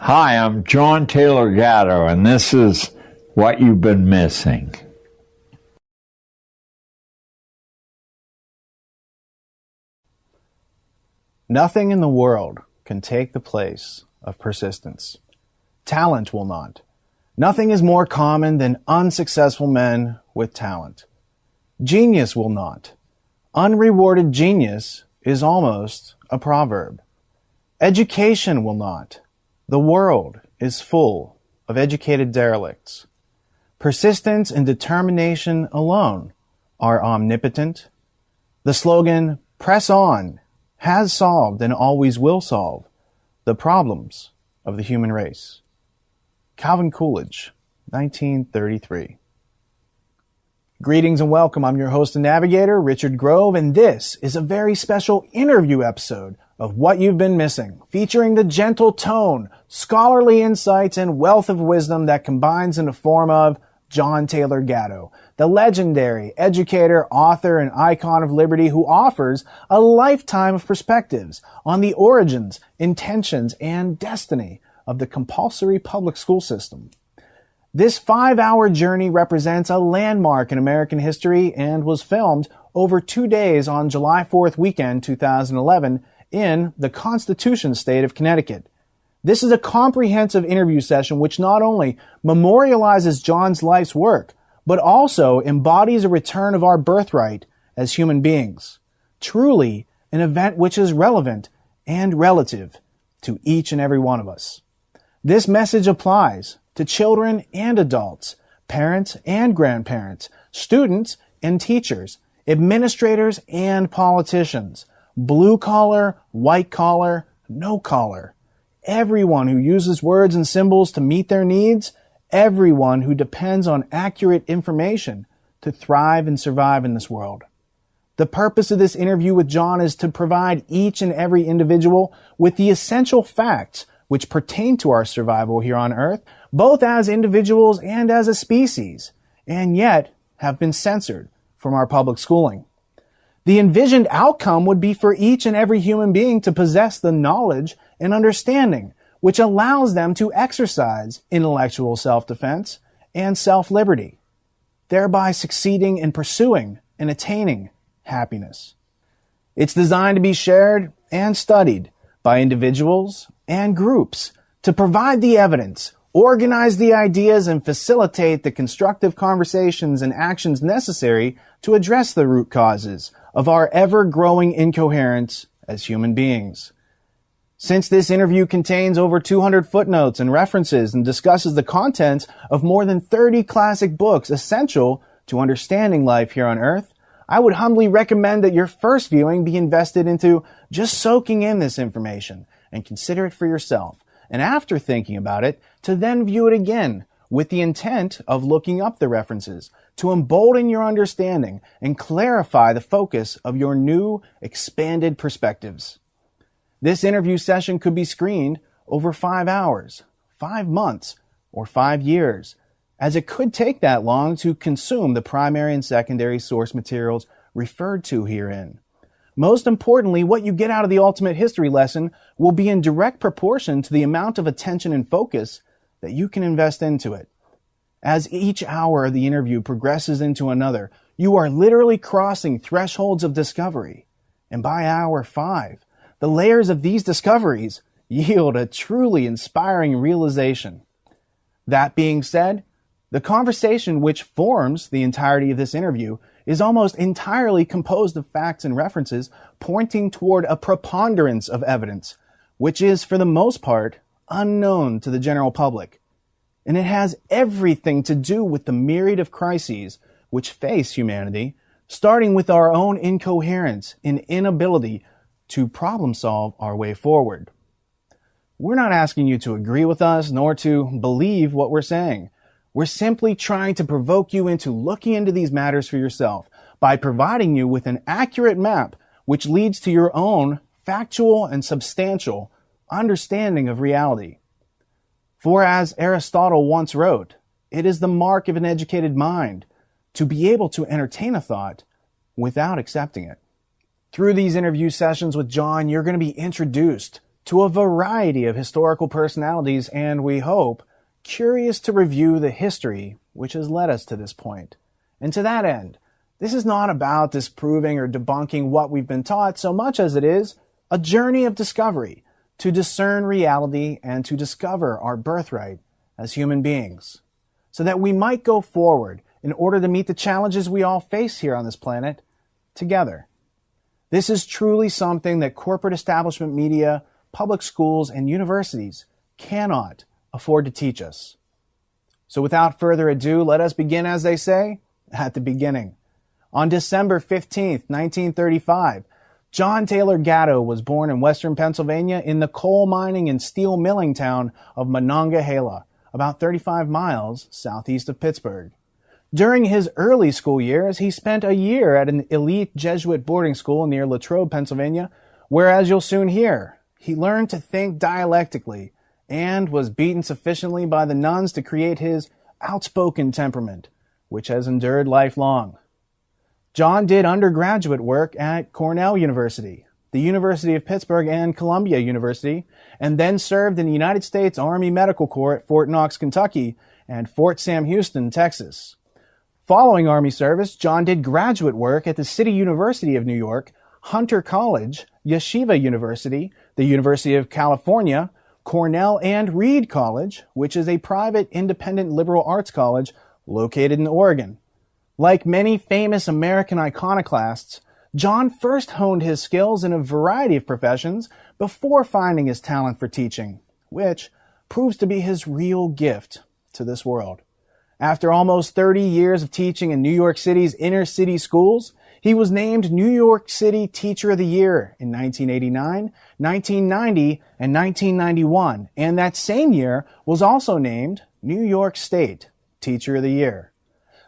Hi, I'm John Taylor Gatto, and this is What You've Been Missing. Nothing in the world can take the place of persistence. Talent will not. Nothing is more common than unsuccessful men with talent. Genius will not. Unrewarded genius is almost a proverb. Education will not. The world is full of educated derelicts. Persistence and determination alone are omnipotent. The slogan, "Press on," has solved and always will solve the problems of the human race. Calvin Coolidge, 1933. Greetings and welcome. I'm your host and navigator, Richard Grove, and this is a very special interview episode of What You've Been Missing, featuring the gentle tone, scholarly insights, and wealth of wisdom that combines in the form of John Taylor Gatto, the legendary educator, author, and icon of liberty who offers a lifetime of perspectives on the origins, intentions, and destiny of the compulsory public school system. This 5-hour journey represents a landmark in American history and was filmed over 2 days on July 4th weekend 2011 in the Constitution State of Connecticut. This is a comprehensive interview session which not only memorializes John's life's work, but also embodies a return of our birthright as human beings. Truly an event which is relevant and relative to each and every one of us. This message applies to children and adults, parents and grandparents, students and teachers, administrators and politicians, blue collar, white collar, no collar. Everyone who uses words and symbols to meet their needs, everyone who depends on accurate information to thrive and survive in this world. The purpose of this interview with John is to provide each and every individual with the essential facts which pertain to our survival here on Earth, both as individuals and as a species, and yet have been censored from our public schooling. The envisioned outcome would be for each and every human being to possess the knowledge and understanding which allows them to exercise intellectual self-defense and self-liberty, thereby succeeding in pursuing and attaining happiness. It's designed to be shared and studied by individuals and groups to provide the evidence, organize the ideas, and facilitate the constructive conversations and actions necessary to address the root causes of our ever-growing incoherence as human beings. Since this interview contains over 200 footnotes and references and discusses the contents of more than 30 classic books essential to understanding life here on Earth, I would humbly recommend that your first viewing be invested into just soaking in this information and consider it for yourself. And after thinking about it, to then view it again with the intent of looking up the references to embolden your understanding and clarify the focus of your new, expanded perspectives. This interview session could be screened over 5 hours, 5 months, or 5 years, as it could take that long to consume the primary and secondary source materials referred to herein. Most importantly, what you get out of the ultimate history lesson will be in direct proportion to the amount of attention and focus that you can invest into it. As each hour of the interview progresses into another, you are literally crossing thresholds of discovery. And by hour 5, the layers of these discoveries yield a truly inspiring realization. That being said, the conversation which forms the entirety of this interview is almost entirely composed of facts and references pointing toward a preponderance of evidence, which is, for the most part, unknown to the general public. And it has everything to do with the myriad of crises which face humanity, starting with our own incoherence and inability to problem solve our way forward. We're not asking you to agree with us nor to believe what we're saying. We're simply trying to provoke you into looking into these matters for yourself by providing you with an accurate map which leads to your own factual and substantial understanding of reality. For as Aristotle once wrote, it is the mark of an educated mind to be able to entertain a thought without accepting it. Through these interview sessions with John, you're going to be introduced to a variety of historical personalities and, we hope, curious to review the history which has led us to this point. And to that end, this is not about disproving or debunking what we've been taught so much as it is a journey of discovery to discern reality and to discover our birthright as human beings, so that we might go forward in order to meet the challenges we all face here on this planet together. This is truly something that corporate establishment media, public schools, and universities cannot afford to teach us. So without further ado, let us begin, as they say, at the beginning. On December 15th, 1935, John Taylor Gatto was born in western Pennsylvania in the coal mining and steel milling town of Monongahela, about 35 miles southeast of Pittsburgh. During his early school years, he spent a year at an elite Jesuit boarding school near Latrobe, Pennsylvania, where, as you'll soon hear, he learned to think dialectically and was beaten sufficiently by the nuns to create his outspoken temperament, which has endured lifelong. John did undergraduate work at Cornell University, the University of Pittsburgh, and Columbia University, and then served in the United States Army Medical Corps at Fort Knox, Kentucky, and Fort Sam Houston, Texas. Following Army service, John did graduate work at the City University of New York, Hunter College, Yeshiva University, the University of California, Cornell, and Reed College, which is a private independent liberal arts college located in Oregon. Like many famous American iconoclasts, John first honed his skills in a variety of professions before finding his talent for teaching, which proves to be his real gift to this world. After almost 30 years of teaching in New York City's inner city schools, he was named New York City Teacher of the Year in 1989, 1990, and 1991, and that same year was also named New York State Teacher of the Year.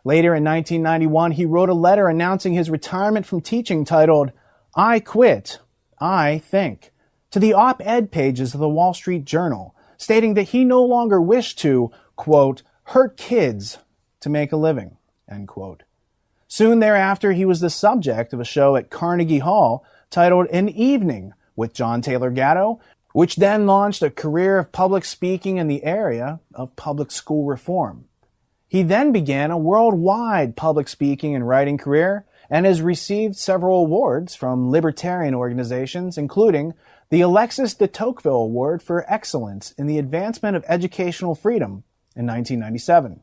Later in 1991, he wrote a letter announcing his retirement from teaching titled, "I Quit, I Think," to the op-ed pages of the Wall Street Journal, stating that he no longer wished to, quote, hurt kids to make a living, end quote. Soon thereafter, he was the subject of a show at Carnegie Hall titled An Evening with John Taylor Gatto, which then launched a career of public speaking in the area of public school reform. He then began a worldwide public speaking and writing career and has received several awards from libertarian organizations, including the Alexis de Tocqueville Award for Excellence in the Advancement of Educational Freedom in 1997.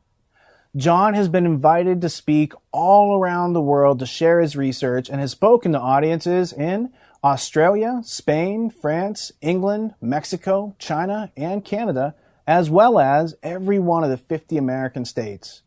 John has been invited to speak all around the world to share his research and has spoken to audiences in Australia, Spain, France, England, Mexico, China, and Canada, as well as every one of the 50 American states.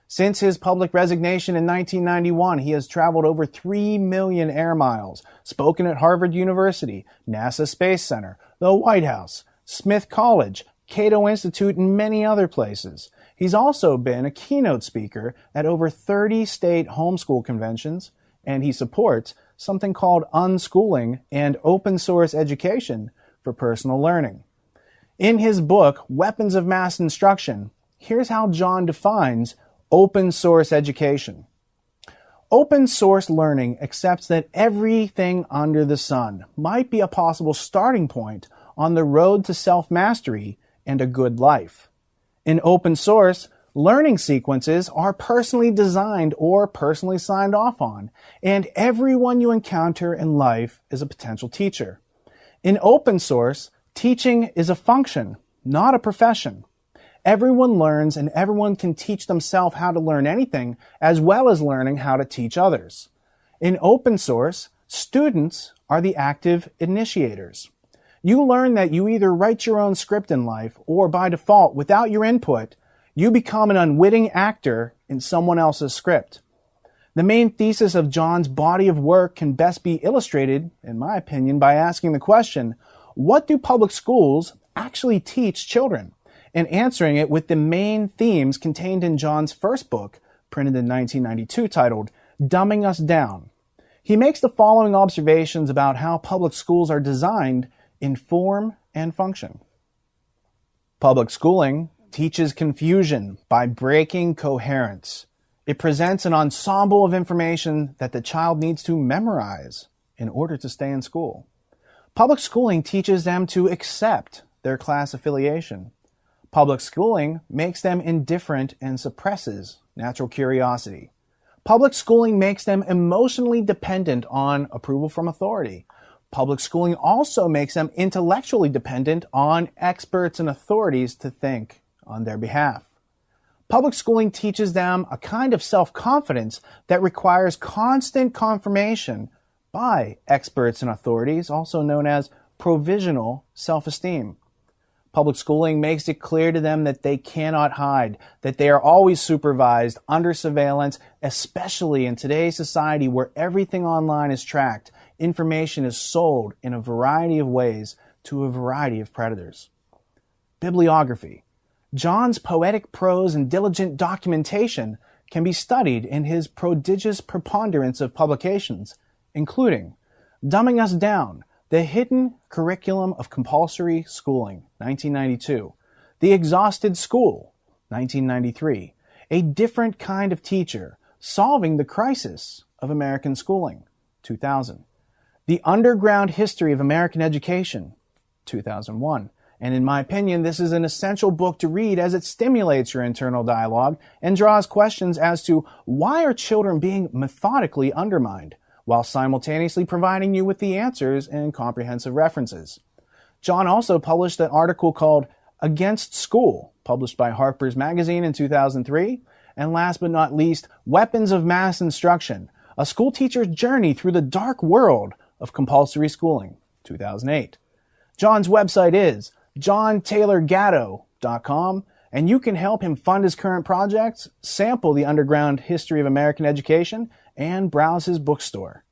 Since his public resignation in 1991, he has traveled over 3 million air miles, spoken at Harvard University, NASA Space Center, the White House, Smith College, Cato Institute, and many other places. He's also been a keynote speaker at over 30 state homeschool conventions, and he supports something called unschooling and open source education for personal learning. In his book, Weapons of Mass Instruction, here's how John defines open source education. Open source learning accepts that everything under the sun might be a possible starting point on the road to self-mastery and a good life. In open source, learning sequences are personally designed or personally signed off on, and everyone you encounter in life is a potential teacher. In open source, teaching is a function, not a profession. Everyone learns and everyone can teach themselves how to learn anything, as well as learning how to teach others. In open source, students are the active initiators. You learn that you either write your own script in life, or by default, without your input, you become an unwitting actor in someone else's script. The main thesis of John's body of work can best be illustrated, in my opinion, by asking the question, what do public schools actually teach children? And answering it with the main themes contained in John's first book, printed in 1992, titled Dumbing Us Down. He makes the following observations about how public schools are designed in form and function. Public schooling teaches confusion by breaking coherence. It presents an ensemble of information that the child needs to memorize in order to stay in school. Public schooling teaches them to accept their class affiliation. Public schooling makes them indifferent and suppresses natural curiosity. Public schooling makes them emotionally dependent on approval from authority. Public schooling also makes them intellectually dependent on experts and authorities to think on their behalf. Public schooling teaches them a kind of self-confidence that requires constant confirmation by experts and authorities, also known as provisional self-esteem. Public schooling makes it clear to them that they cannot hide, that they are always supervised, under surveillance, especially in today's society where everything online is tracked. Information is sold in a variety of ways to a variety of predators. Bibliography. John's poetic prose and diligent documentation can be studied in his prodigious preponderance of publications, including Dumbing Us Down, The Hidden Curriculum of Compulsory Schooling, 1992. The Exhausted School, 1993. A Different Kind of Teacher, Solving the Crisis of American Schooling, 2000. The Underground History of American Education, 2001. And in my opinion, this is an essential book to read as it stimulates your internal dialogue and draws questions as to why are children being methodically undermined, while simultaneously providing you with the answers and comprehensive references. John also published an article called Against School, published by Harper's Magazine in 2003, and last but not least, Weapons of Mass Instruction, a school teacher's journey through the dark world of compulsory schooling, 2008. John's website is JohnTaylorGatto.com, and you can help him fund his current projects, sample the underground history of American education, and browse his bookstore.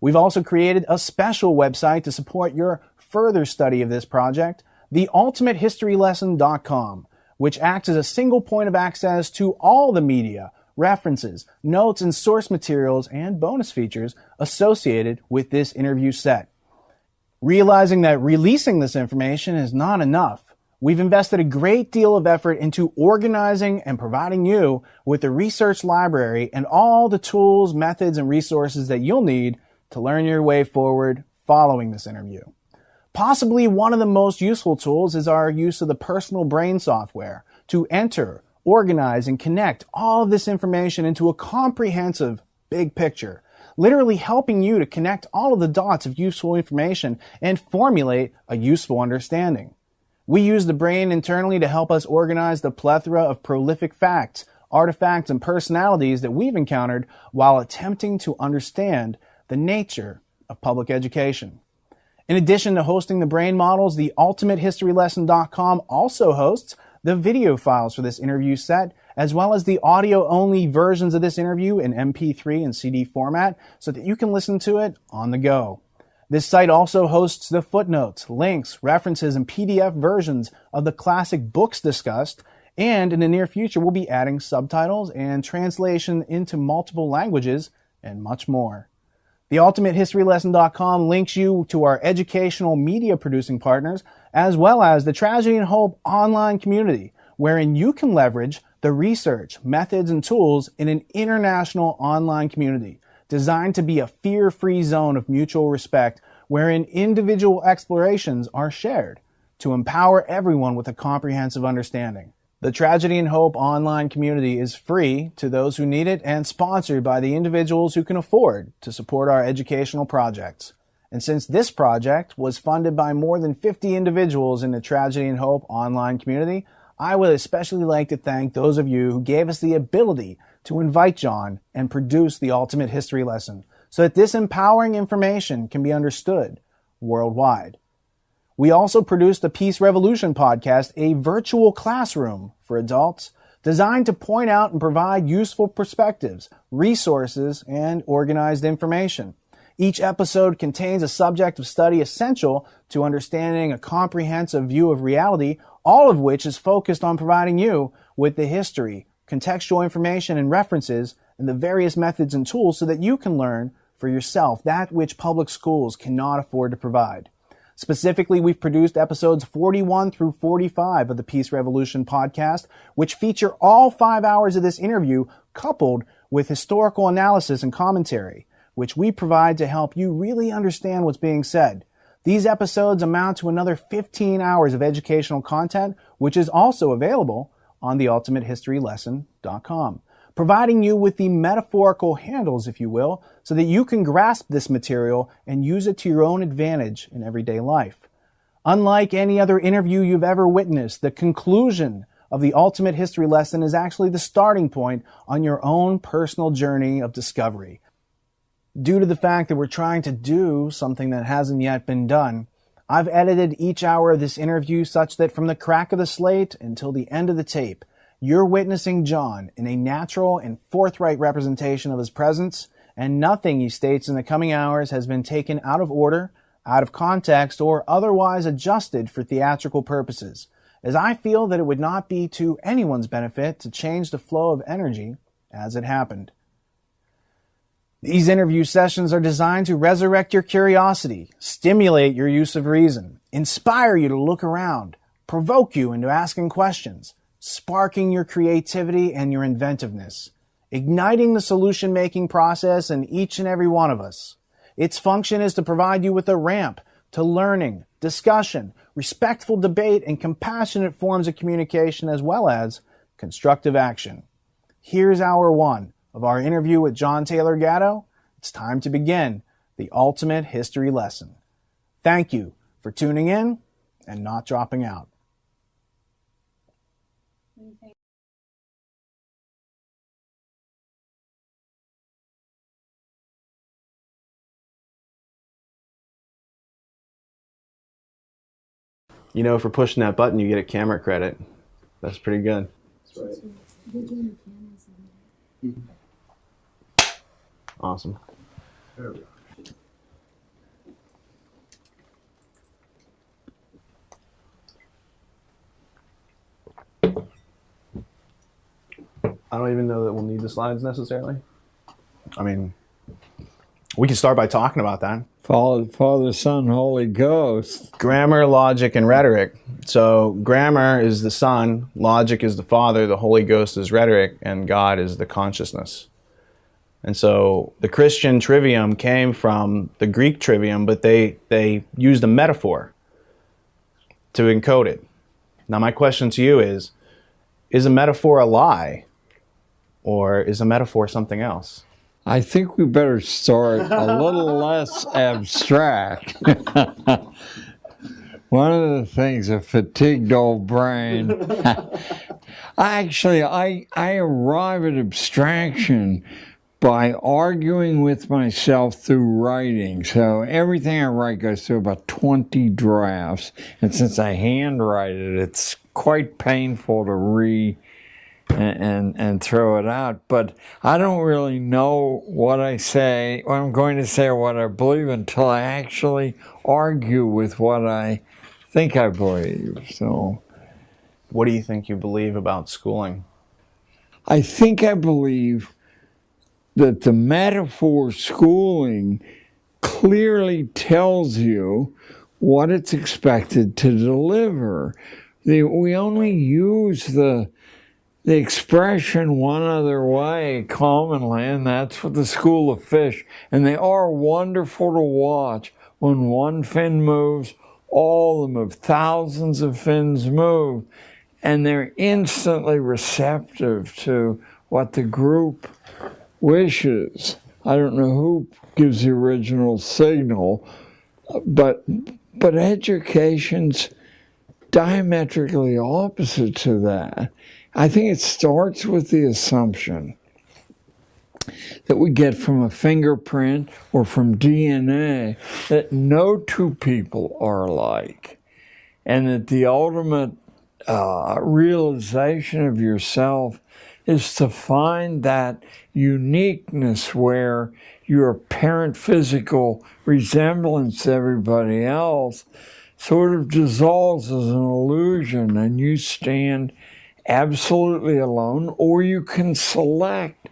We've also created a special website to support your further study of this project, theultimatehistorylesson.com, which acts as a single point of access to all the media, references, notes, and source materials and bonus features associated with this interview set. Realizing that releasing this information is not enough, we've invested a great deal of effort into organizing and providing you with the research library and all the tools, methods, and resources that you'll need to learn your way forward following this interview. Possibly one of the most useful tools is our use of the personal brain software to enter, organize, and connect all of this information into a comprehensive big picture, literally helping you to connect all of the dots of useful information and formulate a useful understanding. We use the brain internally to help us organize the plethora of prolific facts, artifacts, and personalities that we've encountered while attempting to understand the nature of public education. In addition to hosting the brain models, the ultimatehistorylesson.com also hosts the video files for this interview set, as well as the audio-only versions of this interview in MP3 and CD format so that you can listen to it on the go. This site also hosts the footnotes, links, references, and PDF versions of the classic books discussed, and in the near future we'll be adding subtitles and translation into multiple languages and much more. TheUltimateHistoryLesson.com links you to our educational media producing partners, as well as the Tragedy and Hope online community, wherein you can leverage the research, methods, and tools in an international online community designed to be a fear-free zone of mutual respect, wherein individual explorations are shared to empower everyone with a comprehensive understanding. The Tragedy and Hope online community is free to those who need it and sponsored by the individuals who can afford to support our educational projects. And since this project was funded by more than 50 individuals in the Tragedy and Hope online community, I would especially like to thank those of you who gave us the ability to invite John and produce the Ultimate History Lesson so that this empowering information can be understood worldwide. We also produced the Peace Revolution podcast, a virtual classroom for adults designed to point out and provide useful perspectives, resources, and organized information. Each episode contains a subject of study essential to understanding a comprehensive view of reality, all of which is focused on providing you with the history, contextual information, and references, and the various methods and tools so that you can learn for yourself that which public schools cannot afford to provide. Specifically, we've produced episodes 41 through 45 of the Peace Revolution podcast, which feature all 5 hours of this interview coupled with historical analysis and commentary, which we provide to help you really understand what's being said. These episodes amount to another 15 hours of educational content, which is also available on theultimatehistorylesson.com, providing you with the metaphorical handles, if you will, so that you can grasp this material and use it to your own advantage in everyday life. Unlike any other interview you've ever witnessed, the conclusion of the Ultimate History Lesson is actually the starting point on your own personal journey of discovery. Due to the fact that we're trying to do something that hasn't yet been done, I've edited each hour of this interview such that from the crack of the slate until the end of the tape, you're witnessing John in a natural and forthright representation of his presence, and nothing he states in the coming hours has been taken out of order, out of context, or otherwise adjusted for theatrical purposes, as I feel that it would not be to anyone's benefit to change the flow of energy as it happened. These interview sessions are designed to resurrect your curiosity, stimulate your use of reason, inspire you to look around, provoke you into asking questions, sparking your creativity and your inventiveness, igniting the solution-making process in each and every one of us. Its function is to provide you with a ramp to learning, discussion, respectful debate, and compassionate forms of communication, as well as constructive action. Here's hour one of our interview with John Taylor Gatto. It's time to begin the Ultimate History Lesson. Thank you for tuning in and not dropping out. You know, for pushing that button, you get a camera credit. That's pretty good. That's right. Awesome. There we go. I don't even know that we'll need the slides necessarily. I mean, we can start by talking about that. Father, Son, Holy Ghost. Grammar, logic, and rhetoric. So grammar is the Son, logic is the Father, the Holy Ghost is rhetoric, and God is the consciousness. And so the Christian trivium came from the Greek trivium, but they used a metaphor to encode it. Now my question to you is a metaphor a lie? Or is a metaphor something else? I think we better start a little less abstract. One of the things, a fatigued old brain. I arrive at abstraction by arguing with myself through writing. So everything I write goes through about 20 drafts. And since I handwrite it, it's quite painful to read and throw it out. But I don't really know what I say, what I'm going to say, or what I believe until I actually argue with what I think I believe. So, what do you think you believe about schooling? I think I believe that the metaphor schooling clearly tells you what it's expected to deliver. We only use the expression one other way commonly, and that's with the school of fish. And they are wonderful to watch. When one fin moves, all of them move. Thousands of fins move. And they're instantly receptive to what the group wishes. I don't know who gives the original signal, but education's diametrically opposite to that. I think it starts with the assumption that we get from a fingerprint or from DNA that no two people are alike, and that the ultimate realization of yourself is to find that uniqueness where your apparent physical resemblance to everybody else sort of dissolves as an illusion, and you stand absolutely alone, or you can select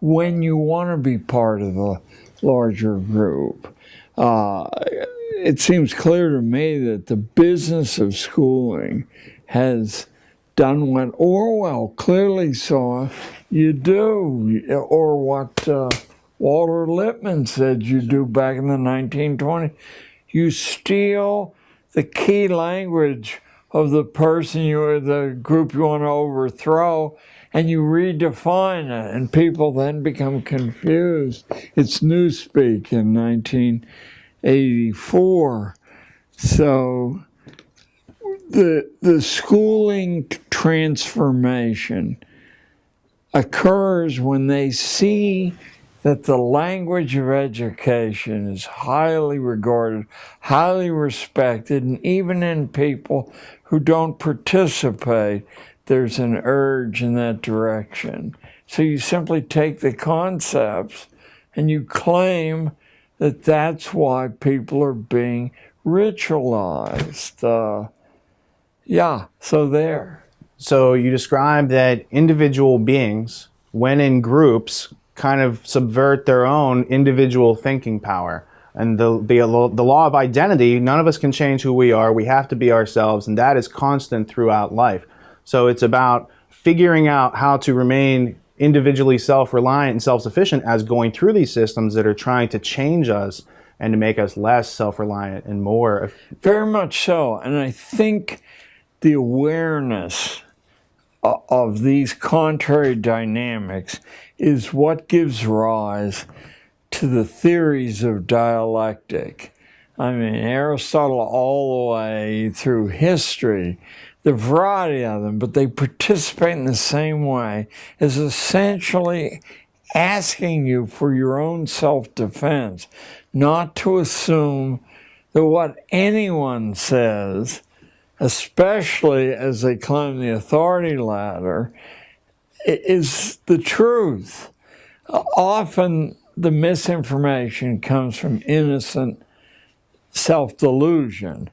when you want to be part of the larger group. It seems clear to me that the business of schooling has done what Orwell clearly saw you do, or what Walter Lippmann said you do back in the 1920s. You steal the key language of the person the group you want to overthrow, and you redefine it, and people then become confused. It's Newspeak in 1984. So the schooling transformation occurs when they see that the language of education is highly regarded, highly respected, and even in people who don't participate, there's an urge in that direction. So you simply take the concepts and you claim that that's why people are being ritualized. So there. So you describe that individual beings, when in groups, kind of subvert their own individual thinking power. And the law of identity, none of us can change who we are. We have to be ourselves, and that is constant throughout life. So it's about figuring out how to remain individually self-reliant and self-sufficient as going through these systems that are trying to change us and to make us less self-reliant and more. Very much so. And I think the awareness of these contrary dynamics is what gives rise to the theories of dialectic. I mean, Aristotle all the way through history, the variety of them, but they participate in the same way, is essentially asking you for your own self-defense, not to assume that what anyone says, especially as they climb the authority ladder, is the truth. Often the misinformation comes from innocent self-delusion,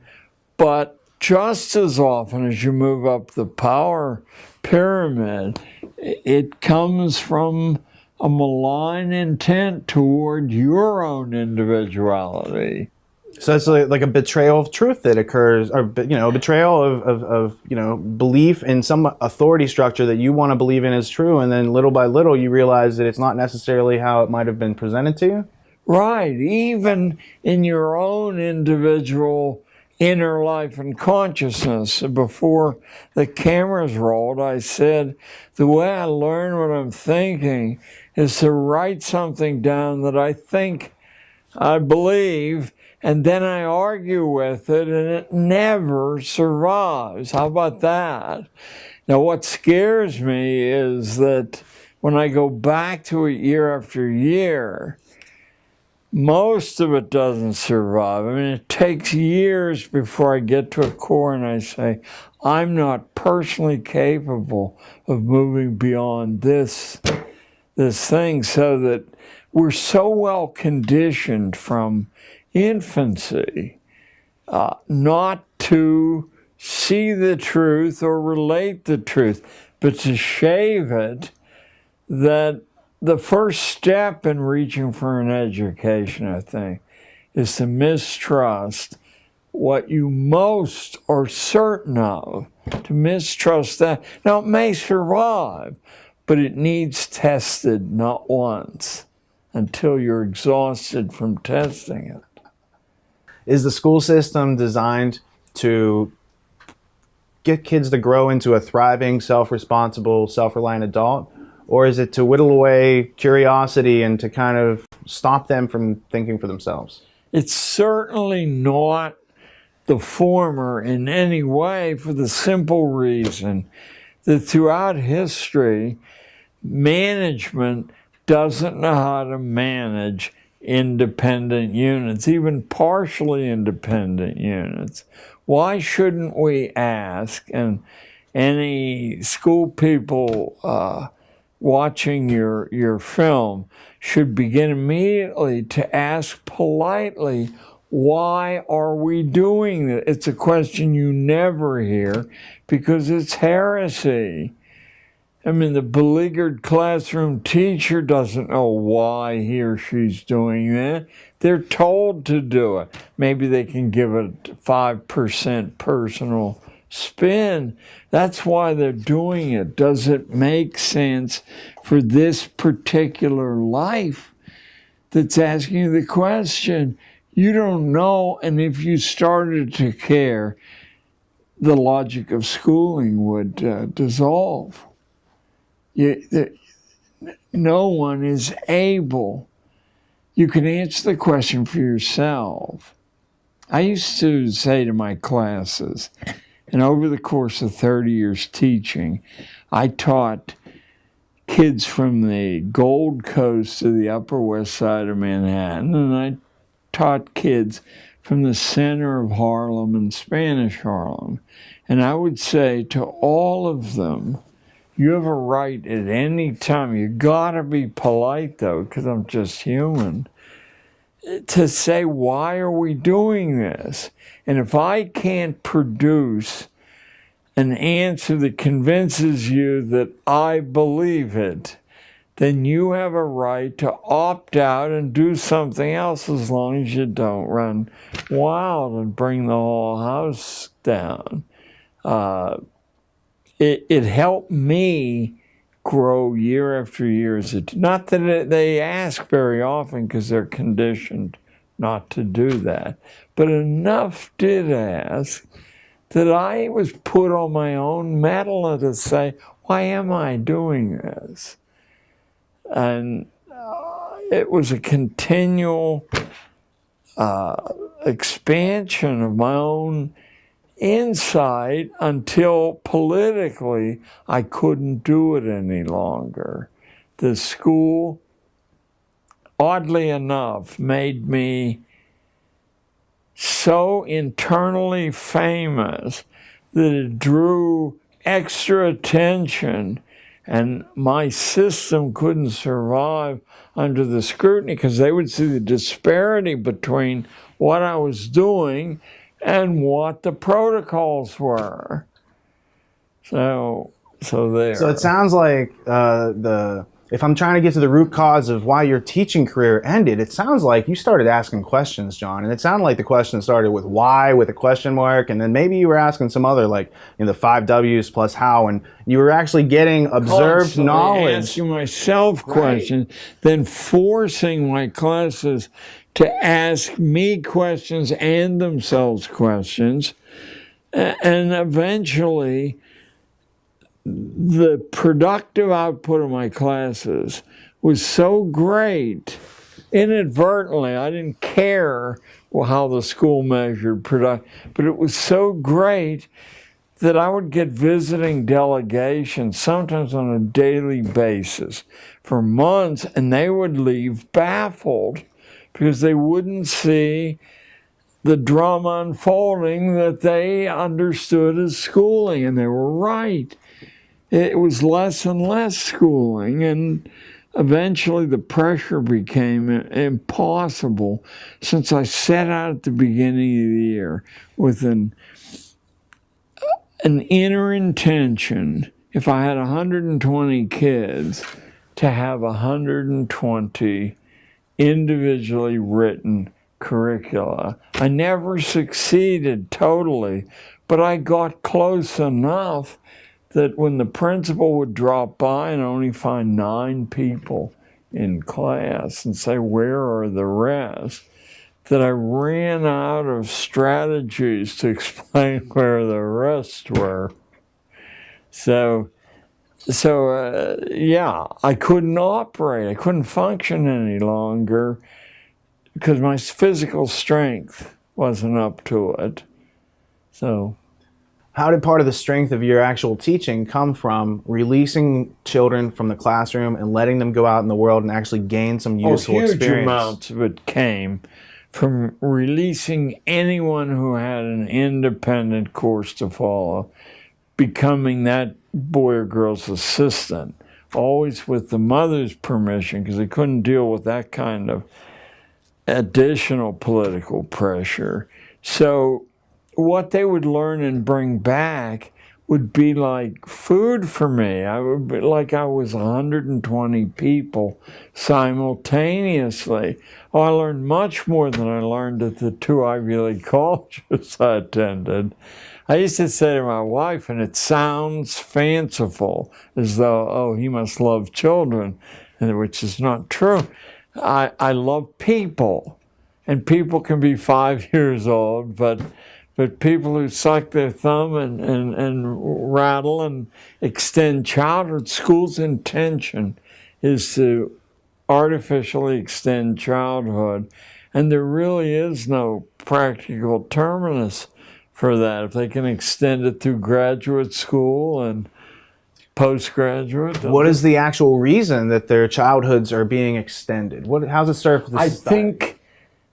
but just as often as you move up the power pyramid, it comes from a malign intent toward your own individuality. So it's like a betrayal of truth that occurs, or a betrayal of belief in some authority structure that you want to believe in is true, and then little by little you realize that it's not necessarily how it might have been presented to you. Right, even in your own individual inner life and consciousness. Before the cameras rolled, I said, the way I learn what I'm thinking is to write something down that I think I believe, and then I argue with it, and it never survives. How about that? Now, what scares me is that when I go back to it year after year, most of it doesn't survive. I mean, it takes years before I get to a core and I say, I'm not personally capable of moving beyond this thing, so that we're so well conditioned from infancy not to see the truth or relate the truth, but to shave it, that the first step in reaching for an education, I think, is to mistrust what you most are certain of, to mistrust that. Now, it may survive, but it needs tested not once until you're exhausted from testing it. Is the school system designed to get kids to grow into a thriving, self-responsible, self-reliant adult? Or is it to whittle away curiosity and to kind of stop them from thinking for themselves? It's certainly not the former in any way, for the simple reason that throughout history, management doesn't know how to manage independent units, even partially independent units. Why shouldn't we ask, and any school people watching your film should begin immediately to ask politely, why are we doing this? It's a question you never hear because it's heresy. I mean, the beleaguered classroom teacher doesn't know why he or she's doing that. They're told to do it. Maybe they can give it 5% personal spin. That's why they're doing it. Does it make sense for this particular life that's asking you the question? You don't know, and if you started to care, the logic of schooling would dissolve. No one is able. You can answer the question for yourself. I used to say to my classes, and over the course of 30 years teaching, I taught kids from the Gold Coast to the Upper West Side of Manhattan, and I taught kids from the center of Harlem and Spanish Harlem. And I would say to all of them, you have a right at any time, you gotta be polite though, because I'm just human, to say, why are we doing this? And if I can't produce an answer that convinces you that I believe it, then you have a right to opt out and do something else, as long as you don't run wild and bring the whole house down. It helped me grow year after year. Not that they ask very often, because they're conditioned not to do that, but enough did ask that I was put on my own mettle to say, why am I doing this? And it was a continual expansion of my own insight until politically I couldn't do it any longer. The school, oddly enough, made me so internally famous that it drew extra attention, and my system couldn't survive under the scrutiny, because they would see the disparity between what I was doing and what the protocols were. So there. So it sounds like if I'm trying to get to the root cause of why your teaching career ended, it sounds like you started asking questions, John. And it sounded like the question started with why, with a question mark, and then maybe you were asking some other, like, the 5 W's plus how, and you were actually getting observed Constantly knowledge. asking myself questions, then forcing my classes to ask me questions and themselves questions. And eventually, the productive output of my classes was so great, inadvertently, I didn't care how the school measured product, but it was so great that I would get visiting delegations, sometimes on a daily basis, for months, and they would leave baffled because they wouldn't see the drama unfolding that they understood as schooling, and they were right. It was less and less schooling, and eventually the pressure became impossible, since I set out at the beginning of the year with an inner intention, if I had 120 kids, to have 120 individually written curricula. I never succeeded totally, but I got close enough that when the principal would drop by and only find 9 people in class and say, where are the rest, that I ran out of strategies to explain where the rest were. So I couldn't operate. I couldn't function any longer because my physical strength wasn't up to it. So, how did part of the strength of your actual teaching come from releasing children from the classroom and letting them go out in the world and actually gain some useful huge experience? Amounts of it came from releasing anyone who had an independent course to follow, becoming that boy or girl's assistant, always with the mother's permission, because they couldn't deal with that kind of additional political pressure. So what they would learn and bring back would be like food for me. I would be like I was 120 people simultaneously. Oh, I learned much more than I learned at the 2 Ivy League colleges I attended. I used to say to my wife, and it sounds fanciful, as though, oh, he must love children, which is not true. I love people. and people can be 5 years old, but people who suck their thumb and rattle and extend childhood, school's intention is to artificially extend childhood, and there really is no practical terminus for that. If they can extend it through graduate school and postgraduate. What is the actual reason that their childhoods are being extended? How's it serve the I society? think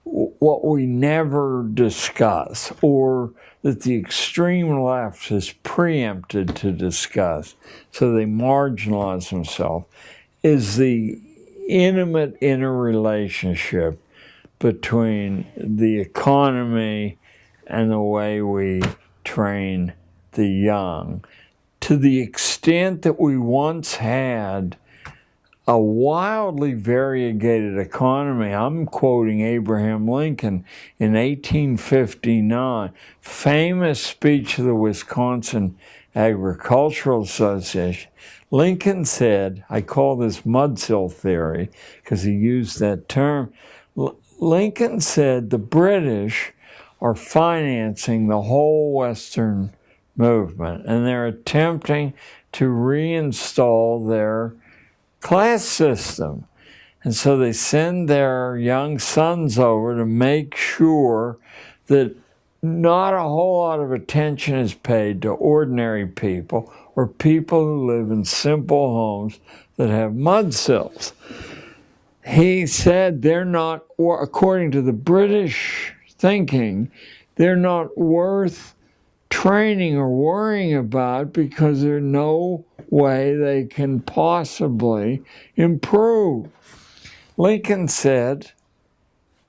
what we never discuss, or that the extreme left has preempted to discuss, so they marginalize themselves, is the intimate interrelationship between the economy and the way we train the young. To the extent that we once had a wildly variegated economy. I'm quoting Abraham Lincoln in 1859, famous speech of the Wisconsin Agricultural Association. Lincoln said, I call this mudsill theory because he used that term. Lincoln said the British are financing the whole Western movement, and they're attempting to reinstall their class system. And so they send their young sons over to make sure that not a whole lot of attention is paid to ordinary people or people who live in simple homes that have mud sills. He said they're not, according to the British thinking, they're not worth training or worrying about because there's no way they can possibly improve. Lincoln said,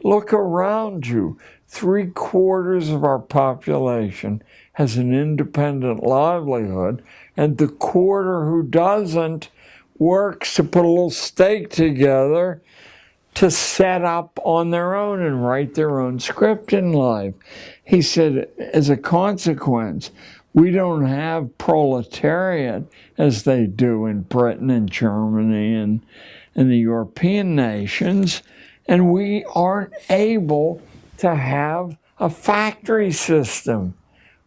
look around you. 3/4 of our population has an independent livelihood, and the quarter who doesn't works to put a little stake together to set up on their own and write their own script in life. He said, as a consequence, we don't have proletariat as they do in Britain and Germany and the European nations, and we aren't able to have a factory system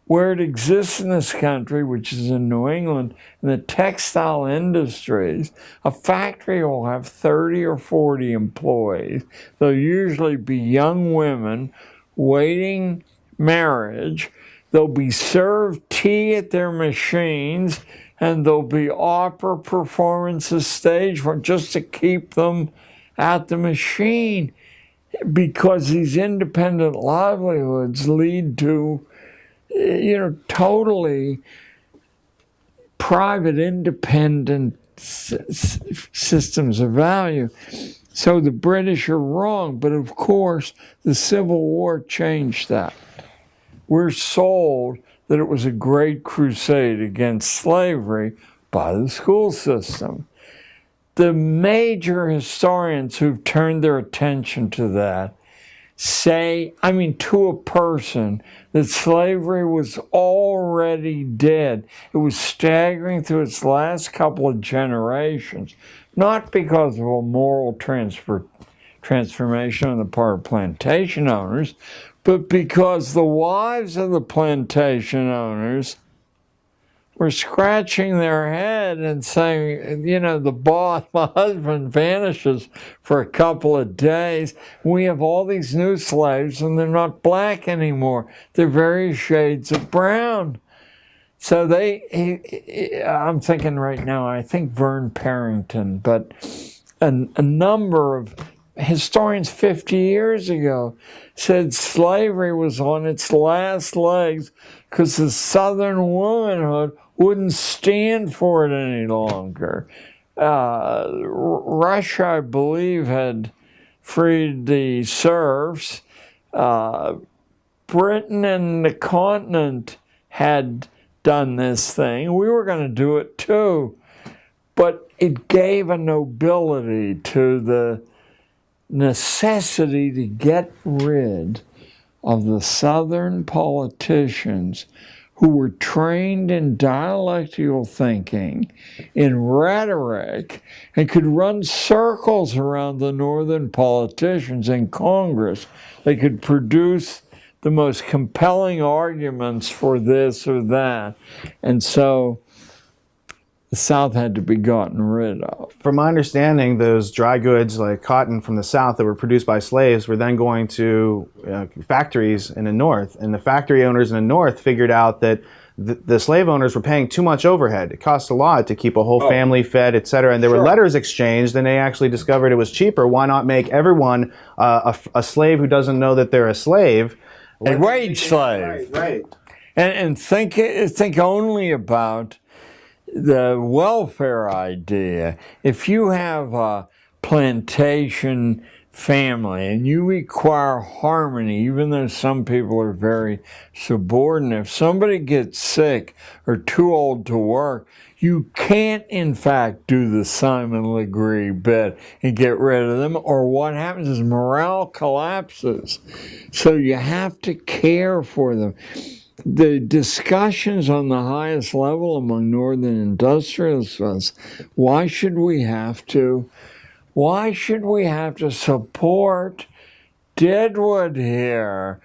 where it exists in this country, which is in New England, in the textile industries. A factory will have 30 or 40 employees. They'll usually be young women waiting marriage. They'll be served tea at their machines, and there'll be opera performances staged for just to keep them at the machine, because these independent livelihoods lead to totally private, independent systems of value. So the British are wrong, but of course the Civil War changed that. We're sold that it was a great crusade against slavery by the school system. The major historians who've turned their attention to that say, to a person, that slavery was already dead. It was staggering through its last couple of generations, not because of a moral transformation on the part of plantation owners, but because the wives of the plantation owners were scratching their head and saying, the boss, my husband, vanishes for a couple of days. We have all these new slaves, and they're not black anymore. They're various shades of brown. So I'm thinking right now, I think Vern Parrington, but a number of historians 50 years ago said slavery was on its last legs because the Southern womanhood wouldn't stand for it any longer. Russia, I believe, had freed the serfs. Britain and the continent had done this thing. We were going to do it too. But it gave a nobility to the necessity to get rid of the Southern politicians who were trained in dialectical thinking, in rhetoric, and could run circles around the northern politicians in Congress. They could produce the most compelling arguments for this or that. And so the South had to be gotten rid of. From my understanding, those dry goods like cotton from the South that were produced by slaves were then going to factories in the North. And the factory owners in the North figured out that the slave owners were paying too much overhead. It cost a lot to keep a whole family fed, etc. And there were letters exchanged, and they actually discovered it was cheaper. Why not make everyone a slave who doesn't know that they're a slave? A wage slave. Right. And think only about the welfare idea. If you have a plantation family and you require harmony, even though some people are very subordinate, if somebody gets sick or too old to work, you can't in fact do the Simon Legree bit and get rid of them, or what happens is morale collapses. So you have to care for them. The discussions on the highest level among northern industrialists was, why should we have to support Deadwood here?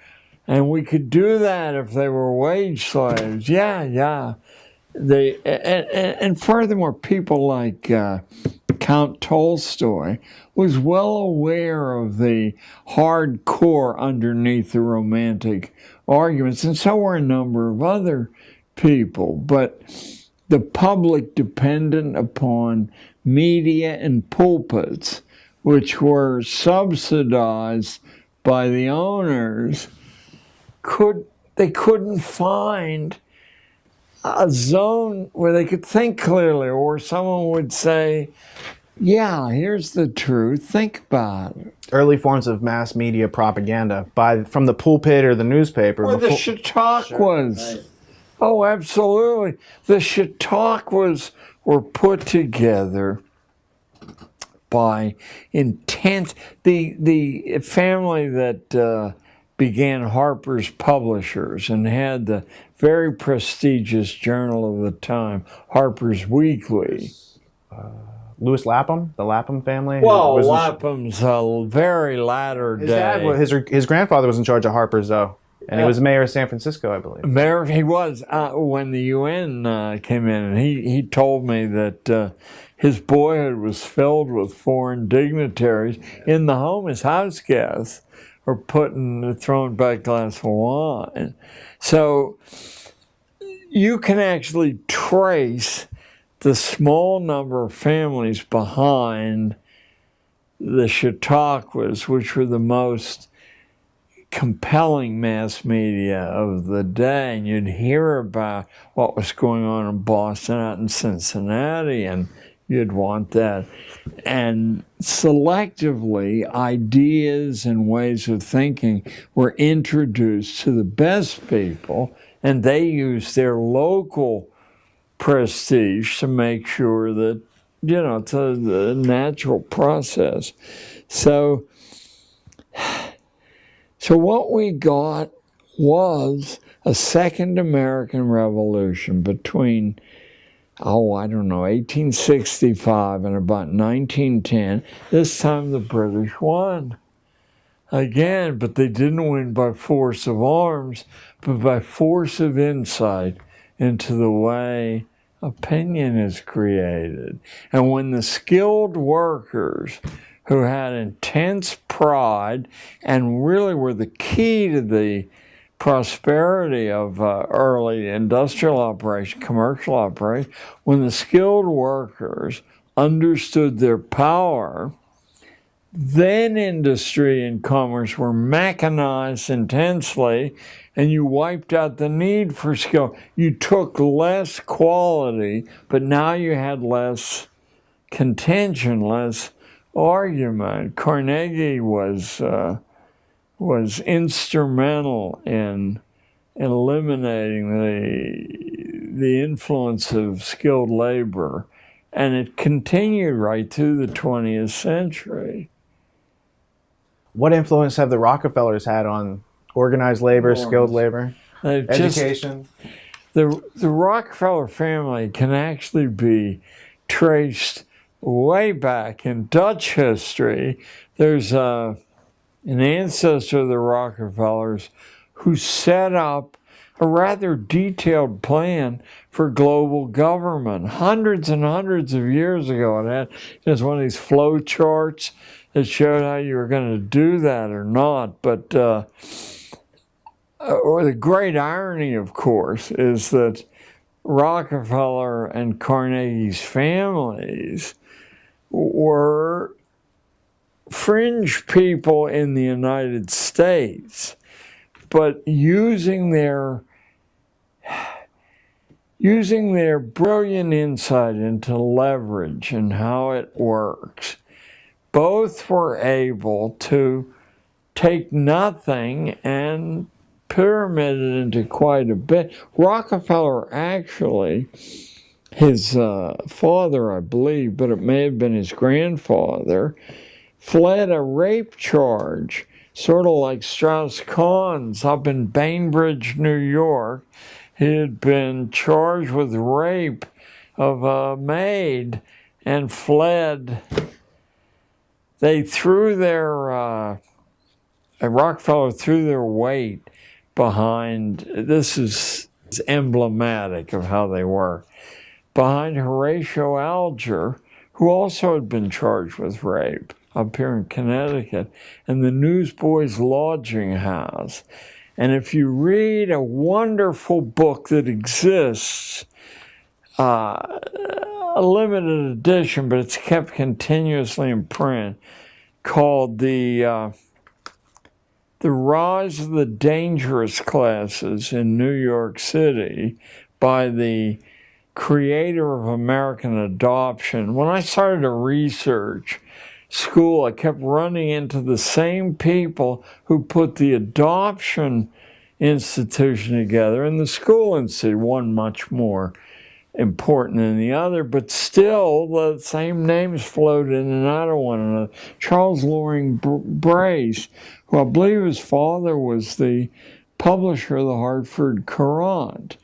And we could do that if they were wage slaves. Yeah. And furthermore, people like Count Tolstoy was well aware of the hardcore underneath the romantic arguments, and so were a number of other people. But the public, dependent upon media and pulpits, which were subsidized by the owners, couldn't find a zone where they could think clearly, or someone would say, yeah, here's the truth, think about it. Early forms of mass media propaganda from the pulpit or the newspaper. Or the Chautauquas. Right. Oh, absolutely. The Chautauquas were put together by intense... The family that began Harper's Publishers and had the very prestigious journal of the time, Harper's Weekly. Louis Lapham, the Lapham family? Well, Lapham's a very latter day. His grandfather was in charge of Harper's, though. And he was mayor of San Francisco, I believe. Mayor, he was when the UN came in, and he told me that his boyhood was filled with foreign dignitaries in the home as house guests or throwing back a glass of wine. So you can actually trace the small number of families behind the Chautauquas, which were the most compelling mass media of the day, and you'd hear about what was going on in Boston, out in Cincinnati, and you'd want that. And selectively, ideas and ways of thinking were introduced to the best people, and they used their local prestige to make sure that, it's a natural process. So what we got was a second American Revolution between, 1865 and about 1910. This time the British won again, but they didn't win by force of arms, but by force of insight into the way opinion is created. And when the skilled workers who had intense pride and really were the key to the prosperity of early industrial operation, commercial operation, when the skilled workers understood their power, then industry and commerce were mechanized intensely, and you wiped out the need for skill. You took less quality, but now you had less contention, less argument. Carnegie was instrumental in eliminating the influence of skilled labor, and it continued right through the 20th century. What influence have the Rockefellers had on organized labor, skilled labor, education? The Rockefeller family can actually be traced way back in Dutch history. There's an ancestor of the Rockefellers who set up a rather detailed plan for global government hundreds and hundreds of years ago. It was one of these flow charts that showed how you were going to do that or not. But or the great irony, of course, is that Rockefeller and Carnegie's families were fringe people in the United States, but using their brilliant insight into leverage and how it works, both were able to take nothing and pyramid it into quite a bit. Rockefeller actually, his father, I believe, but it may have been his grandfather, fled a rape charge, sort of like Strauss-Kahn's up in Bainbridge, New York. He had been charged with rape of a maid and fled. They threw Rockefeller threw their weight behind, this is emblematic of how they were, behind Horatio Alger, who also had been charged with rape up here in Connecticut, and the Newsboys Lodging House. And if you read a wonderful book that exists, a limited edition, but it's kept continuously in print, called The Rise of the Dangerous Classes in New York City by the creator of American Adoption. When I started to research school, I kept running into the same people who put the adoption institution together and the school institute, one much more important than the other, but still the same names float in and out of one another. Charles Loring Brace, who I believe his father was the publisher of the Hartford Courant.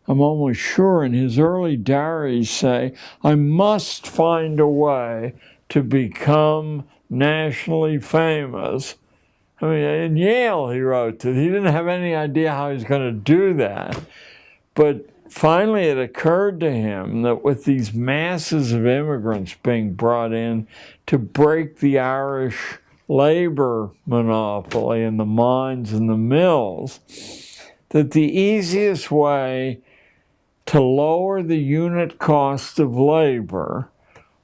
I'm almost sure in his early diaries say, I must find a way to become nationally famous. I mean, in Yale he wrote that he didn't have any idea how he was going to do that, but finally, it occurred to him that with these masses of immigrants being brought in to break the Irish labor monopoly in the mines and the mills, that the easiest way to lower the unit cost of labor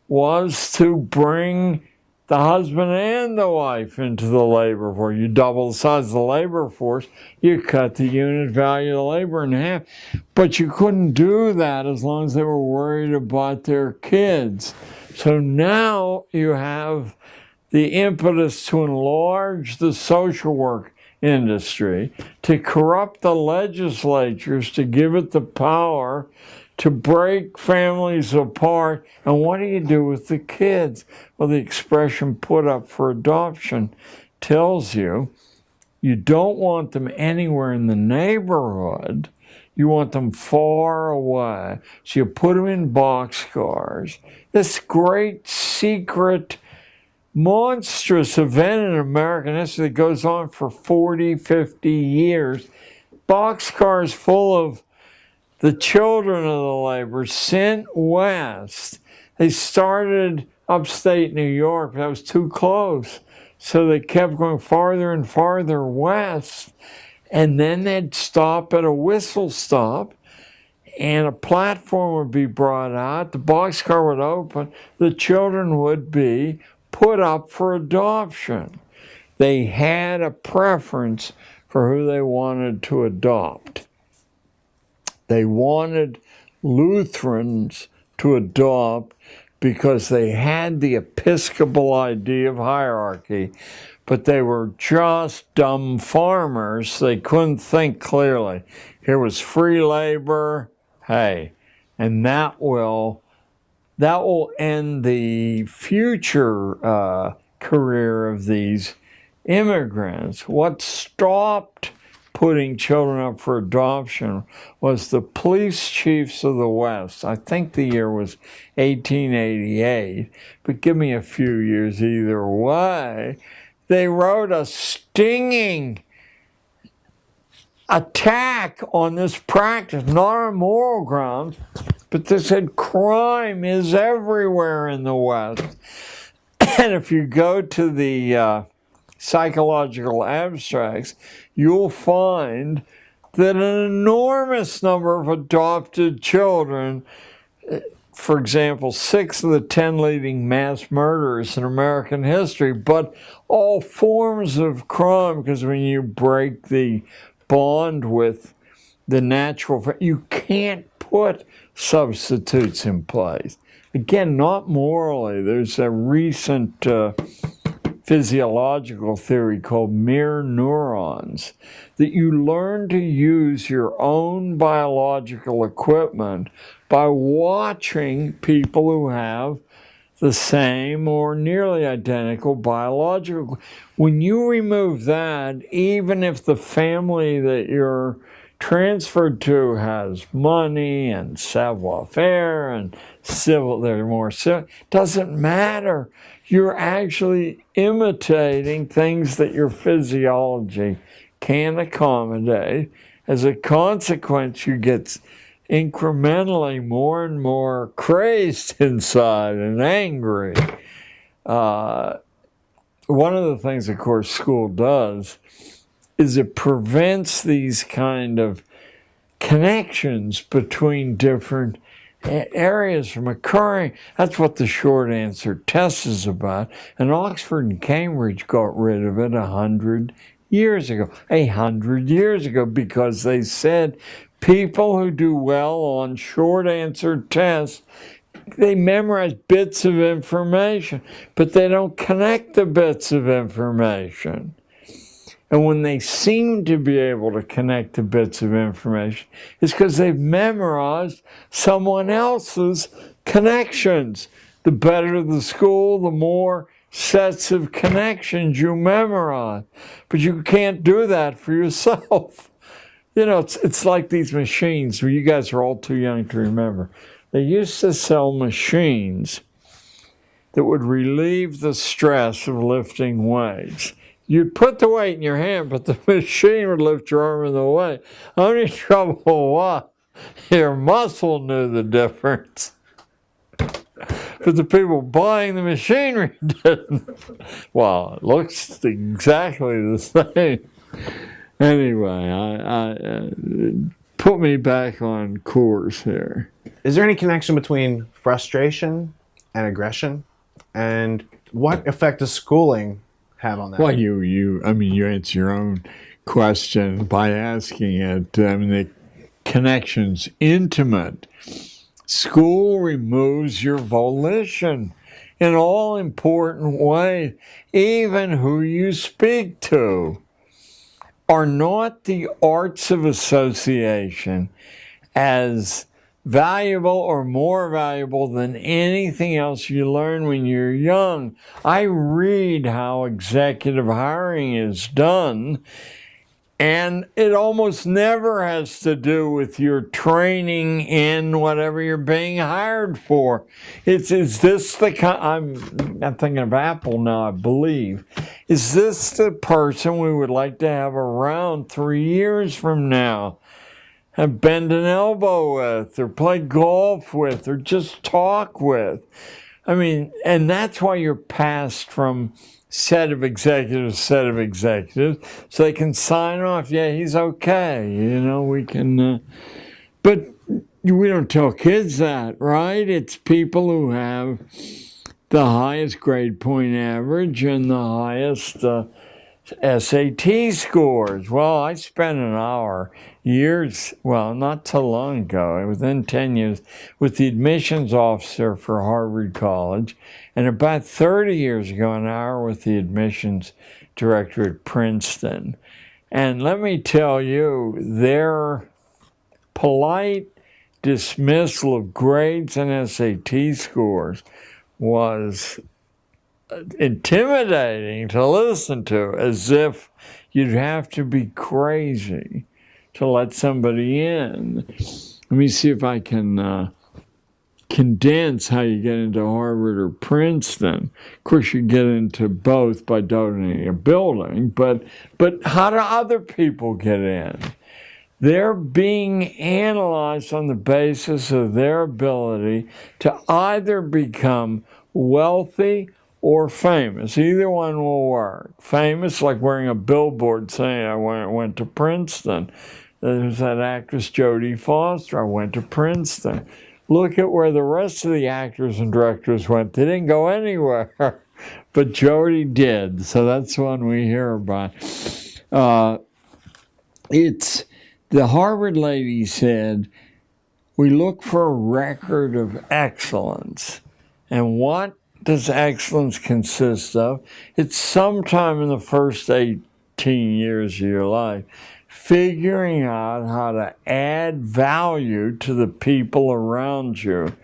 was to bring the husband and the wife into the labor force. You double the size of the labor force, you cut the unit value of the labor in half. But you couldn't do that as long as they were worried about their kids. So now you have the impetus to enlarge the social work industry, to corrupt the legislatures, to give it the power to break families apart. And what do you do with the kids? Well, the expression put up for adoption tells you you don't want them anywhere in the neighborhood. You want them far away. So you put them in boxcars. This great secret, monstrous event in American history that goes on for 40, 50 years. Boxcars full of the children of the labor sent west. They started upstate New York, but that was too close. So they kept going farther and farther west. And then they'd stop at a whistle stop, and a platform would be brought out. The boxcar would open. The children would be put up for adoption. They had a preference for who they wanted to adopt. They wanted Lutherans to adopt because they had the Episcopal idea of hierarchy, but they were just dumb farmers. They couldn't think clearly. Here was free labor, hey, and that will end the future career of these immigrants. What stopped putting children up for adoption was the police chiefs of the West. I think the year was 1888, but give me a few years either way. They wrote a stinging attack on this practice, not on moral grounds, but they said crime is everywhere in the West. And if you go to the psychological abstracts, you'll find that an enormous number of adopted children, for example, 6 of the 10 leading mass murderers in American history, but all forms of crime, because when you break the bond with the natural, you can't put substitutes in place. Again, not morally. There's a recent physiological theory called mirror neurons, that you learn to use your own biological equipment by watching people who have the same or nearly identical biological. When you remove that, even if the family that you're transferred to has money and savoir-faire and civil, they're more civil, doesn't matter. You're actually imitating things that your physiology can't accommodate. As a consequence, you get incrementally more and more crazed inside and angry. One of the things, of course, school does is it prevents these kind of connections between different areas from occurring. That's what the short answer test is about. And Oxford and Cambridge got rid of it 100 years ago. 100 years ago, because they said people who do well on short answer tests, they memorize bits of information, but they don't connect the bits of information. And when they seem to be able to connect the bits of information, it's because they've memorized someone else's connections. The better the school, the more sets of connections you memorize. But you can't do that for yourself. You know, it's like these machines where you guys are all too young to remember. They used to sell machines that would relieve the stress of lifting weights. You'd put the weight in your hand, but the machine would lift your arm in the way. Only trouble was your muscle knew the difference, but the people buying the machinery didn't. Well, it looks exactly the same. Anyway, I put me back on course here. Is there any connection between frustration and aggression? And what effect does schooling have on that? Well, you answer your own question by asking it. I mean, the connection's intimate. School removes your volition in all important ways. Even who you speak to. Are not the arts of association as valuable or more valuable than anything else you learn when you're young? I read how executive hiring is done, and it almost never has to do with your training in whatever you're being hired for. Is this the kind, I'm thinking of Apple now, I believe. Is this the person we would like to have around 3 years from now? And bend an elbow with, or play golf with, or just talk with. I mean, and that's why you're passed from set of executives, so they can sign off, yeah, he's okay, you know, we can, but we don't tell kids that, right? It's people who have the highest grade point average and the highest SAT scores. Well, I spent an hour not too long ago, within 10 years, with the admissions officer for Harvard College, and about 30 years ago, an hour with the admissions director at Princeton. And let me tell you, their polite dismissal of grades and SAT scores was intimidating to listen to, as if you'd have to be crazy to let somebody in. Let me see if I can condense how you get into Harvard or Princeton. Of course, you get into both by donating a building, but how do other people get in? They're being analyzed on the basis of their ability to either become wealthy or famous. Either one will work. Famous, like wearing a billboard saying, I went to Princeton. There's that actress Jodie Foster. I went to Princeton. Look at where the rest of the actors and directors went. They didn't go anywhere, but Jodie did. So that's one we hear about. The Harvard lady said, we look for a record of excellence. And what does excellence consist of? It's sometime in the first 18 years of your life, figuring out how to add value to the people around you.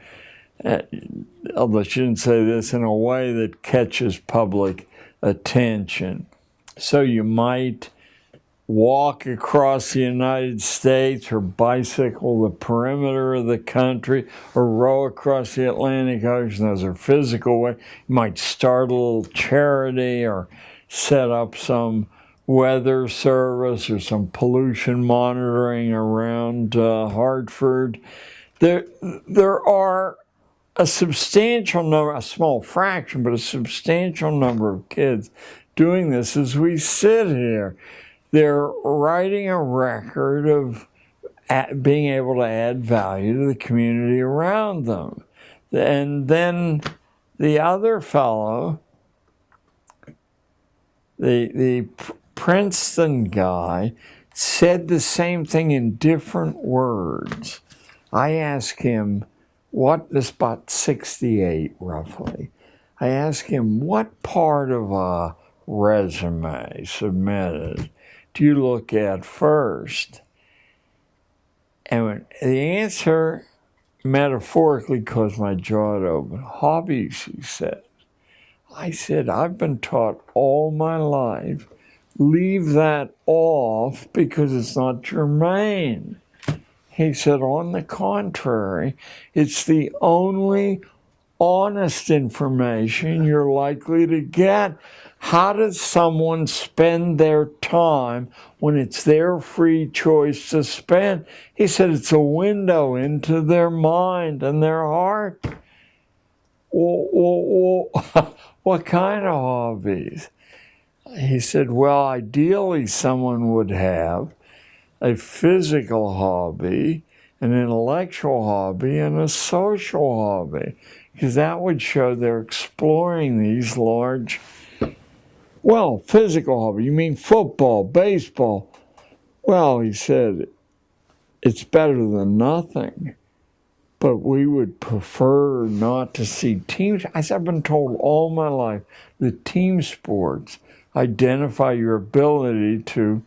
Although she didn't say this, in a way that catches public attention. So you might walk across the United States or bicycle the perimeter of the country or row across the Atlantic Ocean. Those are physical ways. You might start a little charity or set up some weather service or some pollution monitoring around Hartford. There are a substantial number, a small fraction, but a substantial number of kids doing this as we sit here. They're writing a record of being able to add value to the community around them. And then the other fellow, the Princeton guy, said the same thing in different words. I asked him, this is about 68 roughly. I asked him, what part of a resume submitted do you look at first? And the answer metaphorically caused my jaw to open. Hobbies, he said. I said, I've been taught all my life, leave that off because it's not germane. He said, on the contrary, it's the only honest information you're likely to get. How does someone spend their time when it's their free choice to spend? He said it's a window into their mind and their heart. Well, what kind of hobbies? He said, well, ideally someone would have a physical hobby, an intellectual hobby, and a social hobby, because that would show they're exploring these large. Well, physical hobby, you mean football, baseball? Well, he said, it's better than nothing, but we would prefer not to see teams. I said, I've been told all my life that team sports identify your ability to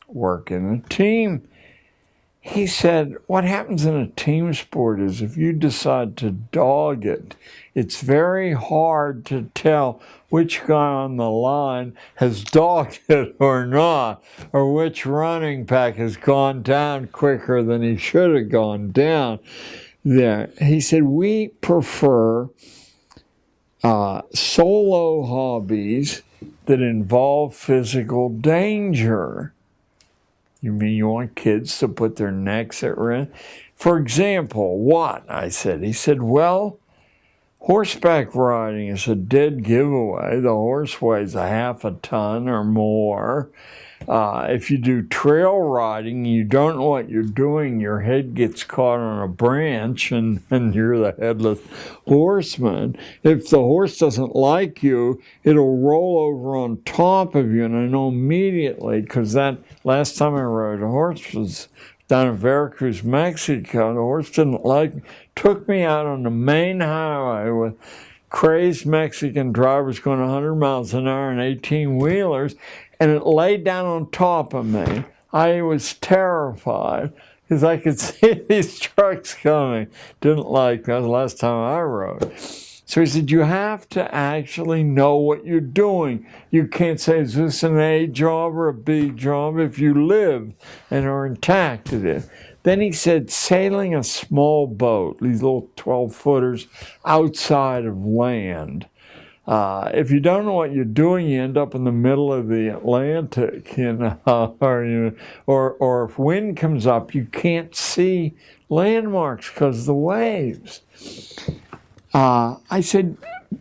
work in a team. He said, what happens in a team sport is if you decide to dog it, it's very hard to tell which guy on the line has dogged it or not, or which running back has gone down quicker than he should have gone down. There, he said, we prefer solo hobbies that involve physical danger. You mean you want kids to put their necks at risk? For example, what? I said. He said, well, horseback riding is a dead giveaway. The horse weighs a half a ton or more. If you do trail riding, you don't know what you're doing. Your head gets caught on a branch and you're the headless horseman. If the horse doesn't like you, it'll roll over on top of you. And I know immediately, because that last time I rode a horse was down in Veracruz, Mexico. The horse didn't like me. Took me out on the main highway with crazed Mexican drivers going 100 miles an hour in 18-wheelers, and it laid down on top of me. I was terrified because I could see these trucks coming. Didn't like that. The last time I rode. So he said, you have to actually know what you're doing. You can't say, is this an A job or a B job? If you live and are intact at it. Then he said, sailing a small boat, these little 12-footers outside of land. If you don't know what you're doing, you end up in the middle of the Atlantic, or if wind comes up, you can't see landmarks because of the waves. I said,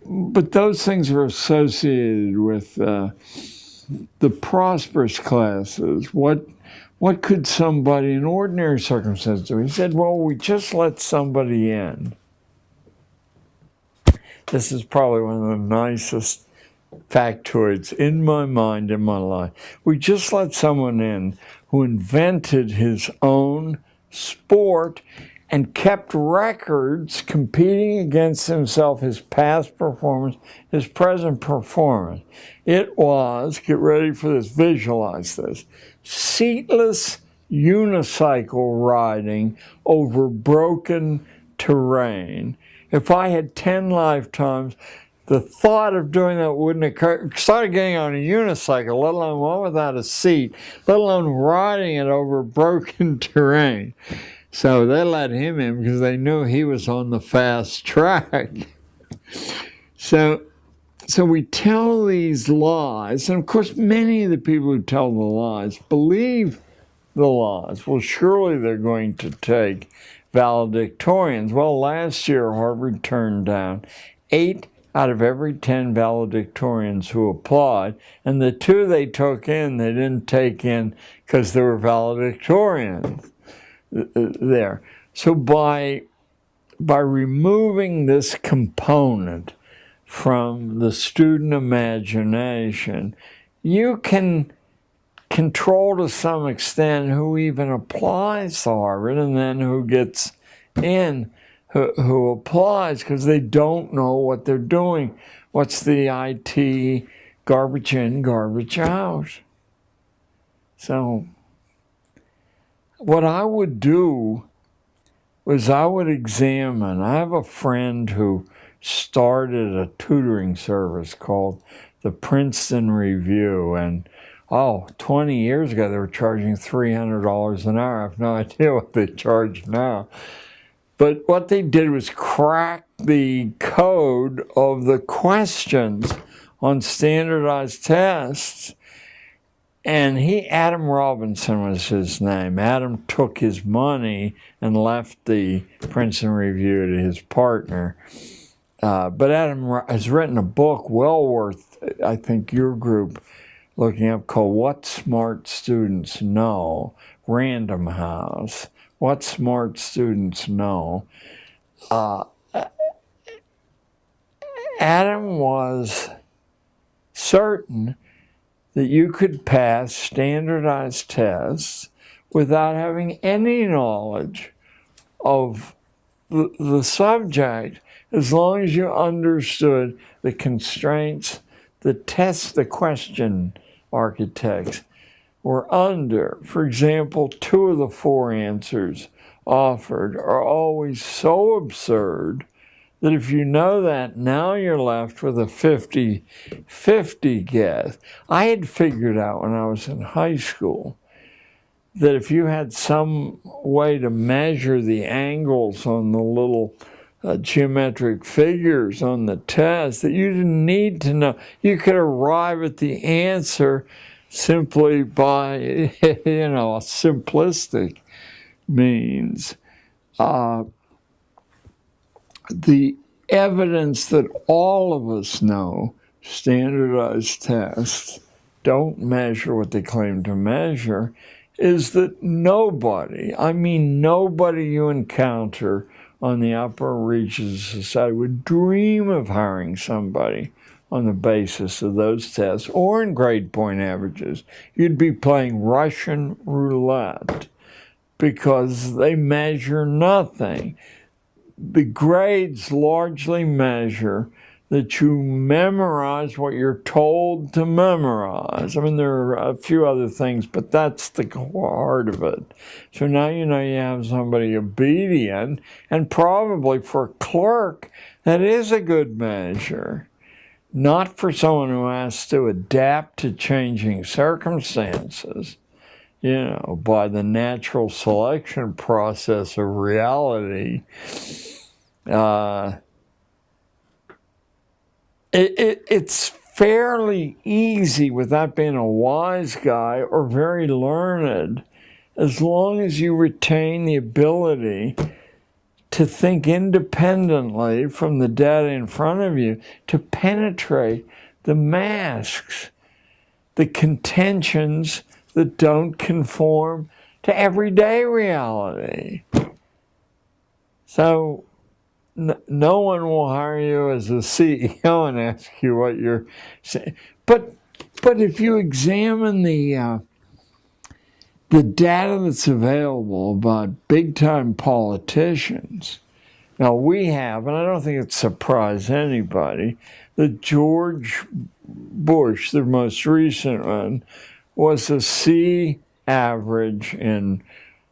but those things are associated with the prosperous classes. What could somebody in ordinary circumstances do? He said, well, we just let somebody in. This is probably one of the nicest factoids in my mind in my life. We just let someone in who invented his own sport and kept records competing against himself, his past performance, his present performance. It was, get ready for this, visualize this, seatless unicycle riding over broken terrain. If I had 10 lifetimes, the thought of doing that wouldn't occur. Started getting on a unicycle, let alone one without a seat, let alone riding it over broken terrain. So they let him in because they knew he was on the fast track. So we tell these lies, and of course many of the people who tell the lies believe the lies. Well, surely they're going to take valedictorians. Well, last year Harvard turned down 8 out of every 10 valedictorians who applied, and the 2 they took in, they didn't take in because they were valedictorians there. So by removing this component from the student imagination, you can control to some extent who even applies to Harvard and then who gets in, who applies, because they don't know what they're doing. What's the IT garbage in, garbage out? So what I would do was I would examine. I have a friend who started a tutoring service called the Princeton Review, and 20 years ago, they were charging $300 an hour. I have no idea what they charge now. But what they did was crack the code of the questions on standardized tests. And Adam Robinson was his name. Adam took his money and left the Princeton Review to his partner. But Adam has written a book well worth, I think, your group looking up, called What Smart Students Know, Random House, What Smart Students Know. Adam was certain that you could pass standardized tests without having any knowledge of the subject, as long as you understood the constraints the question architects were under. For example, 2 of the 4 answers offered are always so absurd that if you know that, now you're left with a 50-50 guess. I had figured out when I was in high school that if you had some way to measure the angles on the little geometric figures on the test, that you didn't need to know. You could arrive at the answer simply by, a simplistic means. The evidence that all of us know standardized tests don't measure what they claim to measure is that nobody you encounter on the upper reaches of society would dream of hiring somebody on the basis of those tests or in grade point averages. You'd be playing Russian roulette because they measure nothing. The grades largely measure that you memorize what you're told to memorize. I mean, there are a few other things, but that's the heart of it. So now you know you have somebody obedient, and probably for a clerk, that is a good measure. Not for someone who has to adapt to changing circumstances, by the natural selection process of reality. It's fairly easy without being a wise guy or very learned, as long as you retain the ability to think independently from the data in front of you, to penetrate the masks, the contentions that don't conform to everyday reality. So no one will hire you as a CEO and ask you what you're saying. But if you examine the data that's available about big-time politicians, now we have, and I don't think it surprised anybody, that George Bush, the most recent one, was a C average in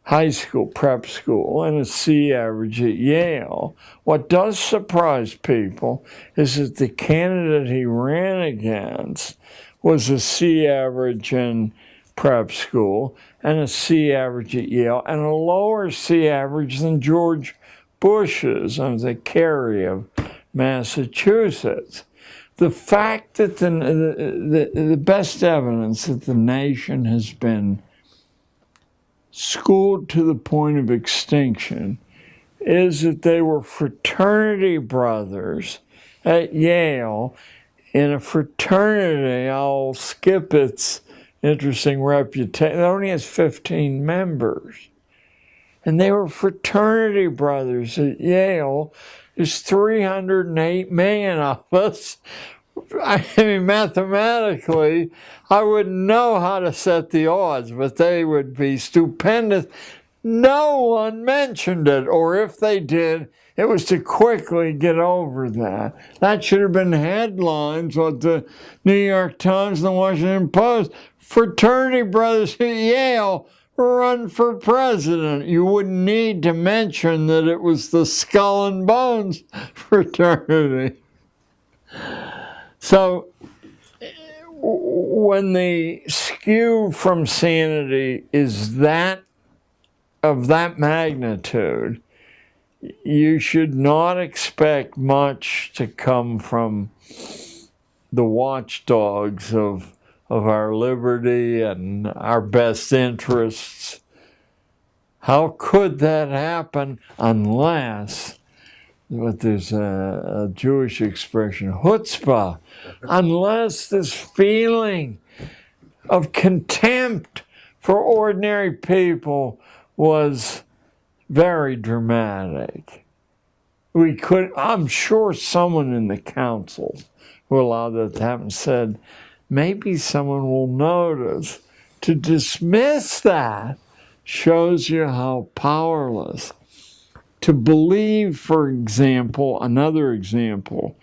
high school, prep school, and a C average at Yale. What does surprise people is that the candidate he ran against was a C average in prep school and a C average at Yale and a lower C average than George Bush's on the Kerry of Massachusetts. The fact that the best evidence that the nation has been schooled to the point of extinction is that they were fraternity brothers at Yale in a fraternity. I'll skip its interesting reputation. It only has 15 members. And they were fraternity brothers at Yale. There's 308 million of us. I mean, mathematically, I wouldn't know how to set the odds, but they would be stupendous. No one mentioned it, or if they did, it was to quickly get over that. That should have been headlines with the New York Times and the Washington Post. Fraternity brothers at Yale run for president. You wouldn't need to mention that it was the Skull and Bones fraternity. So when the skew from sanity is that of that magnitude, you should not expect much to come from the watchdogs of our liberty and our best interests. How could that happen unless, what there's a Jewish expression, chutzpah, unless this feeling of contempt for ordinary people was very dramatic. I'm sure someone in the council who allowed that to happen said, maybe someone will notice. To dismiss that shows you how powerless. To believe, for example, another example,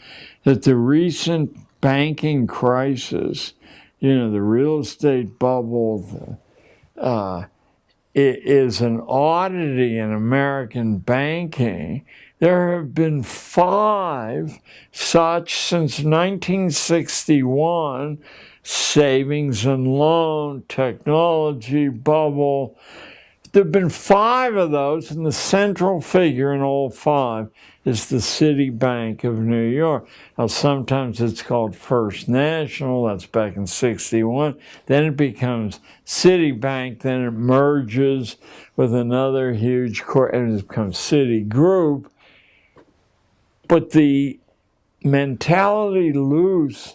that the recent banking crisis, the real estate bubble, is an oddity in American banking. There have been 5 such since 1961, savings and loan, technology bubble. There have been 5 of those, and the central figure in all 5 is the Citibank of New York. Now, sometimes it's called First National, that's back in 61. Then it becomes Citibank, then it merges with another huge and it becomes Citigroup. But the mentality loose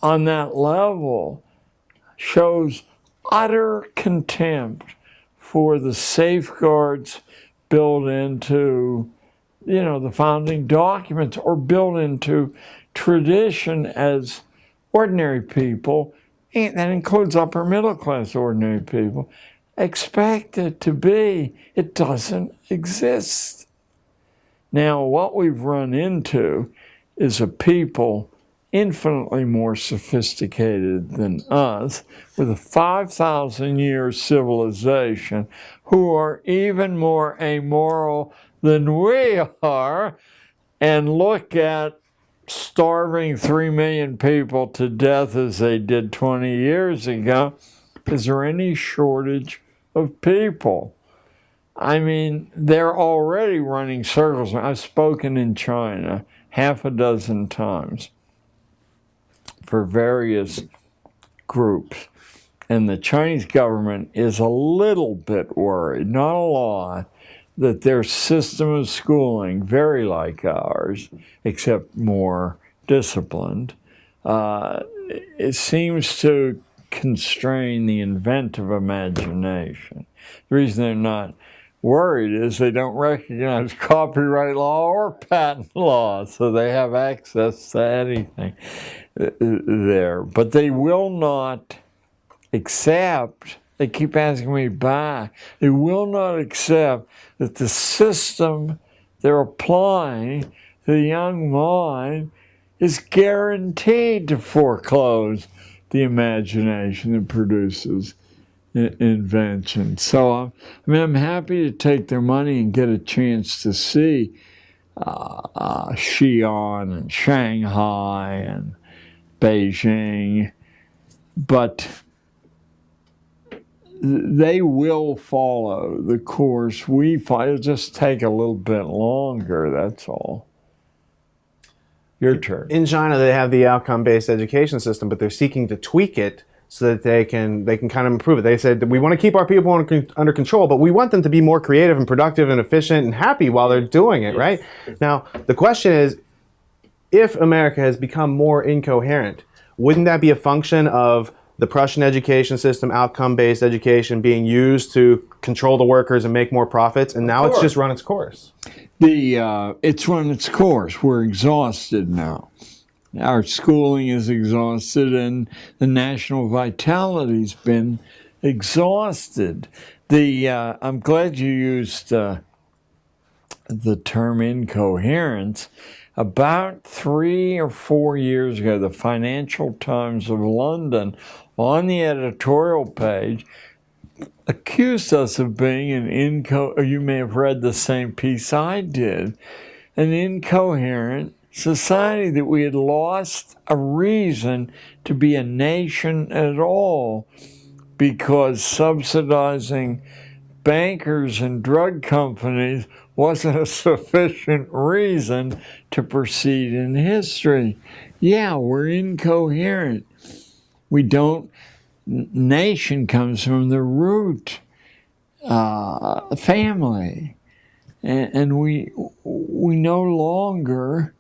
on that level shows utter contempt for the safeguards built into, the founding documents or built into tradition as ordinary people, and that includes upper middle class ordinary people, expect it to be. It doesn't exist. Now, what we've run into is a people infinitely more sophisticated than us, with a 5,000-year civilization, who are even more amoral than we are, and look at starving 3 million people to death as they did 20 years ago. Is there any shortage of people? I mean, they're already running circles. I've spoken in China half a dozen times for various groups, and the Chinese government is a little bit worried, not a lot, that their system of schooling, very like ours, except more disciplined, it seems to constrain the inventive imagination. The reason they're not worried is they don't recognize copyright law or patent law, so they have access to anything there. But they will not accept, they keep asking me back, they will not accept that the system they're applying to the young mind is guaranteed to foreclose the imagination that produces invention. So, I'm happy to take their money and get a chance to see Xi'an and Shanghai and Beijing, but they will follow the course we follow. It'll just take a little bit longer, that's all. Your turn. In China, they have the outcome-based education system, but they're seeking to tweak it so that they can kind of improve it. They said that we want to keep our people under control, but we want them to be more creative and productive and efficient and happy while they're doing it, right? Now, the question is, if America has become more incoherent, wouldn't that be a function of the Prussian education system, outcome-based education, being used to control the workers and make more profits, and now it's just run its course? It's run its course. We're exhausted now. Our schooling is exhausted, and the national vitality's been exhausted. I'm glad you used the term incoherence. About 3 or 4 years ago, the Financial Times of London, on the editorial page, accused us of being you may have read the same piece I did, an incoherent society, that we had lost a reason to be a nation at all because subsidizing bankers and drug companies wasn't a sufficient reason to proceed in history. Yeah, we're incoherent. Nation comes from the root family, and we no longer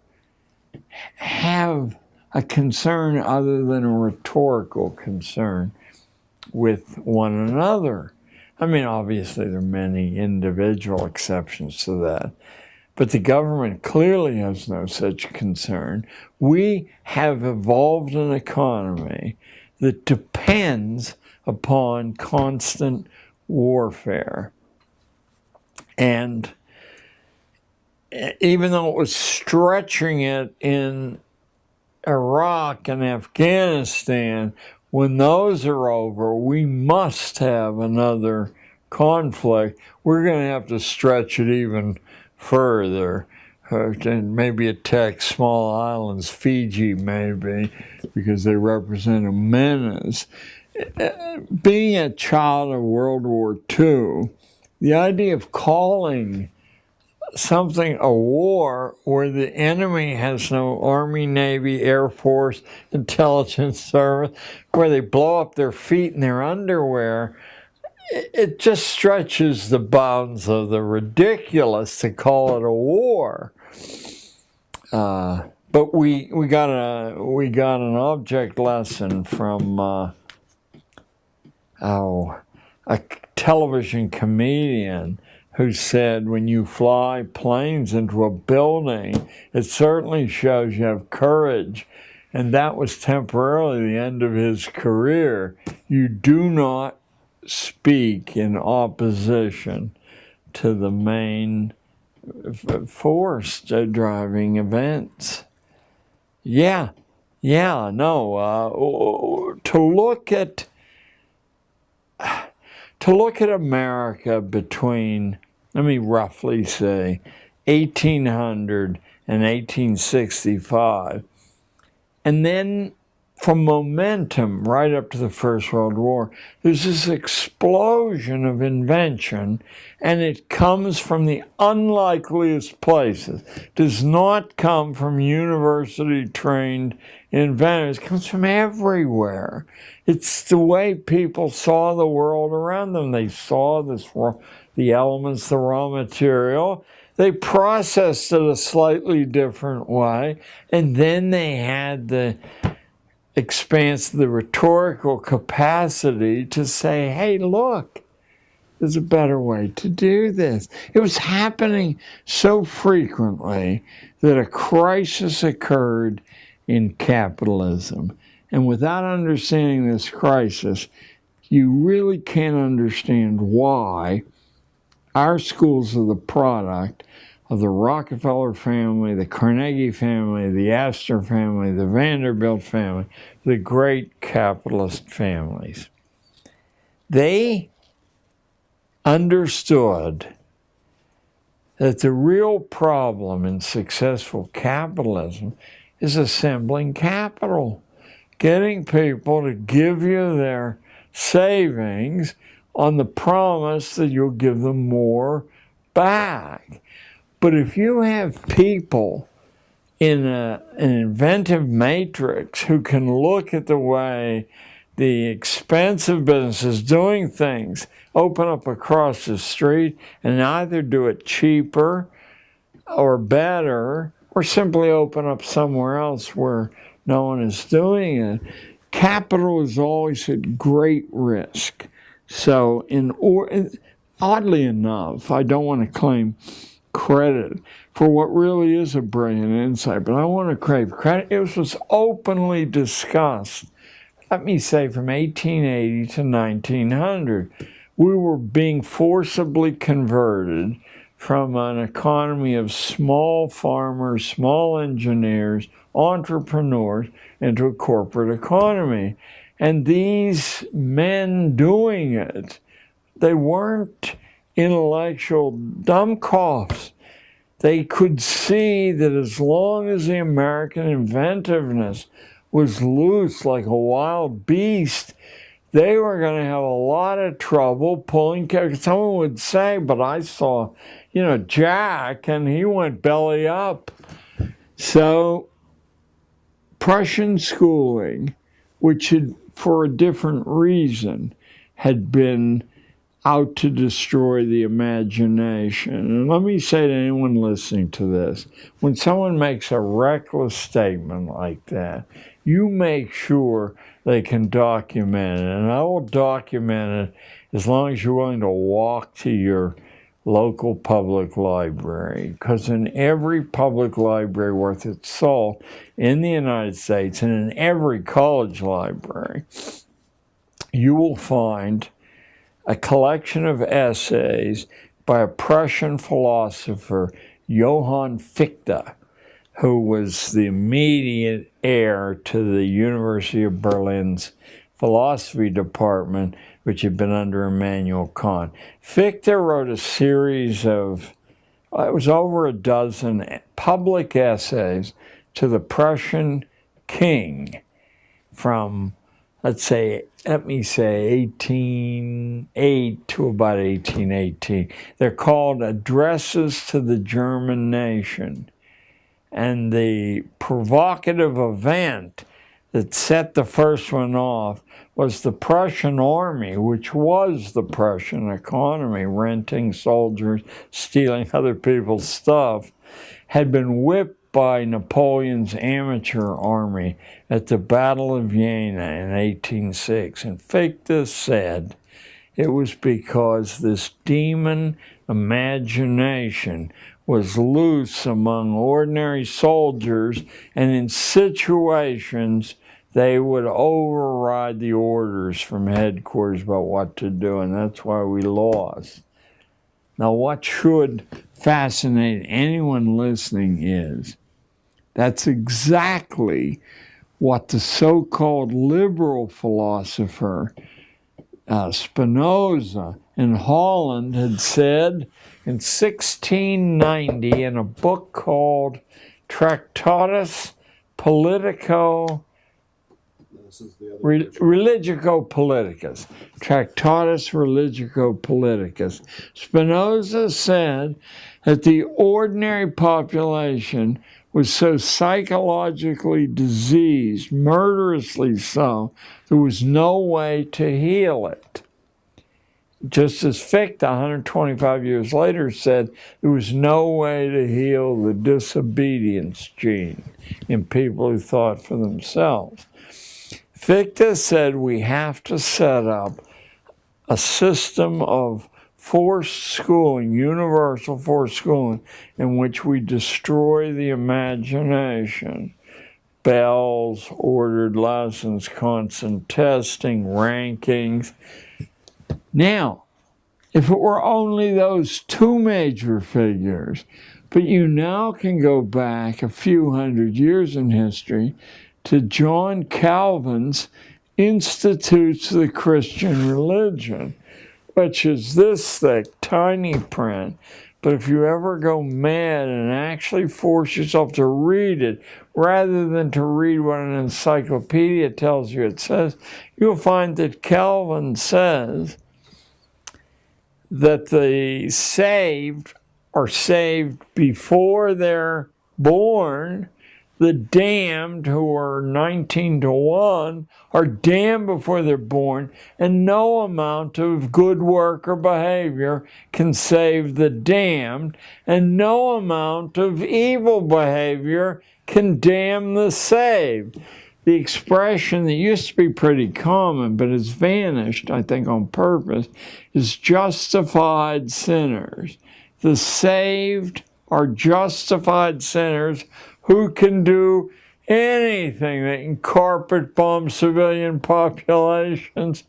have a concern other than a rhetorical concern with one another. I mean, obviously there are many individual exceptions to that, but the government clearly has no such concern. We have evolved an economy that depends upon constant warfare. And even though it was stretching it in Iraq and Afghanistan, when those are over, we must have another conflict. We're going to have to stretch it even further and maybe attack small islands, Fiji maybe, because they represent a menace. Being a child of World War II, the idea of calling something a war where the enemy has no Army, Navy, Air Force, intelligence service, where they blow up their feet in their underwear, it just stretches the bounds of the ridiculous to call it a war. But we got an object lesson from a television comedian who said, when you fly planes into a building, it certainly shows you have courage. And that was temporarily the end of his career. You do not speak in opposition to the main force driving events. Yeah, yeah, no. To look at America between, let me roughly say, 1800 and 1865, and then from momentum right up to the First World War, there's this explosion of invention, and it comes from the unlikeliest places. It does not come from university-trained inventors. It comes from everywhere. It's the way people saw the world around them. They saw the elements, the raw material. They processed it a slightly different way, and then they had the the rhetorical capacity to say, hey, look, there's a better way to do this. It was happening so frequently that a crisis occurred in capitalism. And without understanding this crisis, you really can't understand why our schools are the product of the Rockefeller family, the Carnegie family, the Astor family, the Vanderbilt family, the great capitalist families. They understood that the real problem in successful capitalism is assembling capital, getting people to give you their savings on the promise that you'll give them more back. But if you have people in an inventive matrix who can look at the way the expensive businesses doing things open up across the street and either do it cheaper or better or simply open up somewhere else where no one is doing it, capital is always at great risk. So oddly enough, I don't want to claim credit for what really is a brilliant insight, but I want to crave credit. It was openly discussed, let me say, from 1880 to 1900. We were being forcibly converted from an economy of small farmers, small engineers, entrepreneurs, into a corporate economy. And these men doing it, they weren't intellectual dumbcoffs. They could see that as long as the American inventiveness was loose like a wild beast, they were going to have a lot of trouble pulling. Someone would say, but I saw, Jack, and he went belly up. So Prussian schooling, which had, for a different reason, had been out to destroy the imagination. And let me say to anyone listening to this, when someone makes a reckless statement like that, you make sure they can document it. And I will document it as long as you're willing to walk to your local public library. Because in every public library worth its salt in the United States and in every college library, you will find a collection of essays by a Prussian philosopher, Johann Fichte, who was the immediate heir to the University of Berlin's philosophy department, which had been under Immanuel Kant. Fichte wrote a series of, it was over a dozen public essays to the Prussian king from, let me say 1808 to about 1818. They're called Addresses to the German Nation. And the provocative event that set the first one off was the Prussian army, which was the Prussian economy, renting soldiers, stealing other people's stuff, had been whipped by Napoleon's amateur army at the Battle of Jena in 1806. And Fichte said it was because this demon imagination was loose among ordinary soldiers, and in situations they would override the orders from headquarters about what to do, and that's why we lost. Now, what should fascinate anyone listening is That's exactly what the so-called liberal philosopher Spinoza in Holland had said in 1690 in a book called Tractatus Politico Religico-Politicus. Tractatus Religico-Politicus. Spinoza said that the ordinary population was so psychologically diseased, murderously so, there was no way to heal it. Just as Fichte, 125 years later, said there was no way to heal the disobedience gene in people who thought for themselves. Fichte said we have to set up a system of forced schooling, universal forced schooling, in which we destroy the imagination. Bells, ordered lessons, constant testing, rankings. Now, if it were only those two major figures, but you now can go back a few hundred years in history to John Calvin's Institutes of the Christian Religion, which is this thick, tiny print. But if you ever go mad and actually force yourself to read it, rather than to read what an encyclopedia tells you it says, you'll find that Calvin says that the saved are saved before they're born. The damned, who are 19 to 1, are damned before they're born, and no amount of good work or behavior can save the damned, and no amount of evil behavior can damn the saved. The expression that used to be pretty common, but has vanished, I think on purpose, is justified sinners. The saved are justified sinners who can do anything. They can carpet bomb civilian populations,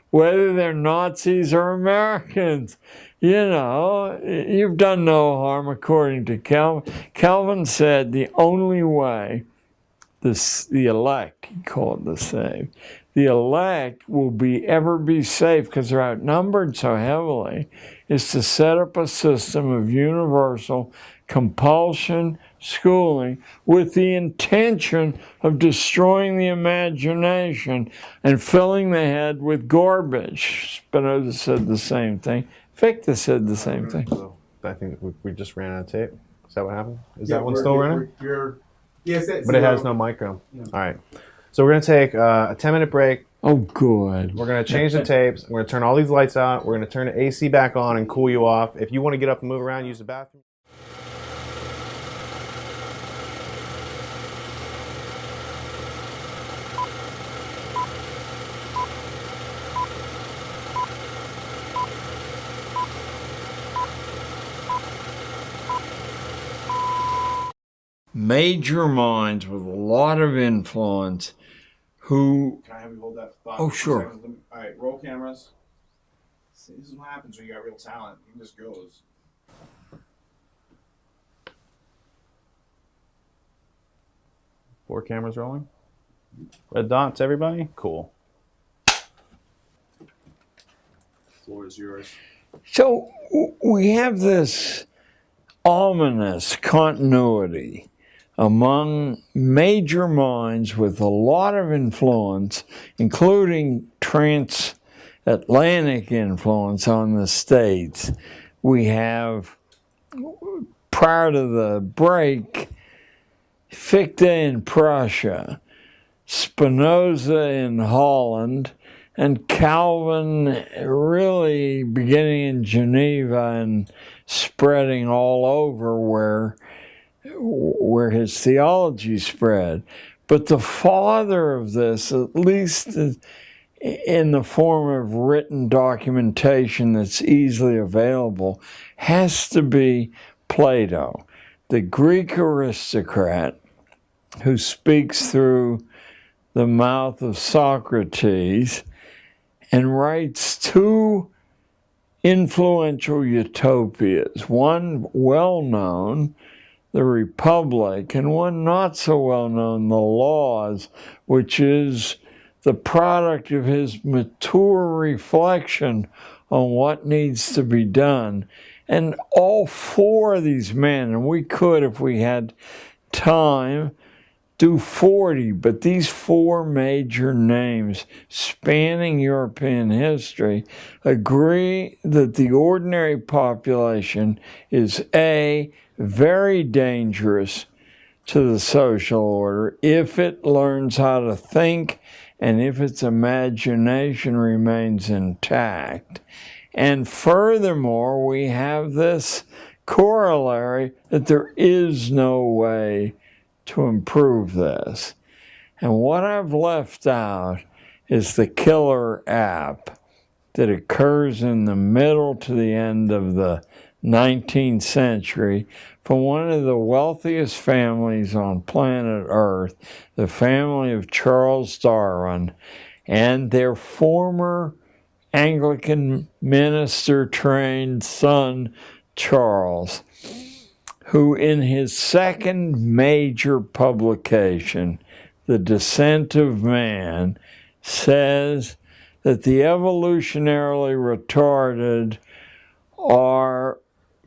whether they're Nazis or Americans. You know, you've done no harm according to Calvin. Calvin said the only way the elect, he called the saved, the elect will ever be safe because they're outnumbered so heavily, is to set up a system of universal compulsion schooling with the intention of destroying the imagination and filling the head with garbage. Spinoza said the same thing. Fichte said the same thing. So I think we just ran out of tape. Is that what happened? Is that one still running? Yes, but it has no micro. Yeah. All right. So we're going to take a 10-minute break. Oh, good. We're going to change the tapes. We're going to turn all these lights out. We're going to turn the AC back on and cool you off. If you want to get up and move around, use the bathroom. Major minds with a lot of influence who... Can I have you hold that thought? Oh, sure. All right, roll cameras. See, this is what happens when you got real talent. He just goes. 4 cameras rolling. Red dots, everybody? Cool. The floor is yours. So we have this ominous continuity among major minds with a lot of influence, including transatlantic influence on the states. We have, prior to the break, Fichte in Prussia, Spinoza in Holland, and Calvin really beginning in Geneva and spreading all over where his theology spread. But the father of this, at least in the form of written documentation that's easily available, has to be Plato, the Greek aristocrat who speaks through the mouth of Socrates and writes 2 influential utopias. One well-known, the Republic, and one not so well known, the Laws, which is the product of his mature reflection on what needs to be done. And all four of these men, and we could, if we had time, do 40, but these four major names spanning European history agree that the ordinary population is A, very dangerous to the social order if it learns how to think and if its imagination remains intact. And furthermore, we have this corollary that there is no way to improve this. And what I've left out is the killer app that occurs in the middle to the end of the 19th century from one of the wealthiest families on planet Earth, the family of Charles Darwin, and their former Anglican minister-trained son, Charles, who in his second major publication, The Descent of Man, says that the evolutionarily retarded are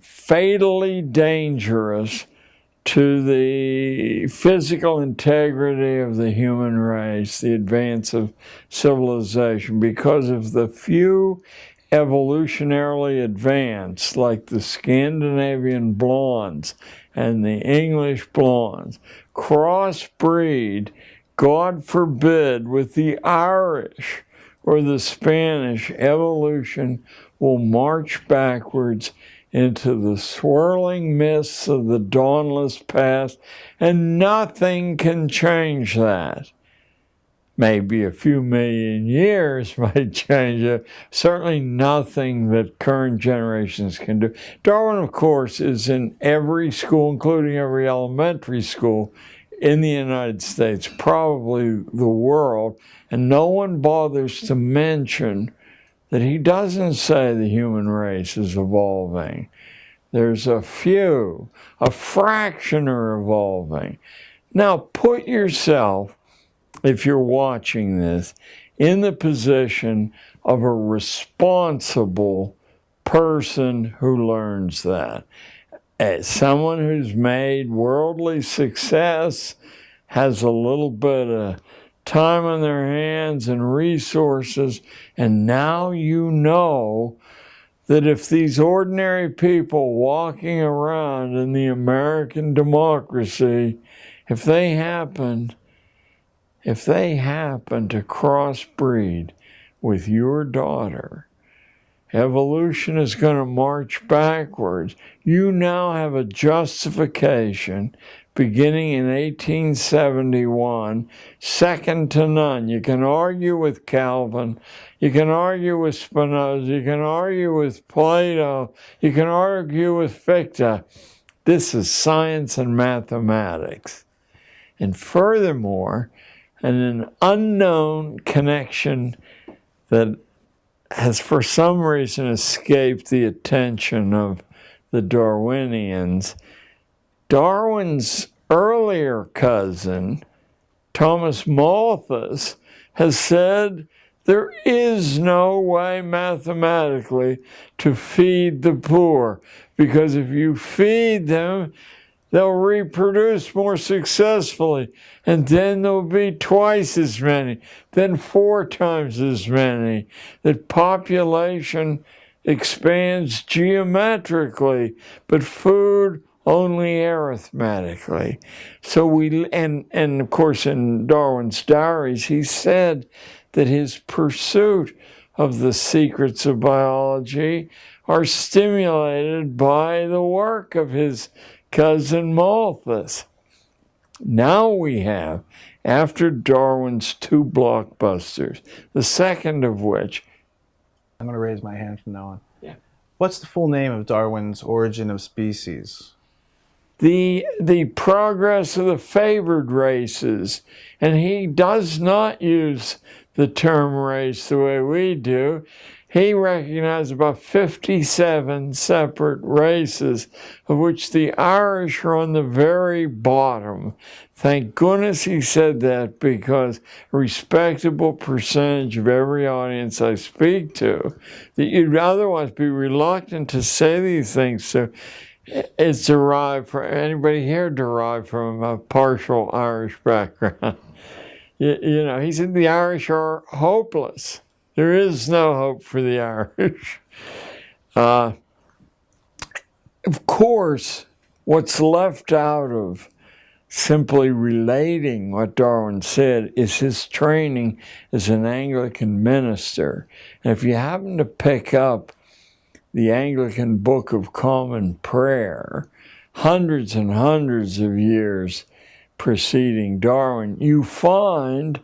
fatally dangerous to the physical integrity of the human race, the advance of civilization, because of the few evolutionarily advanced, like the Scandinavian blondes and the English blondes, crossbreed, God forbid, with the Irish or the Spanish, evolution will march backwards into the swirling mists of the dawnless past, and nothing can change that. Maybe a few million years might change it. Certainly nothing that current generations can do. Darwin, of course, is in every school, including every elementary school in the United States, probably the world, and no one bothers to mention that he doesn't say the human race is evolving. There's a few, a fraction are evolving. Now put yourself, if you're watching this, in the position of a responsible person who learns that. As someone who's made worldly success, has a little bit of time on their hands and resources, and now you know that if these ordinary people walking around in the American democracy, if they happen to crossbreed with your daughter, evolution is going to march backwards. You now have a justification beginning in 1871, second to none. You can argue with Calvin, you can argue with Spinoza, you can argue with Plato, you can argue with Fichte. This is science and mathematics. And furthermore, an unknown connection that has for some reason escaped the attention of the Darwinians. Darwin's earlier cousin, Thomas Malthus, has said there is no way mathematically to feed the poor, because if you feed them, they'll reproduce more successfully, and then there'll be twice as many, then 4 times as many. That population expands geometrically, but food only arithmetically. So and of course in Darwin's diaries, he said that his pursuit of the secrets of biology are stimulated by the work of his cousin Malthus. Now we have, after Darwin's 2 blockbusters, the second of which... I'm going to raise my hand from now on. Yeah. What's the full name of Darwin's Origin of Species? The progress of the favored races, and he does not use the term race the way we do. he recognized about 57 separate races, of which the Irish are on the very bottom. Thank goodness he said that, because a respectable percentage of every audience I speak to, that you'd otherwise be reluctant to say these things to, is derived from, anybody here derived from a partial Irish background. You know, he said the Irish are hopeless. There is no hope for the Irish. Of course, what's left out of simply relating what Darwin said is his training as an Anglican minister. And if you happen to pick up the Anglican Book of Common Prayer, hundreds and hundreds of years preceding Darwin, you find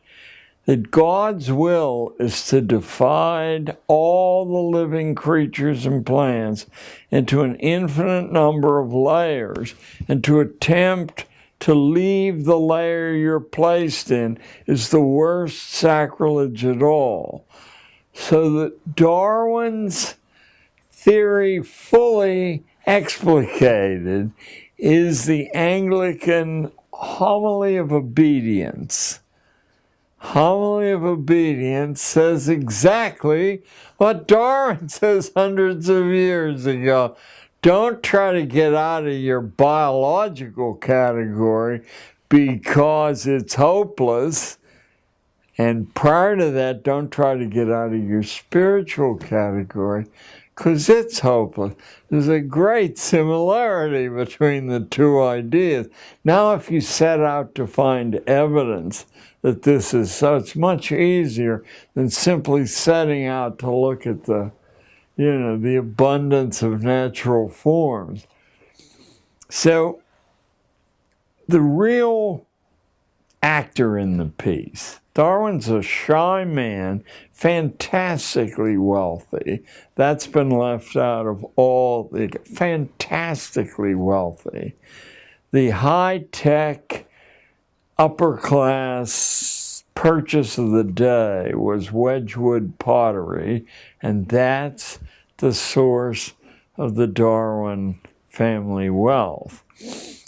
that God's will is to divide all the living creatures and plants into an infinite number of layers, and to attempt to leave the layer you're placed in is the worst sacrilege at all. So that Darwin's theory, fully explicated, is the Anglican homily of obedience. Homily of obedience says exactly what Darwin says hundreds of years ago. Don't try to get out of your biological category because it's hopeless. And prior to that, don't try to get out of your spiritual category because it's hopeless. There's a great similarity between the two ideas. Now, if you set out to find evidence that this is so, it's much easier than simply setting out to look at the, you know, the abundance of natural forms. So the real actor in the piece, Darwin's a shy man, fantastically wealthy. That's been left out of all the fantastically wealthy. The high-tech, upper-class purchase of the day was Wedgwood pottery, and that's the source of the Darwin family wealth.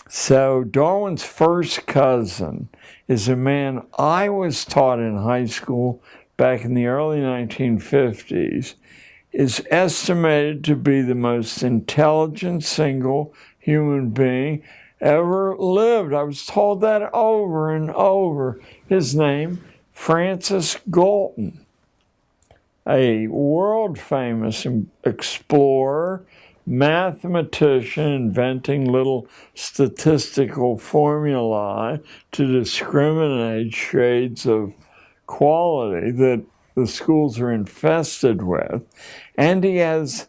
So Darwin's first cousin is a man I was taught in high school back in the early 1950s, is estimated to be the most intelligent single human being ever lived. I was told that over and over. His name, Francis Galton, a world-famous explorer, mathematician, inventing little statistical formulae to discriminate shades of quality that the schools are infested with. And he has,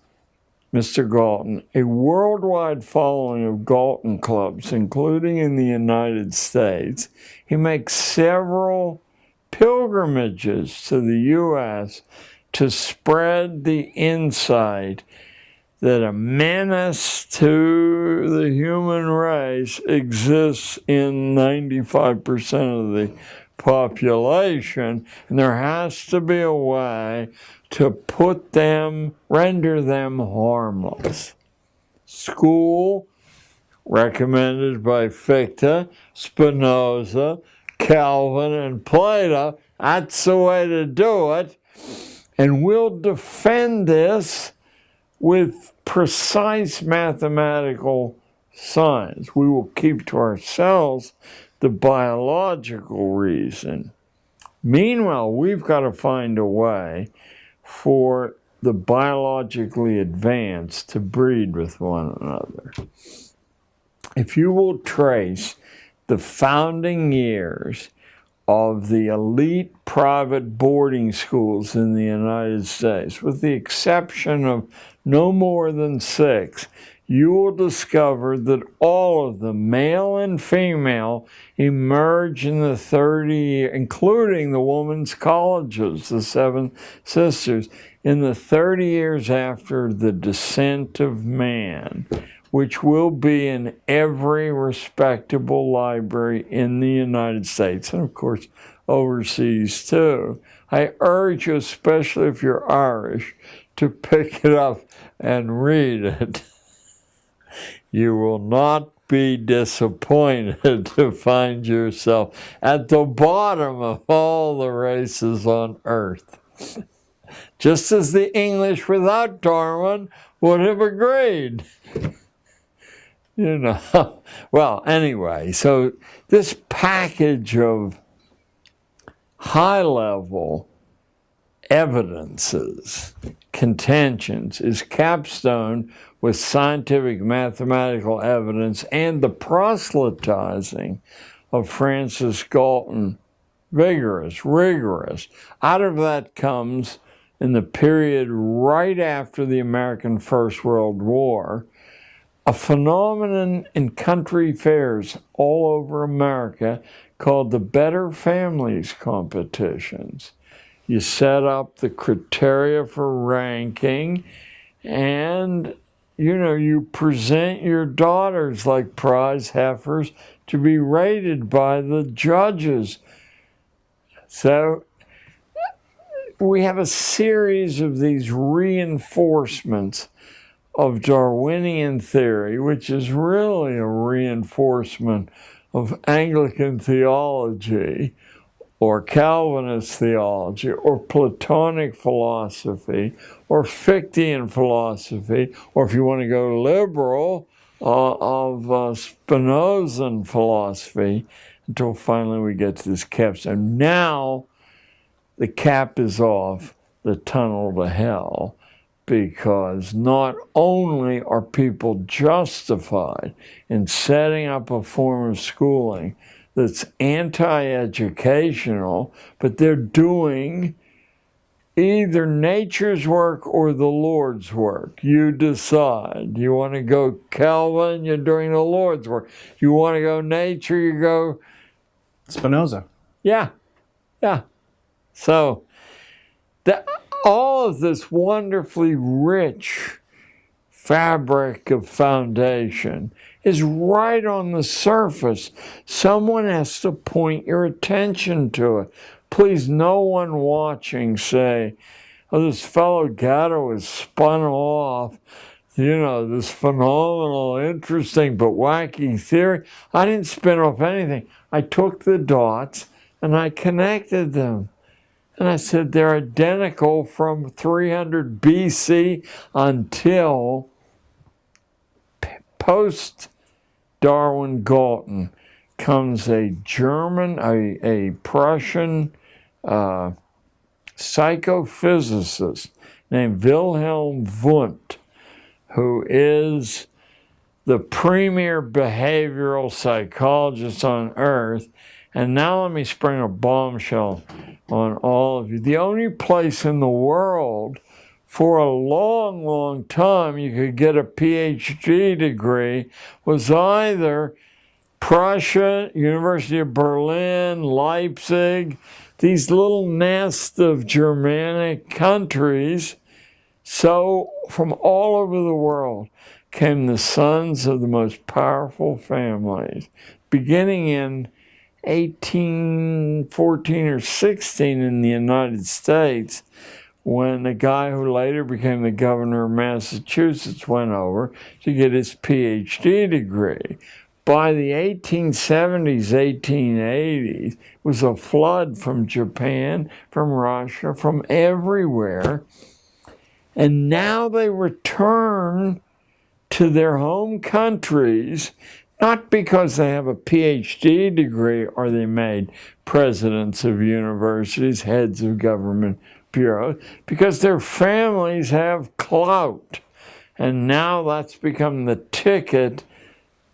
Mr. Galton, a worldwide following of Galton clubs, including in the United States. He makes several pilgrimages to the U.S. to spread the insight that a menace to the human race exists in 95% of the population, and there has to be a way to render them harmless. School, recommended by Fichte, Spinoza, Calvin, and Plato, that's the way to do it, and we'll defend this with precise mathematical science. We will keep to ourselves the biological reason. Meanwhile, we've got to find a way for the biologically advanced to breed with one another. If you will trace the founding years of the elite private boarding schools in the United States, with the exception of no more than 6, you will discover that all of them, male and female, emerge in the 30 years, including the women's colleges, the 7 sisters, in the 30 years after the descent of man, which will be in every respectable library in the United States, and of course overseas too. I urge you, especially if you're Irish, to pick it up and read it. You will not be disappointed to find yourself at the bottom of all the races on earth. Just as the English without Darwin would have agreed. You know. Well, anyway, so this package of high-level evidences, contentions, is capstoned with scientific mathematical evidence and the proselytizing of Francis Galton. Vigorous, rigorous. Out of that comes, in the period right after the American First World War, a phenomenon in country fairs all over America called the Better Families competitions. You set up the criteria for ranking, and you present your daughters like prize heifers to be rated by the judges. So we have a series of these reinforcements of Darwinian theory, which is really a reinforcement of Anglican theology or Calvinist theology or Platonic philosophy or Fichtean philosophy, or if you want to go liberal, of Spinozan philosophy, until finally we get to this capstone. Now the cap is off the tunnel to hell, because not only are people justified in setting up a form of schooling that's anti-educational, but they're doing either nature's work or the Lord's work. You decide. You want to go Calvin, you're doing the Lord's work. You want to go nature, you go Spinoza. Yeah. So all of this wonderfully rich fabric of foundation is right on the surface. Someone has to point your attention to it. Please, no one watching say, oh, this fellow Gatto is spun off, this phenomenal, interesting, but wacky theory. I didn't spin off anything. I took the dots and I connected them. And I said they're identical from 300 BC until post-Darwin Galton comes a German, a Prussian psychophysicist named Wilhelm Wundt, who is the premier behavioral psychologist on earth. And now let me spring a bombshell on all of you. The only place in the world for a long, long time you could get a PhD degree was either Prussia, University of Berlin, Leipzig, these little nests of Germanic countries. So from all over the world came the sons of the most powerful families, beginning in 1814 or 16 in the United States, when the guy who later became the governor of Massachusetts went over to get his PhD degree. By the 1870s, 1880s, it was a flood from Japan, from Russia, from everywhere. And now they return to their home countries, not because they have a PhD degree or they made presidents of universities, heads of government bureaus, because their families have clout. And now that's become the ticket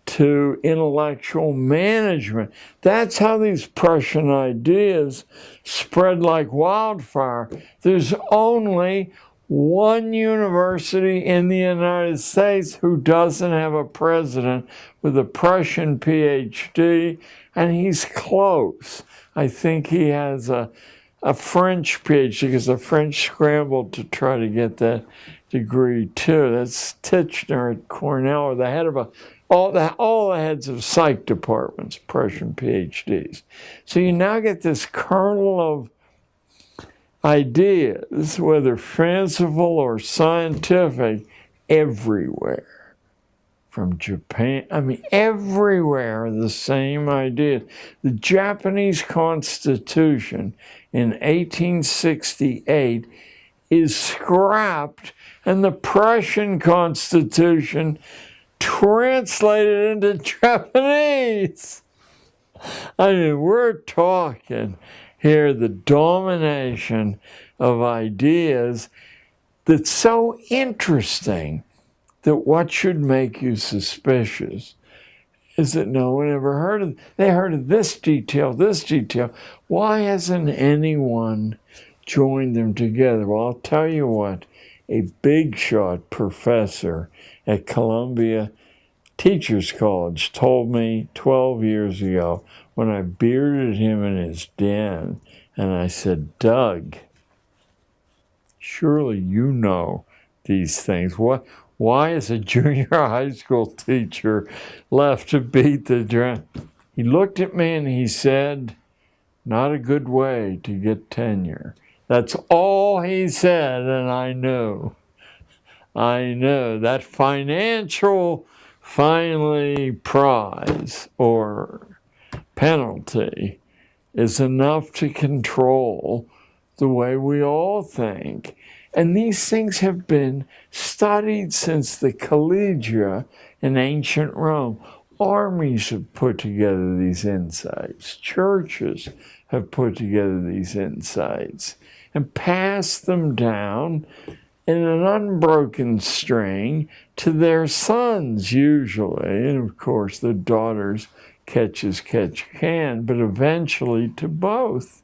to intellectual management. That's how these Prussian ideas spread like wildfire. There's only one university in the United States who doesn't have a president with a Prussian PhD, and he's close. I think he has a French PhD, because the French scrambled to try to get that degree too. That's Titchener at Cornell, or the head of all the heads of psych departments, Prussian PhDs. So you now get this kernel of ideas, whether fanciful or scientific, everywhere. From Japan, I mean, everywhere, the same ideas. The Japanese Constitution in 1868 is scrapped, and the Prussian Constitution translated into Japanese. I mean, we're talking here the domination of ideas that's so interesting that what should make you suspicious is that no one ever heard of. They heard of this detail, this detail. Why hasn't anyone joined them together? Well, I'll tell you what, a big shot professor at Columbia Teachers College told me 12 years ago when I bearded him in his den, and I said, Doug, surely you know these things. Why is a junior high school teacher left to beat the drum? He looked at me and he said, not a good way to get tenure. That's all he said, and I knew that financial prize or penalty is enough to control the way we all think. And these things have been studied since the collegia in ancient Rome. Armies have put together these insights. Churches have put together these insights and passed them down in an unbroken string to their sons, usually. And of course, the daughters catch as catch can, but eventually to both.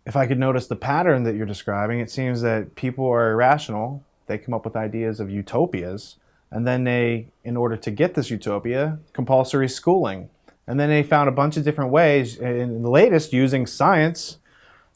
If I could notice the pattern that you're describing, it seems that people are irrational. They come up with ideas of utopias, and then they, in order to get this utopia, compulsory schooling. And then they found a bunch of different ways, in the latest using science,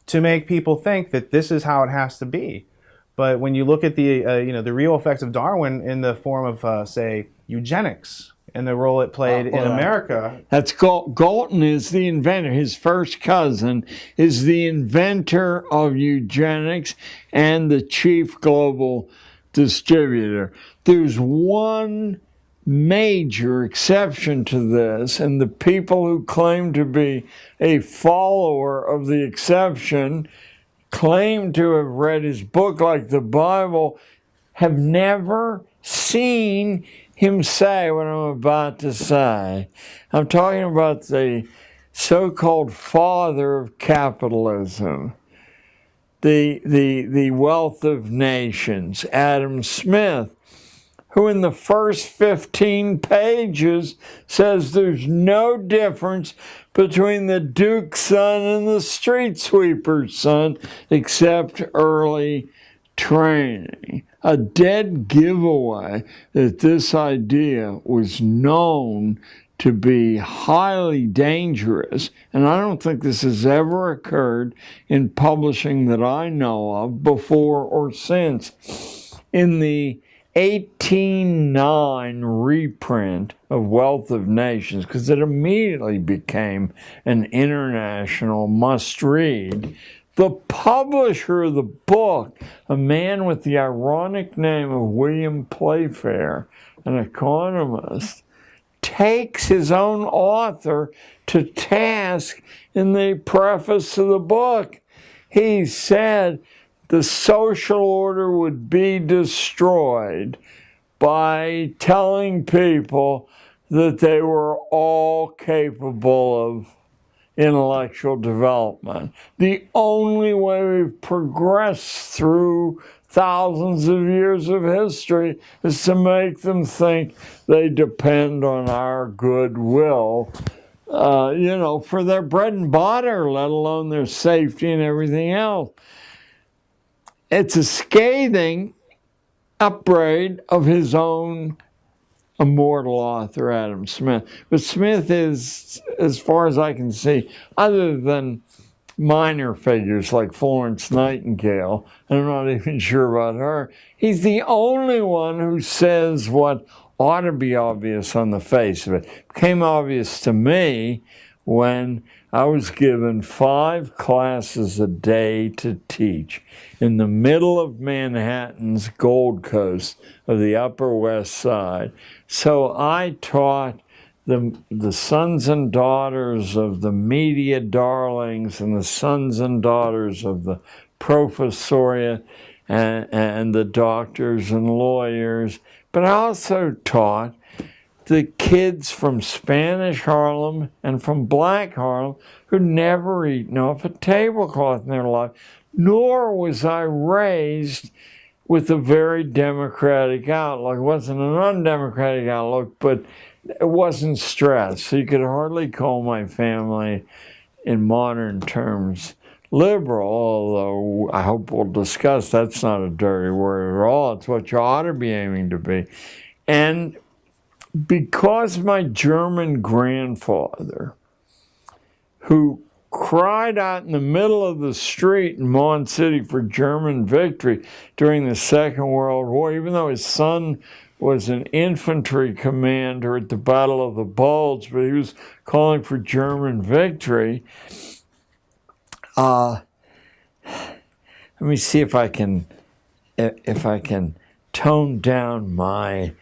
to make people think that this is how it has to be. But when you look at the the real effects of Darwin in the form of, say, eugenics, and the role it played in America. That's Galton is the inventor. His first cousin is the inventor of eugenics and the chief global distributor. There's one major exception to this, and the people who claim to be a follower of the exception, claim to have read his book like the Bible, have never seen him say what I'm about to say. I'm talking about the so-called father of capitalism, the wealth of nations, Adam Smith, who in the first 15 pages says there's no difference between the Duke's son and the street sweeper's son except early training. A dead giveaway that this idea was known to be highly dangerous, and I don't think this has ever occurred in publishing that I know of before or since. In the 1809 reprint of Wealth of Nations, because it immediately became an international must-read, the publisher of the book, a man with the ironic name of William Playfair, an economist, takes his own author to task in the preface to the book. He said the social order would be destroyed by telling people that they were all capable of intellectual development. The only way we've progressed through thousands of years of history is to make them think they depend on our goodwill, for their bread and butter, let alone their safety and everything else. It's a scathing upbraid of his own immortal author, Adam Smith. But Smith is, as far as I can see, other than minor figures like Florence Nightingale, and I'm not even sure about her, he's the only one who says what ought to be obvious on the face of it. It became obvious to me when I was given 5 classes a day to teach in the middle of Manhattan's Gold Coast of the Upper West Side. So I taught the sons and daughters of the media darlings and the sons and daughters of the professoriate and the doctors and lawyers, but I also taught the kids from Spanish Harlem and from Black Harlem who'd never eaten off a tablecloth in their life, nor was I raised with a very democratic outlook. It wasn't an undemocratic outlook, but it wasn't stressed. So you could hardly call my family, in modern terms, liberal, although I hope we'll discuss that's not a dirty word at all. It's what you ought to be aiming to be. And because my German grandfather, who cried out in the middle of the street in Mon City for German victory during the Second World War, even though his son was an infantry commander at the Battle of the Bulge, but he was calling for German victory. Let me see if I can tone down my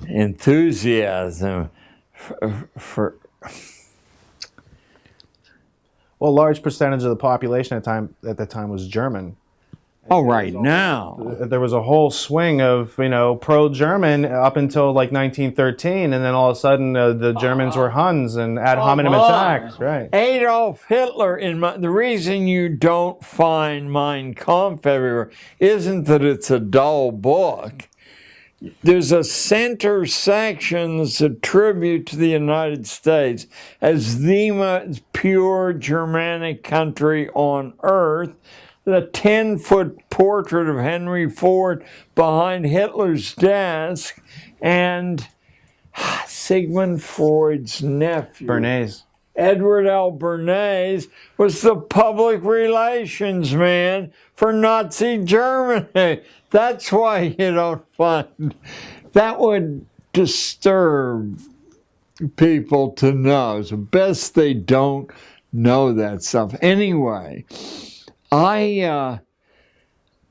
enthusiasm for Well, a large percentage of the population at the time was German. Oh, right now. There was a whole swing of, pro-German up until like 1913, and then all of a sudden the Germans were Huns and ad hominem attacks. Right. Adolf Hitler, the reason you don't find Mein Kampf everywhere isn't that it's a dull book. There's a center section that's a tribute to the United States as the most pure Germanic country on earth. The 10-foot portrait of Henry Ford behind Hitler's desk, and Sigmund Freud's nephew, Bernays. Edward L. Bernays, was the public relations man for Nazi Germany. That's why you don't find that would disturb people to know. It's best they don't know that stuff. Anyway, I,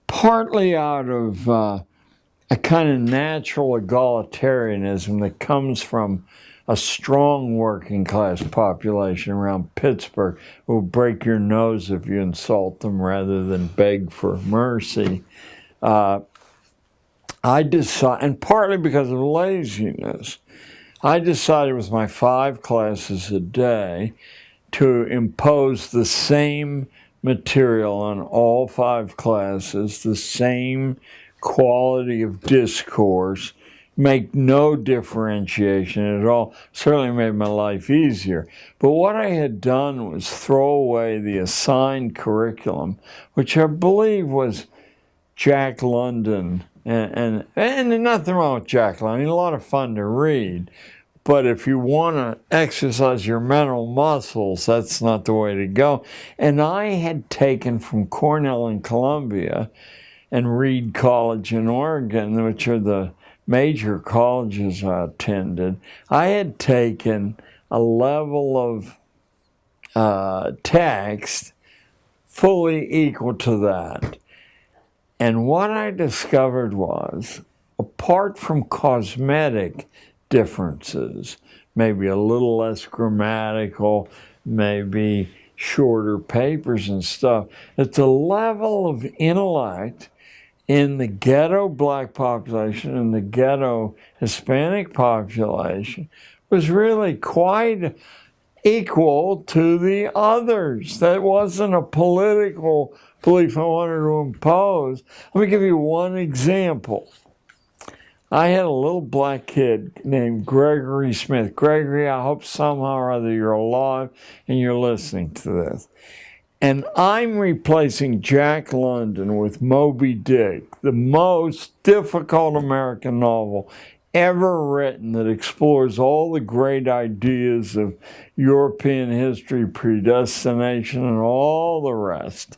partly out of a kind of natural egalitarianism that comes from a strong working class population around Pittsburgh who will break your nose if you insult them rather than beg for mercy, I decided, and partly because of laziness, I decided with my 5 classes a day to impose the same material on all 5 classes, the same quality of discourse, make no differentiation at all. Certainly made my life easier. But what I had done was throw away the assigned curriculum, which I believe was Jack London. And nothing wrong with Jack London. He's a lot of fun to read. But if you want to exercise your mental muscles, that's not the way to go. And I had taken from Cornell and Columbia and Reed College in Oregon, which are the major colleges I attended, I had taken a level of text fully equal to that. And what I discovered was, apart from cosmetic differences, maybe a little less grammatical, maybe shorter papers and stuff, that the level of intellect in the ghetto black population and the ghetto Hispanic population was really quite equal to the others. That wasn't a political belief I wanted to impose. Let me give you one example. I had a little black kid named Gregory Smith. Gregory, I hope somehow or other you're alive and you're listening to this. And I'm replacing Jack London with Moby Dick, the most difficult American novel ever written that explores all the great ideas of European history, predestination, and all the rest.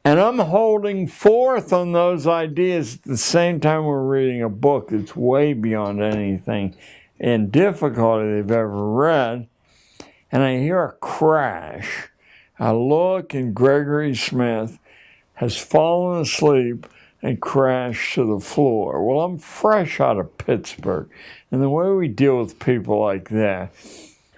And I'm holding forth on those ideas at the same time we're reading a book that's way beyond anything in difficulty they've ever read. and I hear a crash. I look, and Gregory Smith has fallen asleep and crashed to the floor. Well, I'm fresh out of Pittsburgh, and the way we deal with people like that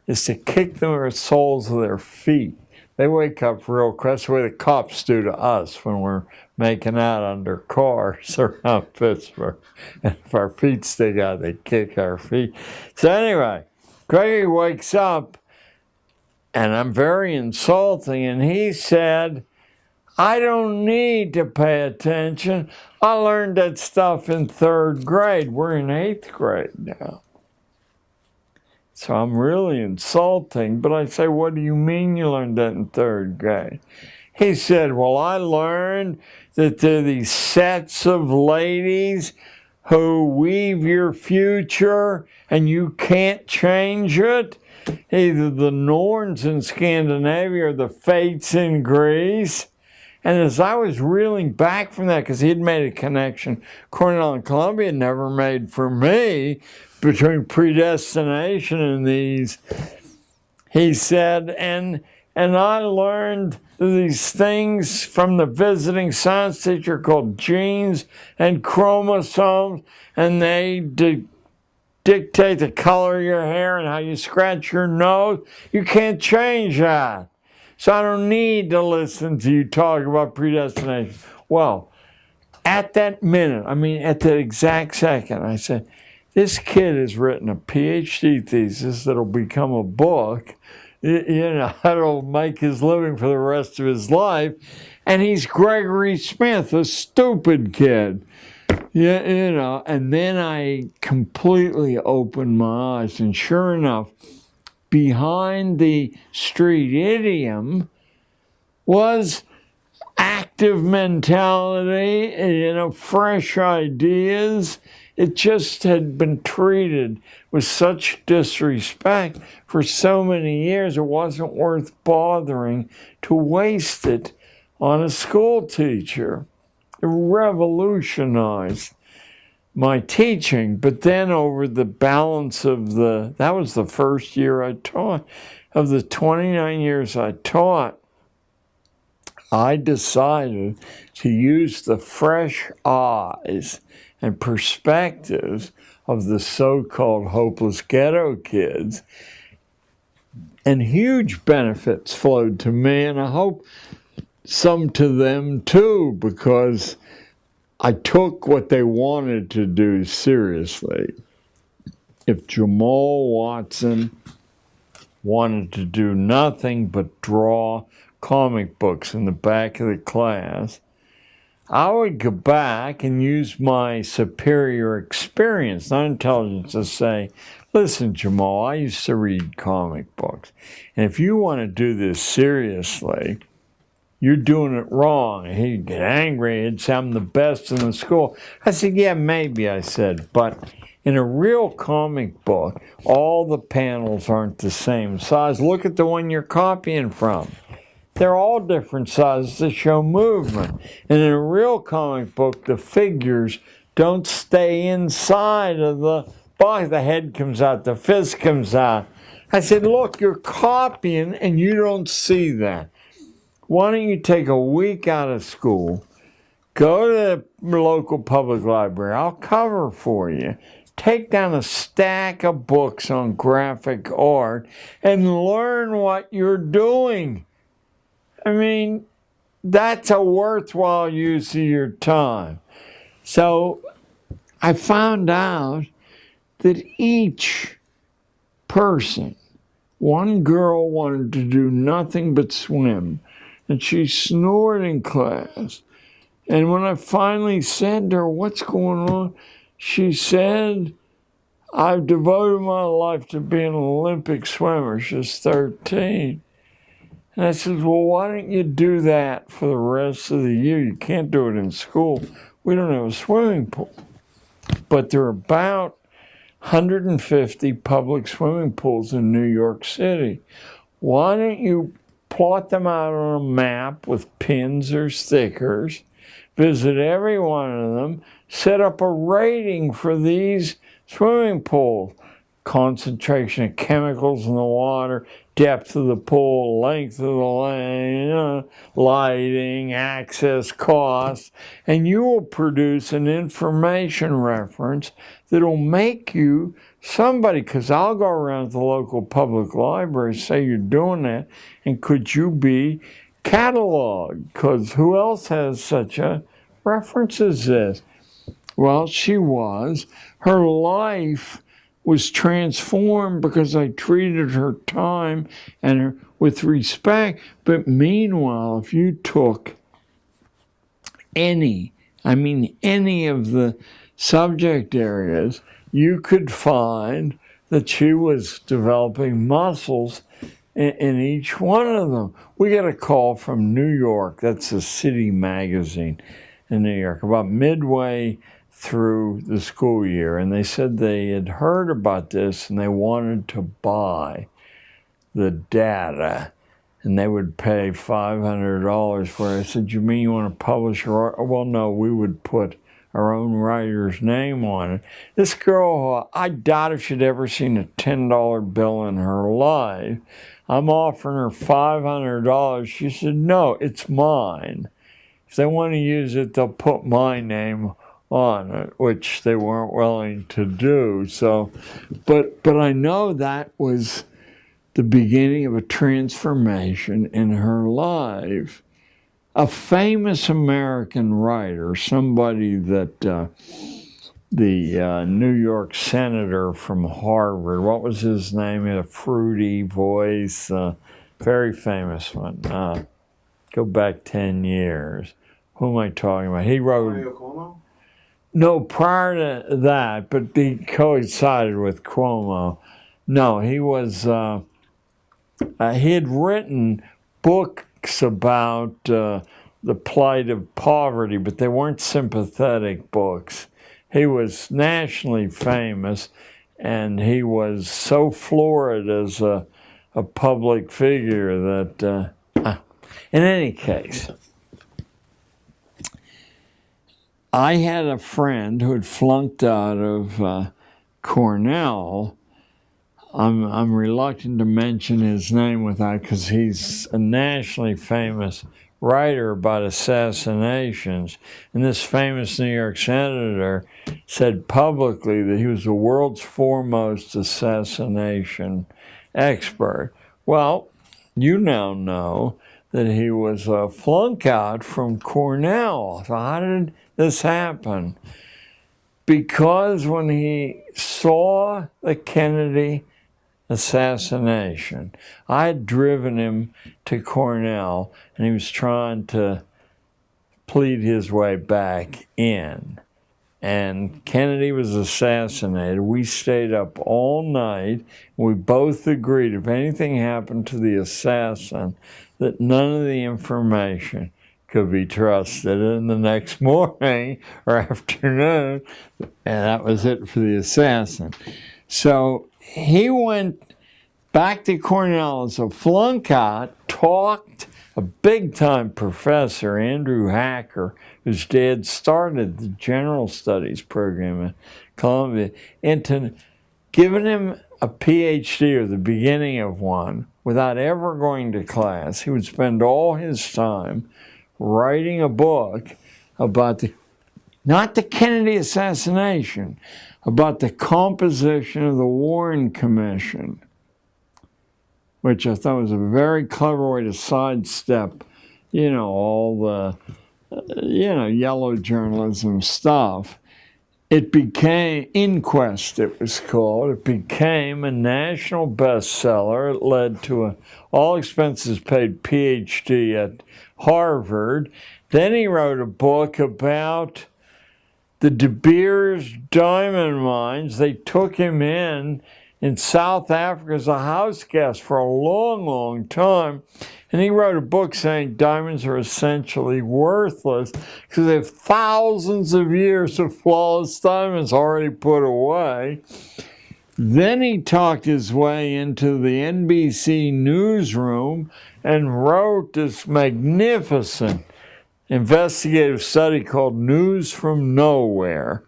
is to kick them in the soles of their feet. They wake up real quick. That's the way the cops do to us when we're making out under cars around Pittsburgh. And if our feet stick out, they kick our feet. So anyway, Gregory wakes up, and I'm very insulting, and he said, I don't need to pay attention. I learned that stuff in 3rd grade. We're in 8th grade now. So I'm really insulting, but I say, what do you mean you learned that in 3rd grade? He said, well, I learned that there are these sets of ladies who weave your future and you can't change it. Either the Norns in Scandinavia or the Fates in Greece. And as I was reeling back from that, because he had made a connection Cornell and Columbia had never made for me between predestination and these, he said, and I learned these things from the visiting science teacher called genes and chromosomes, and they dictate the color of your hair and how you scratch your nose. You can't change that. So I don't need to listen to you talk about predestination. Well, at that minute, at that exact second, I said, this kid has written a PhD thesis that'll become a book, that'll make his living for the rest of his life, and he's Gregory Smith, a stupid kid. And then I completely opened my eyes, and sure enough, behind the street idiom was active mentality, fresh ideas. It just had been treated with such disrespect for so many years, it wasn't worth bothering to waste it on a school teacher. It revolutionized my teaching, but then over the balance of that was the first year I taught. Of the 29 years I taught, I decided to use the fresh eyes and perspectives of the so-called hopeless ghetto kids, and huge benefits flowed to me, and I hope some to them too, because I took what they wanted to do seriously. If Jamal Watson wanted to do nothing but draw comic books in the back of the class, I would go back and use my superior experience, not intelligence, to say, listen, Jamal, I used to read comic books, and if you want to do this seriously, you're doing it wrong. And he'd get angry. He'd say, I'm the best in the school. I said, yeah, maybe, I said. But in a real comic book, all the panels aren't the same size. Look at the one you're copying from. They're all different sizes to show movement. And in a real comic book, the figures don't stay inside of the box. The head comes out, the fist comes out. I said, look, you're copying and you don't see that. Why don't you take a week out of school, go to the local public library, I'll cover for you, take down a stack of books on graphic art and learn what you're doing. That's a worthwhile use of your time. So I found out that each person, one girl wanted to do nothing but swim, and she snored in class. And when I finally said to her, what's going on? She said, I've devoted my life to being an Olympic swimmer. She's 13. And I said, well, why don't you do that for the rest of the year? You can't do it in school. We don't have a swimming pool. But there are about 150 public swimming pools in New York City. Why don't you plot them out on a map with pins or stickers, visit every one of them, set up a rating for these swimming pools. concentration of chemicals in the water, depth of the pool, length of the lane, lighting, access, costs, and you will produce an information reference that'll make you somebody, because I'll go around to the local public library, say you're doing that, and could you be cataloged? Because who else has such a reference as this? Well, she was. Her life was transformed because I treated her time and her with respect. But meanwhile, if you took any of the subject areas, you could find that she was developing muscles in each one of them. We got a call from New York, that's a city magazine in New York, about midway through the school year, and they said they had heard about this and they wanted to buy the data and they would pay $500 for it. I said, you mean you want to publish your, well, no, we would put our own writer's name on it. This girl, I doubt if she'd ever seen a $10 bill in her life. I'm offering her $500. She said, no, it's mine. If they want to use it, they'll put my name on it, which they weren't willing to do. So, but I know that was the beginning of a transformation in her life. A famous American writer, somebody that the New York senator from Harvard, what was his name? He had a fruity voice, very famous one. Go back 10 years. Who am I talking about? He wrote... Mario Cuomo? No, prior to that, but he coincided with Cuomo. No, he was... he had written books about the plight of poverty, but they weren't sympathetic books. He was nationally famous, and he was so florid as a public figure that... in any case, I had a friend who had flunked out of Cornell. I'm reluctant to mention his name without, because he's a nationally famous writer about assassinations. And this famous New York senator said publicly that he was the world's foremost assassination expert. Well, you now know that he was a flunk out from Cornell. So how did this happen? Because when he saw the Kennedy assassination, I had driven him to Cornell, and he was trying to plead his way back in. And Kennedy was assassinated. We stayed up all night. We both agreed if anything happened to the assassin, that none of the information could be trusted. And the next morning or afternoon, and that was it for the assassin. So he went back to Cornell as a flunk out, talked a big-time professor, Andrew Hacker, whose dad started the general studies program at Columbia, into giving him a PhD or the beginning of one without ever going to class. He would spend all his time writing a book about not the Kennedy assassination, about the composition of the Warren Commission, which I thought was a very clever way to sidestep, all the, yellow journalism stuff. It became, Inquest it was called, it became a national bestseller. It led to an all-expenses-paid PhD at Harvard. Then he wrote a book about the De Beers diamond mines. They took him in South Africa as a house guest for a long, long time. And he wrote a book saying diamonds are essentially worthless because they have thousands of years of flawless diamonds already put away. Then he talked his way into the NBC newsroom and wrote this magnificent investigative study called News from Nowhere.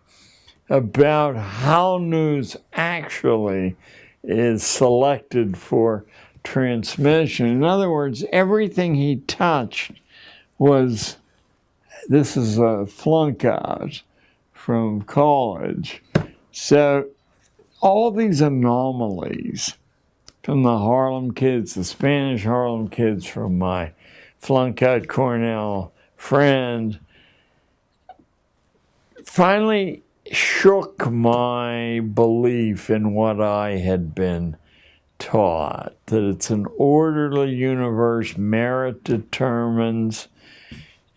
about how news actually is selected for transmission. In other words, everything he touched was, this is a flunk out from college. So all these anomalies from the Harlem kids, the Spanish Harlem kids, from my flunk out Cornell friend, finally shook my belief in what I had been taught, that it's an orderly universe, merit determines,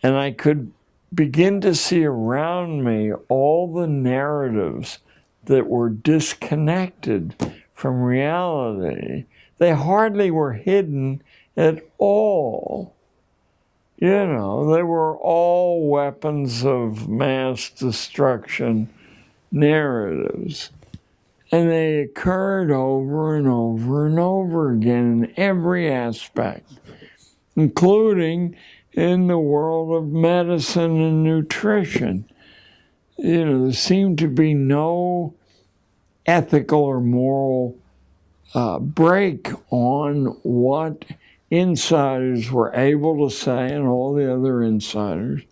and I could begin to see around me all the narratives that were disconnected from reality. They hardly were hidden at all. You know, they were all weapons of mass destruction narratives. And they occurred over and over and over again in every aspect, including in the world of medicine and nutrition. You know, there seemed to be no ethical or moral break on what insiders were able to say and all the other insiders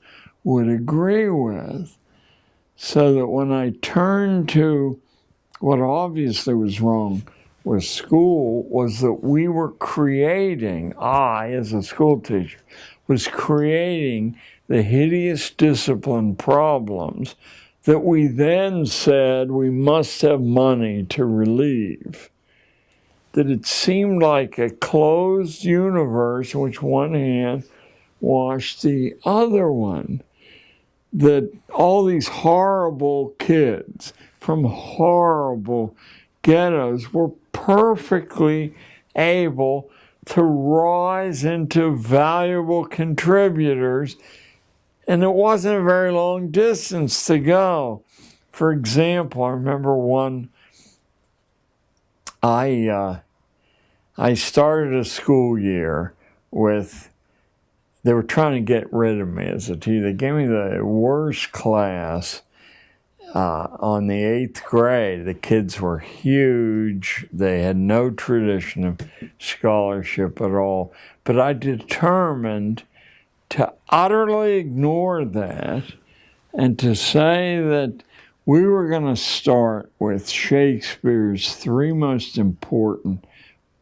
would agree with. So that when I turned to what obviously was wrong with school, was that we were creating, I as a school teacher, was creating the hideous discipline problems that we then said we must have money to relieve. That it seemed like a closed universe in which one hand washed the other one. That all these horrible kids from horrible ghettos were perfectly able to rise into valuable contributors, and it wasn't a very long distance to go. For example, I remember I started a school year with, they were trying to get rid of me as a teacher. They gave me the worst class on the 8th grade. The kids were huge. They had no tradition of scholarship at all. But I determined to utterly ignore that and to say that we were going to start with Shakespeare's 3 most important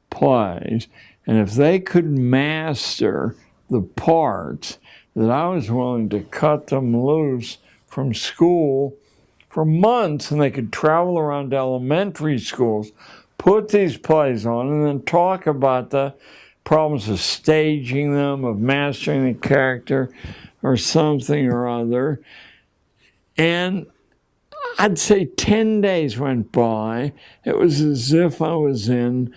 plays, and if they could master the parts, that I was willing to cut them loose from school for months, and they could travel around elementary schools, put these plays on, and then talk about the problems of staging them, of mastering the character, or something or other. And I'd say 10 days went by. It was as if I was in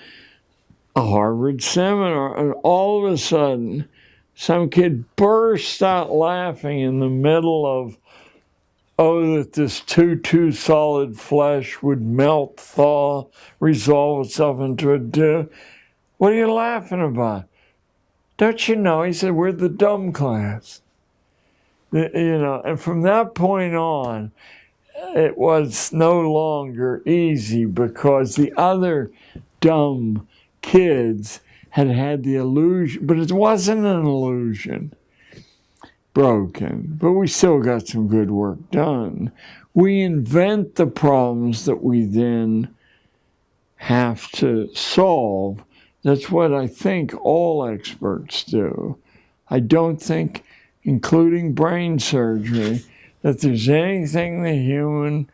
a Harvard seminar, and all of a sudden, some kid burst out laughing in the middle of, oh, that this too solid flesh would melt, thaw, resolve itself into a dew. What are you laughing about? Don't you know? He said, we're the dumb class. You know, and from that point on, it was no longer easy because the other dumb kids had the illusion, but it wasn't an illusion, broken, but we still got some good work done. We invent the problems that we then have to solve. That's what I think all experts do. I don't think, including brain surgery, that there's anything the human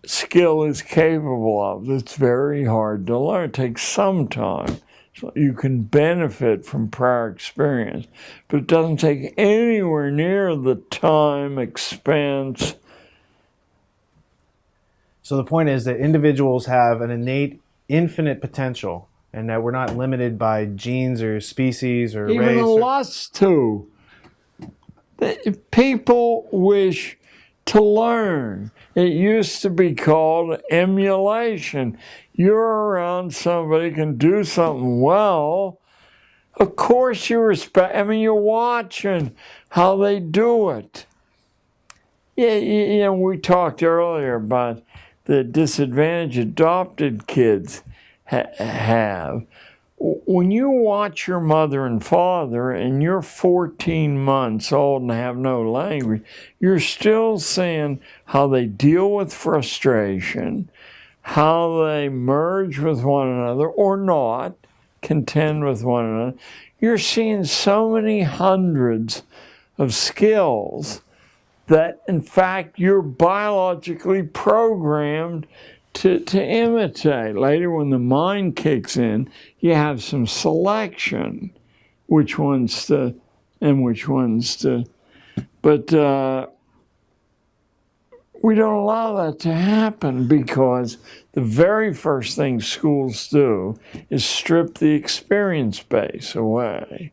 skill is capable of that's very hard to learn. It takes some time. So you can benefit from prior experience, but it doesn't take anywhere near the time, expense. So the point is that individuals have an innate, infinite potential, and that we're not limited by genes or species or Even race. the lust to. People wish to learn. It used to be called emulation. You're around somebody who can do something well, of course you respect. I mean, you're watching how they do it. Yeah, you know, we talked earlier about the disadvantage adopted kids have. When you watch your mother and father and you're 14 months old and have no language, you're still seeing how they deal with frustration, how they merge with one another or not, contend with one another. You're seeing so many hundreds of skills that, in fact, you're biologically programmed to imitate. Later, when the mind kicks in, you have some selection, which ones to and which ones to. But we don't allow that to happen because the very first thing schools do is strip the experience base away.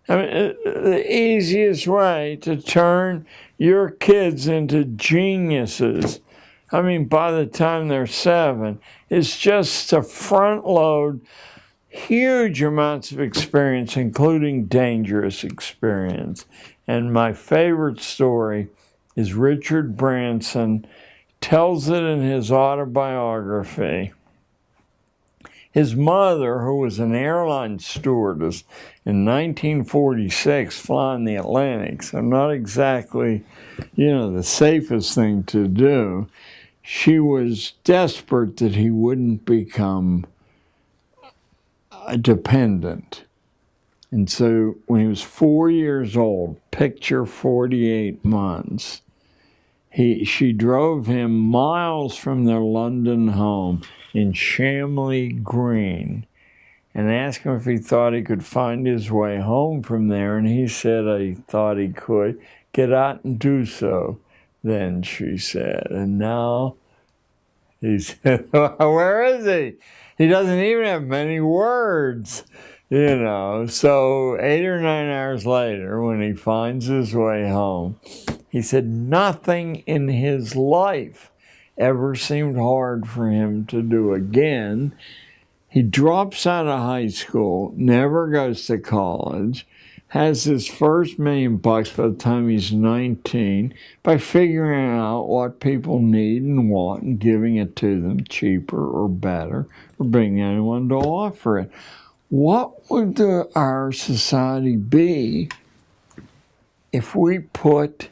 I mean, the easiest way to turn your kids into geniuses, I mean, by the time they're 7, is just to front load huge amounts of experience, including dangerous experience. And my favorite story is Richard Branson tells it in his autobiography. His mother, who was an airline stewardess in 1946, flying the Atlantic, so not exactly, the safest thing to do, she was desperate that he wouldn't become a dependent. And so when he was 4 years old, picture 48 months, she drove him miles from their London home in Shamley Green and asked him if he thought he could find his way home from there. And he said he thought he could. Get out and do so, then, she said. And now he said, where is he? He doesn't even have many words, So 8 or 9 hours later, when he finds his way home, he said nothing in his life ever seemed hard for him to do again. He drops out of high school, never goes to college, has his first $1 million by the time he's 19 by figuring out what people need and want and giving it to them cheaper or better or bringing anyone to offer it. What would our society be if we put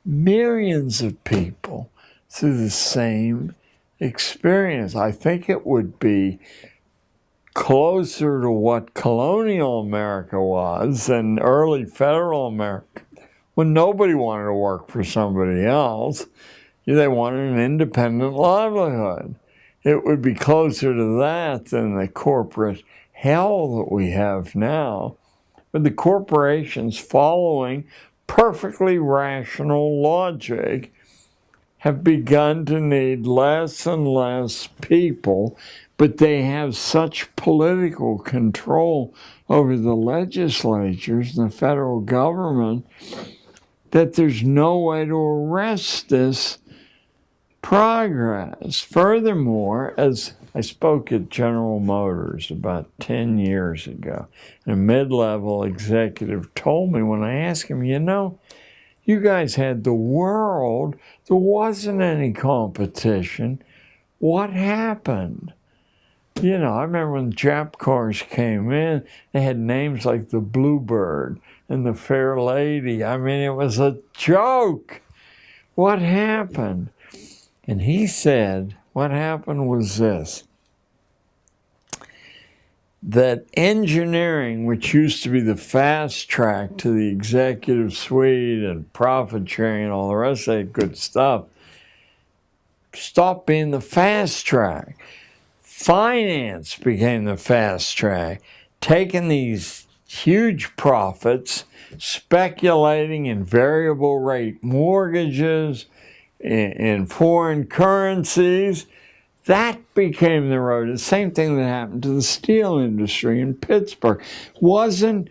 millions of people through the same experience? I think it would be closer to what colonial America was and early federal America, when nobody wanted to work for somebody else. They wanted an independent livelihood. It would be closer to that than the corporate hell that we have now. But the corporations, following perfectly rational logic, have begun to need less and less people, but they have such political control over the legislatures and the federal government that there's no way to arrest this progress. Furthermore, as I spoke at General Motors about 10 years ago, and a mid-level executive told me when I asked him, you guys had the world, there wasn't any competition. What happened? I remember when Jap cars came in, they had names like the Bluebird and the Fair Lady. I mean, it was a joke. What happened? And he said, what happened was this: that engineering, which used to be the fast track to the executive suite and profit sharing and all the rest of that good stuff, stopped being the fast track. Finance became the fast track, taking these huge profits, speculating in variable rate mortgages, in foreign currencies. That became the road. The same thing that happened to the steel industry in Pittsburgh. Wasn't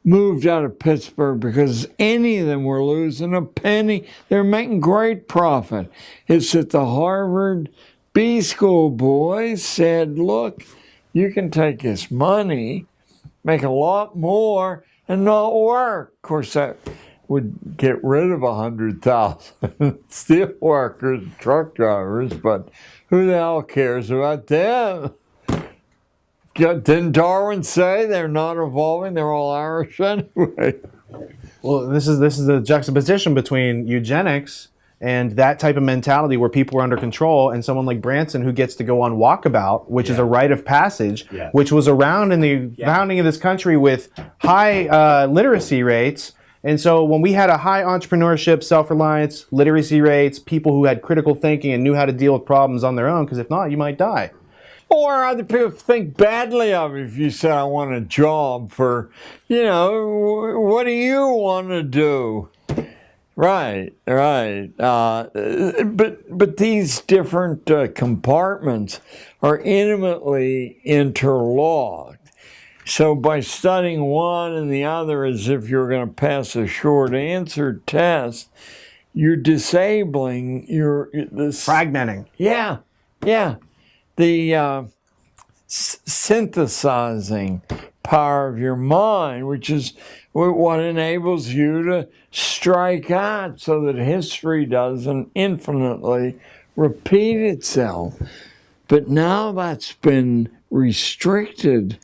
moved out of Pittsburgh because any of them were losing a penny. They were making great profit. It's that the Harvard B School boys said, look, you can take this money, make a lot more, and not work. Of course, that would get rid of 100,000 steel workers, truck drivers, but who the hell cares about them? Didn't Darwin say they're not evolving? They're all Irish anyway. Well, this is the juxtaposition between eugenics and that type of mentality where people are under control, and someone like Branson who gets to go on walkabout, which is a rite of passage, which was around in the founding of this country with high literacy rates. And so when we had a high entrepreneurship, self-reliance, literacy rates, people who had critical thinking and knew how to deal with problems on their own, because if not, you might die. Or other people think badly of you if you say, I want a job for, what do you want to do? Right. But these different compartments are intimately interlocked. So by studying one and the other as if you're going to pass a short answer test, you're disabling fragmenting. Yeah. The synthesizing power of your mind, which is what enables you to strike out so that history doesn't infinitely repeat itself. But now that's been restricted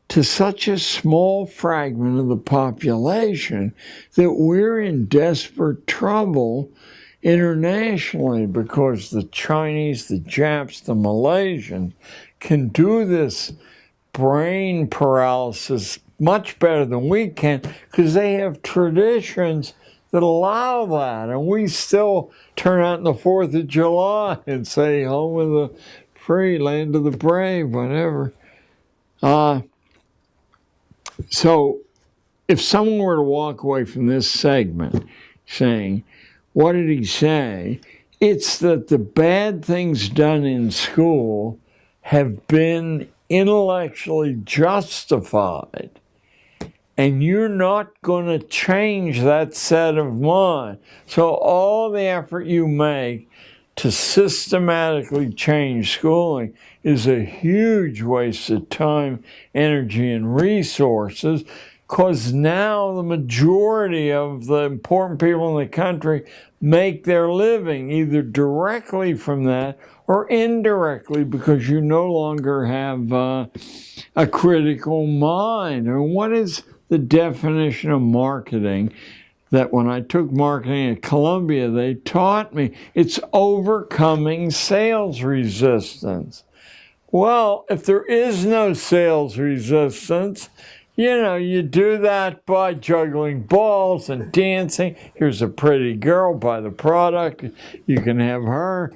to such a small fragment of the population that we're in desperate trouble internationally because the Chinese, the Japs, the Malaysians can do this brain paralysis much better than we can because they have traditions that allow that. And we still turn out on the 4th of July and say, home of the free, land of the brave, whatever. So if someone were to walk away from this segment saying, what did he say? It's that the bad things done in school have been intellectually justified. And you're not going to change that set of mind. So all the effort you make to systematically change schooling is a huge waste of time, energy, and resources, because now the majority of the important people in the country make their living either directly from that or indirectly because you no longer have a critical mind. And what is the definition of marketing that when I took marketing at Columbia, they taught me? It's overcoming sales resistance. Well, if there is no sales resistance, you do that by juggling balls and dancing. Here's a pretty girl, buy the product. You can have her.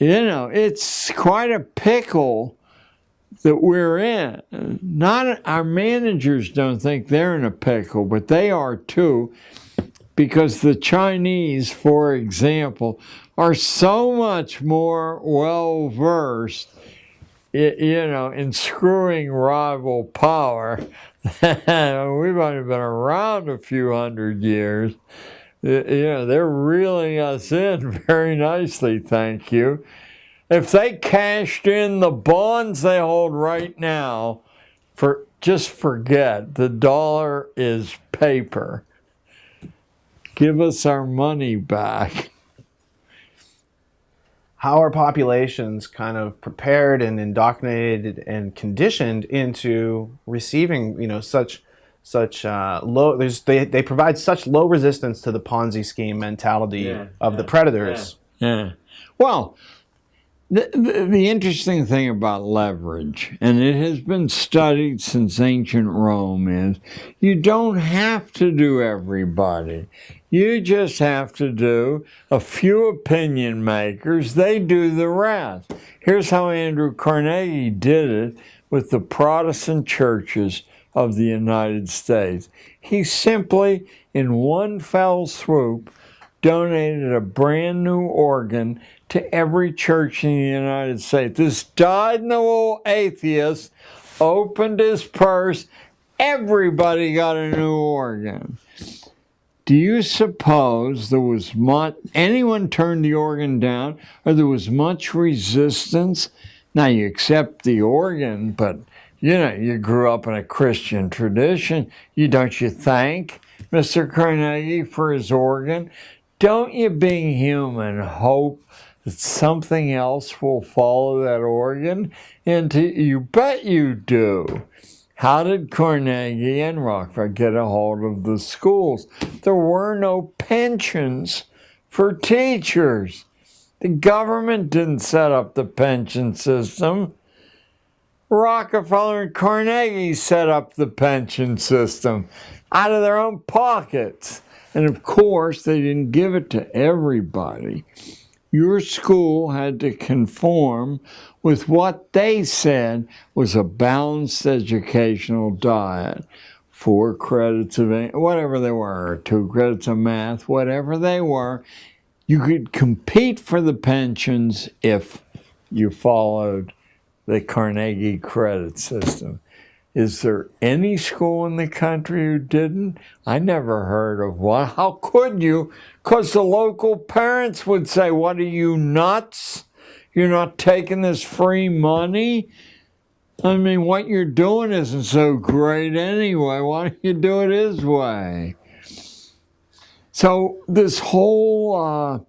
It's quite a pickle that we're in. Not our managers don't think they're in a pickle, but they are too, because the Chinese, for example, are so much more well-versed in screwing rival power. We've only been around a few hundred years. They're reeling us in very nicely, thank you. If they cashed in the bonds they hold right now, just forget, the dollar is paper. Give us our money back. How are populations kind of prepared and indoctrinated and conditioned into receiving, such low? They provide such low resistance to the Ponzi scheme mentality of the predators. Yeah. Well, the interesting thing about leverage, and it has been studied since ancient Rome, is you don't have to do everybody. You just have to do a few opinion makers. They do the rest. Here's how Andrew Carnegie did it with the Protestant churches of the United States. He simply, in one fell swoop, donated a brand new organ to every church in the United States. This dyed-in-the-wool atheist opened his purse. Everybody got a new organ. Do you suppose there was anyone turned the organ down, or there was much resistance? Now you accept the organ, but You know, you grew up in a Christian tradition. Don't you thank Mr. Carnegie for his organ? Don't you, being human, hope that something else will follow that organ? And you bet you do. How did Carnegie and Rockefeller get a hold of the schools? There were no pensions for teachers. The government didn't set up the pension system. Rockefeller and Carnegie set up the pension system out of their own pockets. And of course, they didn't give it to everybody. Your school had to conform with what they said was a balanced educational diet. 4 credits of whatever they were, 2 credits of math, whatever they were. You could compete for the pensions if you followed the Carnegie credit system. Is there any school in the country who didn't? I never heard of one. How could you? Because the local parents would say, what are you, nuts? You're not taking this free money? I mean, what you're doing isn't so great anyway. Why don't you do it his way? So this whole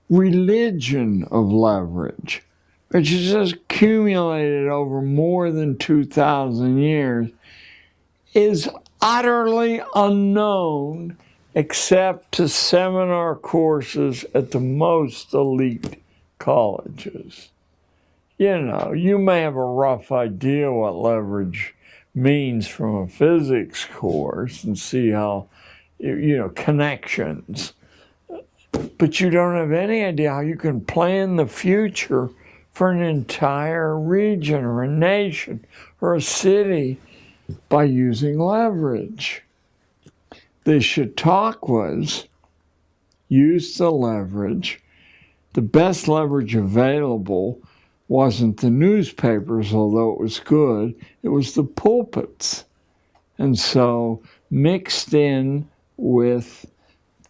religion of leverage, which has just accumulated over more than 2,000 years, is utterly unknown except to seminar courses at the most elite colleges. You know, you may have a rough idea what leverage means from a physics course and see how, connections. But you don't have any idea how you can plan the future for an entire region or a nation or a city by using leverage. The Chautauquas used the leverage. The best leverage available wasn't the newspapers, although it was good. It was the pulpits. And so mixed in with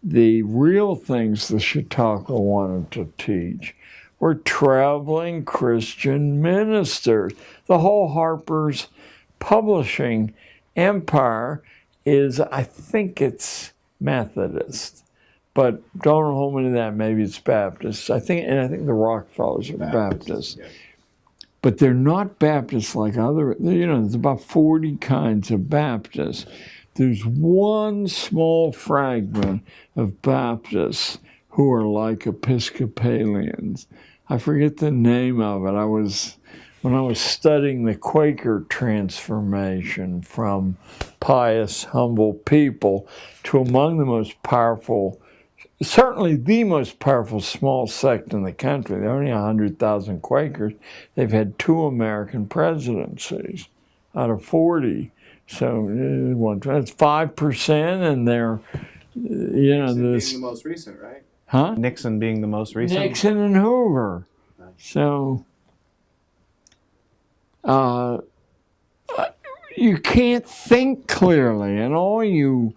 the real things the Chautauqua wanted to teach were traveling Christian ministers. The whole Harper's publishing empire is, I think it's Methodist, but don't hold me to that. Maybe it's Baptist. I think the Rockefellers are Baptist. Yeah. But they're not Baptists like other, there's about 40 kinds of Baptists. There's one small fragment of Baptists who are like Episcopalians. I forget the name of it. When I was studying the Quaker transformation from pious, humble people to among the most powerful, certainly the most powerful small sect in the country. There are only 100,000 Quakers. They've had 2 American presidencies out of 40. So that's 5%, and they're, Being the most recent, right? Huh? Nixon being the most recent. Nixon and Hoover. So you can't think clearly, and all you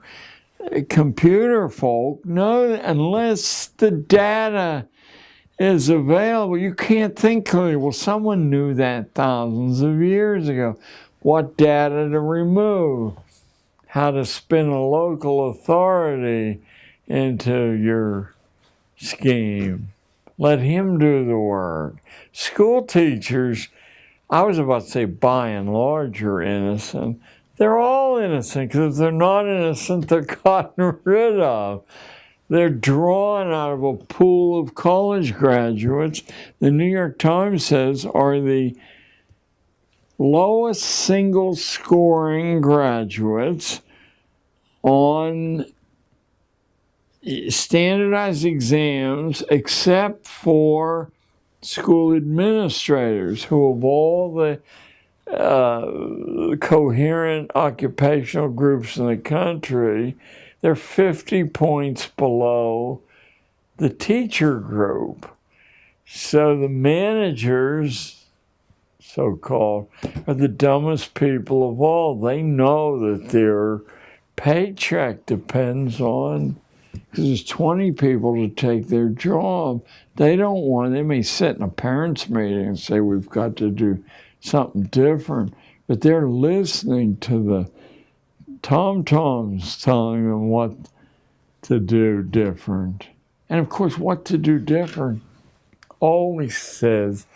computer folk know, unless the data is available, you can't think clearly. Well, someone knew that thousands of years ago. What data to remove, how to spin a local authority into your scheme. Let him do the work. School teachers, I was about to say by and large are innocent. They're all innocent, because if they're not innocent, they're gotten rid of. They're drawn out of a pool of college graduates. The New York Times says are the lowest single scoring graduates on standardized exams, except for school administrators, who of all the coherent occupational groups in the country, they're 50 points below the teacher group. So the managers, so-called, are the dumbest people of all. They know that their paycheck depends on, because there's 20 people to take their job. They may sit in a parents' meeting and say, we've got to do something different, but they're listening to the tom-toms telling them what to do different. And of course, what to do different always says,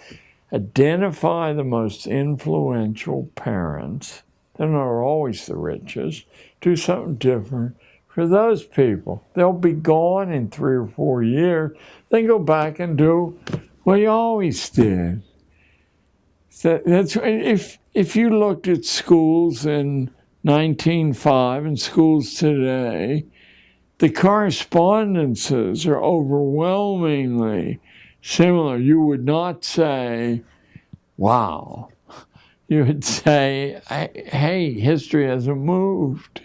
identify the most influential parents. They're not always the richest. Do something different for those people. They'll be gone in 3 or 4 years. Then go back and do what you always did. So that's if you looked at schools in 1905 and schools today, the correspondences are overwhelmingly similar. You would not say, wow. You would say, hey, history hasn't moved.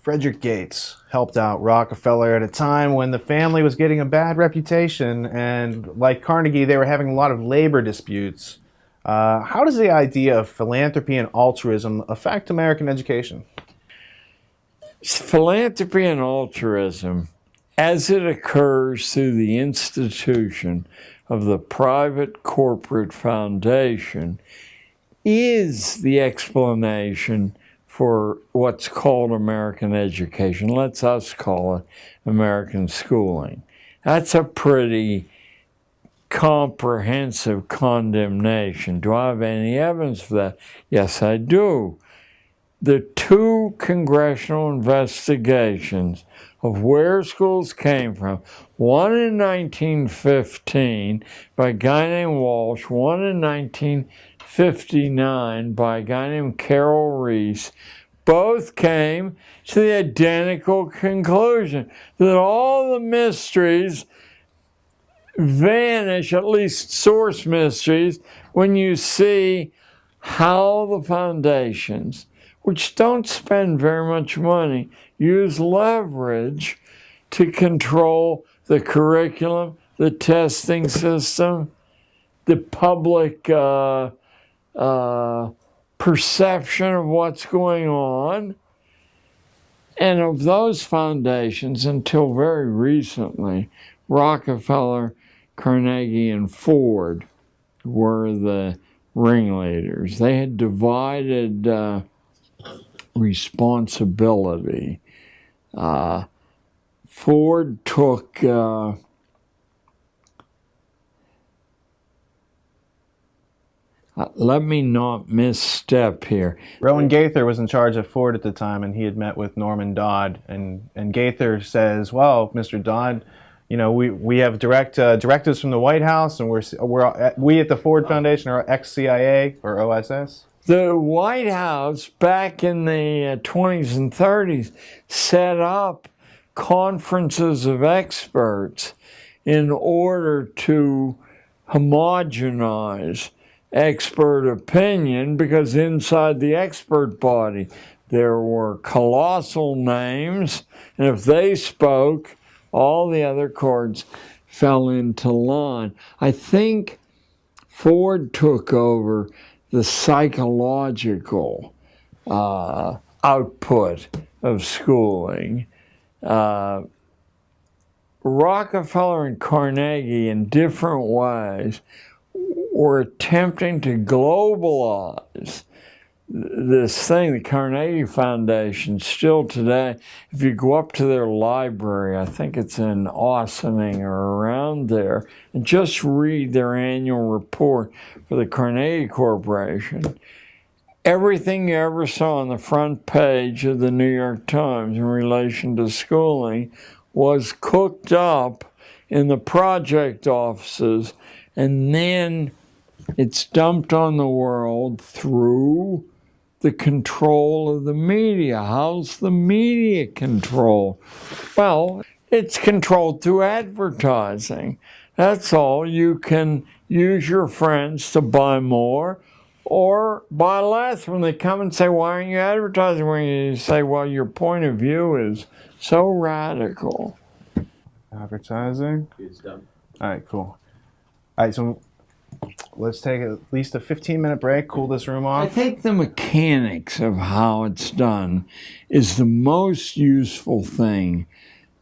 Frederick Gates helped out Rockefeller at a time when the family was getting a bad reputation, and like Carnegie, they were having a lot of labor disputes. How does the idea of philanthropy and altruism affect American education? Philanthropy and altruism, as it occurs through the institution of the private corporate foundation, is the explanation for what's called American education. Let's us call it American schooling. That's a pretty comprehensive condemnation. Do I have any evidence for that? Yes, I do. The 2 congressional investigations of where schools came from, one in 1915 by a guy named Walsh, one in 1959 by a guy named Carroll Reese, both came to the identical conclusion that all the mysteries vanish, at least source mysteries, when you see how the foundations, which don't spend very much money, use leverage to control the curriculum, the testing system, the public perception of what's going on. And of those foundations, until very recently, Rockefeller, Carnegie, and Ford were the ringleaders. They had divided responsibility. Ford took let me not misstep here. Rowan Gaither was in charge of Ford at the time, and he had met with Norman Dodd. And Gaither says, well, Mr. Dodd, you know, we have directives from the White House, and we at the Ford Foundation are ex-CIA or OSS. The White House, back in the 20s and 30s, set up conferences of experts in order to homogenize expert opinion, because inside the expert body there were colossal names, and if they spoke, all the other chords fell into line. I think Ford took over the psychological output of schooling. Rockefeller and Carnegie, in different ways, were attempting to globalize this thing. The Carnegie Foundation, still today, if you go up to their library, I think it's in Ossining or around there, and just read their annual report for the Carnegie Corporation, everything you ever saw on the front page of the New York Times in relation to schooling was cooked up in the project offices, and then it's dumped on the world through the control of the media. How's the media control? Well, it's controlled through advertising. That's all. You can use your friends to buy more or buy less. When they come and say, why aren't you advertising? When you say, well, your point of view is so radical. Advertising? It's done. All right, cool. All right, so let's take at least a 15-minute break, cool this room I off. think the mechanics of how it's done is the most useful thing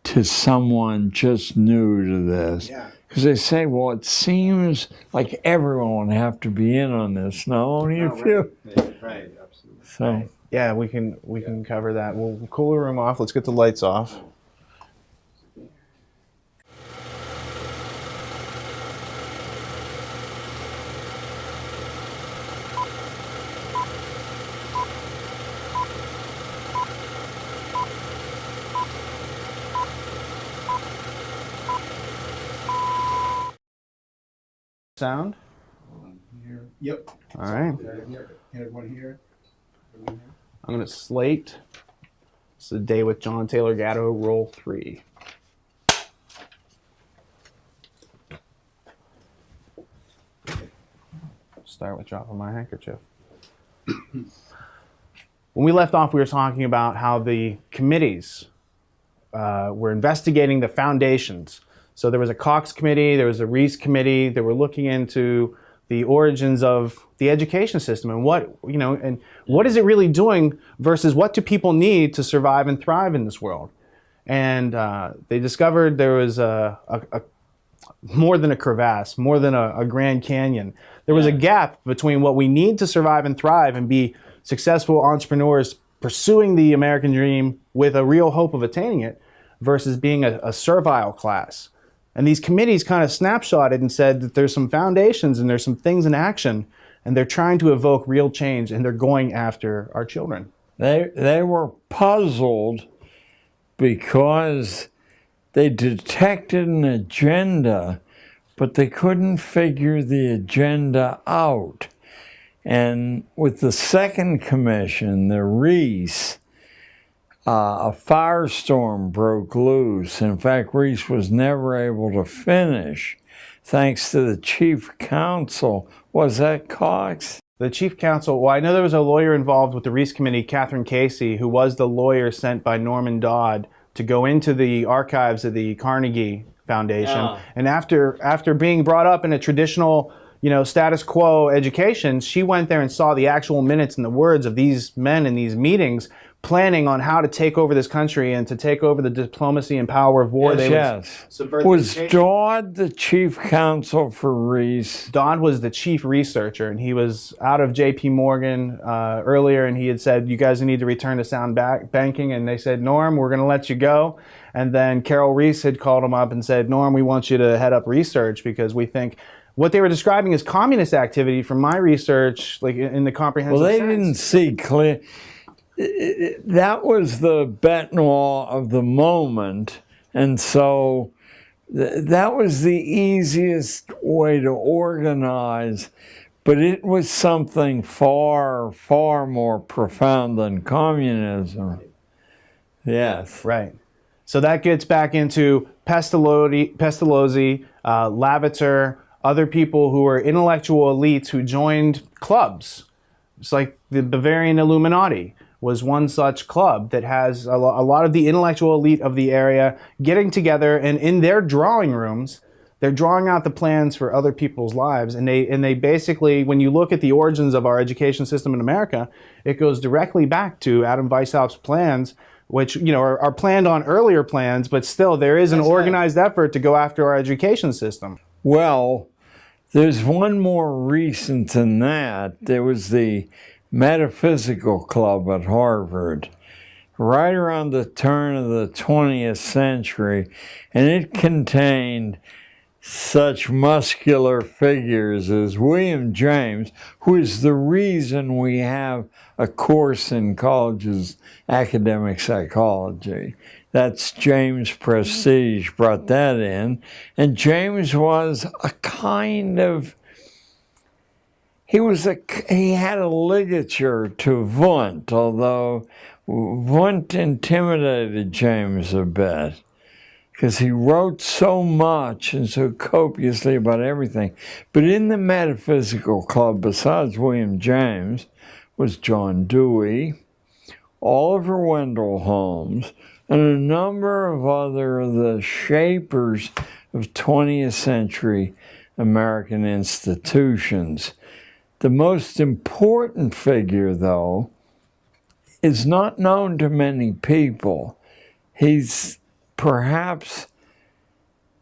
to someone just new to this. Yeah. Because they say, well, it seems like everyone would have to be in on this. No, only a few. Right, absolutely. So, Yeah, we can cover that. We'll cool the room off. Let's get the lights off. Sound? Here. Yep. All right. Everyone here. I'm going to slate. It's the Day with John Taylor Gatto, roll 3. Start with dropping my handkerchief. When we left off, we were talking about how the committees were investigating the foundations. So there was a Cox committee, there was a Reese committee that were looking into the origins of the education system and what is it really doing versus what do people need to survive and thrive in this world. And they discovered there was a more than a crevasse, more than a Grand Canyon. There was a gap between what we need to survive and thrive and be successful entrepreneurs pursuing the American dream with a real hope of attaining it versus being a servile class. And these committees kind of snapshotted and said that there's some foundations and there's some things in action, and they're trying to evoke real change, and they're going after our children. they were puzzled because they detected an agenda, but they couldn't figure the agenda out. And with the second commission, the Reese, a firestorm broke loose. In fact, Reese was never able to finish, thanks to the chief counsel. Was that Cox? The chief counsel, well, I know there was a lawyer involved with the Reese Committee, Catherine Casey, who was the lawyer sent by Norman Dodd to go into the archives of the Carnegie Foundation. Yeah. And after being brought up in a traditional, status quo education, she went there and saw the actual minutes and the words of these men in these meetings, planning on how to take over this country and to take over the diplomacy and power of war. Yes. Subvert Was education. Dodd the chief counsel for Reese? Dodd was the chief researcher, and he was out of J.P. Morgan earlier, and he had said, you guys need to return to sound banking, and they said, Norm, we're going to let you go. And then Carol Reese had called him up and said, Norm, we want you to head up research because we think what they were describing as communist activity from my research, like in the comprehensive Well, they sense. didn't see clear. That was the Benoit of the moment, and so that was the easiest way to organize, but it was something far, far more profound than communism. Yes. Right. So that gets back into Pestalozzi, Lavater, other people who were intellectual elites who joined clubs. It's like the Bavarian Illuminati was one such club that has a lot of the intellectual elite of the area getting together, and in their drawing rooms, they're drawing out the plans for other people's lives. And they basically, when you look at the origins of our education system in America, it goes directly back to Adam Weishaupt's plans, which are planned on earlier plans, but still there is an organized effort to go after our education system. Well, there's one more recent than that. There was the Metaphysical Club at Harvard, right around the turn of the 20th century, and it contained such muscular figures as William James, who is the reason we have a course in colleges, academic psychology. That's James Prestige brought that in, and James was a kind of, he had a ligature to Wundt, although Wundt intimidated James a bit because he wrote so much and so copiously about everything. But in the Metaphysical Club, besides William James, was John Dewey, Oliver Wendell Holmes, and a number of other of the shapers of 20th century American institutions. The most important figure, though, is not known to many people. He's perhaps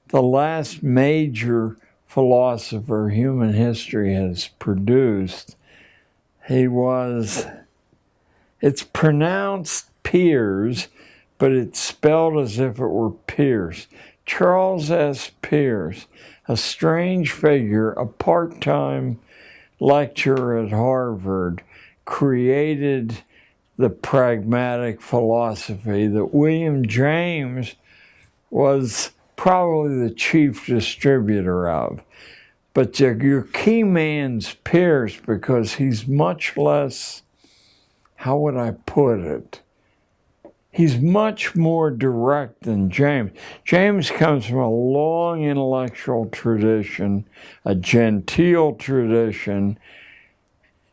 the last major philosopher human history has produced. It's pronounced Peirce, but it's spelled as if it were Pierce. Charles S. Peirce, a strange figure, a part-time lecturer at Harvard, created the pragmatic philosophy that William James was probably the chief distributor of. But your key man's Peirce because he's much less, how would I put it? He's much more direct than James. James comes from a long intellectual tradition, a genteel tradition,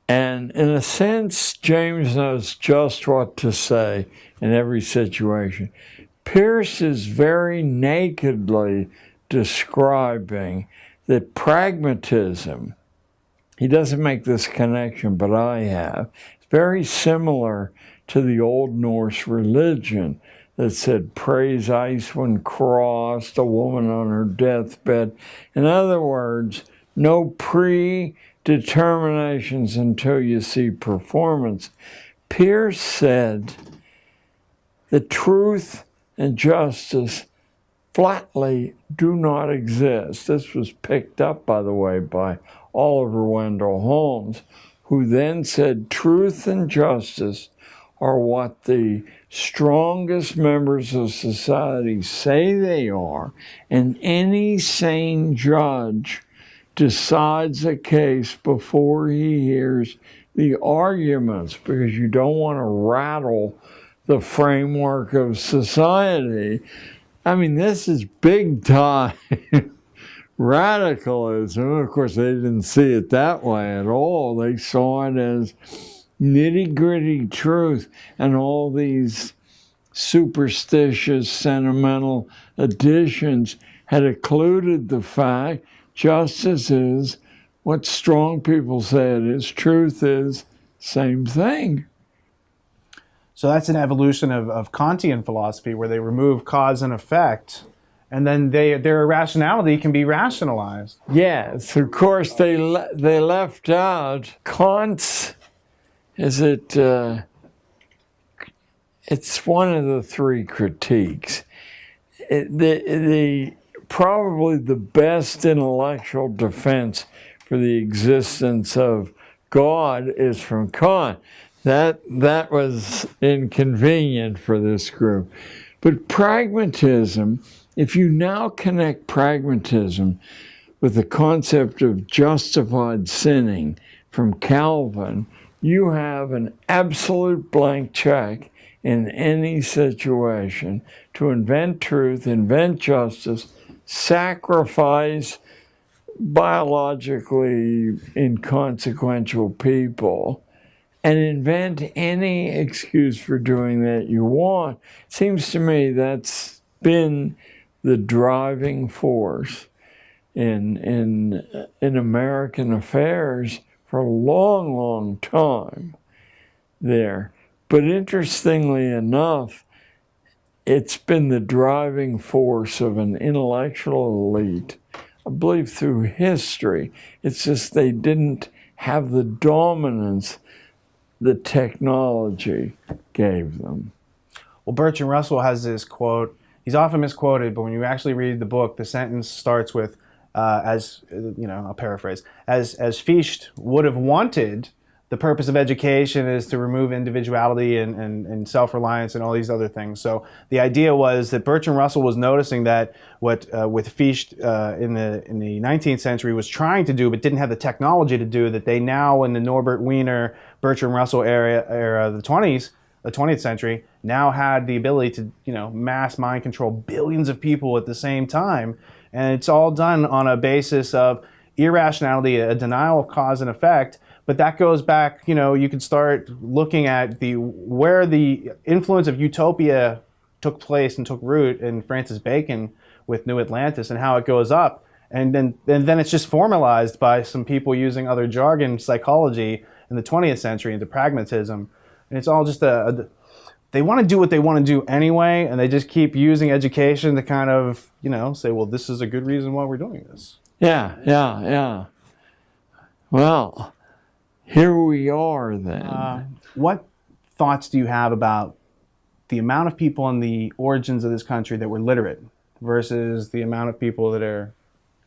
and in a sense, James knows just what to say in every situation. Peirce is very nakedly describing that pragmatism, he doesn't make this connection, but I have, it's very similar to the Old Norse religion that said, praise ice when crossed, a woman on her deathbed. In other words, no predeterminations until you see performance. Peirce said that truth and justice flatly do not exist. This was picked up, by the way, by Oliver Wendell Holmes, who then said truth and justice are what the strongest members of society say they are, and any sane judge decides a case before he hears the arguments, because you don't want to rattle the framework of society. I mean, this is big time radicalism. Of course, they didn't see it that way at all. They saw it as nitty-gritty truth, and all these superstitious, sentimental additions had occluded the fact justice is what strong people say it is, truth is same thing. So that's an evolution of Kantian philosophy where they remove cause and effect, and then their irrationality can be rationalized. Yes, of course they left out Kant's. It's one of the three critiques. Probably the best intellectual defense for the existence of God is from Kant. That was inconvenient for this group. But pragmatism, if you now connect pragmatism with the concept of justified sinning from Calvin, you have an absolute blank check in any situation to invent truth, invent justice, sacrifice biologically inconsequential people, and invent any excuse for doing that you want. Seems to me that's been the driving force in American affairs for a long, long time there. But interestingly enough, it's been the driving force of an intellectual elite, I believe, through history. It's just they didn't have the dominance the technology gave them. Well, Bertrand Russell has this quote. He's often misquoted, but when you actually read the book, the sentence starts with, I'll paraphrase, as Fichte would have wanted, the purpose of education is to remove individuality and self-reliance and all these other things. So the idea was that Bertrand Russell was noticing that what with Fichte in the 19th century was trying to do but didn't have the technology to do, that they now in the Norbert Wiener, Bertrand Russell era the 20th century, now had the ability to mass mind control billions of people at the same time. And it's all done on a basis of irrationality, a denial of cause and effect. But that goes back, you could start looking at where the influence of utopia took place and took root in Francis Bacon with New Atlantis and how it goes up. And then it's just formalized by some people using other jargon, psychology in the 20th century into pragmatism. And it's all just they want to do what they want to do anyway, and they just keep using education to kind of, say, well, this is a good reason why we're doing this. Yeah. Well, here we are then. What thoughts do you have about the amount of people in the origins of this country that were literate versus the amount of people that are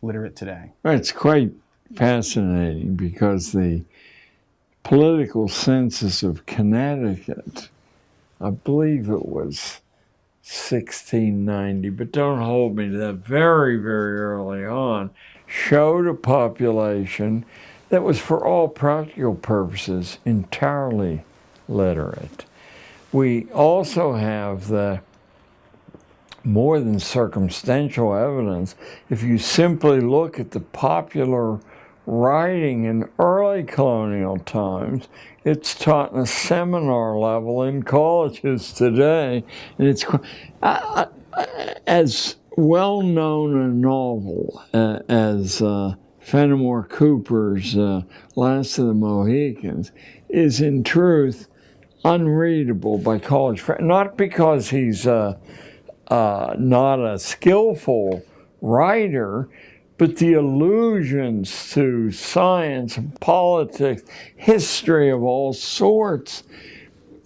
literate today? It's quite fascinating because the political census of Connecticut, I believe it was 1690, but don't hold me to that, very, very early on, showed a population that was, for all practical purposes, entirely literate. We also have the more than circumstantial evidence. If you simply look at the popular writing in early colonial times, it's taught in a seminar level in colleges today, and it's as well known a novel as Fenimore Cooper's Last of the Mohicans is in truth unreadable by college friends. Not because he's not a skillful writer, but the allusions to science and politics, history of all sorts,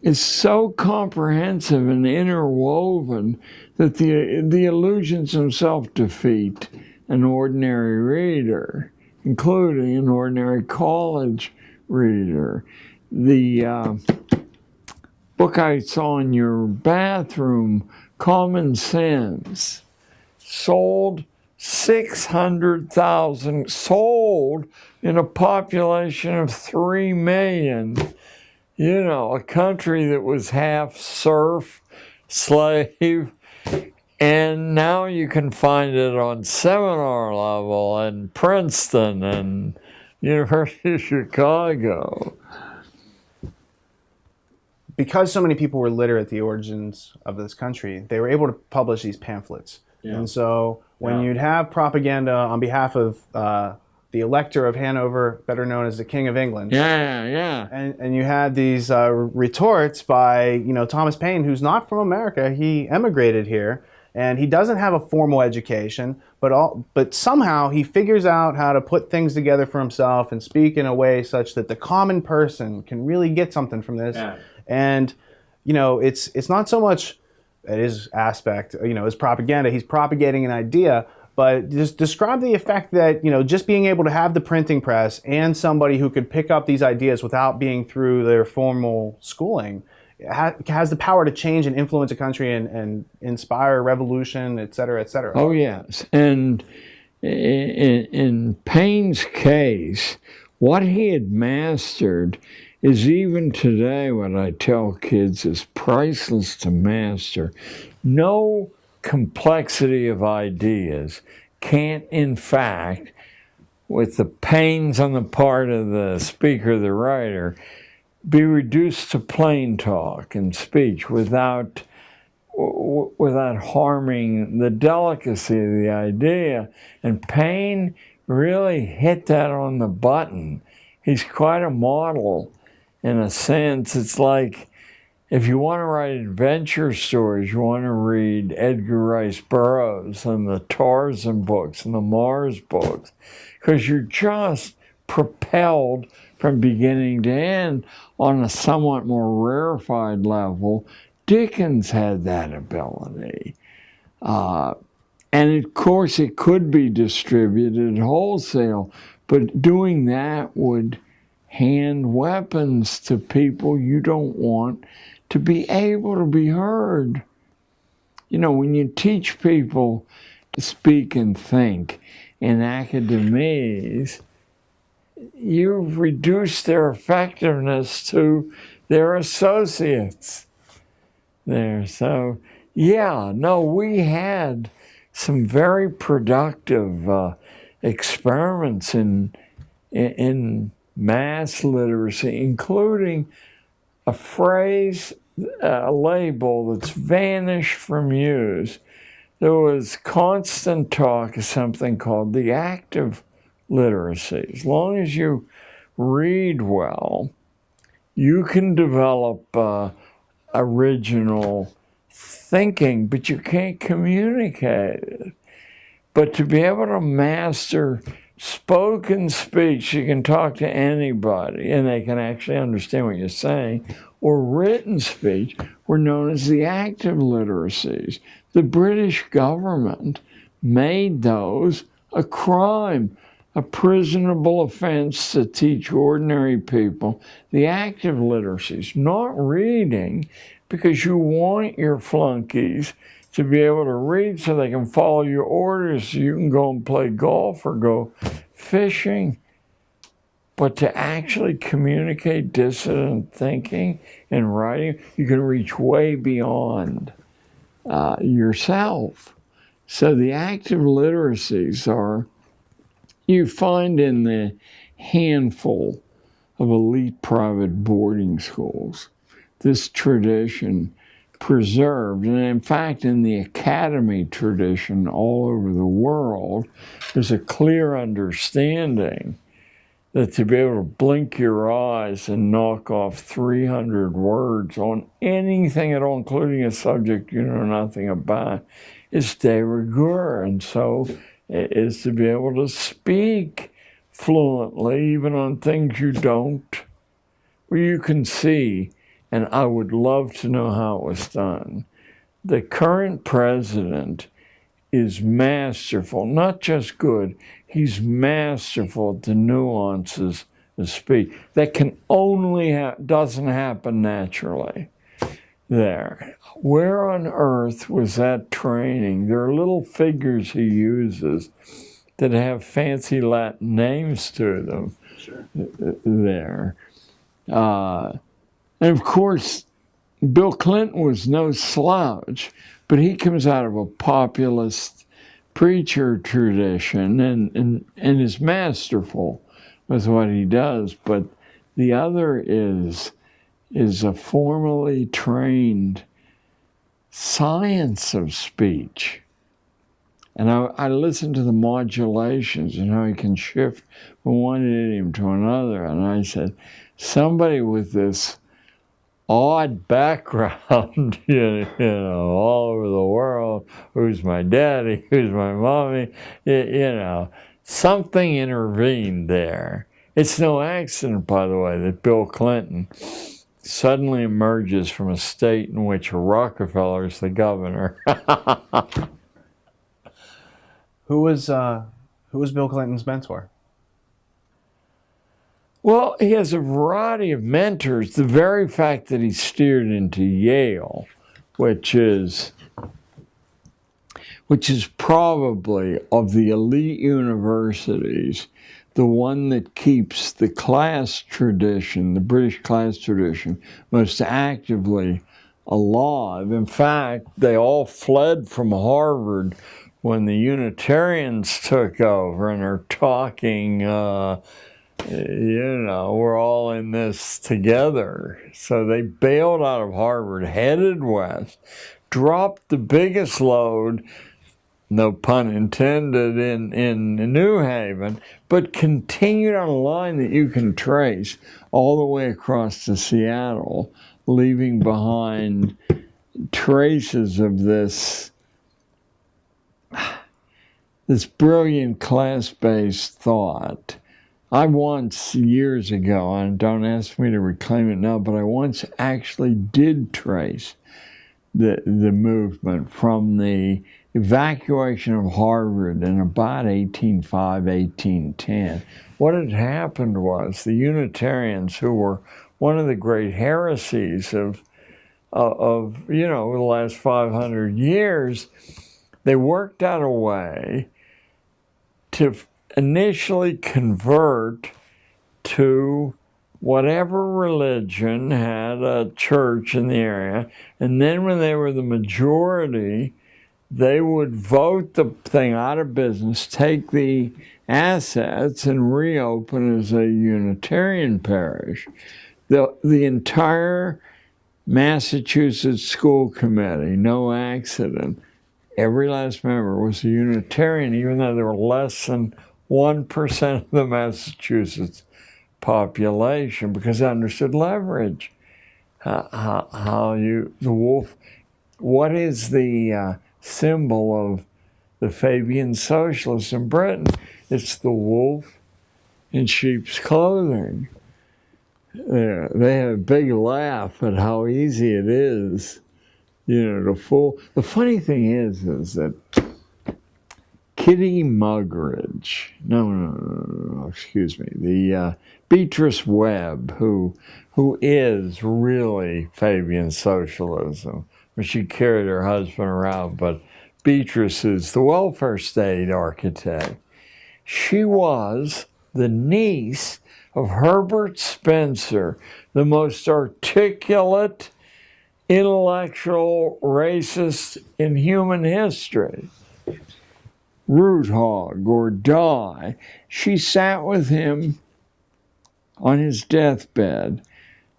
is so comprehensive and interwoven that the allusions themselves defeat an ordinary reader, including an ordinary college reader. The book I saw in your bathroom, Common Sense, sold 600,000, sold in a population of 3 million. A country that was half serf, slave, and now you can find it on seminar level in Princeton and University of Chicago. Because so many people were literate at the origins of this country, they were able to publish these pamphlets. Yeah. And so when you'd have propaganda on behalf of the Elector of Hanover, better known as the King of England. And you had these retorts by, Thomas Paine, who's not from America. He emigrated here, and he doesn't have a formal education, but somehow he figures out how to put things together for himself and speak in a way such that the common person can really get something from this. Yeah. And, it's not so much his aspect, his propaganda. He's propagating an idea. But just describe the effect that, just being able to have the printing press and somebody who could pick up these ideas without being through their formal schooling has the power to change and influence a country and inspire revolution, et cetera, et cetera. Oh, yes. And in Paine's case, what he had mastered is even today what I tell kids is priceless to master. No complexity of ideas can't, in fact, with the pains on the part of the speaker, the writer, be reduced to plain talk and speech without harming the delicacy of the idea. And Paine really hit that on the button. He's quite a model in a sense. It's like, if you want to write adventure stories, you want to read Edgar Rice Burroughs and the Tarzan books and the Mars books, because you're just propelled from beginning to end on a somewhat more rarefied level. Dickens had that ability. And of course, it could be distributed wholesale, but doing that would hand weapons to people you don't want to be able to be heard. When you teach people to speak and think in academies, you've reduced their effectiveness to their associates there. So, we had some very productive experiments in mass literacy, including a phrase, a label that's vanished from use. There was constant talk of something called the active literacy. As long as you read well, you can develop original thinking, but you can't communicate it. But to be able to master spoken speech, you can talk to anybody and they can actually understand what you're saying, or written speech were known as the active literacies. The British government made those a crime, a prisonable offense to teach ordinary people the active literacies, not reading, because you want your flunkies to be able to read so they can follow your orders so you can go and play golf or go fishing. But to actually communicate dissident thinking and writing, you can reach way beyond yourself. So the active literacies are, you find in the handful of elite private boarding schools, this tradition preserved. And in fact, in the academy tradition all over the world, there's a clear understanding that to be able to blink your eyes and knock off 300 words on anything at all, including a subject you know nothing about, is de rigueur. And so it is to be able to speak fluently, even on things you don't, where you can see, and I would love to know how it was done. The current president is masterful, not just good, he's masterful at the nuances of speech. That can only doesn't happen naturally there. Where on earth was that training? There are little figures he uses that have fancy Latin names to them. Sure. There. And of course, Bill Clinton was no slouch, but he comes out of a populist preacher tradition and is masterful with what he does. But the other is a formally trained science of speech. And I listened to the modulations and how he can shift from one idiom to another. And I said, somebody with this odd background, you know, all over the world, who's my daddy, who's my mommy, you know, something intervened there. It's no accident, by the way, that Bill Clinton suddenly emerges from a state in which Rockefeller is the governor. Who was Bill Clinton's mentor? Well, he has a variety of mentors. The very fact that he steered into Yale, which is probably of the elite universities, the one that keeps the class tradition, the British class tradition, most actively alive. In fact, they all fled from Harvard when the Unitarians took over and are talking, you know, we're all in this together. So they bailed out of Harvard, headed west, dropped the biggest load, no pun intended, in New Haven, but continued on a line that you can trace all the way across to Seattle, leaving behind traces of this brilliant class-based thought. I once, years ago, and don't ask me to reclaim it now, but I once actually did trace the movement from the evacuation of Harvard in about 1805, 1810. What had happened was the Unitarians, who were one of the great heresies of you know, the last 500 years, they worked out a way to initially convert to whatever religion had a church in the area, and then when they were the majority, they would vote the thing out of business, take the assets, and reopen as a Unitarian parish. The entire Massachusetts school committee, no accident, every last member was a Unitarian, even though there were less than 1% of the Massachusetts population, because they understood leverage. the wolf. What is the symbol of the Fabian socialists in Britain? It's the wolf in sheep's clothing. They have a big laugh at how easy it is, to fool. The funny thing is that Kitty Muggeridge, no, excuse me, the Beatrice Webb, who is really Fabian socialism. She carried her husband around, but Beatrice is the welfare state architect. She was the niece of Herbert Spencer, the most articulate intellectual racist in human history. Root hog or die. She sat with him on his deathbed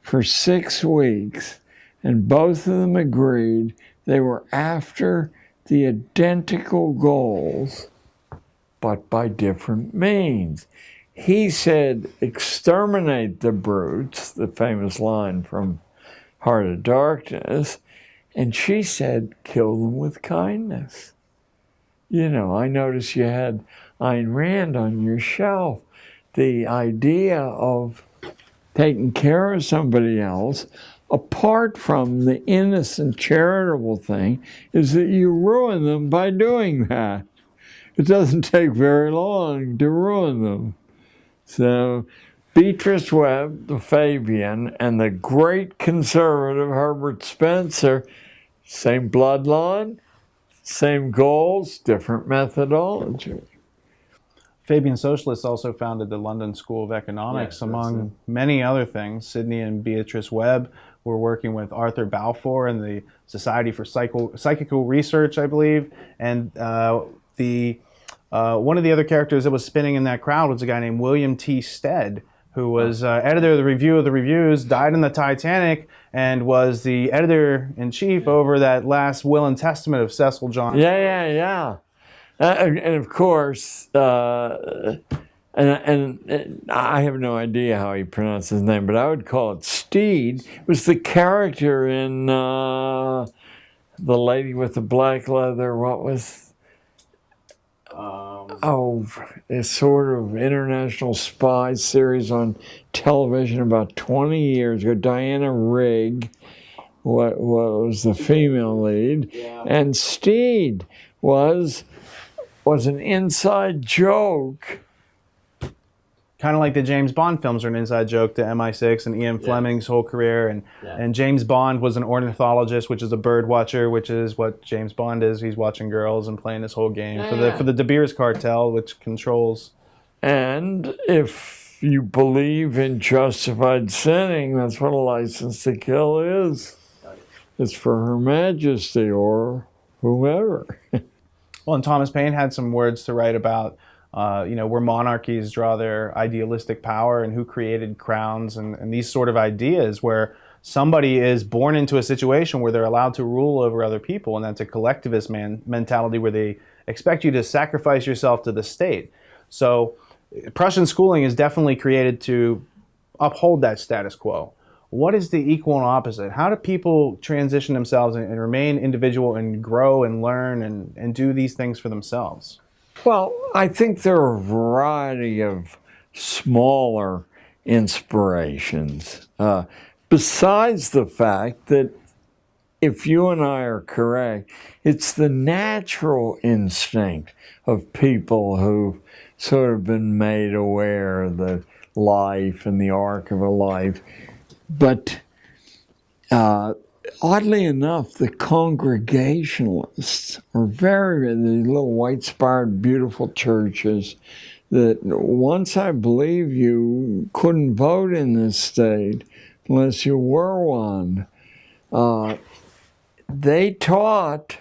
for 6 weeks, and both of them agreed they were after the identical goals, but by different means. He said, exterminate the brutes, the famous line from Heart of Darkness, and she said, kill them with kindness. I noticed you had Ayn Rand on your shelf. The idea of taking care of somebody else, apart from the innocent charitable thing, is that you ruin them by doing that. It doesn't take very long to ruin them. So Beatrice Webb, the Fabian, and the great conservative Herbert Spencer, same bloodline, same goals, different methodology. Fabian socialists also founded the London School of Economics, among many other things. Sidney and Beatrice Webb were working with Arthur Balfour and the Society for Psychical Research, I believe. And one of the other characters that was spinning in that crowd was a guy named William T. Stead, who was editor of the Review of the Reviews, died in the Titanic, and was the editor-in-chief over that last will and testament of Cecil John. Yeah. And of course, and I have no idea how he pronounced his name, but I would call it Steed. It was the character in The Lady with the Black Leather. What was... a sort of international spy series on television about 20 years ago. Diana Rigg was the female lead, and Steed was an inside joke. Kind of like the James Bond films are an inside joke to MI6 and Ian Fleming's whole career. And James Bond was an ornithologist, which is a bird watcher, which is what James Bond is. He's watching girls and playing this whole game for the De Beers cartel, which controls. And if you believe in justified sinning, that's what a license to kill is. It's for Her Majesty or whomever. Well, and Thomas Paine had some words to write about where monarchies draw their idealistic power and who created crowns and these sort of ideas where somebody is born into a situation where they're allowed to rule over other people, and that's a collectivist mentality where they expect you to sacrifice yourself to the state. So Prussian schooling is definitely created to uphold that status quo. What is the equal and opposite? How do people transition themselves and remain individual and grow and learn and do these things for themselves? Well, I think there are a variety of smaller inspirations. Besides the fact that if you and I are correct, it's the natural instinct of people who've sort of been made aware of the life and the arc of a life. But oddly enough, the Congregationalists are the little white-spired, beautiful churches that once I believe you couldn't vote in this state unless you were one. They taught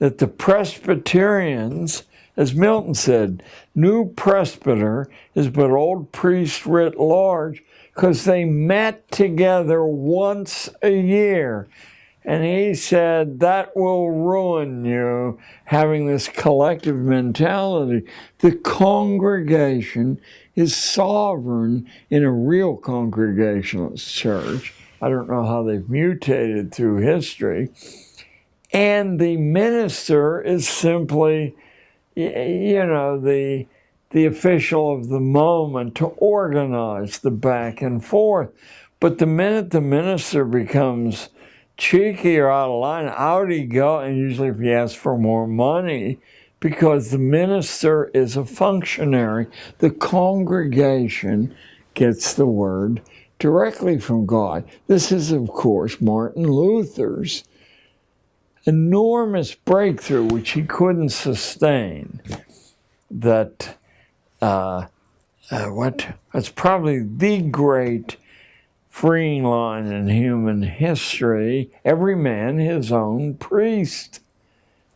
that the Presbyterians, as Milton said, new presbyter is but old priest writ large, because they met together once a year. And he said, that will ruin you, having this collective mentality. The congregation is sovereign in a real Congregationalist church. I don't know how they've mutated through history. And the minister is simply, the official of the moment to organize the back and forth. But the minute the minister becomes cheeky or out of line, out he goes, and usually if he asks for more money, because the minister is a functionary. The congregation gets the word directly from God. This is, of course, Martin Luther's enormous breakthrough, which he couldn't sustain. That's probably the great freeing line in human history. Every man his own priest.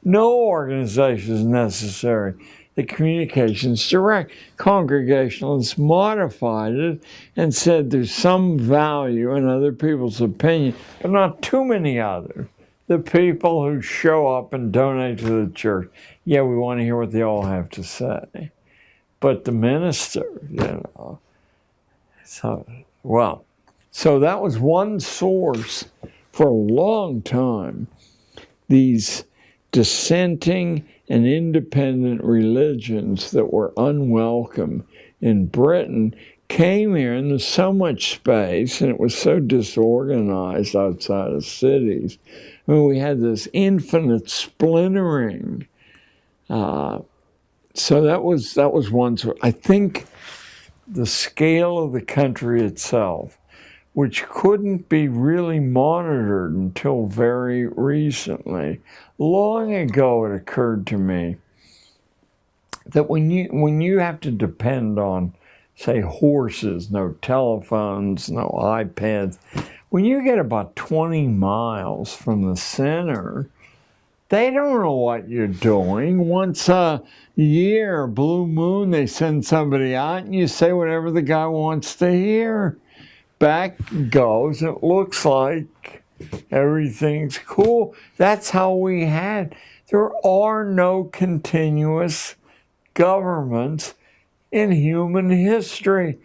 No organization is necessary. The communication's direct. Congregationalists modified it and said there's some value in other people's opinion, but not too many others. The people who show up and donate to the church, yeah, we want to hear what they all have to say. But the minister, So that was one source for a long time. These dissenting and independent religions that were unwelcome in Britain came here, and there's so much space, and it was so disorganized outside of cities. I mean, we had this infinite splintering. So that was one source. I think the scale of the country itself, which couldn't be really monitored until very recently. Long ago, it occurred to me that when you have to depend on, say, horses, no telephones, no iPads, when you get about 20 miles from the center, they don't know what you're doing. Once a year, blue moon, they send somebody out and you say whatever the guy wants to hear. Back goes, it looks like everything's cool. That's how we had. There are no continuous governments in human history.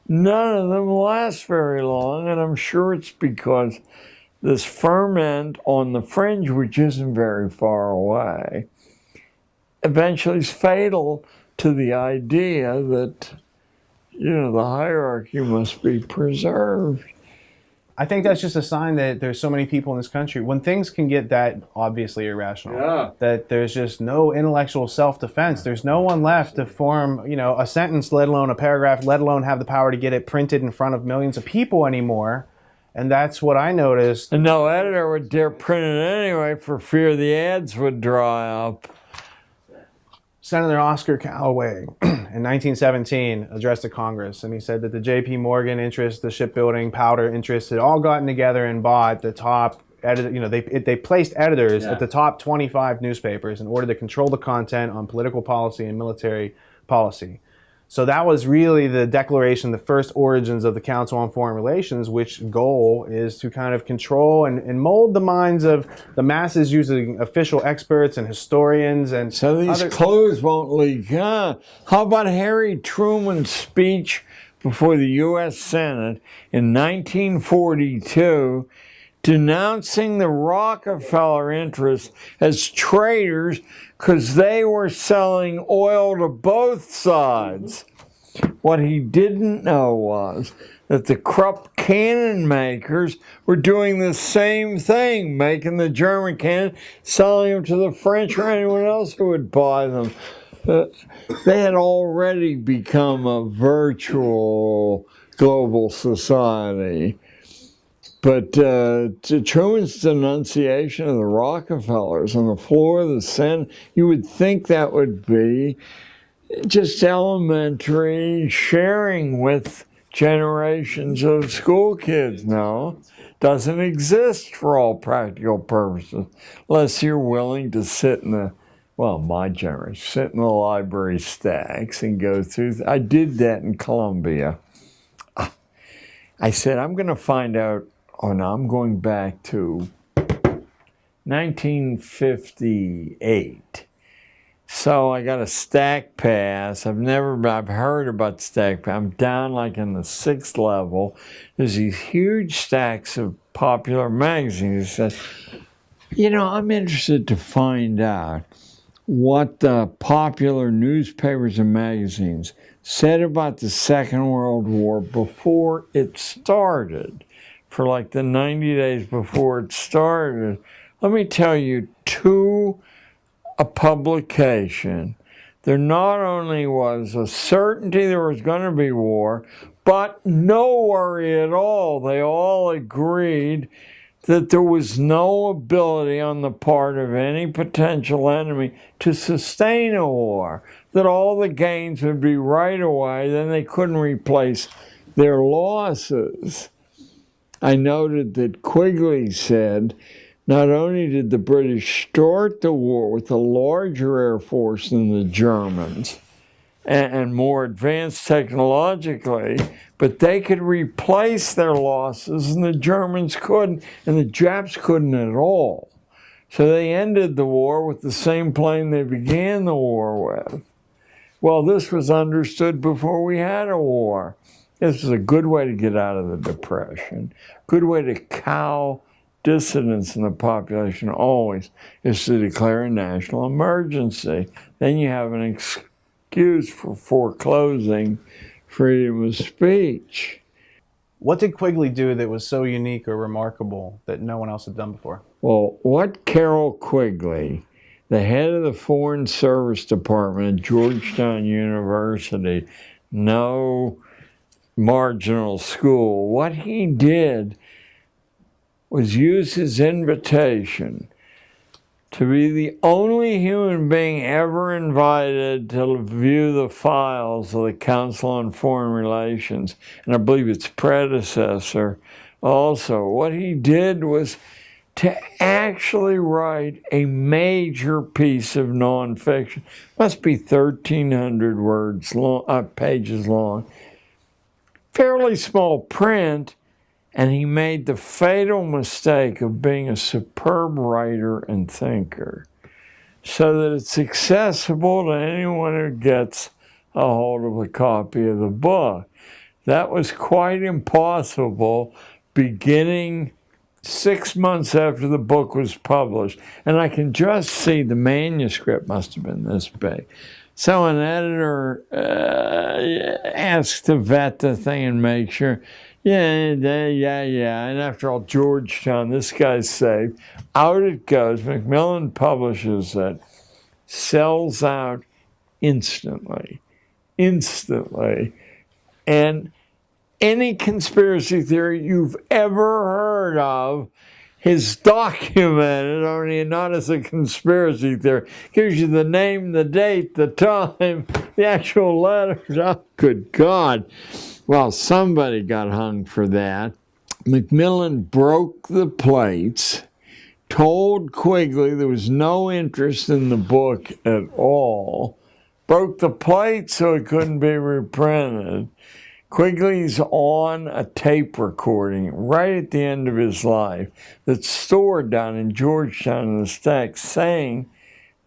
None of them last very long, and I'm sure it's because this ferment on the fringe, which isn't very far away, eventually is fatal to the idea that, the hierarchy must be preserved. I think that's just a sign that there's so many people in this country. When things can get that obviously irrational, that there's just no intellectual self-defense. There's no one left to form, a sentence, let alone a paragraph, let alone have the power to get it printed in front of millions of people anymore. And that's what I noticed. And no editor would dare print it anyway for fear the ads would dry up. Senator Oscar Callaway in 1917 addressed the Congress, and he said that the J.P. Morgan interests, the shipbuilding, powder interests, had all gotten together and bought the top editor. They placed editors at the top 25 newspapers in order to control the content on political policy and military policy. So that was really the declaration, the first origins of the Council on Foreign Relations, which goal is to kind of control and mold the minds of the masses using official experts and historians. And so these clothes won't leak. How about Harry Truman's speech before the U.S. Senate in 1942, denouncing the Rockefeller interests as traitors because they were selling oil to both sides. What he didn't know was that the Krupp cannon makers were doing the same thing, making the German cannon, selling them to the French or anyone else who would buy them. They had already become a virtual global society. But Truman's denunciation of the Rockefellers on the floor of the Senate, you would think that would be just elementary sharing with generations of school kids. No, doesn't exist for all practical purposes, unless you're willing to sit in my generation, sit in the library stacks and go through. I did that in Columbia. I said, I'm going to find out. Oh, no, I'm going back to 1958. So I got a stack pass. I've heard about stack pass. I'm down like in the 6th level. There's these huge stacks of popular magazines. He says, I'm interested to find out what the popular newspapers and magazines said about the Second World War before it started, for like the 90 days before it started. Let me tell you, to a publication, there not only was a certainty there was going to be war, but no worry at all. They all agreed that there was no ability on the part of any potential enemy to sustain a war, that all the gains would be right away, then they couldn't replace their losses. I noted that Quigley said, not only did the British start the war with a larger air force than the Germans, and more advanced technologically, but they could replace their losses and the Germans couldn't, and the Japs couldn't at all. So they ended the war with the same plane they began the war with. Well, this was understood before we had a war. This is a good way to get out of the Depression. Good way to cow dissidents in the population always is to declare a national emergency. Then you have an excuse for foreclosing freedom of speech. What did Quigley do that was so unique or remarkable that no one else had done before? Well, what Carroll Quigley, the head of the Foreign Service Department at Georgetown University, no marginal school, what he did was use his invitation to be the only human being ever invited to view the files of the Council on Foreign Relations, and I believe its predecessor also. What he did was to actually write a major piece of nonfiction. Must be 1,300 words long, pages long. Fairly small print, and he made the fatal mistake of being a superb writer and thinker, so that it's accessible to anyone who gets a hold of a copy of the book. That was quite impossible beginning 6 months after the book was published. And I can just see the manuscript must have been this big. So an editor asked to vet the thing and make sure. Yeah. And after all, Georgetown, this guy's safe. Out it goes. Macmillan publishes it, sells out instantly. And any conspiracy theory you've ever heard of is documented, only not as a conspiracy theory. Gives you the name, the date, the time, the actual letters. Oh, good God. Well, somebody got hung for that. Macmillan broke the plates, told Quigley there was no interest in the book at all, broke the plates so it couldn't be reprinted. Quigley's on a tape recording right at the end of his life that's stored down in Georgetown in the stacks, saying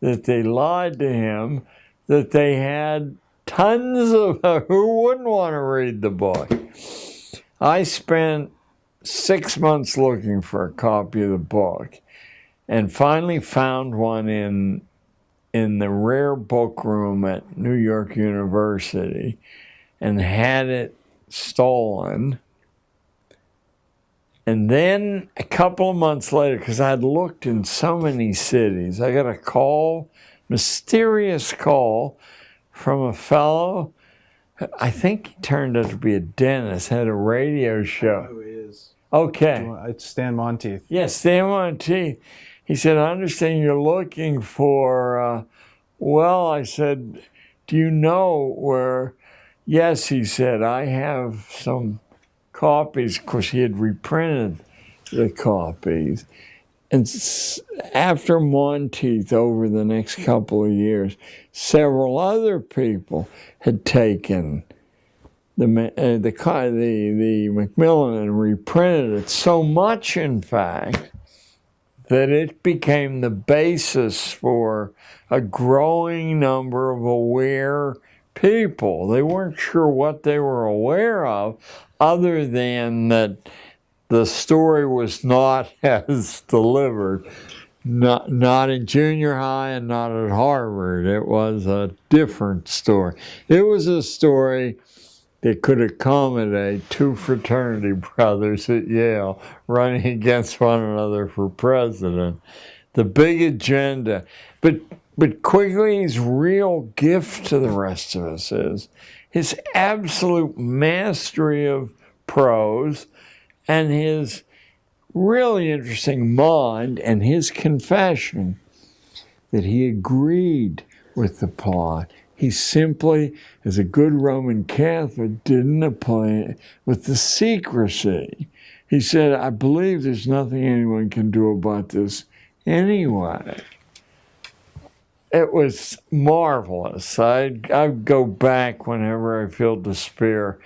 that they lied to him, that they had tons of, who wouldn't want to read the book? I spent 6 months looking for a copy of the book and finally found one in the rare book room at New York University and had it stolen. And then a couple of months later, because I'd looked in so many cities, I got a call, mysterious call, from a fellow, I think he turned out to be a dentist, had a radio show. Who is? Okay. It's Stan Monteith. Yes, Stan Monteith. He said, I understand you're looking for, well, I said, do you know where? Yes, he said, I have some copies. Of course, he had reprinted the copies. And after Monteith, over the next couple of years, several other people had taken the Macmillan and reprinted it. So much, in fact, that it became the basis for a growing number of aware people. They weren't sure what they were aware of, other than that the story was not as delivered. Not in junior high and not at Harvard. It was a different story. It was a story that could accommodate two fraternity brothers at Yale running against one another for president. The big agenda. But Quigley's real gift to the rest of us is his absolute mastery of prose and his really interesting mind and his confession that he agreed with the plot. He simply, as a good Roman Catholic, didn't apply with the secrecy. He said, I believe there's nothing anyone can do about this anyway. It was marvelous. I'd go back whenever I feel despair.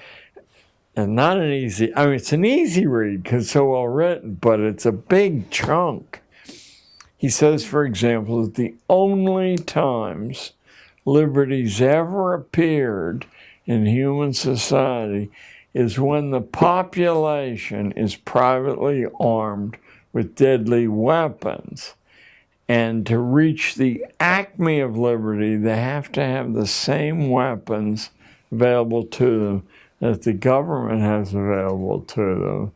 And not an easy, I mean, it's an easy read because it's so well written, but it's a big chunk. He says, for example, that the only times liberty's ever appeared in human society is when the population is privately armed with deadly weapons. And to reach the acme of liberty, they have to have the same weapons available to them that the government has available to them.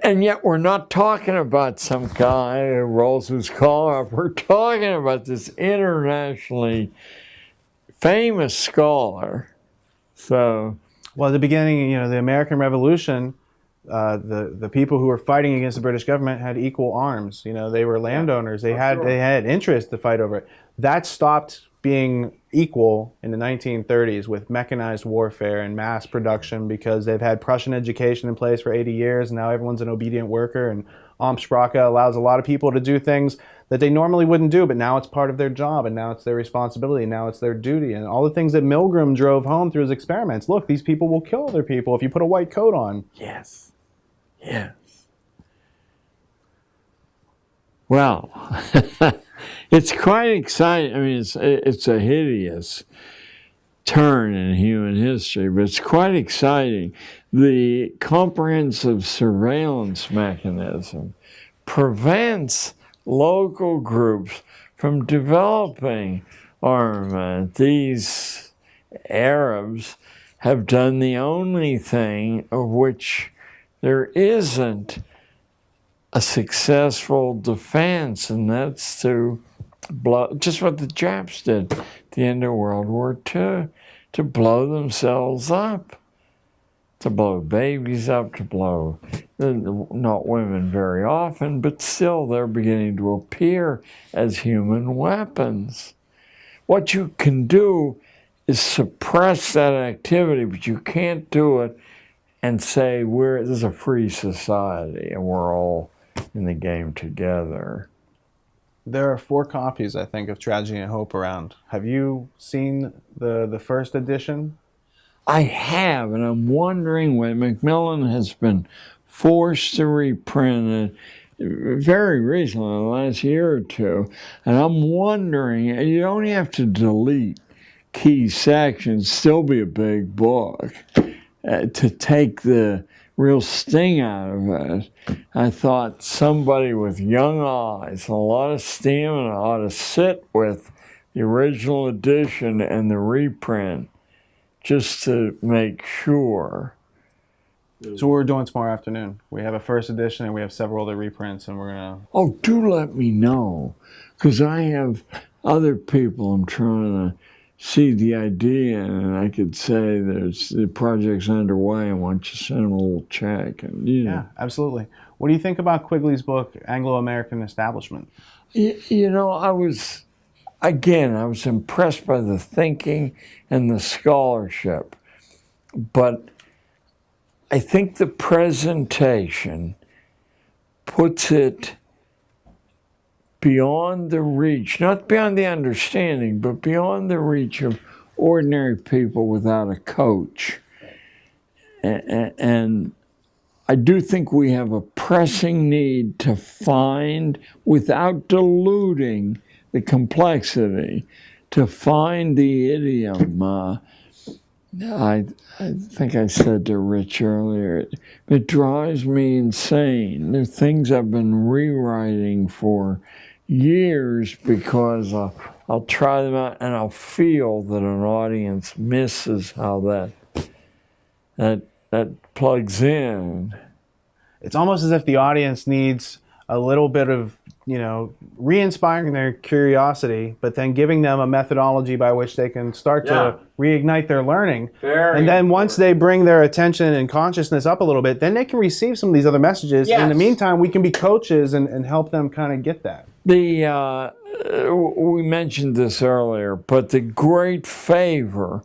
And yet we're not talking about some guy who rolls his collar up. We're talking about this internationally famous scholar. So, well, at the beginning, the American Revolution, the people who were fighting against the British government had equal arms. They were landowners. They had interest to fight over it. That stopped being equal in the 1930s with mechanized warfare and mass production because they've had Prussian education in place for 80 years. And now everyone's an obedient worker, and Amtssprache allows a lot of people to do things that they normally wouldn't do, but now it's part of their job, and now it's their responsibility, and now it's their duty. And all the things that Milgram drove home through his experiments. Look, these people will kill other people if you put a white coat on. Yes. Yes. Well, it's quite exciting. I mean, it's a hideous turn in human history, but it's quite exciting. The comprehensive surveillance mechanism prevents local groups from developing armament. These Arabs have done the only thing of which there isn't a successful defense, and that's to blow, just what the Japs did at the end of World War II, to blow themselves up, to blow babies up, to blow, not women very often, but still they're beginning to appear as human weapons. What you can do is suppress that activity, but you can't do it and say, this is a free society and we're all in the game together. There are 4 copies, I think, of Tragedy and Hope around. Have you seen the first edition? I have, and I'm wondering when Macmillan has been forced to reprint it very recently, in the last year or two, and I'm wondering, you only have to delete key sections, still be a big book, to take the real sting out of it. I thought somebody with young eyes and a lot of stamina ought to sit with the original edition and the reprint just to make sure. So what we're doing tomorrow afternoon, we have a first edition and we have several other reprints, and we're going to... Oh, do let me know, because I have other people I'm trying to see the idea, and I could say the project's underway and want you to send them a little check. And, Yeah, absolutely. What do you think about Quigley's book, Anglo-American Establishment? I was impressed by the thinking and the scholarship, but I think the presentation puts it beyond the reach, not beyond the understanding, but beyond the reach of ordinary people without a coach. And I do think we have a pressing need to find, without diluting the complexity, to find the idiom. I think I said to Rich earlier, it drives me insane. There are things I've been rewriting for years because I'll try them out and I'll feel that an audience misses how that plugs in. It's almost as if the audience needs a little bit of, re-inspiring their curiosity, but then giving them a methodology by which they can start to reignite their learning. And then once they bring their attention and consciousness up a little bit, then they can receive some of these other messages. Yes. In the meantime, we can be coaches and help them kind of get that. We mentioned this earlier, but the great favor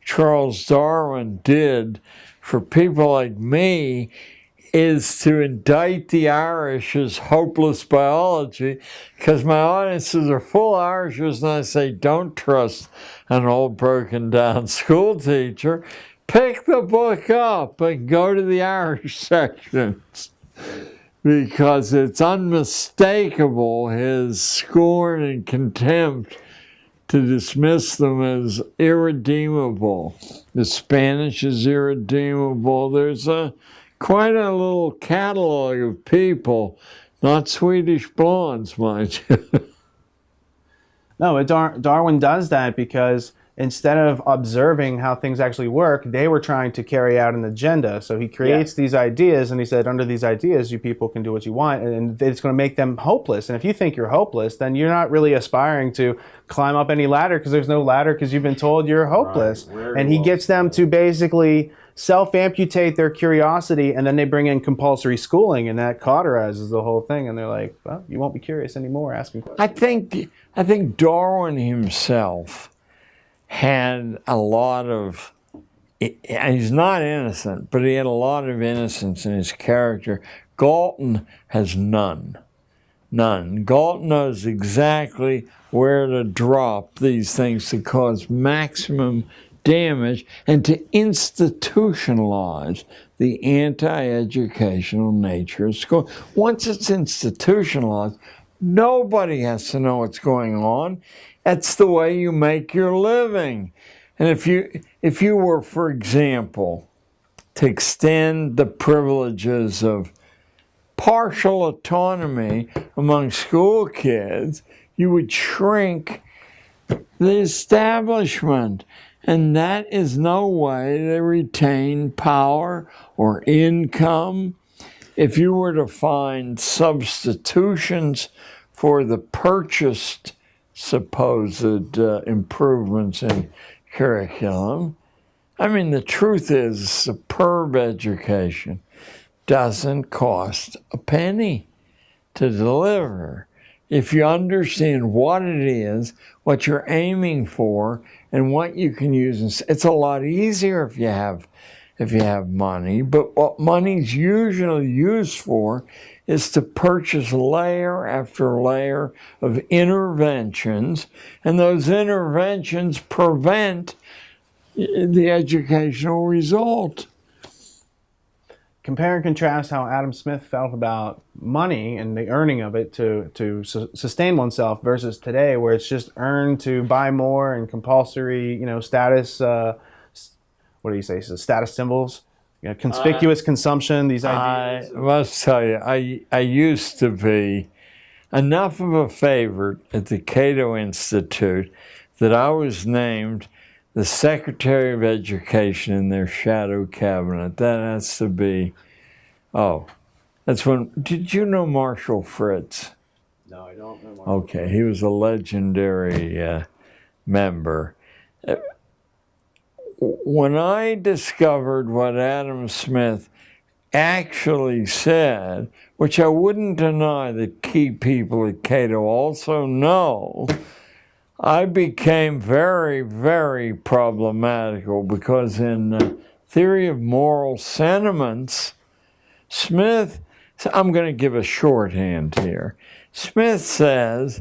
Charles Darwin did for people like me is to indict the Irish as hopeless biology, because my audiences are full of Irishers, and I say, don't trust an old broken down school teacher. Pick the book up and go to the Irish sections, because it's unmistakable, his scorn and contempt to dismiss them as irredeemable. The Spanish is irredeemable. There's quite a little catalog of people, not Swedish blondes, mind you. No, Darwin does that because instead of observing how things actually work, they were trying to carry out an agenda. So he creates these ideas, and he said, under these ideas, you people can do what you want, and it's going to make them hopeless. And if you think you're hopeless, then you're not really aspiring to climb up any ladder, because there's no ladder because you've been told you're hopeless. Right. And he gets them to basically self-amputate their curiosity, and then they bring in compulsory schooling, and that cauterizes the whole thing. And they're like, well, you won't be curious anymore asking questions. I think Darwin himself had a lot of, he's not innocent, but he had a lot of innocence in his character. Galton has none. Galton knows exactly where to drop these things to cause maximum damage and to institutionalize the anti-educational nature of school. Once it's institutionalized, nobody has to know what's going on. That's the way you make your living. And if you were, for example, to extend the privileges of partial autonomy among school kids, you would shrink the establishment. And that is no way to retain power or income. If you were to find substitutions for the purchased supposed improvements in curriculum, I mean, the truth is, superb education doesn't cost a penny to deliver. If you understand what it is, what you're aiming for, and what you can use, it's a lot easier if you have money. But what money's usually used for is to purchase layer after layer of interventions, and those interventions prevent the educational result. Compare and contrast how Adam Smith felt about money and the earning of it to sustain oneself versus today, where it's just earned to buy more and compulsory, status. What do you say? So status symbols, conspicuous consumption. These ideas. I must tell you, I used to be enough of a favorite at the Cato Institute that I was named the Secretary of Education in their shadow cabinet. That has to be, that's when, did you know Marshall Fritz? No, I don't know Marshall. Okay, he was a legendary member. When I discovered what Adam Smith actually said, which I wouldn't deny that key people at Cato also know, I became very, very problematical, because in Theory of Moral Sentiments, Smith, I'm going to give a shorthand here. Smith says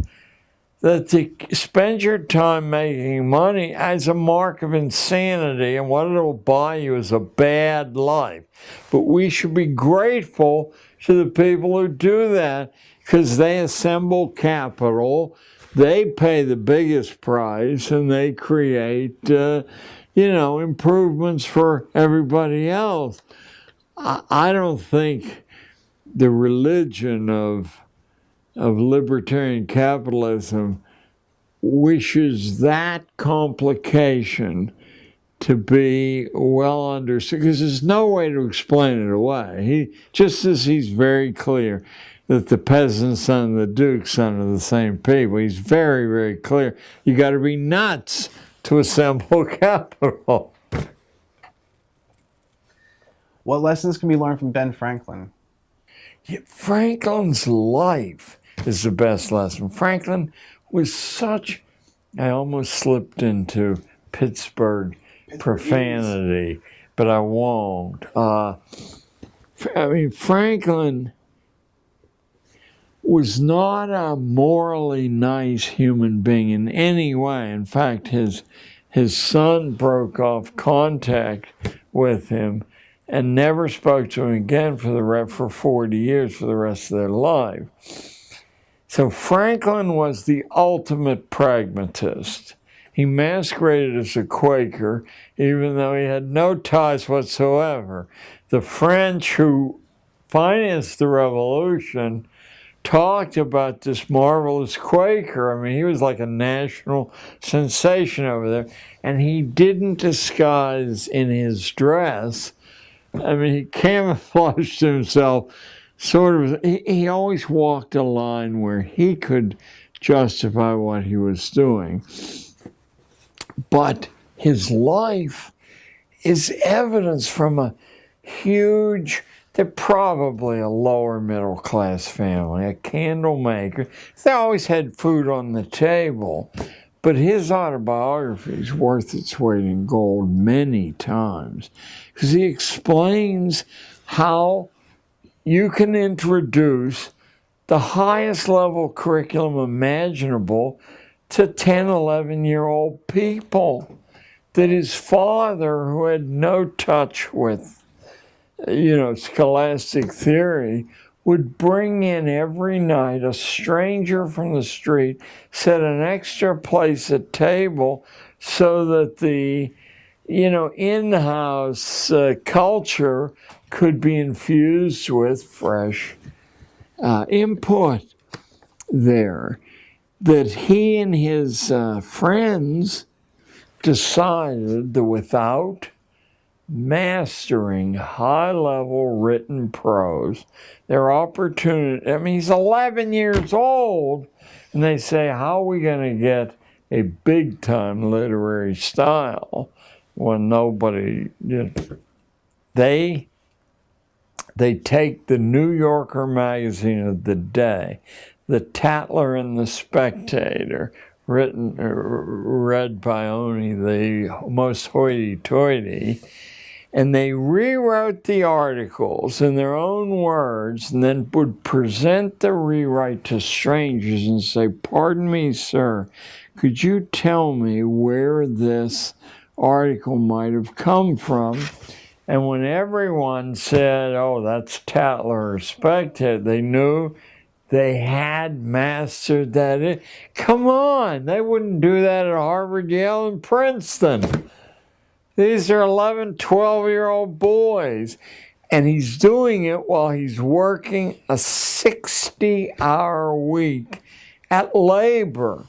that to spend your time making money as a mark of insanity, and what it'll buy you is a bad life. But we should be grateful to the people who do that, because they assemble capital, they pay the biggest price, and they create, improvements for everybody else. I don't think the religion of libertarian capitalism wishes that complication to be well understood, because there's no way to explain it away. Just as he's very clear that the peasant's son and the duke's son are the same people, he's very, very clear. You got to be nuts to assemble capital. What lessons can be learned from Ben Franklin? Yeah, Franklin's life is the best lesson. Franklin was such, I almost slipped into Pittsburgh profanity, but I won't. Franklin was not a morally nice human being in any way. In fact, his son broke off contact with him and never spoke to him again for 40 years, for the rest of their life. So Franklin was the ultimate pragmatist. He masqueraded as a Quaker, even though he had no ties whatsoever. The French who financed the revolution talked about this marvelous Quaker. He was like a national sensation over there. And he didn't disguise in his dress. He camouflaged himself he always walked a line where he could justify what he was doing. But his life is evidence from a huge, they're probably a lower middle class family, a candle maker. They always had food on the table. But his autobiography is worth its weight in gold many times, because he explains how you can introduce the highest level curriculum imaginable to 10, 11-year-old people. That his father, who had no touch with, scholastic theory, would bring in every night a stranger from the street, set an extra place at table so that the, in-house culture could be infused with fresh input there. That he and his friends decided that without mastering high-level written prose, their opportunity, he's 11 years old, and they say, how are we going to get a big-time literary style when nobody, They take the New Yorker magazine of the day, the Tatler and the Spectator, read by only the most hoity-toity, and they rewrote the articles in their own words, and then would present the rewrite to strangers and say, pardon me, sir, could you tell me where this article might have come from? And when everyone said, oh, that's Tatler or Spectator, they knew they had mastered that. Come on, they wouldn't do that at Harvard, Yale, and Princeton. These are 11, 12-year-old boys. And he's doing it while he's working a 60-hour week at labor.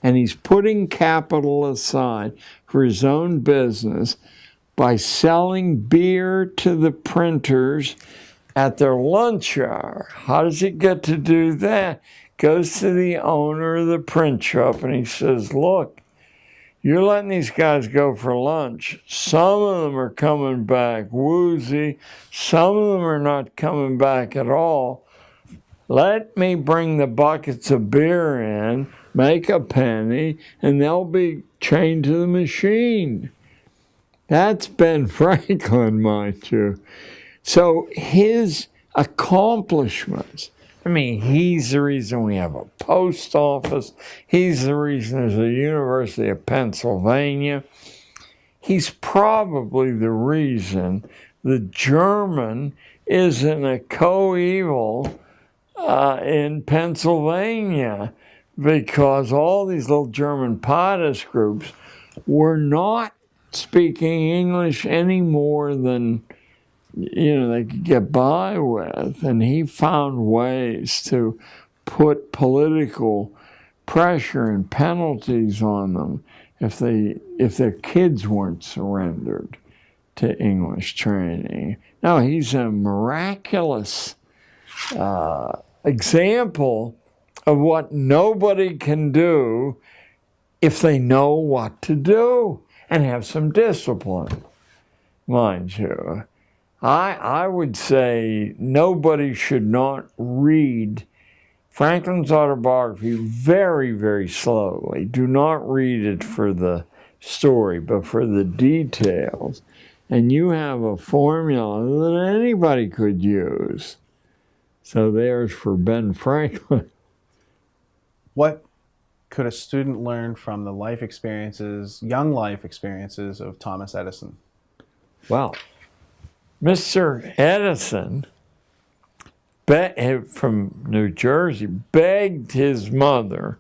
And he's putting capital aside for his own business by selling beer to the printers at their lunch hour. How does he get to do that? Goes to the owner of the print shop and he says, look, you're letting these guys go for lunch. Some of them are coming back woozy. Some of them are not coming back at all. Let me bring the buckets of beer in, make a penny, and they'll be chained to the machine. That's Ben Franklin, mind you. So his accomplishments I mean, he's the reason we have a post office. He's the reason there's a University of Pennsylvania. He's probably the reason the German isn't a coeval in Pennsylvania, because all these little German potash groups were not speaking English any more than they could get by with, and he found ways to put political pressure and penalties on them if their kids weren't surrendered to English training. Now, he's a miraculous example of what nobody can do if they know what to do and have some discipline, mind you. I would say nobody should not read Franklin's autobiography very, very slowly. Do not read it for the story, but for the details. And you have a formula that anybody could use. So there's for Ben Franklin. What could a student learn from the young life experiences of Thomas Edison? Well, Mr. Edison, from New Jersey, begged his mother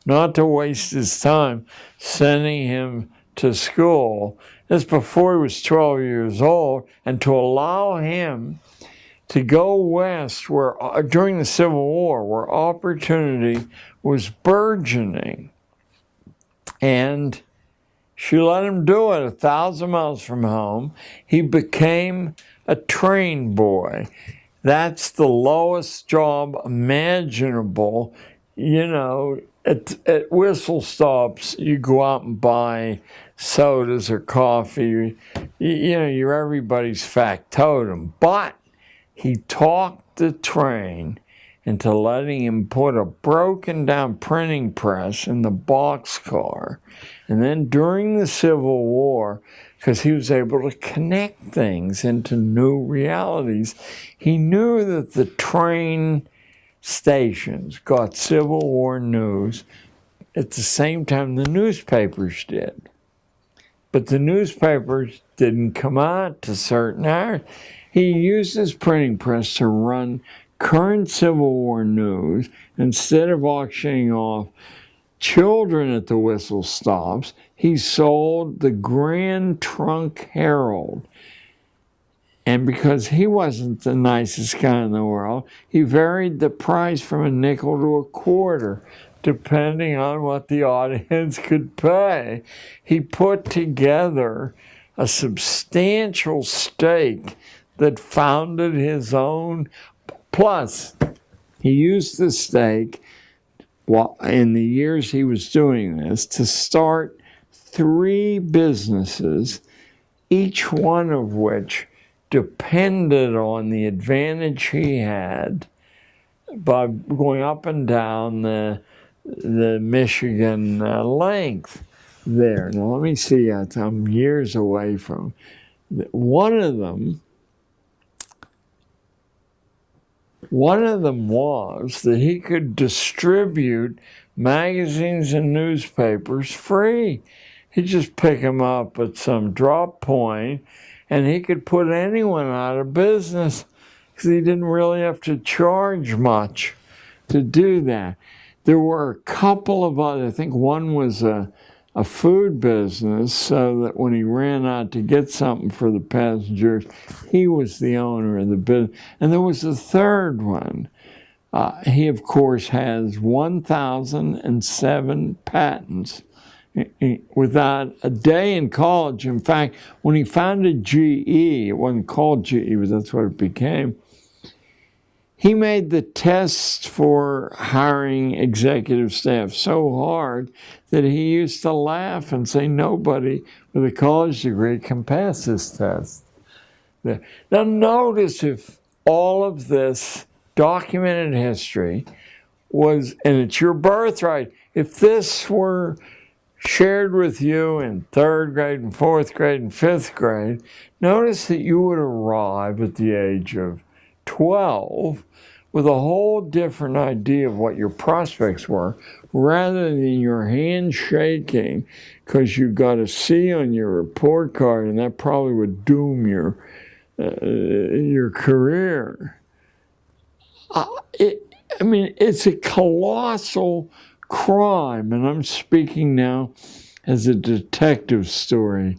not to waste his time sending him to school. This before he was 12 years old, and to allow him to go west where during the Civil War, where opportunity was burgeoning. And she let him do it 1,000 miles from home. He became a train boy. That's the lowest job imaginable. At whistle stops, you go out and buy sodas or coffee. You're everybody's factotum. But he talked the train into letting him put a broken down printing press in the boxcar. And then during the Civil War, because he was able to connect things into new realities, he knew that the train stations got Civil War news at the same time the newspapers did. But the newspapers didn't come out to certain hours. He used his printing press to run current Civil War news instead of auctioning off children at the whistle stops. He sold the Grand Trunk Herald. And because he wasn't the nicest guy in the world, he varied the price from a nickel to a quarter, depending on what the audience could pay. He put together a substantial stake that founded his own. Plus, he used the stake in the years he was doing this to start 3 businesses, each one of which depended on the advantage he had by going up and down the Michigan length there. Now, let me see. I'm years away from one of them. One of them was that he could distribute magazines and newspapers free. He'd just pick them up at some drop point, and he could put anyone out of business because he didn't really have to charge much to do that. There were a couple of other, I think one was a food business, so that when he ran out to get something for the passengers, he was the owner of the business. And there was a third one. He, of course, has 1,007 patents without a day in college. In fact, when he founded GE, it wasn't called GE, but that's what it became, he made the tests for hiring executive staff so hard that he used to laugh and say nobody with a college degree can pass this test. Now notice if all of this documented history was, and it's your birthright, if this were shared with you in 3rd grade and 4th grade and 5th grade, notice that you would arrive at the age of 12 with a whole different idea of what your prospects were, rather than your hand shaking because you got a C on your report card, and that probably would doom your career. It's a colossal crime, and I'm speaking now as a detective story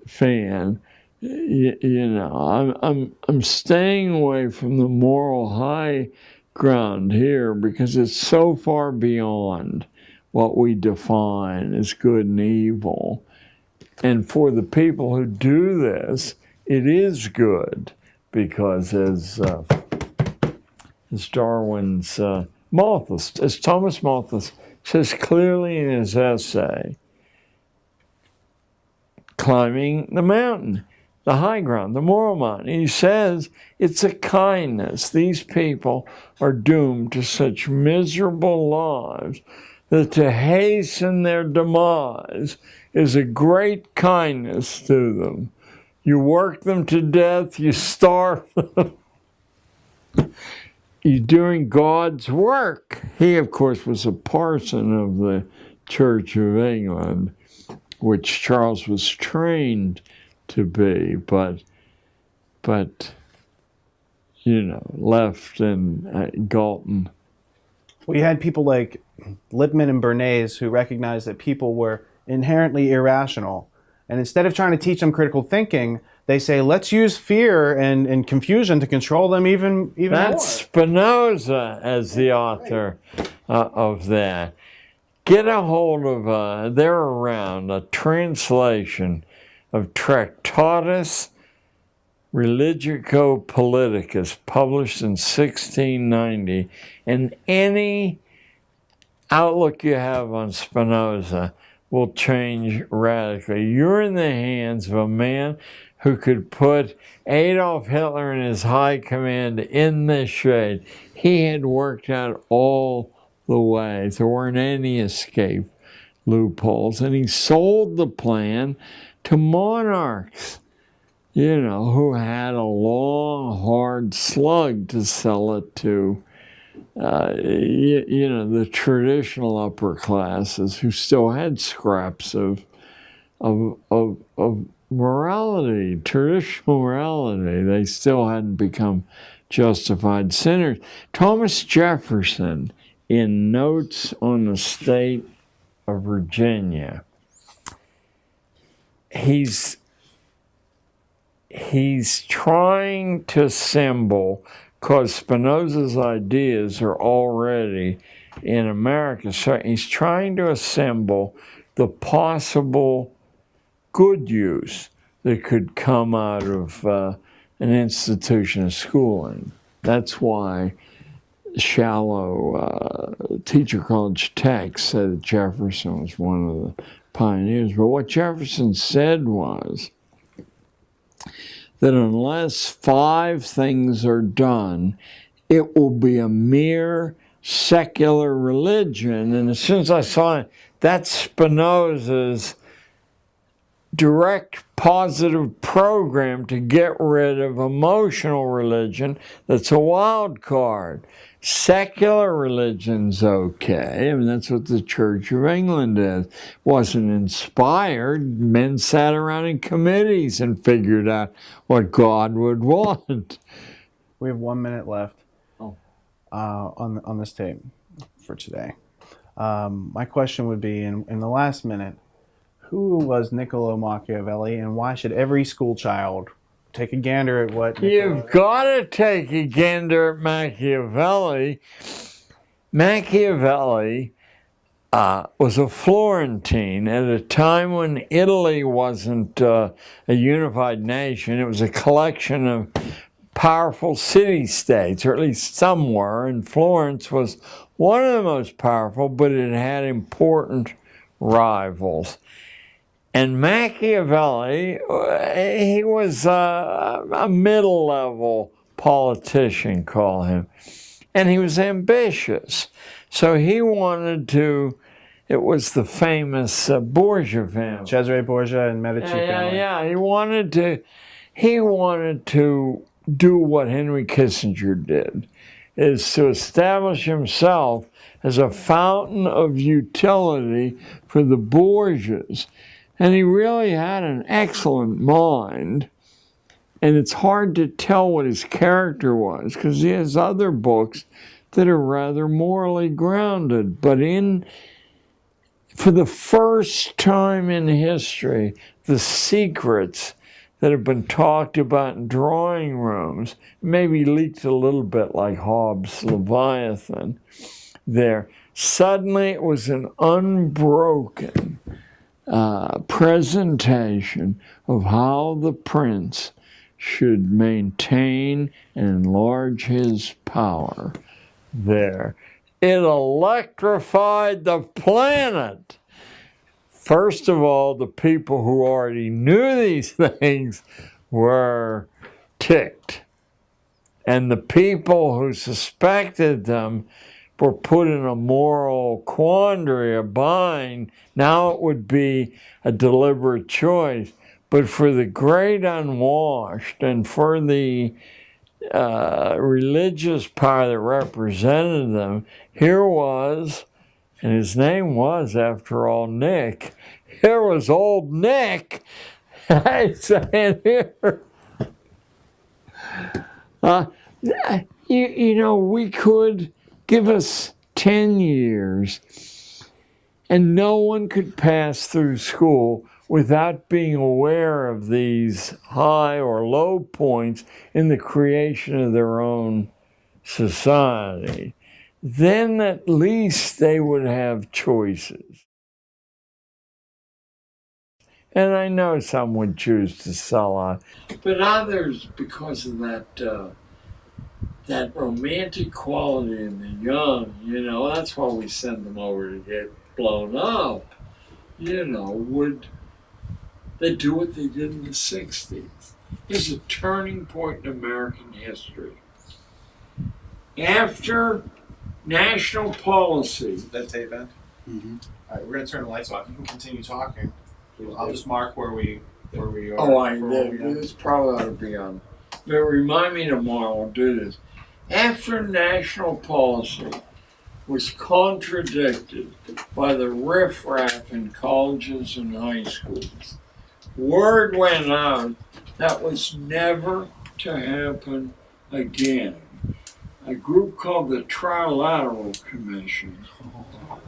fan. I'm staying away from the moral high ground here because it's so far beyond what we define as good and evil. And for the people who do this, it is good because as Darwin's Malthus, as Thomas Malthus says clearly in his essay, Climbing the Mountain, the high ground, the moral mountain. He says it's a kindness. These people are doomed to such miserable lives that to hasten their demise is a great kindness to them. You work them to death, you starve them. You're doing God's work. He, of course, was a parson of the Church of England, which Charles was trained to be, but left in Galton. Well, you had people like Lippmann and Bernays who recognized that people were inherently irrational. And instead of trying to teach them critical thinking, they say, let's use fear and confusion to control them even more. That's Spinoza as the author of that. Get a hold of, they're around, a translation of Tractatus Religico Politicus, published in 1690. And any outlook you have on Spinoza will change radically. You're in the hands of a man who could put Adolf Hitler and his high command in the shade. He had worked out all the ways. There weren't any escape loopholes. And he sold the plan to monarchs, who had a long, hard slug to sell it to, the traditional upper classes who still had scraps of morality, traditional morality. They still hadn't become justified sinners. Thomas Jefferson, in Notes on the State of Virginia, he's trying to assemble, because Spinoza's ideas are already in America, so he's trying to assemble the possible good use that could come out of an institution of schooling. That's why shallow teacher college texts said that Jefferson was one of the pioneers. But what Jefferson said was that unless 5 things are done, it will be a mere secular religion. And as soon as I saw it, that's Spinoza's direct positive program to get rid of emotional religion that's a wild card. Secular religion's okay. That's what the Church of England is. Wasn't inspired. Men sat around in committees and figured out what God would want. We have 1 minute left on this tape for today. My question would be, in the last minute, who was Niccolo Machiavelli, and why should every school child take a gander at what You've got to take a gander at Machiavelli. Machiavelli was a Florentine at a time when Italy wasn't a unified nation. It was a collection of powerful city-states, or at least some were, and Florence was one of the most powerful, but it had important rivals. And Machiavelli, he was a middle-level politician, call him. And he was ambitious. So he wanted to, it was the famous Borgia family. Cesare Borgia and Medici family. Yeah. He wanted to do what Henry Kissinger did. is to establish himself as a fountain of utility for the Borgias. And he really had an excellent mind. And it's hard to tell what his character was because he has other books that are rather morally grounded. But for the first time in history, the secrets that have been talked about in drawing rooms, maybe leaked a little bit like Hobbes' Leviathan there. Suddenly it was an unbroken presentation of how the prince should maintain and enlarge his power there. It electrified the planet. First of all, the people who already knew these things were ticked. And the people who suspected them were put in a moral quandary, a bind. Now it would be a deliberate choice. But for the great unwashed and for the religious power that represented them, here was, and his name was, after all, Nick. Here was old Nick. Saying here, we could give us 10 years and no one could pass through school without being aware of these high or low points in the creation of their own society. Then at least they would have choices. And I know some would choose to sell out, but others, because of that romantic quality in the young, that's why we send them over to get blown up, would they do what they did in the 60s? It's a turning point in American history. After national policy. That tape end? Mm-hmm. All right, we're going to turn the lights off. You can continue talking. I'll just mark where we are. This probably ought to be on. But remind me tomorrow, we'll do this. After national policy was contradicted by the riffraff in colleges and high schools, word went out that was never to happen again. A group called the Trilateral Commission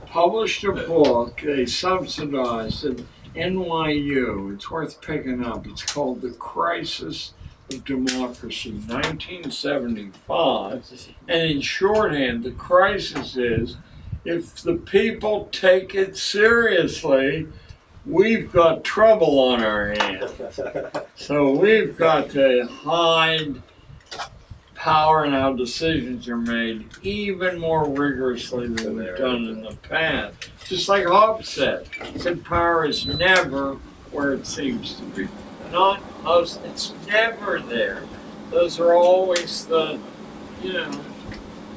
published a book they subsidized at NYU. It's worth picking up. It's called The Crisis of Democracy, 1975. And in shorthand, the crisis is, if the people take it seriously, we've got trouble on our hands. So we've got to hide power and how decisions are made even more rigorously than we've done in the past. Just like Hobbes said power is never where it seems to be. Not most, it's never there. Those are always the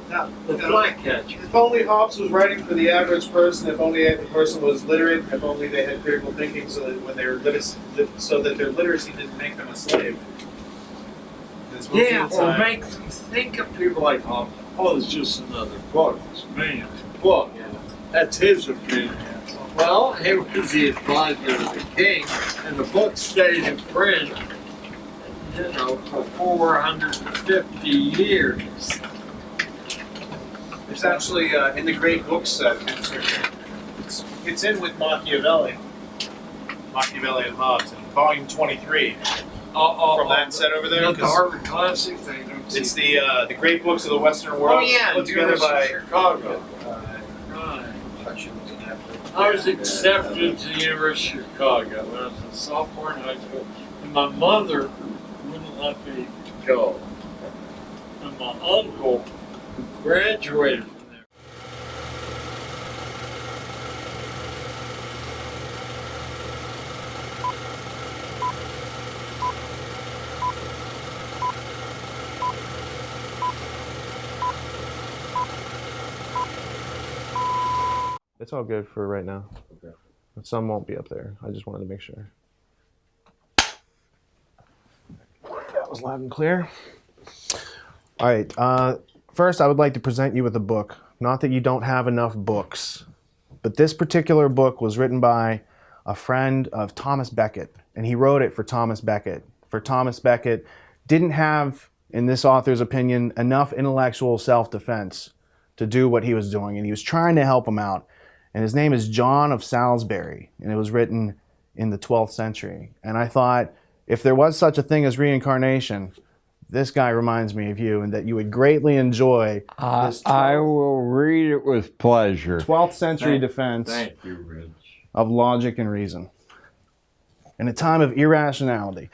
flag catcher. If only Hobbes was writing for the average person, if only the person was literate, if only they had critical thinking so that when they were so that their literacy didn't make them a slave. Or make them think of people like Hobbes. Oh, it's just another book. It's man's book. Yeah. That's his opinion. Well, he was the advisor of the king, and the book stayed in print, for 450 years. It's actually in the great book set. It's in with Machiavelli and Hobbes, in volume 23. From that set over there. The Harvard Classic thing. It's the great books of the Western world. Oh yeah, put together by Chicago. Right. I was accepted to the University of Chicago when I was a sophomore in high school, and my mother wouldn't let me go. And my uncle, who graduated from there. It's all good for right now. Okay. Some won't be up there. I just wanted to make sure. That was loud and clear. All right. First, I would like to present you with a book. Not that you don't have enough books, but this particular book was written by a friend of Thomas Becket, and he wrote it for Thomas Becket. For Thomas Becket didn't have, in this author's opinion, enough intellectual self-defense to do what he was doing, and he was trying to help him out. And his name is John of Salisbury, and it was written in the 12th century. And I thought, if there was such a thing as reincarnation, this guy reminds me of you, and that you would greatly enjoy this I will read it with pleasure. 12th century defense Thank you, Rich. of logic and reason in a time of irrationality.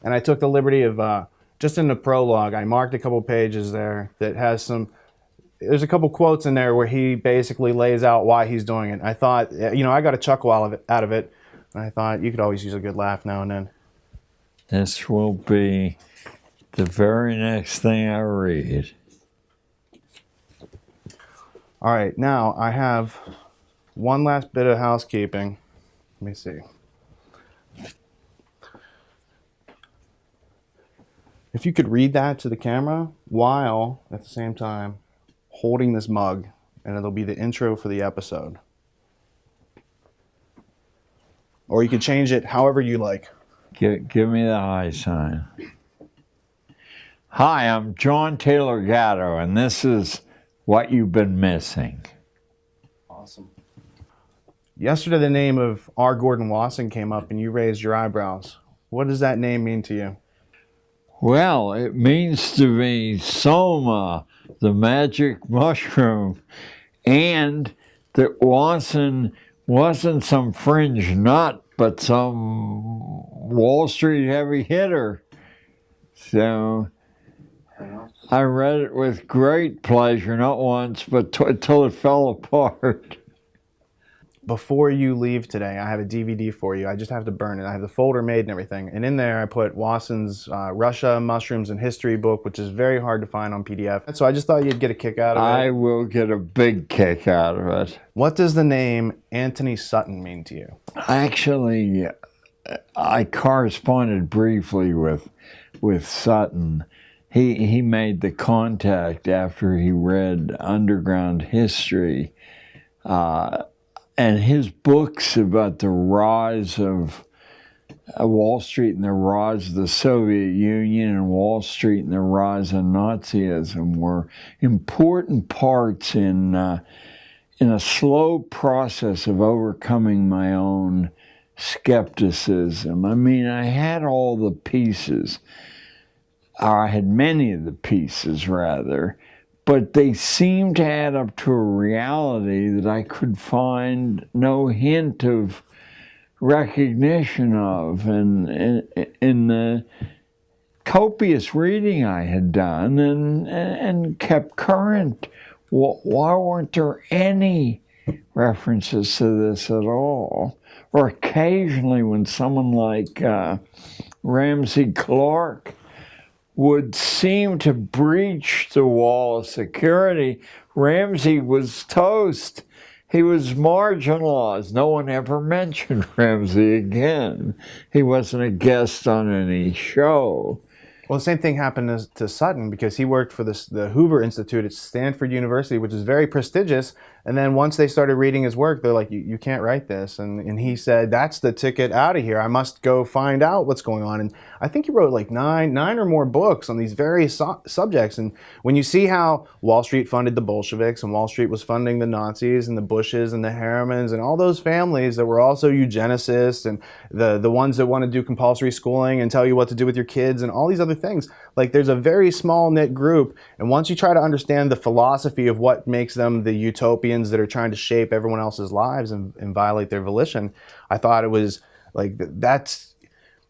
And I took the liberty of, just in the prologue, I marked a couple pages there that has there's a couple quotes in there where he basically lays out why he's doing it. I thought, I got a chuckle out of it, and I thought you could always use a good laugh now and then. This will be the very next thing I read. All right, now I have one last bit of housekeeping. Let me see. If you could read that to the camera while at the same time holding this mug, and it'll be the intro for the episode. Or you can change it however you like. Give me the high sign. Hi, I'm John Taylor Gatto, and this is What You've Been Missing. Awesome. Yesterday, the name of R. Gordon Wasson came up, and you raised your eyebrows. What does that name mean to you? Well, it means to me soma, the magic mushroom, and that Wasson wasn't some fringe nut, but some Wall Street heavy hitter. So I read it with great pleasure, not once, but until it fell apart. Before you leave today, I have a DVD for you. I just have to burn it. I have the folder made and everything. And in there, I put Wasson's Russia, Mushrooms, and History book, which is very hard to find on PDF. So I just thought you'd get a kick out of it. I will get a big kick out of it. What does the name Anthony Sutton mean to you? Actually, I corresponded briefly with Sutton. He made the contact after he read Underground History. And his books about the rise of Wall Street and the rise of the Soviet Union and Wall Street and the rise of Nazism were important parts in a slow process of overcoming my own skepticism. I mean, I had all the pieces, or I had many of the pieces, rather, but they seemed to add up to a reality that I could find no hint of recognition of. And in the copious reading I had done and kept current, why weren't there any references to this at all? Or occasionally when someone like Ramsey Clark would seem to breach the wall of security, Ramsey was toast. He was marginalized. No one ever mentioned Ramsey again. He wasn't a guest on any show. Well, the same thing happened to Sutton, because he worked for the Hoover Institute at Stanford University, which is very prestigious. And then once they started reading his work, they're like, you can't write this. And he said, that's the ticket out of here. I must go find out what's going on. And I think he wrote like nine or more books on these various subjects. And when you see how Wall Street funded the Bolsheviks, and Wall Street was funding the Nazis and the Bushes and the Harrimans and all those families that were also eugenicists, and the ones that want to do compulsory schooling and tell you what to do with your kids and all these other things, like there's a very small knit group. And once you try to understand the philosophy of what makes them the utopians that are trying to shape everyone else's lives and violate their volition, I thought it was like,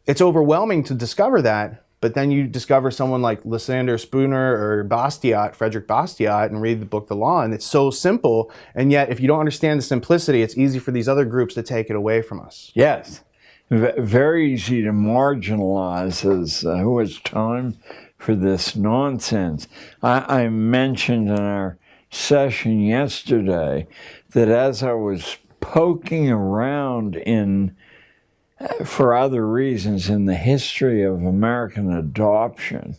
it's overwhelming to discover that. But then you discover someone like Lysander Spooner or Bastiat, Frederick Bastiat, and read the book The Law, and it's so simple. And yet, if you don't understand the simplicity, it's easy for these other groups to take it away from us. Yes. Very easy to marginalize as who has time for this nonsense. I mentioned in our session yesterday that as I was poking around for other reasons in the history of American adoption,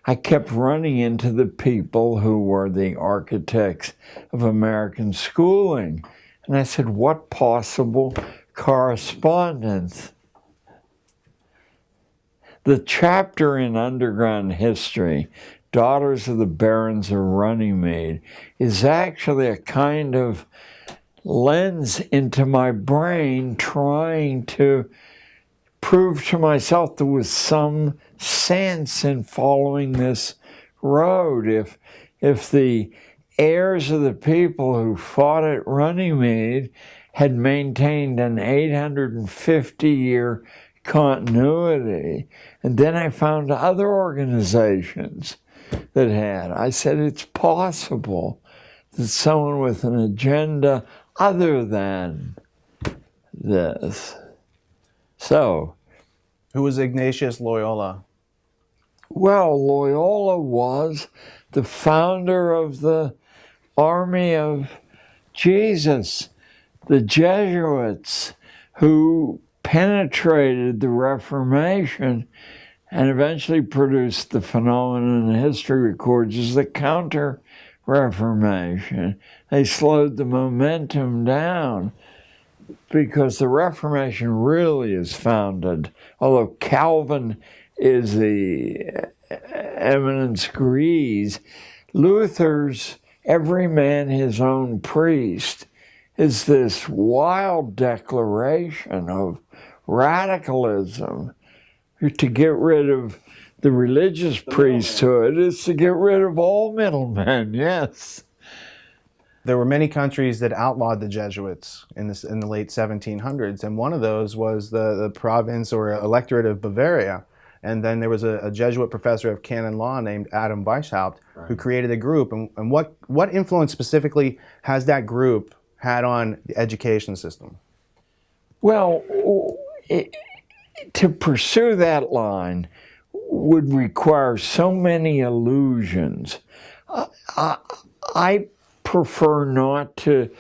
I kept running into the people who were the architects of American schooling. And I said, what possible correspondence? The chapter in Underground History, Daughters of the Barons of Runnymede, is actually a kind of lens into my brain trying to prove to myself there was some sense in following this road. If the heirs of the people who fought at Runnymede had maintained an 850-year continuity, and then I found other organizations that had, I said, it's possible that someone with an agenda other than this. So, Who was Ignatius Loyola? well, Loyola was the founder of the Army of Jesus, the Jesuits who penetrated the Reformation and eventually produced the phenomenon history records as the Counter-Reformation. They slowed the momentum down because the Reformation really is founded, although Calvin is the eminence grise, Luther's every man his own priest is this wild declaration of radicalism. To get rid of the religious priesthood is to get rid of all middlemen, yes. There were many countries that outlawed the Jesuits in the late 1700s, and one of those was the province or electorate of Bavaria. And then there was a Jesuit professor of canon law named Adam Weishaupt who created a group. And what influence specifically has that group had on the education system? Well, to pursue that line would require so many illusions. I prefer not to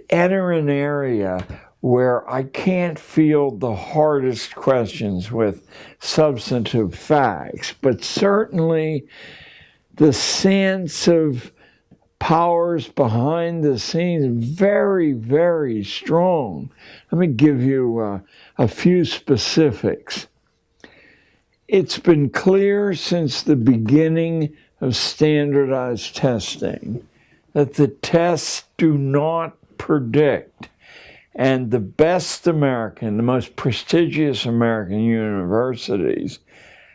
enter an area where I can't field the hardest questions with substantive facts, but certainly the sense of powers behind the scenes very, very strong. Let me give you a few specifics. It's been clear since the beginning of standardized testing that the tests do not predict. And the best American, the most prestigious American universities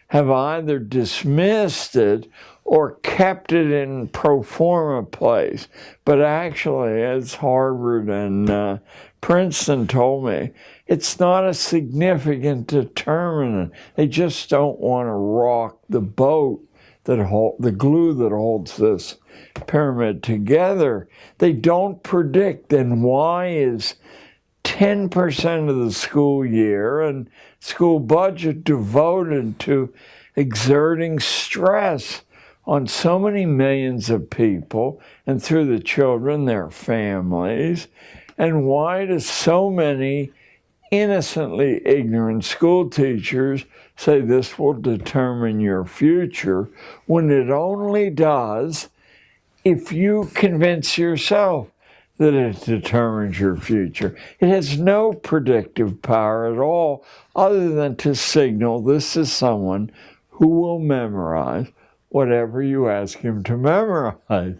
have either dismissed it or kept it in pro forma place. But actually, as Harvard and Princeton told me, it's not a significant determinant. They just don't want to rock the boat, the glue that holds this pyramid together. They don't predict. Then why is 10% of the school year and school budget devoted to exerting stress on so many millions of people and through the children, their families? And why do so many innocently ignorant school teachers say this will determine your future when it only does if you convince yourself that it determines your future? It has no predictive power at all other than to signal this is someone who will memorize whatever you ask him to memorize.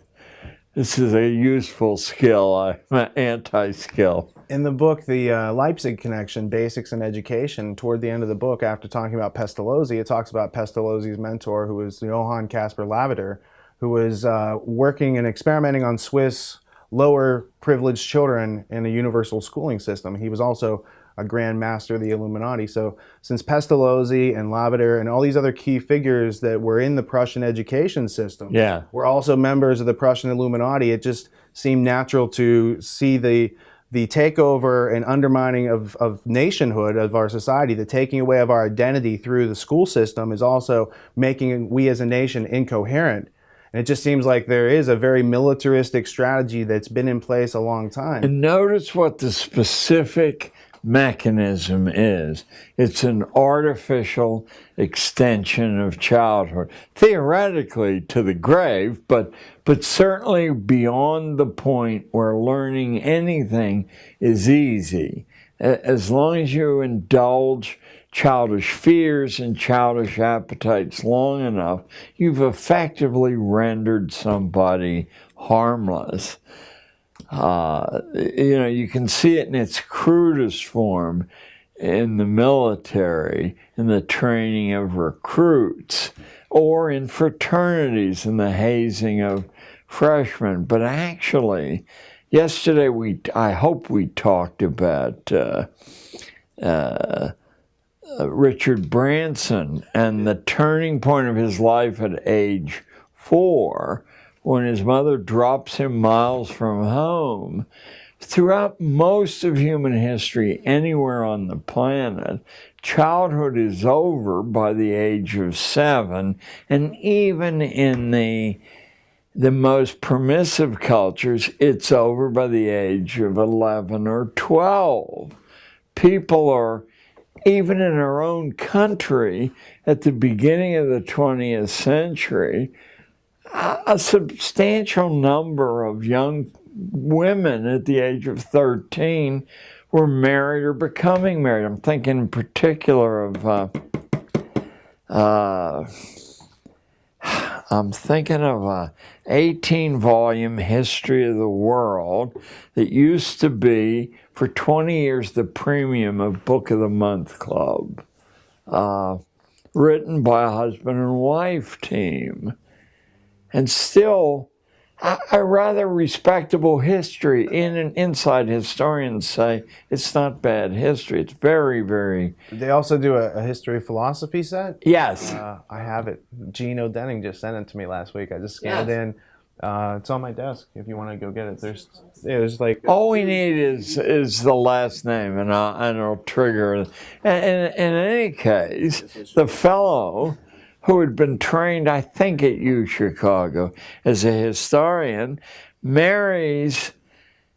This is a useful skill. I'm an anti-skill. In the book, the Leipzig Connection, Basics in Education, toward the end of the book, after talking about Pestalozzi, it talks about Pestalozzi's mentor, who was Johann Caspar Lavater, who was working and experimenting on Swiss lower privileged children in a universal schooling system. He was also a Grand Master of the Illuminati. So since Pestalozzi and Lavater and all these other key figures that were in the Prussian education system were also members of the Prussian Illuminati, it just seemed natural to see the takeover and undermining of nationhood of our society, the taking away of our identity through the school system is also making we as a nation incoherent. And it just seems like there is a very militaristic strategy that's been in place a long time. And notice what the specific mechanism is. It's an artificial extension of childhood, theoretically to the grave, but certainly beyond the point where learning anything is easy. As long as you indulge childish fears and childish appetites long enough, you've effectively rendered somebody harmless. You can see it in its crudest form in the military, in the training of recruits, or in fraternities, in the hazing of freshmen. But actually, yesterday I hope we talked about Richard Branson and the turning point of his life at age 4, when his mother drops him miles from home. Throughout most of human history, anywhere on the planet, childhood is over by the age of 7, and even in the most permissive cultures, it's over by the age of 11 or 12. People are, even in our own country, at the beginning of the 20th century, a substantial number of young women at the age of 13 were married or becoming married. I'm thinking in particular of I'm thinking of a 18-volume history of the world that used to be, for 20 years, the premium of Book of the Month Club, written by a husband and wife team. And still, a rather respectable history. Inside historians say it's not bad history. It's very, very... They also do a history of philosophy set? Yes. I have it. Gene O'Denning just sent it to me last week. I just scanned it in. It's on my desk if you want to go get it. There's like... All we need is the last name, and it'll trigger. And in any case, the fellow who had been trained, I think, at U Chicago as a historian, marries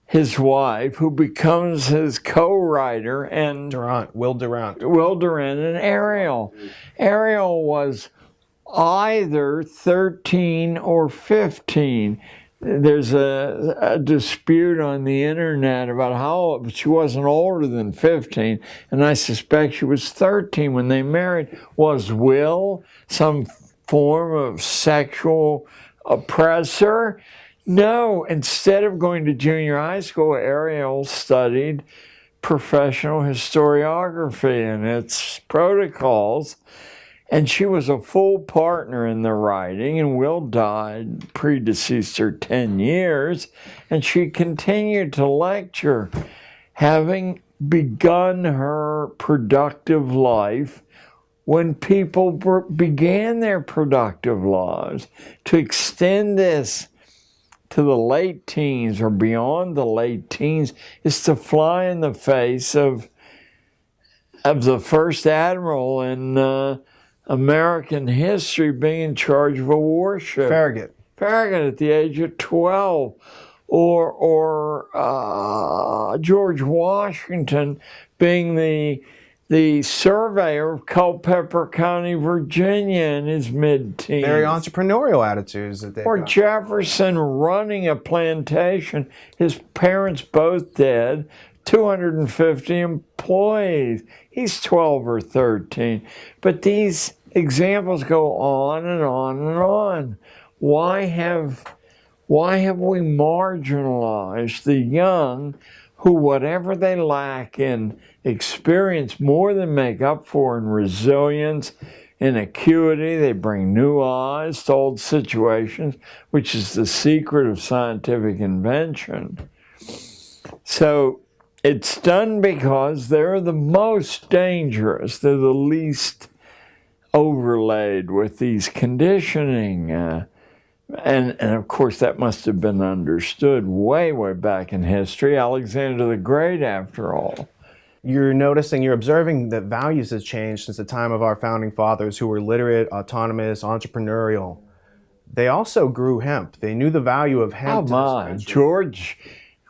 his wife, who becomes his co-writer, and Will Durant and Ariel. Ariel was either 13 or 15. There's a dispute on the internet about how she wasn't older than 15, and I suspect she was 13 when they married. Was Will some form of sexual oppressor? No. Instead of going to junior high school, Ariel studied professional historiography and its protocols. And she was a full partner in the writing, and Will died, predeceased her 10 years, and she continued to lecture, having begun her productive life when people began their productive lives. To extend this to the late teens or beyond the late teens is to fly in the face of the first admiral in American history being in charge of a warship. Farragut at the age of 12. Or George Washington being the surveyor of Culpeper County, Virginia in his mid-teens. Very entrepreneurial attitudes that they Or got. Jefferson running a plantation, his parents both dead, 250 employees. He's 12 or 13. But these examples go on and on and on. Why have we marginalized the young who, whatever they lack in experience, more than make up for in resilience, in acuity? They bring new eyes to old situations, which is the secret of scientific invention. So it's done because they're the most dangerous. They're the least overlaid with these conditioning. And of course, that must have been understood way, way back in history. Alexander the Great, after all. You're observing that values have changed since the time of our founding fathers, who were literate, autonomous, entrepreneurial. They also grew hemp. They knew the value of hemp. Oh my, George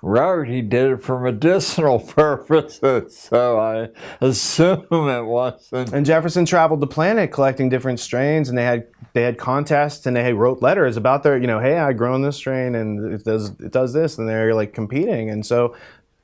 wrote he did it for medicinal purposes, so I assume it wasn't. And Jefferson traveled the planet collecting different strains, and they had contests, and they wrote letters about their, hey, I grown this strain, and it does this, and they're like competing. And so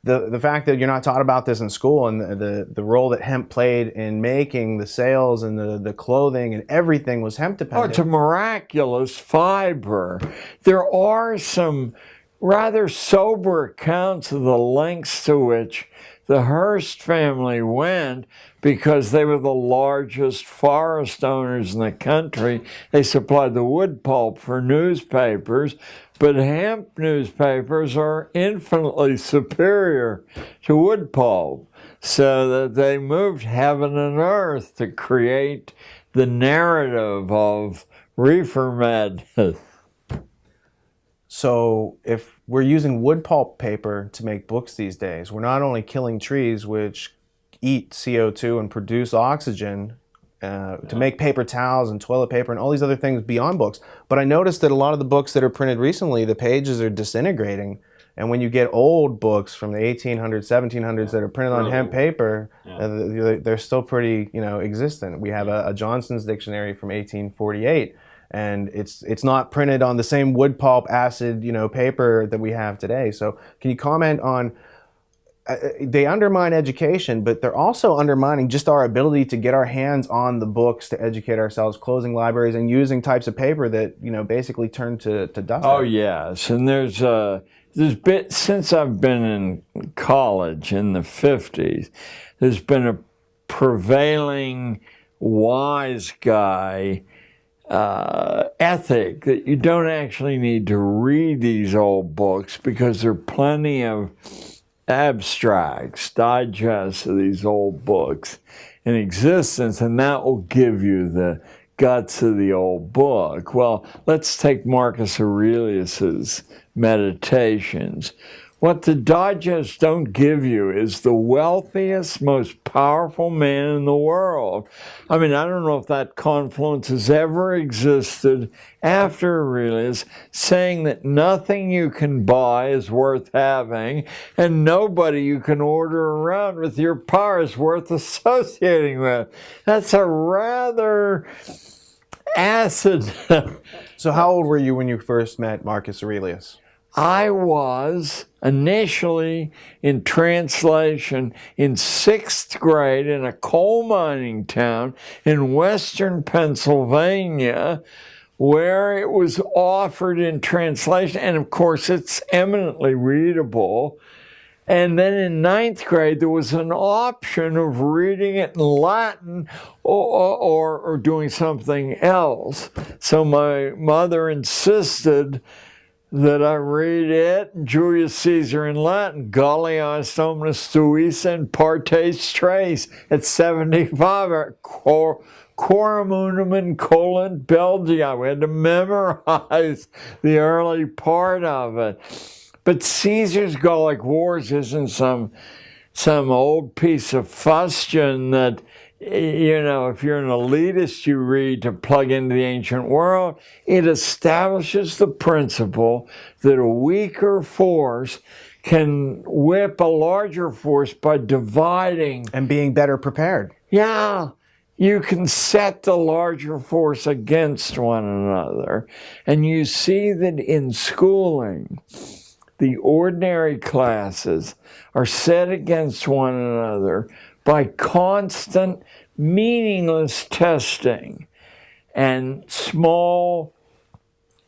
the fact that you're not taught about this in school, and the role that hemp played in making the sails and the clothing and everything was hemp dependent. Oh, it's a miraculous fiber. There are some rather sober accounts of the lengths to which the Hearst family went because they were the largest forest owners in the country. They supplied the wood pulp for newspapers, but hemp newspapers are infinitely superior to wood pulp, so that they moved heaven and earth to create the narrative of reefer madness. So if we're using wood pulp paper to make books these days, we're not only killing trees, which eat CO2 and produce oxygen to make paper towels and toilet paper and all these other things beyond books, but I noticed that a lot of the books that are printed recently, the pages are disintegrating. And when you get old books from the 1800s, 1700s that are printed on hemp paper, they're still pretty, existent. We have a Johnson's Dictionary from 1848. And it's not printed on the same wood pulp acid, paper that we have today. So can you comment on, they undermine education, but they're also undermining just our ability to get our hands on the books to educate ourselves, closing libraries and using types of paper that, basically turn to dust. Oh, yes. And there's been, since I've been in college in the 50s, there's been a prevailing wise guy ethic that you don't actually need to read these old books because there are plenty of abstracts, digests of these old books in existence, and that will give you the guts of the old book. Well, let's take Marcus Aurelius's Meditations. What the digests don't give you is the wealthiest, most powerful man in the world. I mean, I don't know if that confluence has ever existed after Aurelius, saying that nothing you can buy is worth having, and nobody you can order around with your power is worth associating with. That's a rather acid. So how old were you when you first met Marcus Aurelius? I was initially in translation in 6th grade in a coal mining town in western Pennsylvania, where it was offered in translation, and of course it's eminently readable. And then in 9th grade, there was an option of reading it in Latin or doing something else. So my mother insisted that I read it, Julius Caesar in Latin, Gallias Omnis Suis and Partes Tres at 75, Quorum Unum in Colant Belgia. We had to memorize the early part of it. But Caesar's Gallic Wars isn't some old piece of fustian that, if you're an elitist, you read to plug into the ancient world. It establishes the principle that a weaker force can whip a larger force by dividing. And being better prepared. Yeah. You can set the larger force against one another. And you see that in schooling, the ordinary classes are set against one another by constant, meaningless testing and small,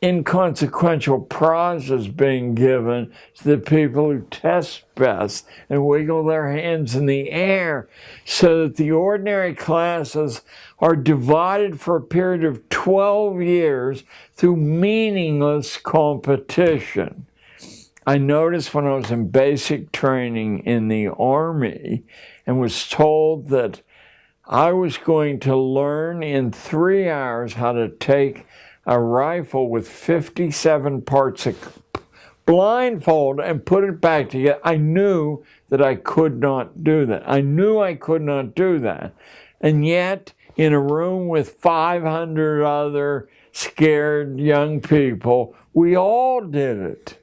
inconsequential prizes being given to the people who test best and wiggle their hands in the air, so that the ordinary classes are divided for a period of 12 years through meaningless competition. I noticed when I was in basic training in the Army and was told that I was going to learn in 3 hours how to take a rifle with 57 parts of blindfold and put it back together. I knew that I could not do that. I knew I could not do that. And yet, in a room with 500 other scared young people, we all did it.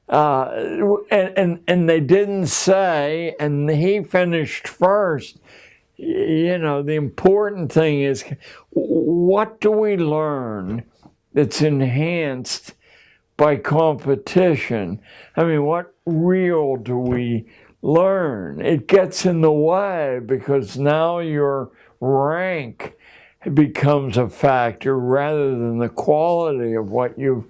And they didn't say, and he finished first. You know, the important thing is, what do we learn that's enhanced by competition? I mean, what real do we learn? It gets in the way because now your rank becomes a factor rather than the quality of what you've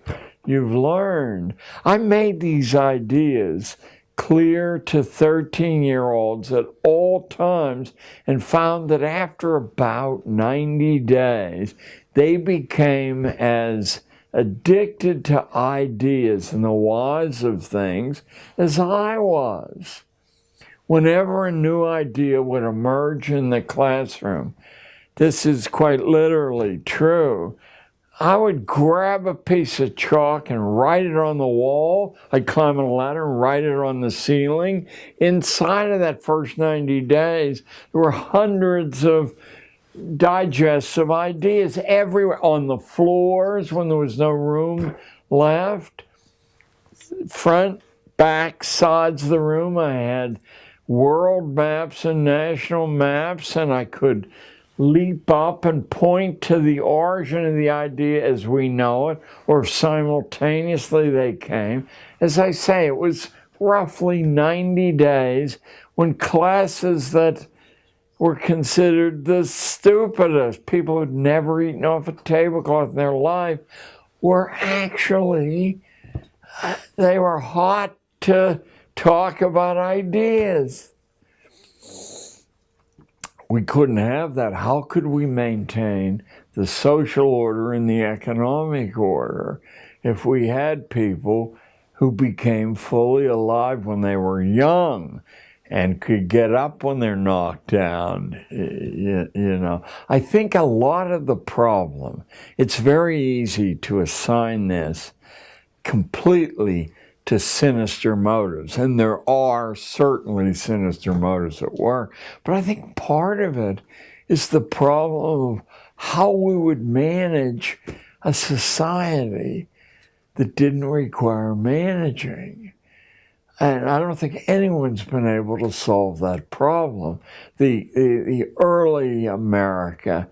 learned. I made these ideas clear to 13-year-olds at all times and found that after about 90 days, they became as addicted to ideas and the whys of things as I was. Whenever a new idea would emerge in the classroom, this is quite literally true, I would grab a piece of chalk and write it on the wall. I'd climb a ladder and write it on the ceiling. Inside of that first 90 days, there were hundreds of digests of ideas everywhere, on the floors when there was no room left, front, back, sides of the room. I had world maps and national maps, and I could leap up and point to the origin of the idea as we know it, or if simultaneously they came. As I say, it was roughly 90 days when classes that were considered the stupidest, people who'd never eaten off a tablecloth in their life, were actually, they were hot to talk about ideas. We couldn't have that. How could we maintain the social order and the economic order if we had people who became fully alive when they were young and could get up when they're knocked down? You know, I think a lot of the problem, it's very easy to assign this completely to sinister motives, and there are certainly sinister motives at work, but I think part of it is the problem of how we would manage a society that didn't require managing. And I don't think anyone's been able to solve that problem. The early America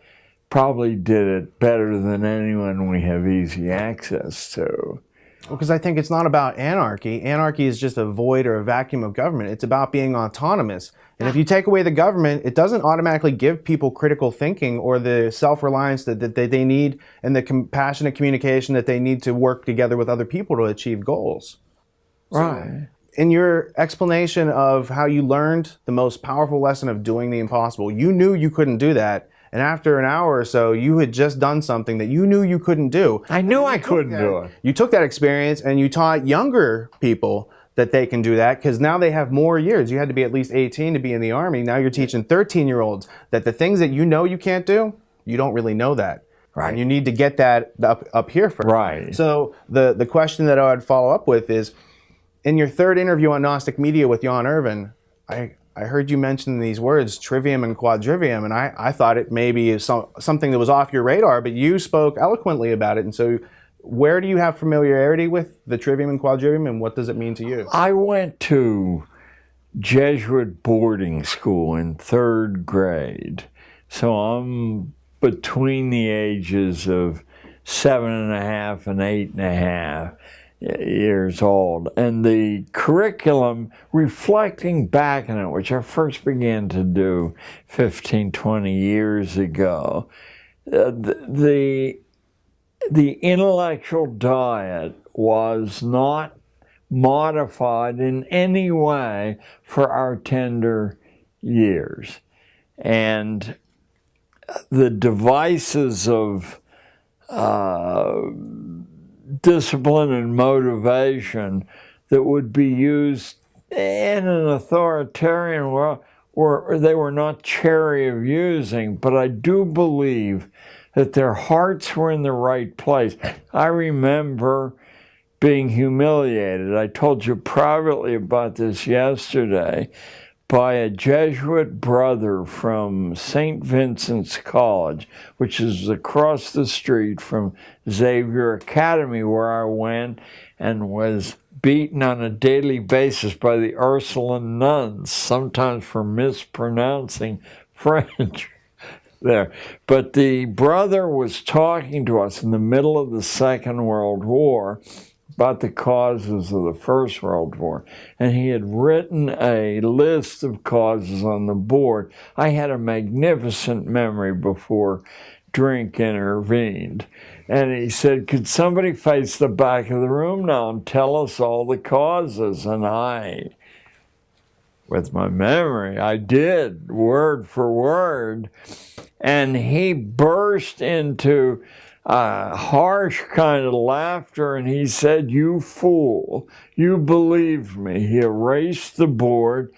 probably did it better than anyone we have easy access to. Because I think it's not about anarchy. Anarchy is just a void or a vacuum of government. It's about being autonomous. And if you take away the government, it doesn't automatically give people critical thinking or the self-reliance that they need and the compassionate communication that they need to work together with other people to achieve goals. Right. So, in your explanation of how you learned the most powerful lesson of doing the impossible, you knew you couldn't do that. And after an hour or so, you had just done something that you knew you couldn't do. I knew I couldn't do it. You took that experience and you taught younger people that they can do that, because now they have more years. You had to be at least 18 to be in the Army. Now you're teaching 13-year-olds that the things that you know you can't do, you don't really know that. Right. And you need to get that up here first. Right. So the question that I would follow up with is, in your third interview on Gnostic Media with Jan Irvin, I heard you mention these words, trivium and quadrivium, and I thought it maybe is something that was off your radar, but you spoke eloquently about it. And so where do you have familiarity with the trivium and quadrivium, and what does it mean to you? I went to Jesuit boarding school in third grade, so I'm between the ages of 7.5 and 8.5 years old, and the curriculum, reflecting back on it, which I first began to do 15, 20 years ago, the intellectual diet was not modified in any way for our tender years. And the devices of discipline and motivation that would be used in an authoritarian world, they were not chary of using, but I do believe that their hearts were in the right place. I remember being humiliated. I told you privately about this yesterday, by a Jesuit brother from St. Vincent's College, which is across the street from Xavier Academy, where I went and was beaten on a daily basis by the Ursuline nuns, sometimes for mispronouncing French there. But the brother was talking to us in the middle of the Second World War about the causes of the First World War. And he had written a list of causes on the board. I had a magnificent memory before drink intervened. And he said, could somebody face the back of the room now and tell us all the causes? And I, with my memory, I did, word for word. And he burst into harsh kind of laughter, and he said, you fool, you believed me. He erased the board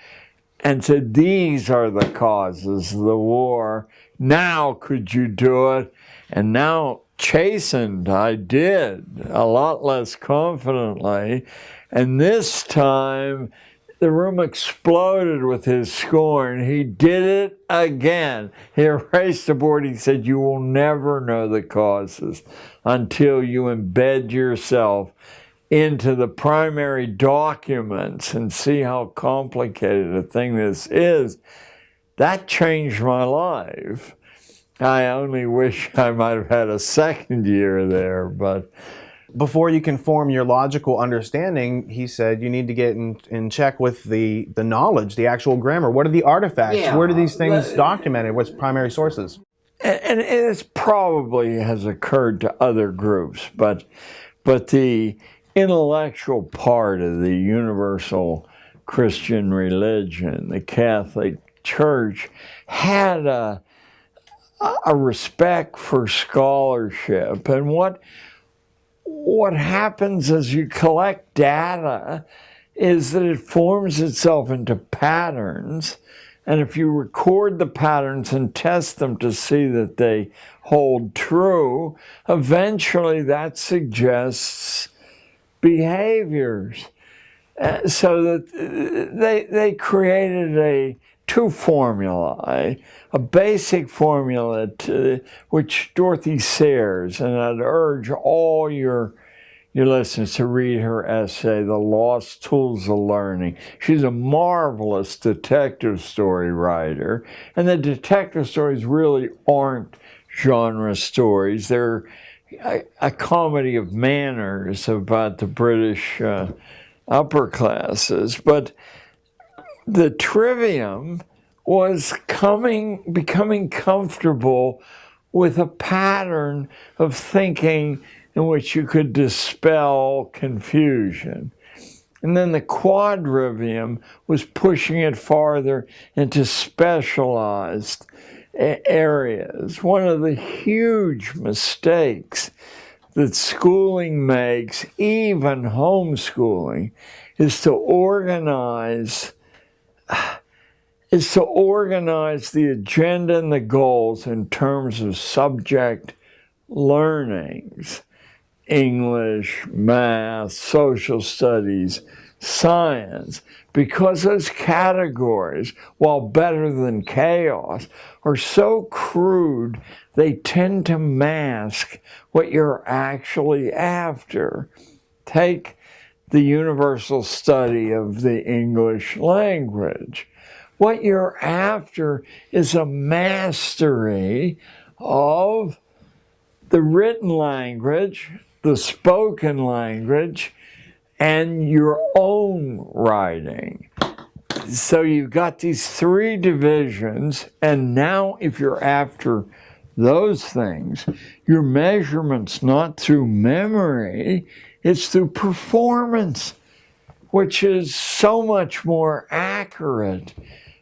and said, these are the causes of the war. Now could you do it? And now, chastened, I did, a lot less confidently. And this time, the room exploded with his scorn. He did it again. He erased the board. He said, you will never know the causes until you embed yourself into the primary documents and see how complicated a thing this is. That changed my life. I only wish I might have had a second year there, but before you can form your logical understanding, he said you need to get in check with the knowledge, the actual grammar. What are the artifacts? Yeah, where do these things documented? What's primary sources? And it probably has occurred to other groups, but the intellectual part of the universal Christian religion, the Catholic Church, had a respect for scholarship. And what happens as you collect data is that it forms itself into patterns. And if you record the patterns and test them to see that they hold true, eventually that suggests behaviors. So that they created two formulae, a basic formula which Dorothy Sayers, and I'd urge all your listeners to read her essay, The Lost Tools of Learning. She's a marvelous detective story writer, and the detective stories really aren't genre stories. They're a comedy of manners about the British upper classes, but the trivium was becoming comfortable with a pattern of thinking in which you could dispel confusion. And then the quadrivium was pushing it farther into specialized areas. One of the huge mistakes that schooling makes, even homeschooling, is to organize the agenda and the goals in terms of subject learnings: English, math, social studies, science, because those categories, while better than chaos, are so crude they tend to mask what you're actually after. Take the universal study of the English language. What you're after is a mastery of the written language, the spoken language, and your own writing. So you've got these three divisions, and now if you're after those things, your measurement's not through memory, it's through performance, which is so much more accurate.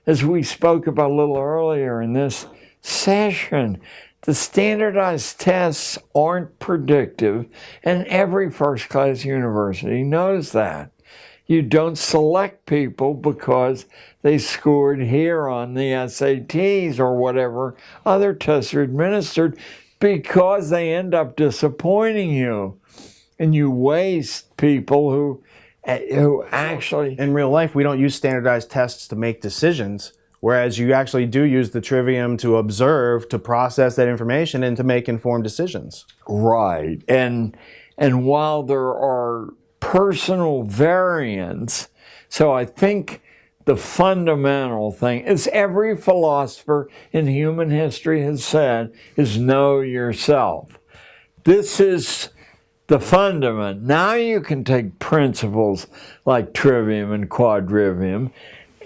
As we spoke about a little earlier in this session, the standardized tests aren't predictive, and every first-class university knows that. You don't select people because they scored here on the SATs or whatever other tests are administered, because they end up disappointing you. And you waste people who who actually... In real life, we don't use standardized tests to make decisions, whereas you actually do use the trivium to observe, to process that information, and to make informed decisions. Right. And while there are personal variants, so I think the fundamental thing is every philosopher in human history has said is know yourself. This is the fundament. Now you can take principles like trivium and quadrivium,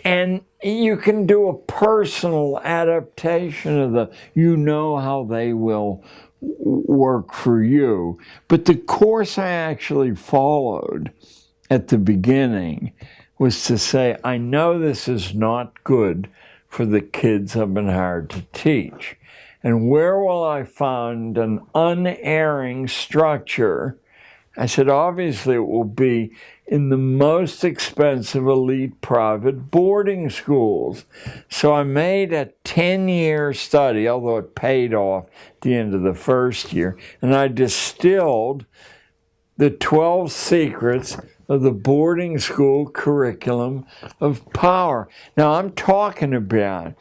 and you can do a personal adaptation of the, you know how they will work for you. But the course I actually followed at the beginning was to say, I know this is not good for the kids I've been hired to teach. And where will I find an unerring structure? I said, obviously it will be in the most expensive elite private boarding schools. So I made a 10-year study, although it paid off at the end of the first year, and I distilled the 12 secrets of the boarding school curriculum of power. Now I'm talking about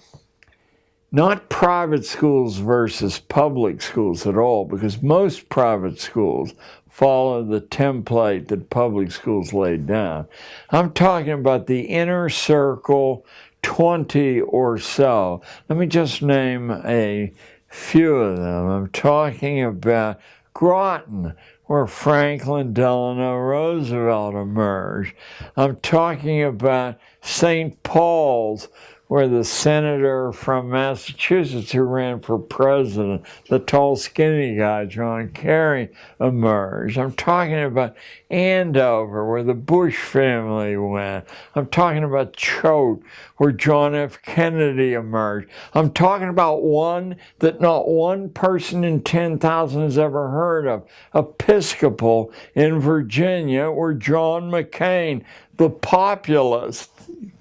not private schools versus public schools at all, because most private schools follow the template that public schools laid down. I'm talking about the inner circle, 20 or so. Let me just name a few of them. I'm talking about Groton, where Franklin Delano Roosevelt emerged. I'm talking about St. Paul's, where the senator from Massachusetts who ran for president, the tall, skinny guy, John Kerry, emerged. I'm talking about Andover, where the Bush family went. I'm talking about Choate, where John F. Kennedy emerged. I'm talking about one that not one person in 10,000 has ever heard of, Episcopal in Virginia, where John McCain, the populist,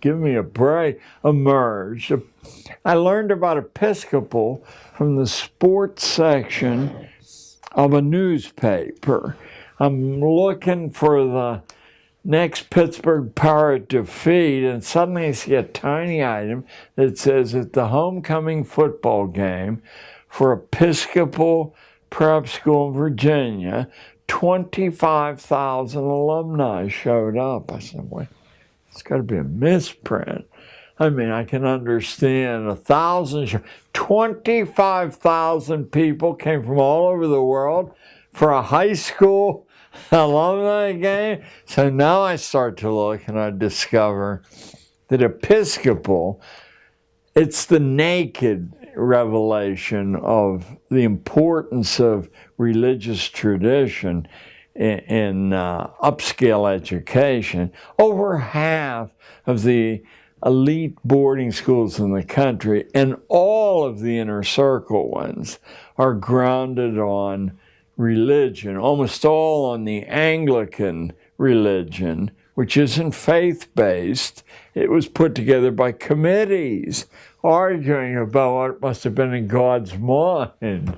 give me a break, emerged. I learned about Episcopal from the sports section of a newspaper. I'm looking for the next Pittsburgh Pirate defeat, and suddenly I see a tiny item that says at the homecoming football game for Episcopal Prep School in Virginia, 25,000 alumni showed up. I said, wait, it's got to be a misprint. I mean, I can understand 25,000 people came from all over the world for a high school alumni game. So now I start to look and I discover that Episcopal, it's the naked revelation of the importance of religious tradition in upscale education. Over half of the elite boarding schools in the country, and all of the inner circle ones, are grounded on religion, almost all on the Anglican religion, which isn't faith-based. It was put together by committees arguing about what must have been in God's mind.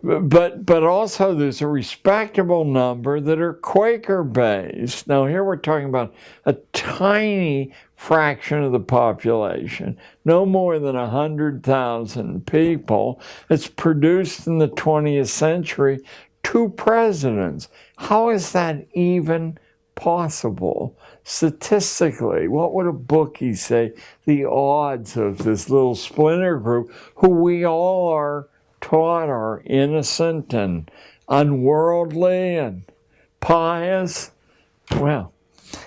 But also there's a respectable number that are Quaker-based. Now here we're talking about a tiny fraction of the population, no more than 100,000 people. It's produced in the 20th century 2 presidents. How is that even possible? Statistically, what would a bookie say the odds of this little splinter group, who we all are taught are innocent and unworldly and pious? Well,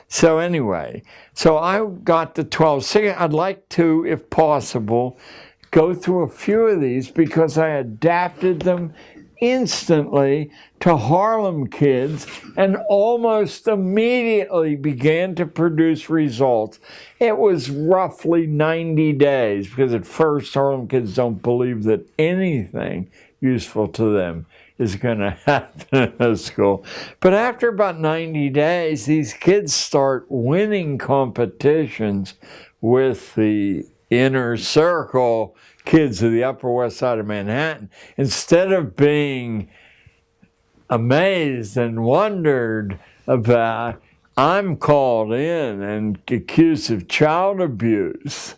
so anyway, so I got the 12. I'd like to, if possible, go through a few of these because I adapted them instantly to Harlem kids and almost immediately began to produce results. It was roughly 90 days because at first Harlem kids don't believe that anything useful to them is going to happen in a school. But after about 90 days, these kids start winning competitions with the inner circle kids of the Upper West Side of Manhattan. Instead of being amazed and wondered about, I'm called in and accused of child abuse.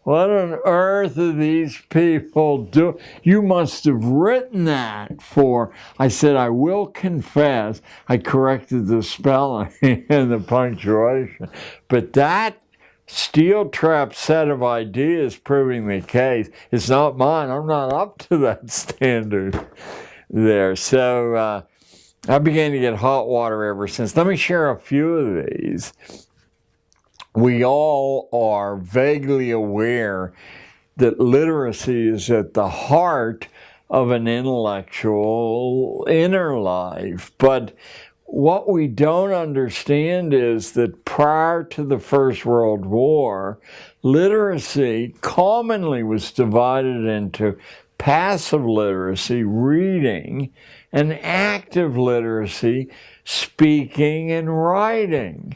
What on earth are these people doing? You must have written that for. I said, I will confess, I corrected the spelling and the punctuation. But that steel trap set of ideas proving the case is not mine. I'm not up to that standard there. So I began to get hot water ever since. Let me share a few of these. We all are vaguely aware that literacy is at the heart of an intellectual inner life. But what we don't understand is that prior to the First World War, literacy commonly was divided into passive literacy, reading, and active literacy, speaking and writing.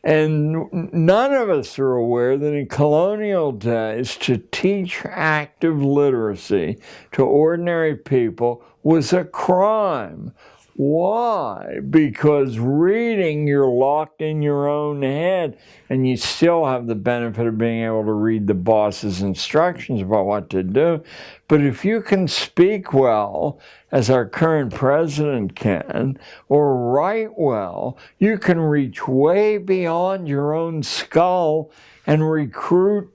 And none of us are aware that in colonial days, to teach active literacy to ordinary people was a crime. Why? Because reading, you're locked in your own head, and you still have the benefit of being able to read the boss's instructions about what to do. But if you can speak well, as our current president can, or write well, you can reach way beyond your own skull and recruit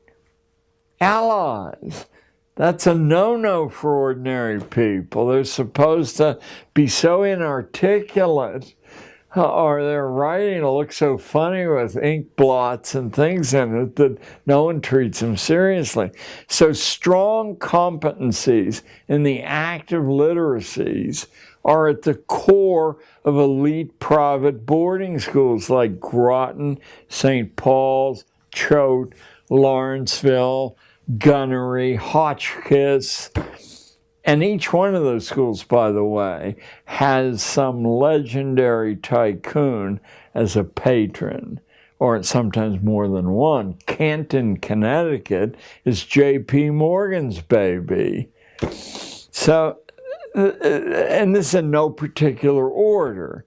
allies. That's a no-no for ordinary people. They're supposed to be so inarticulate, or their writing will look so funny with ink blots and things in it that no one treats them seriously. So strong competencies in the active literacies are at the core of elite private boarding schools like Groton, St. Paul's, Choate, Lawrenceville, Gunnery, Hotchkiss. And each one of those schools, by the way, has some legendary tycoon as a patron, or sometimes more than one. Canton, Connecticut is J.P. Morgan's baby. So, and this in no particular order.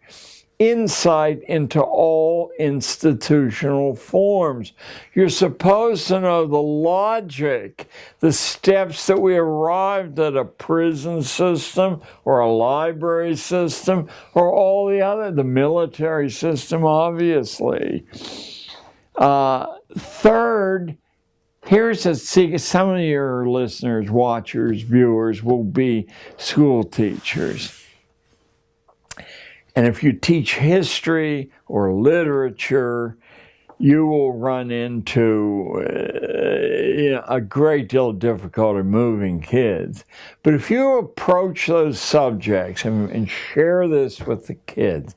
Insight into all institutional forms. You're supposed to know the logic, the steps that we arrived at a prison system or a library system or all the other, the military system, obviously. Third, here's a secret. Some of your listeners, watchers, viewers will be school teachers. And if you teach history or literature, you will run into a great deal of difficulty moving kids. But if you approach those subjects and share this with the kids,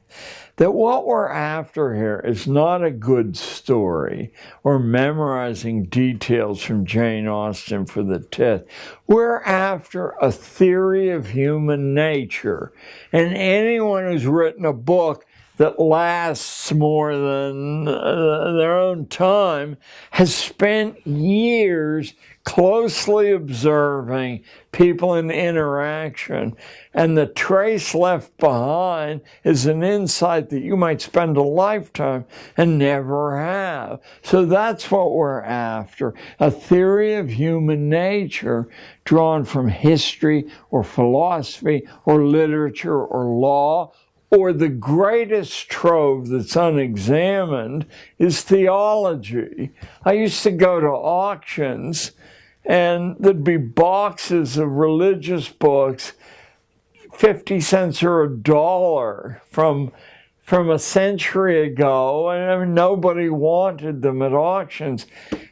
that what we're after here is not a good story or memorizing details from Jane Austen for the test. We're after a theory of human nature. And anyone who's written a book that lasts more than their own time has spent years closely observing people in interaction, and the trace left behind is an insight that you might spend a lifetime and never have. So that's what we're after, a theory of human nature drawn from history or philosophy or literature or law, or the greatest trove that's unexamined is theology. I used to go to auctions, and there'd be boxes of religious books, 50 cents or $1 from a century ago, and I mean, nobody wanted them at auctions.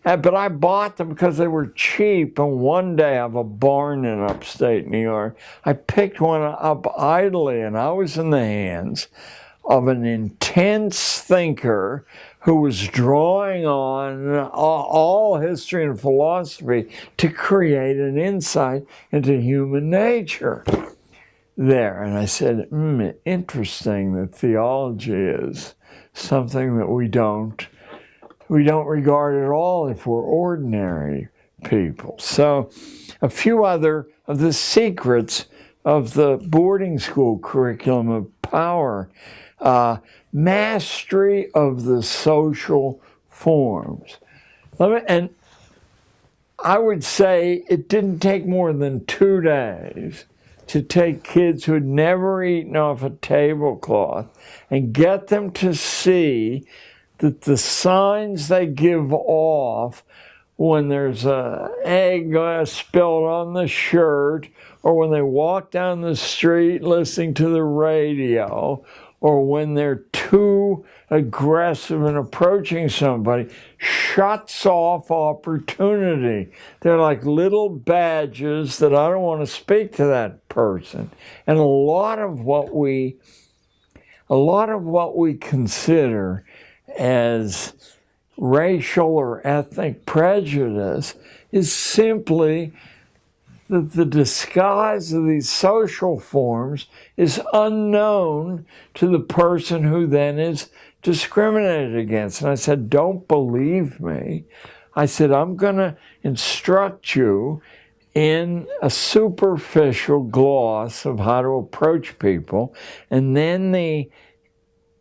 But I bought them because they were cheap, and one day I have a barn in upstate New York. I picked one up idly, and I was in the hands of an intense thinker who was drawing on all history and philosophy to create an insight into human nature there. And I said, interesting that theology is something that we don't regard at all if we're ordinary people. So a few other of the secrets of the boarding school curriculum of power. Mastery of the social forms. And I would say it didn't take more than 2 days to take kids who had never eaten off a tablecloth and get them to see that the signs they give off when there's an egg spilled on the shirt, or when they walk down the street listening to the radio, or when they're too aggressive in approaching somebody, shuts off opportunity. They're like little badges that I don't want to speak to that person. And a lot of what we consider as racial or ethnic prejudice is simply that the disguise of these social forms is unknown to the person who then is discriminated against. And I said, don't believe me. I said, I'm going to instruct you in a superficial gloss of how to approach people. And then the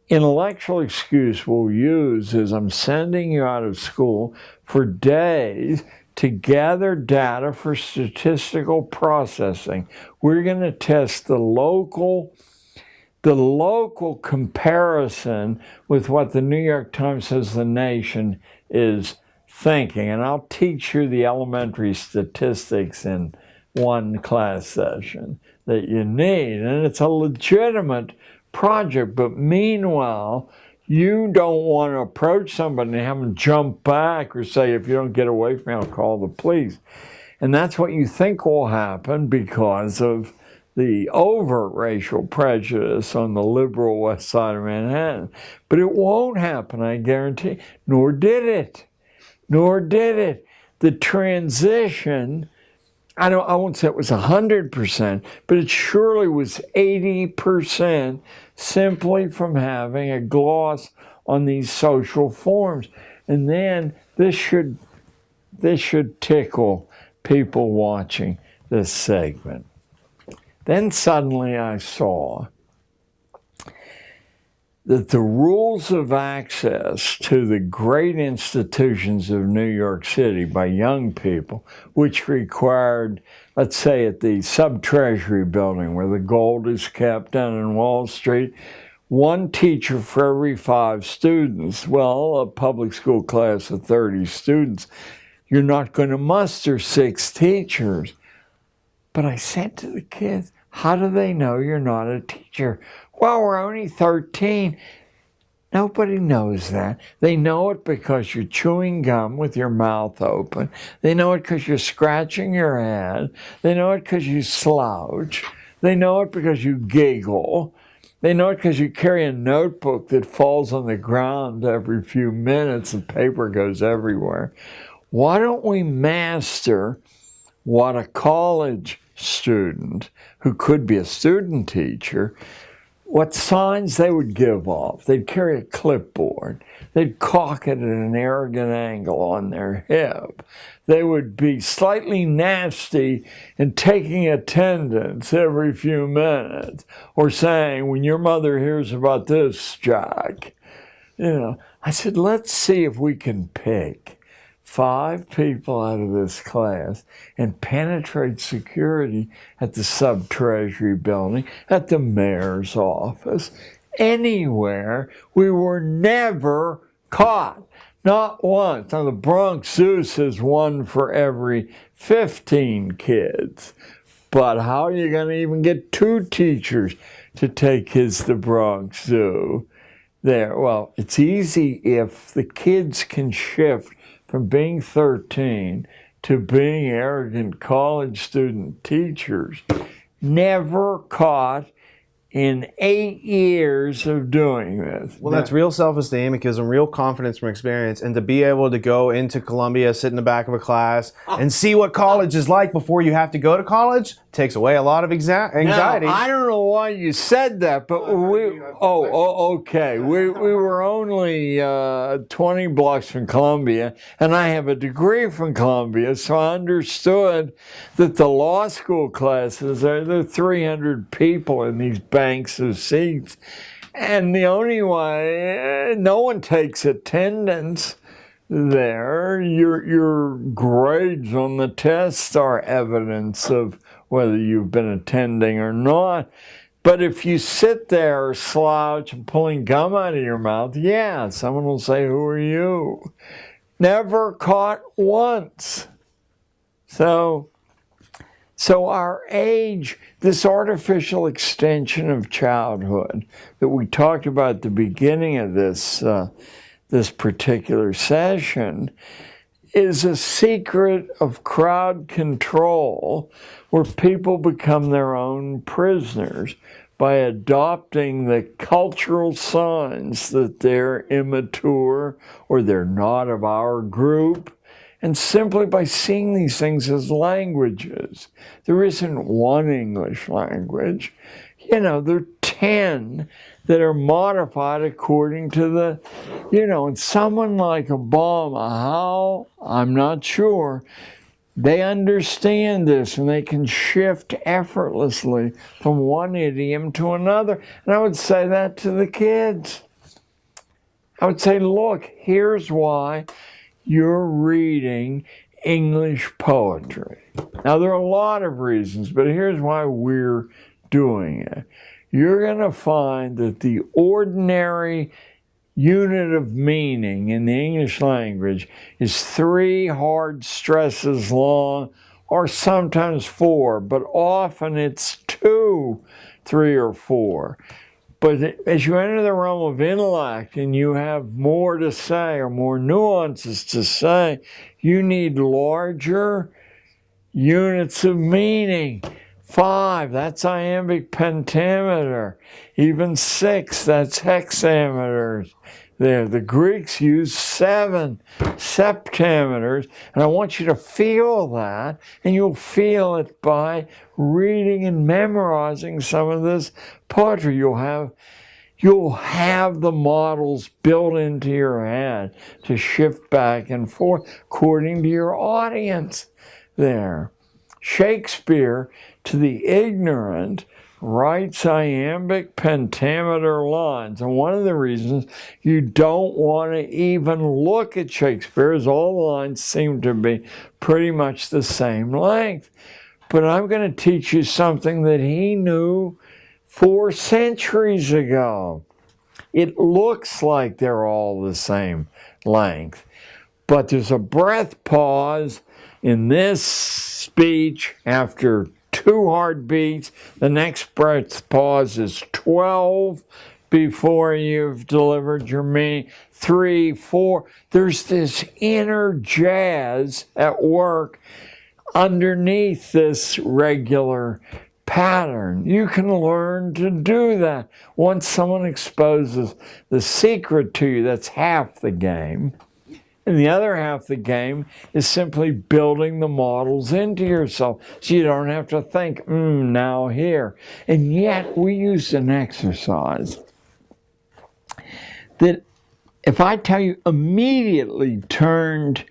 intellectual excuse we'll use is I'm sending you out of school for days to gather data for statistical processing. We're going to test the local comparison with what the New York Times says the nation is thinking. And I'll teach you the elementary statistics in one class session that you need. And it's a legitimate project. But meanwhile, you don't want to approach somebody and have them jump back or say, if you don't get away from me, I'll call the police. And that's what you think will happen because of the overt racial prejudice on the liberal west side of Manhattan. But it won't happen, I guarantee. Nor did it. Nor did it. The transition, I won't say it was 100%, but it surely was 80% simply from having a gloss on these social forms. And then this should tickle people watching this segment. Then suddenly I saw that the rules of access to the great institutions of New York City by young people, which required, let's say at the Sub-Treasury building where the gold is kept down in Wall Street, 1 teacher for every 5 students. Well, a public school class of 30 students, you're not going to muster 6 teachers. But I said to the kids, how do they know you're not a teacher? Well, we're only 13. Nobody knows that. They know it because you're chewing gum with your mouth open. They know it because you're scratching your head. They know it because you slouch. They know it because you giggle. They know it because you carry a notebook that falls on the ground every few minutes and paper goes everywhere. Why don't we master what a college student who could be a student teacher, what signs they would give off? They'd carry a clipboard. They'd cock it at an arrogant angle on their hip. They would be slightly nasty in taking attendance every few minutes or saying, when your mother hears about this, Jack, I said, let's see if we can pick 5 people out of this class and penetrate security at the Sub-Treasury building, at the mayor's office, anywhere. We were never caught. Not once. Now, the Bronx Zoo says 1 for every 15 kids. But how are you going to even get 2 teachers to take kids to the Bronx Zoo? There. Well, it's easy if the kids can shift from being 13 to being arrogant college student teachers. Never caught in 8 years of doing this. Well, that's real self-esteem. It gives them real confidence from experience. And to be able to go into Columbia, sit in the back of a class, and see what college is like before you have to go to college takes away a lot of anxiety. Now, I don't know why you said that, but okay. We were only 20 blocks from Columbia, and I have a degree from Columbia, so I understood that the law school classes, there are 300 people in these banks of seats, And the only way, no one takes attendance there. Your grades on the test are evidence of whether you've been attending or not. But if you sit there slouch and pulling gum out of your mouth, yeah, someone will say, "Who are you?" Never caught once. So our age, this artificial extension of childhood that we talked about at the beginning of this particular session, is a secret of crowd control where people become their own prisoners by adopting the cultural signs that they're immature or they're not of our group, and simply by seeing these things as languages. There isn't one English language. There are 10 that are modified according to the, and someone like Obama, how, I'm not sure, they understand this and they can shift effortlessly from one idiom to another. And I would say that to the kids. I would say, look, here's why you're reading English poetry. Now, there are a lot of reasons, but here's why we're doing it. You're going to find that the ordinary unit of meaning in the English language is 3 hard stresses long, or sometimes 4, but often it's 2, 3, or 4. But as you enter the realm of intellect and you have more to say or more nuances to say, you need larger units of meaning. 5, that's iambic pentameter. Even 6, that's hexameters. There, the Greeks used 7 septameters, and I want you to feel that, and you'll feel it by reading and memorizing some of this poetry. You'll have the models built into your head to shift back and forth according to your audience there. Shakespeare, to the ignorant, writes iambic pentameter lines. And one of the reasons you don't want to even look at Shakespeare is all the lines seem to be pretty much the same length. But I'm going to teach you something that he knew 4 centuries ago. It looks like they're all the same length, but there's a breath pause in this speech after 2 heartbeats. The next breath pause is 12 before you've delivered your meaning. 3, 4. There's this inner jazz at work underneath this regular pattern. You can learn to do that. Once someone exposes the secret to you, that's half the game. And the other half of the game is simply building the models into yourself so you don't have to think, now here. And yet we used an exercise that, if I tell you, immediately turned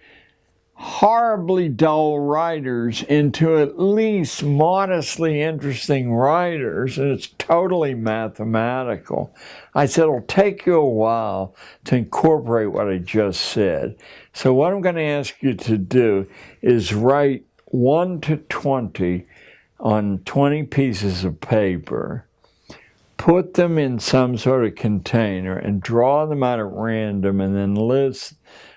horribly dull writers into at least modestly interesting writers, and it's totally mathematical. I said it'll take you a while to incorporate what I just said. So what I'm going to ask you to do is write 1 to 20 on 20 pieces of paper, put them in some sort of container, and draw them out at random, and then list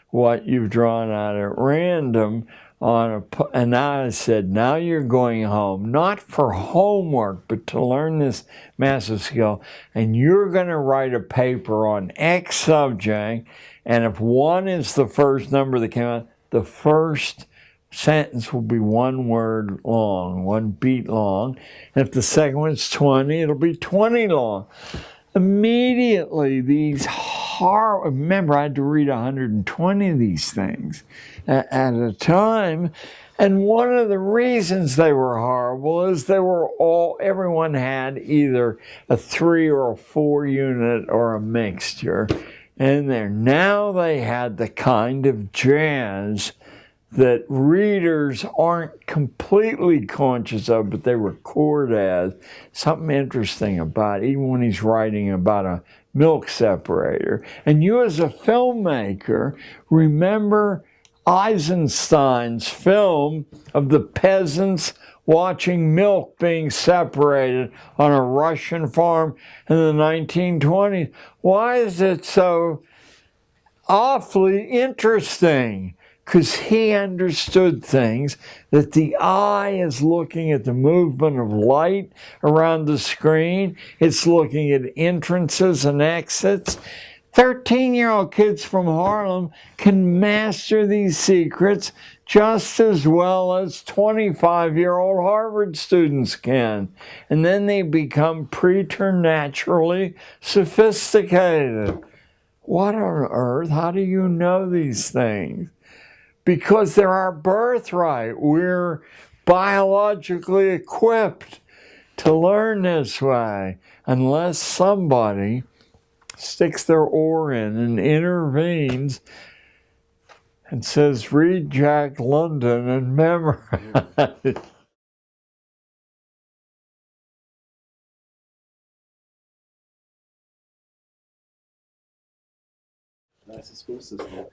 what you've drawn out at random and now I said, now you're going home, not for homework, but to learn this massive skill, and you're going to write a paper on X subject, and if 1 is the first number that came out, the first sentence will be 1 word long, 1 beat long, and if the second one's 20, it'll be 20 long. Immediately, remember, I had to read 120 of these things at a time. And one of the reasons they were horrible is everyone had either a 3 or a 4 unit or a mixture in there. Now they had the kind of jazz that readers aren't completely conscious of, but they record as something interesting about, even when he's writing about a milk separator. And you as a filmmaker, remember Eisenstein's film of the peasants watching milk being separated on a Russian farm in the 1920s. Why is it so awfully interesting? Because he understood things, that the eye is looking at the movement of light around the screen. It's looking at entrances and exits. 13-year-old kids from Harlem can master these secrets just as well as 25-year-old Harvard students can. And then they become preternaturally sophisticated. What on earth? How do you know these things? Because they're our birthright. We're biologically equipped to learn this way, unless somebody sticks their oar in and intervenes and says, read Jack London and memorize. That's a school system.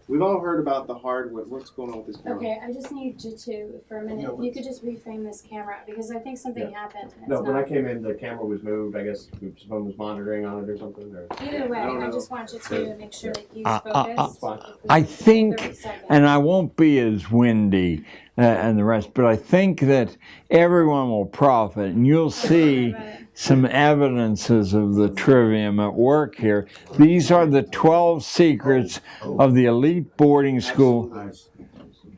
We've all heard about the hardware. What's going on with this camera? Okay, I just need you to, for a minute, No, if you could just reframe this camera, because I think something happened. And No, it's when I not. came in, the camera was moved. I guess someone was monitoring on it or something. Or... Either way, don't I know. just want you to make sure that he's Fine. focused. I think, 30 seconds. and I won't be as windy and the rest, but I think that everyone will profit, and you'll see some evidences of the trivium at work here. These are the 12 secrets of the elite boarding school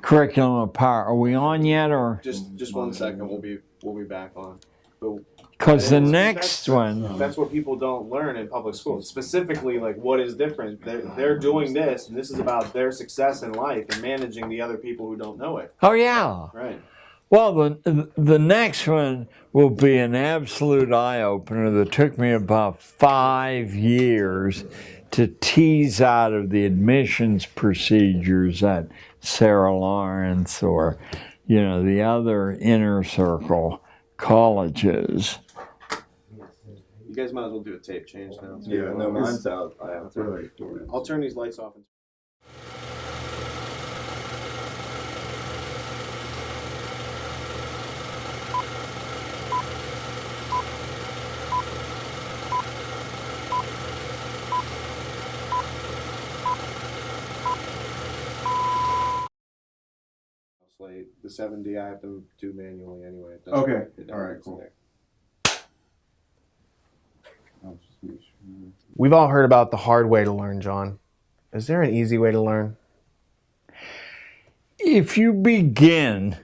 curriculum of power. Are we on yet, or? Just 1 second. We'll be back on. Because the next one. That's what people don't learn in public schools. Specifically, like what is different. They're doing this, and this is about their success in life and managing the other people who don't know it. Oh yeah. Right. Well, the next one will be an absolute eye-opener that took me about 5 years to tease out of the admissions procedures at Sarah Lawrence or, the other inner circle colleges. You guys might as well do a tape change now. Yeah, no, mine's out. I have to Alright. I'll turn these lights off. The 7D I have to do manually anyway. It doesn't- Okay. it doesn't All right, cool. stick. I'll just make sure. We've all heard about the hard way to learn, John. Is there an easy way to learn? If you begin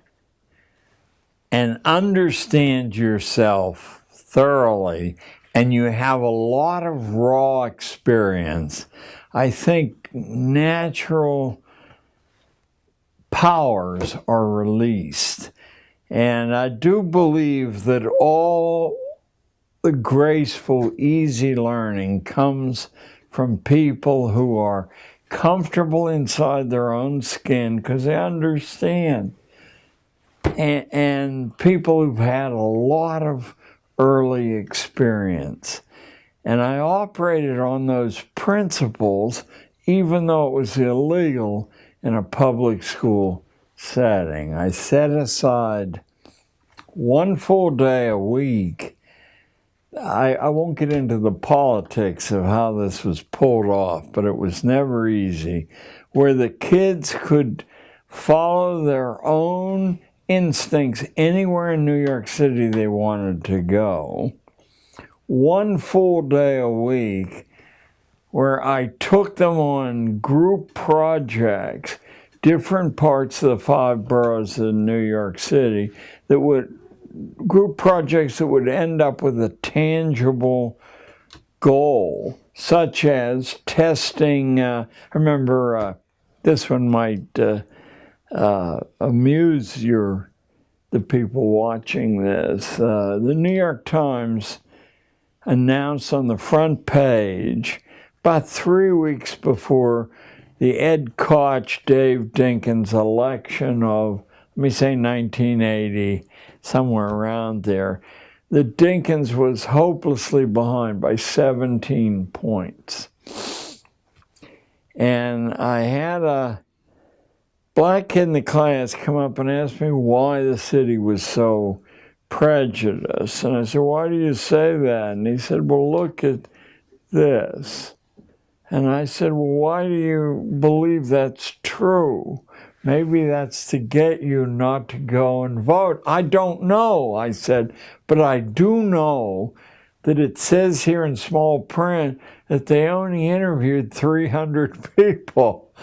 and understand yourself thoroughly and you have a lot of raw experience, I think natural powers are released. And I do believe that all the graceful, easy learning comes from people who are comfortable inside their own skin because they understand. And people who've had a lot of early experience. And I operated on those principles even though it was illegal in a public school setting. I set aside 1 full day a week. I won't get into the politics of how this was pulled off, but it was never easy, where the kids could follow their own instincts anywhere in New York City they wanted to go. 1 full day a week where I took them on group projects, different parts of the 5 boroughs in New York City, group projects that would end up with a tangible goal, such as testing. I remember this one might amuse the people watching this. The New York Times announced on the front page about 3 weeks before the Ed Koch, Dave Dinkins election of, let me say 1980, somewhere around there, that Dinkins was hopelessly behind by 17 points. And I had a black kid in the class come up and ask me why the city was so prejudiced. And I said, why do you say that? And he said, well, look at this. And I said, well, why do you believe that's true? Maybe that's to get you not to go and vote. I don't know, I said, but I do know that it says here in small print that they only interviewed 300 people.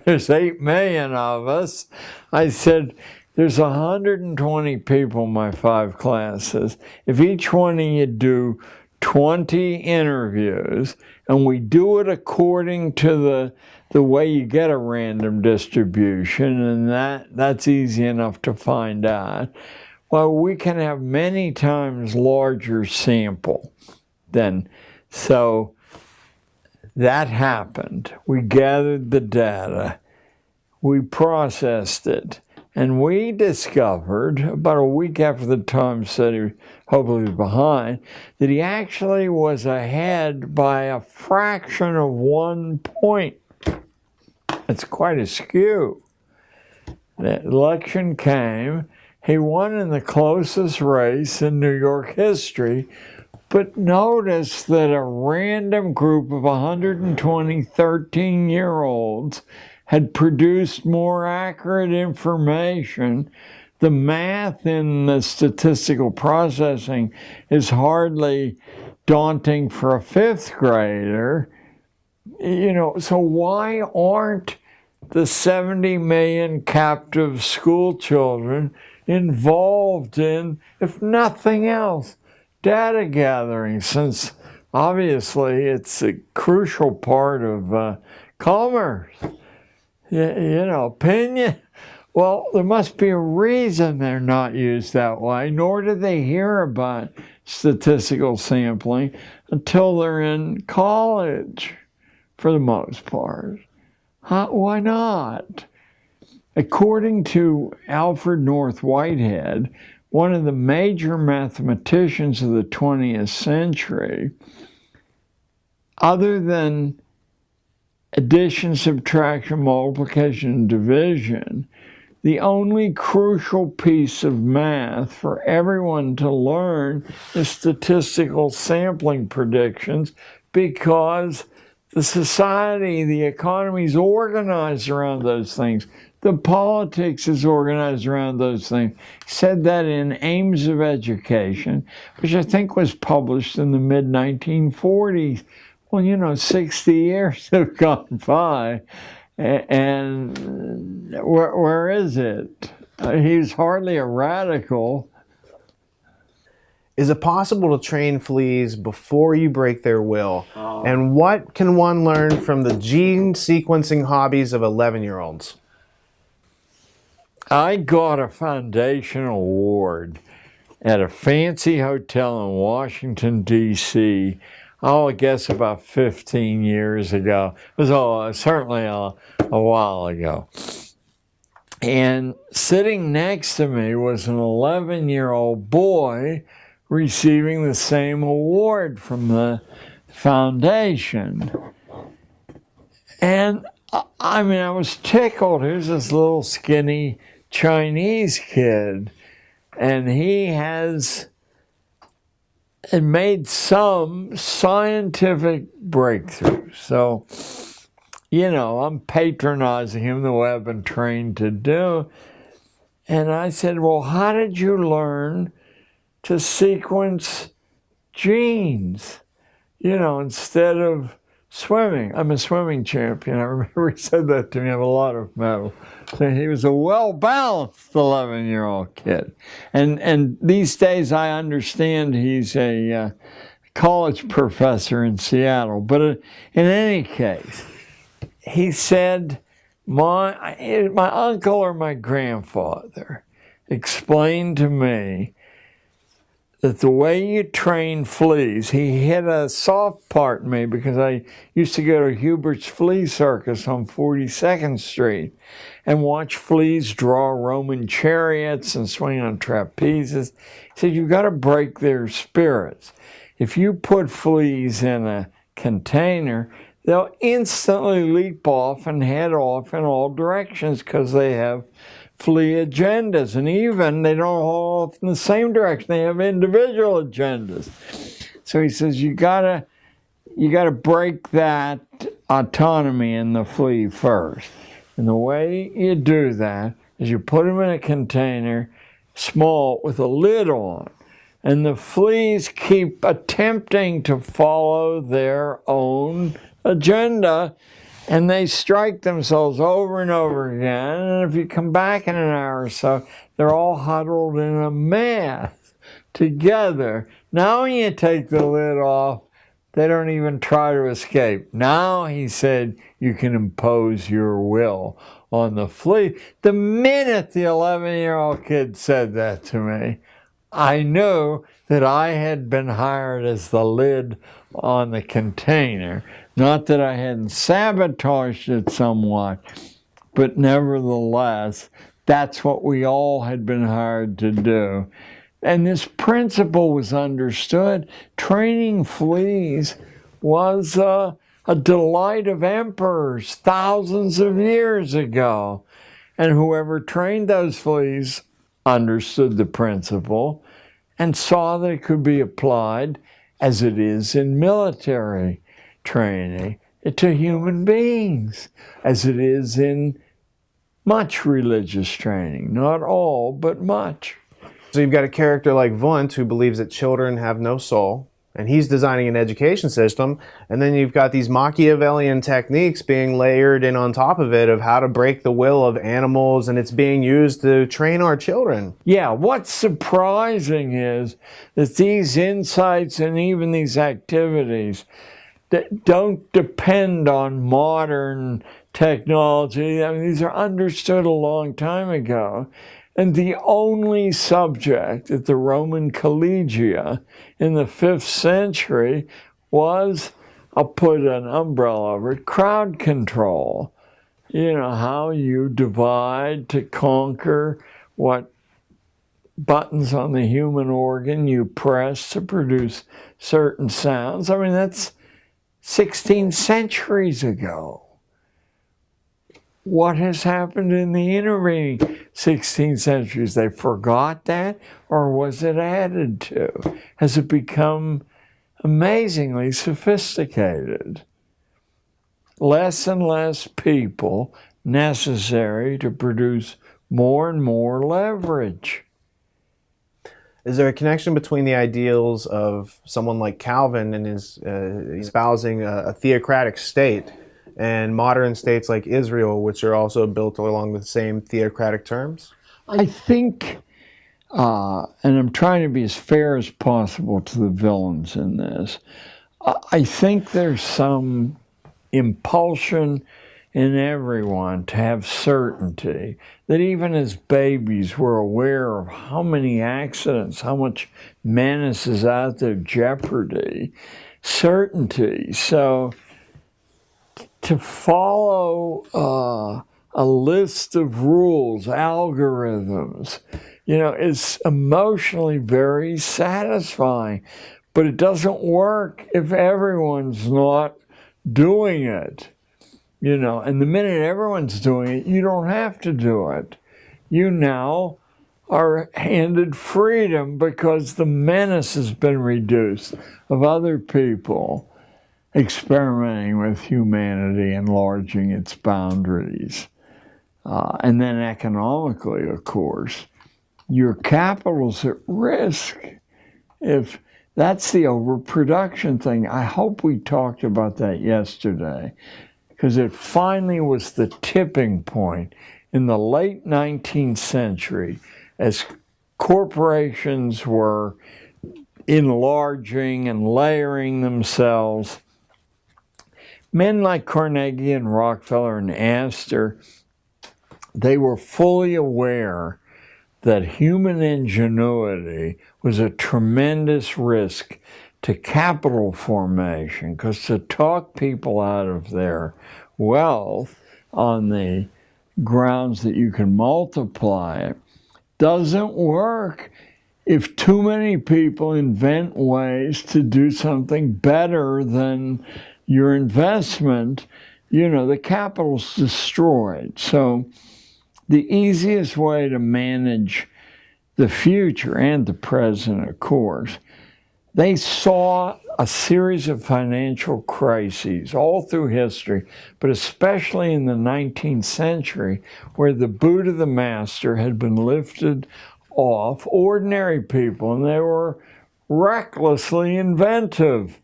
There's 8 million of us. I said, there's 120 people in my 5 classes. If each one of you do 20 interviews, and we do it according to the way you get a random distribution, and that's easy enough to find out, well, we can have many times larger sample than, so that happened. We gathered the data, we processed it, and we discovered, about a week after the Times said he was hopefully behind, that he actually was ahead by a fraction of 1 point. It's quite a skew. The election came. He won in the closest race in New York history, but notice that a random group of 120 13-year-olds had produced more accurate information. The math in the statistical processing is hardly daunting for a 5th grader. You know, so why aren't the 70 million captive school children involved in, if nothing else, data gathering, since obviously it's a crucial part of commerce? You know, opinion. Well, there must be a reason they're not used that way, nor do they hear about statistical sampling until they're in college, for the most part. Why not? According to Alfred North Whitehead, one of the major mathematicians of the 20th century, other than addition, subtraction, multiplication, and division, the only crucial piece of math for everyone to learn is statistical sampling predictions, because the society, the economy is organized around those things. The politics is organized around those things. He said that in Aims of Education, which I think was published in the mid-1940s. Well, you know, 60 years have gone by, and where is it? He's hardly a radical. Is it possible to train fleas before you break their will? And what can one learn from the gene sequencing hobbies of 11-year-olds? I got a foundation award at a fancy hotel in Washington, D.C., I guess about 15 years ago. It was certainly a while ago. And sitting next to me was an 11-year-old boy receiving the same award from the foundation. And I mean, I was tickled. Here's this little skinny Chinese kid, and he has made some scientific breakthrough. So, you know, I'm patronizing him the way I've been trained to do. And I said, well, how did you learn to sequence genes, you know, instead of swimming? I'm a swimming champion. I remember he said that to me. I have a lot of medals. So he was a well-balanced 11-year-old kid. And these days I understand he's a college professor in Seattle. But in any case, he said, my uncle or my grandfather explained to me that the way you train fleas, he hit a soft part in me because I used to go to Hubert's Flea Circus on 42nd Street and watch fleas draw Roman chariots and swing on trapezes. He said, you've got to break their spirits. If you put fleas in a container, they'll instantly leap off and head off in all directions because they have flea agendas, and even they don't all off in the same direction. They have individual agendas. So he says you gotta break that autonomy in the flea first. And the way you do that is you put them in a container, small, with a lid on. And the fleas keep attempting to follow their own agenda, and they strike themselves over and over again. And if you come back in an hour or so, they're all huddled in a mass together. Now when you take the lid off, they don't even try to escape. Now, he said, you can impose your will on the flea. The minute the 11-year-old kid said that to me, I knew that I had been hired as the lid on the container. Not that I hadn't sabotaged it somewhat, but nevertheless, that's what we all had been hired to do. And this principle was understood. Training fleas was a delight of emperors thousands of years ago. And whoever trained those fleas understood the principle and saw that it could be applied as it is in military training to human beings, as it is in much religious training. Not all, but much. So you've got a character like Wundt who believes that children have no soul, and he's designing an education system, and then you've got these Machiavellian techniques being layered in on top of it of how to break the will of animals, and it's being used to train our children. Yeah, what's surprising is that these insights and even these activities that don't depend on modern technology. I mean, these are understood a long time ago. And the only subject at the Roman collegia in the 5th century was, I'll put an umbrella over it, crowd control. You know, how you divide to conquer, what buttons on the human organ you press to produce certain sounds. I mean, that's 16 centuries ago. What has happened in the intervening 16 centuries? They forgot that, or was it added to? Has it become amazingly sophisticated? Less and less people necessary to produce more and more leverage. Is there a connection between the ideals of someone like Calvin and his espousing a theocratic state and modern states like Israel, which are also built along the same theocratic terms? I think, and I'm trying to be as fair as possible to the villains in this, I think there's some impulsion in everyone to have certainty, that even as babies we're aware of how many accidents, how much menace is out there, jeopardy, certainty. So to follow a list of rules, algorithms, you know, is emotionally very satisfying, but it doesn't work if everyone's not doing it. You know, and the minute everyone's doing it, you don't have to do it. You now are handed freedom because the menace has been reduced of other people experimenting with humanity, enlarging its boundaries. And then economically, of course, your capital's at risk if that's the overproduction thing. I hope we talked about that yesterday, because it finally was the tipping point in the late 19th century as corporations were enlarging and layering themselves. Men like Carnegie and Rockefeller and Astor, they were fully aware that human ingenuity was a tremendous risk to capital formation, because to talk people out of their wealth on the grounds that you can multiply it doesn't work if too many people invent ways to do something better than your investment. The capital's destroyed. So the easiest way to manage the future and the present, of course, they saw a series of financial crises all through history, but especially in the 19th century, where the boot of the master had been lifted off ordinary people, and they were recklessly inventive.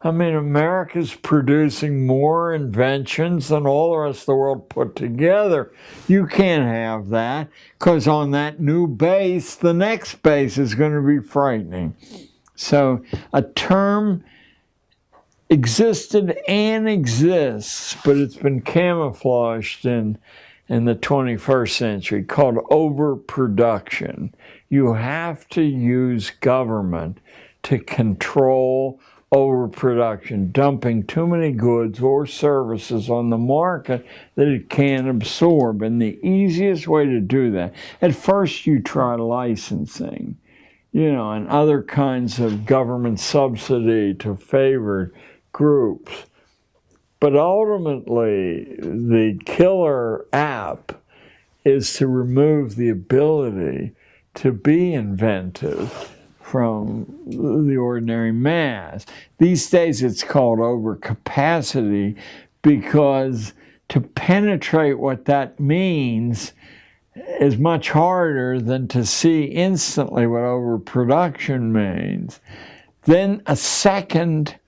I mean, America's producing more inventions than all the rest of the world put together. You can't have that, because on that new base, the next base is going to be frightening. So a term existed and exists, but it's been camouflaged in the 21st century, called overproduction. You have to use government to control overproduction, dumping too many goods or services on the market that it can't absorb. And the easiest way to do that, at first you try licensing, and other kinds of government subsidy to favored groups. But ultimately, the killer app is to remove the ability to be inventive from the ordinary mass. These days it's called overcapacity, because to penetrate what that means is much harder than to see instantly what overproduction means. Then a second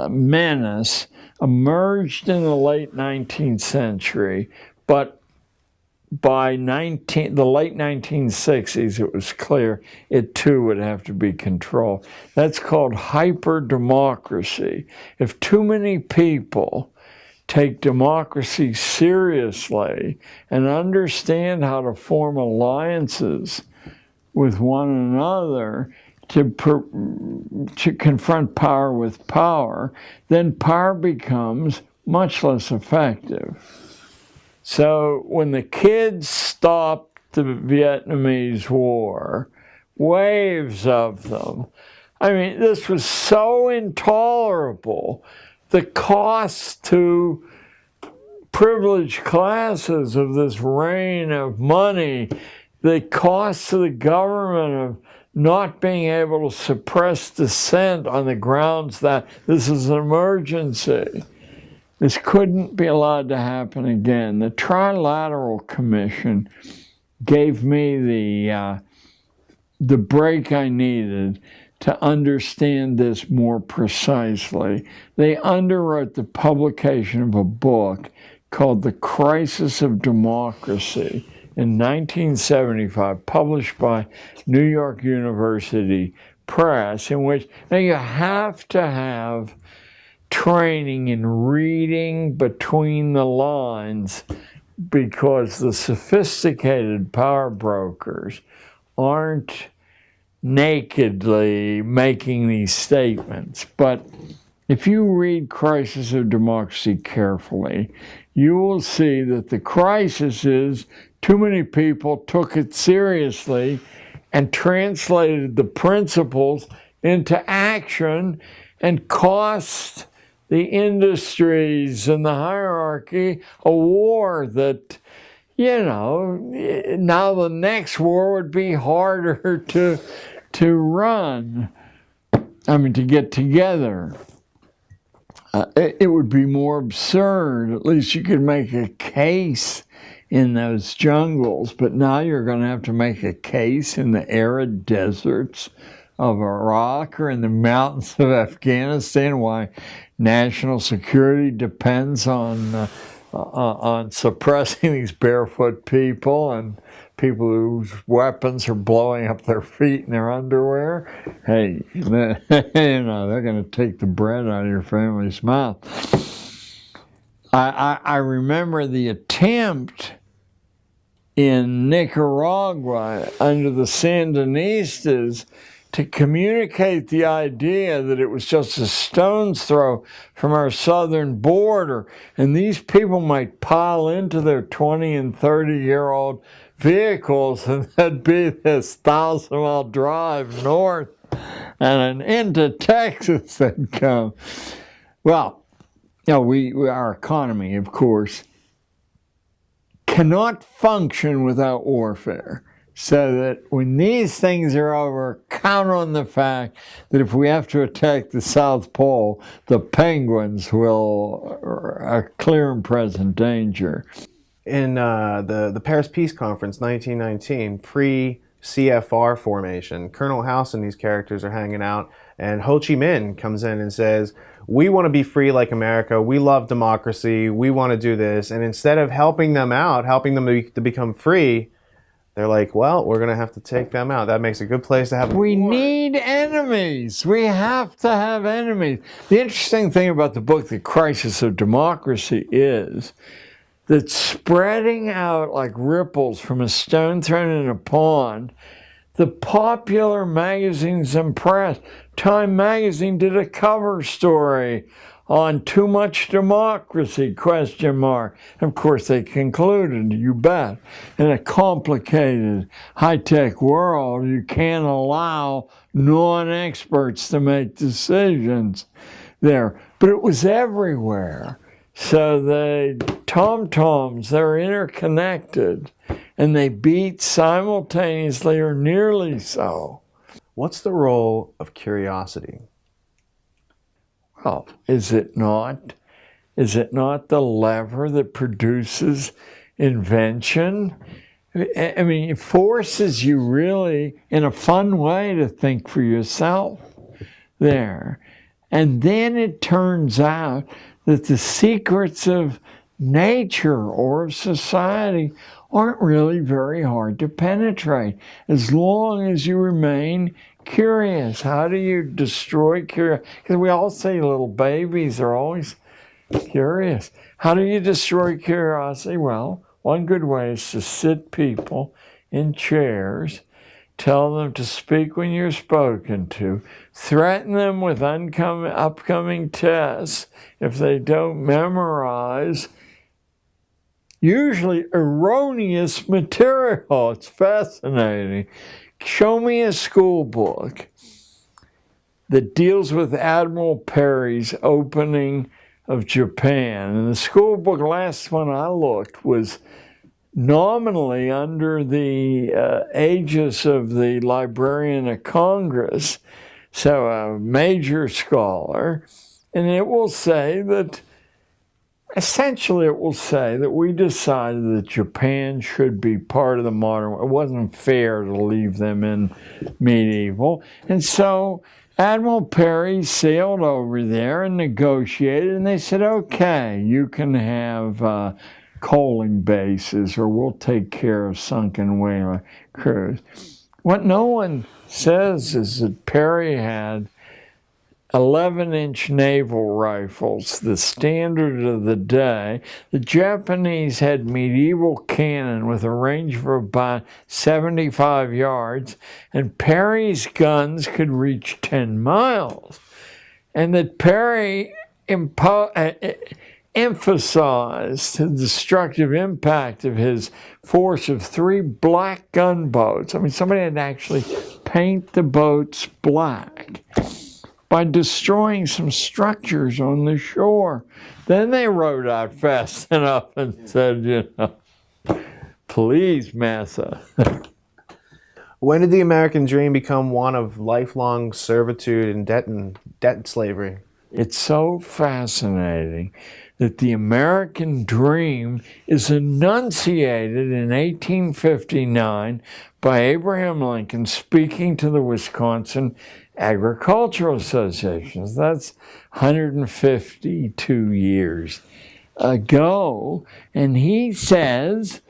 menace emerged in the late 19th century, but by the late 1960s, it was clear it too would have to be controlled. That's called hyper-democracy. If too many people take democracy seriously and understand how to form alliances with one another to confront power with power, then power becomes much less effective. So when the kids stopped the Vietnamese War, waves of them, I mean, this was so intolerable. The cost to privileged classes of this rain of money, the cost to the government of not being able to suppress dissent on the grounds that this is an emergency. This couldn't be allowed to happen again. The Trilateral Commission gave me the break I needed to understand this more precisely. They underwrote the publication of a book called The Crisis of Democracy in 1975, published by New York University Press, in which now you have to have training in reading between the lines, because the sophisticated power brokers aren't nakedly making these statements. But if you read Crisis of Democracy carefully, you will see that the crisis is too many people took it seriously and translated the principles into action and cost the industries and the hierarchy a war that, now the next war would be harder to run. I mean, to get together. It would be more absurd. At least you could make a case in those jungles, but now you're going to have to make a case in the arid deserts of Iraq or in the mountains of Afghanistan why national security depends on suppressing these barefoot people and people whose weapons are blowing up their feet in their underwear. Hey, they're going to take the bread out of your family's mouth. I remember the attempt in Nicaragua under the Sandinistas to communicate the idea that it was just a stone's throw from our southern border, and these people might pile into their 20 and 30-year-old vehicles, and there'd be this 1,000-mile drive north and into Texas they'd come. Well, our economy, of course, cannot function without warfare. So that when these things are over, count on the fact that if we have to attack the South Pole, the penguins are clear and present danger. In the Paris Peace Conference, 1919, pre-CFR formation, Colonel House and these characters are hanging out, and Ho Chi Minh comes in and says, we want to be free like America, we love democracy, we want to do this, and instead of helping them out, helping them to become free, they're like, well, we're going to have to take them out. That makes a good place to have a We war. need enemies. We have to have enemies. The interesting thing about the book, The Crisis of Democracy, is that spreading out like ripples from a stone thrown in a pond, the popular magazines and press, Time magazine did a cover story on too much democracy, ? And of course they concluded, you bet, in a complicated, high-tech world, you can't allow non-experts to make decisions there. But it was everywhere. So the tom-toms, they're interconnected, and they beat simultaneously or nearly so. What's the role of curiosity? Well, is it not the lever that produces invention? I mean, it forces you really, in a fun way, to think for yourself there. And then it turns out that the secrets of nature or of society aren't really very hard to penetrate as long as you remain curious. How do you destroy curiosity? Because we all say little babies are always curious. How do you destroy curiosity? Well, one good way is to sit people in chairs, tell them to speak when you're spoken to, threaten them with upcoming tests if they don't memorize usually erroneous material. It's fascinating. Show me a school book that deals with Admiral Perry's opening of Japan. And the school book, last one I looked, was nominally under the aegis of the Librarian of Congress, so a major scholar, and it will say that essentially, it will say that we decided that Japan should be part of the modern world. It wasn't fair to leave them in medieval. And so Admiral Perry sailed over there and negotiated, and they said, okay, you can have coaling bases, or we'll take care of sunken whaler crews. What no one says is that Perry had 11-inch naval rifles, the standard of the day. The Japanese had medieval cannon with a range of about 75 yards, and Perry's guns could reach 10 miles. And that Perry emphasized the destructive impact of his force of 3 black gunboats. I mean, somebody had to actually paint the boats black by destroying some structures on the shore. Then they rowed out fast enough and said, please, massa. When did the American dream become one of lifelong servitude and debt slavery? It's so fascinating that the American dream is enunciated in 1859 by Abraham Lincoln speaking to the Wisconsin Agricultural Associations. That's 152 years ago. And he says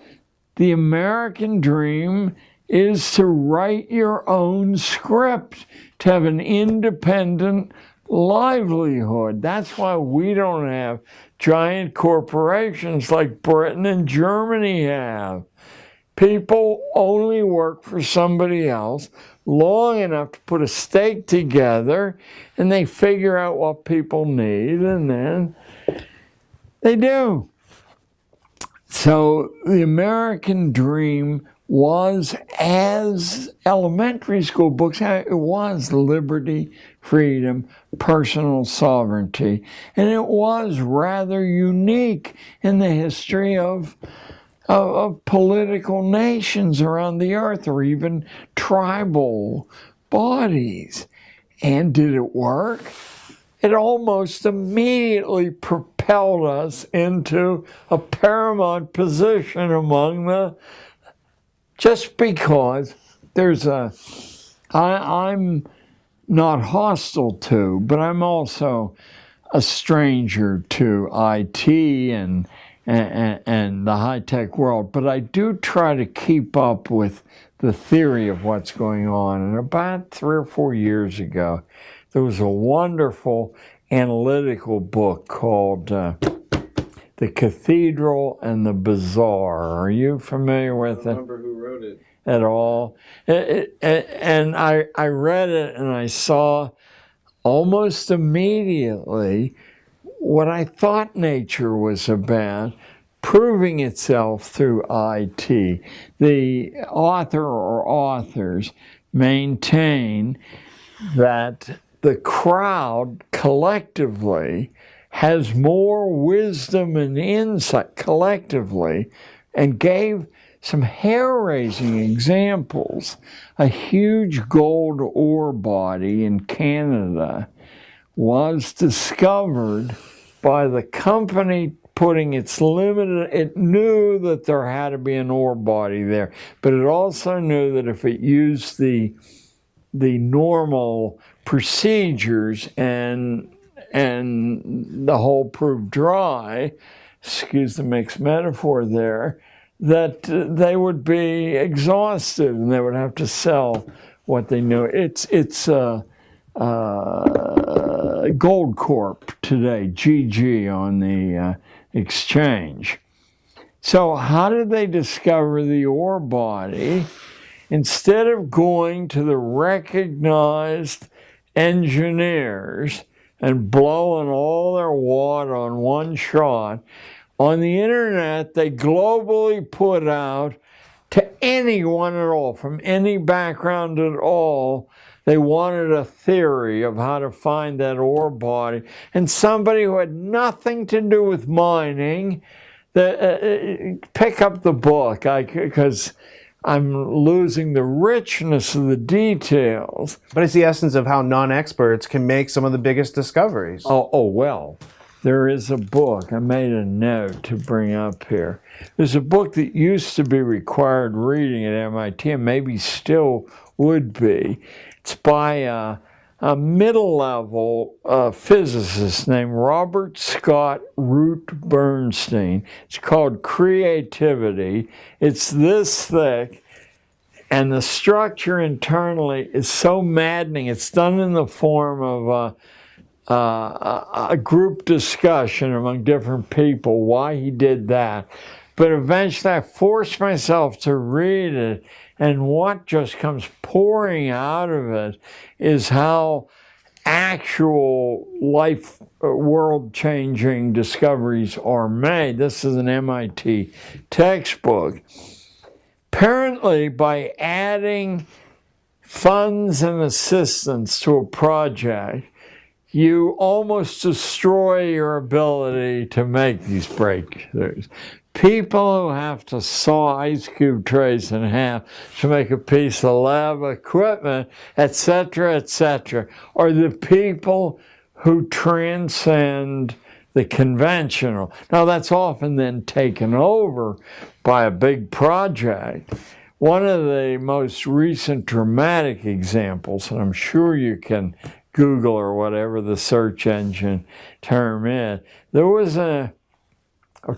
the American dream is to write your own script, to have an independent livelihood. That's why we don't have giant corporations like Britain and Germany have. People only work for somebody else long enough to put a stake together, and they figure out what people need, and then they do. So the American dream was, as elementary school books, it was liberty, freedom, personal sovereignty, and it was rather unique in the history of political nations around the earth, or even tribal bodies. And did it work? It almost immediately propelled us into a paramount position among the, just because I'm not hostile to, but I'm also a stranger to IT and the high-tech world, but I do try to keep up with the theory of what's going on. And about 3 or 4 years ago, there was a wonderful analytical book called The Cathedral and the Bazaar. Are you familiar with it? I don't remember who wrote it. At all? And I read it, and I saw almost immediately what I thought nature was about, proving itself through IT. The author or authors maintain that the crowd collectively has more wisdom and insight collectively, and gave some hair-raising examples. A huge gold ore body in Canada was discovered by the company putting its limited, it knew that there had to be an ore body there, but it also knew that if it used the normal procedures and the hole proved dry, excuse the mixed metaphor there, that they would be exhausted and they would have to sell what they knew. It's Gold Corp today, GG on the exchange. So how did they discover the ore body? Instead of going to the recognized engineers and blowing all their wad on one shot, on the internet they globally put out to anyone at all, from any background at all. They wanted a theory of how to find that ore body. And somebody who had nothing to do with mining, pick up the book, because I'm losing the richness of the details. But it's the essence of how non-experts can make some of the biggest discoveries. Oh, well, there is a book. I made a note to bring up here. There's a book that used to be required reading at MIT, and maybe still would be. It's by a middle-level physicist named Robert Scott Root Bernstein. It's called Creativity. It's this thick, and the structure internally is so maddening. It's done in the form of a group discussion among different people, why he did that. But eventually I forced myself to read it, and what just comes pouring out of it is how actual life, world-changing discoveries are made. This is an MIT textbook. Apparently, by adding funds and assistance to a project, you almost destroy your ability to make these breakthroughs. People who have to saw ice cube trays in half to make a piece of lab equipment, etc., are the people who transcend the conventional. Now, that's often then taken over by a big project. One of the most recent dramatic examples, and I'm sure you can Google or whatever the search engine term is, there was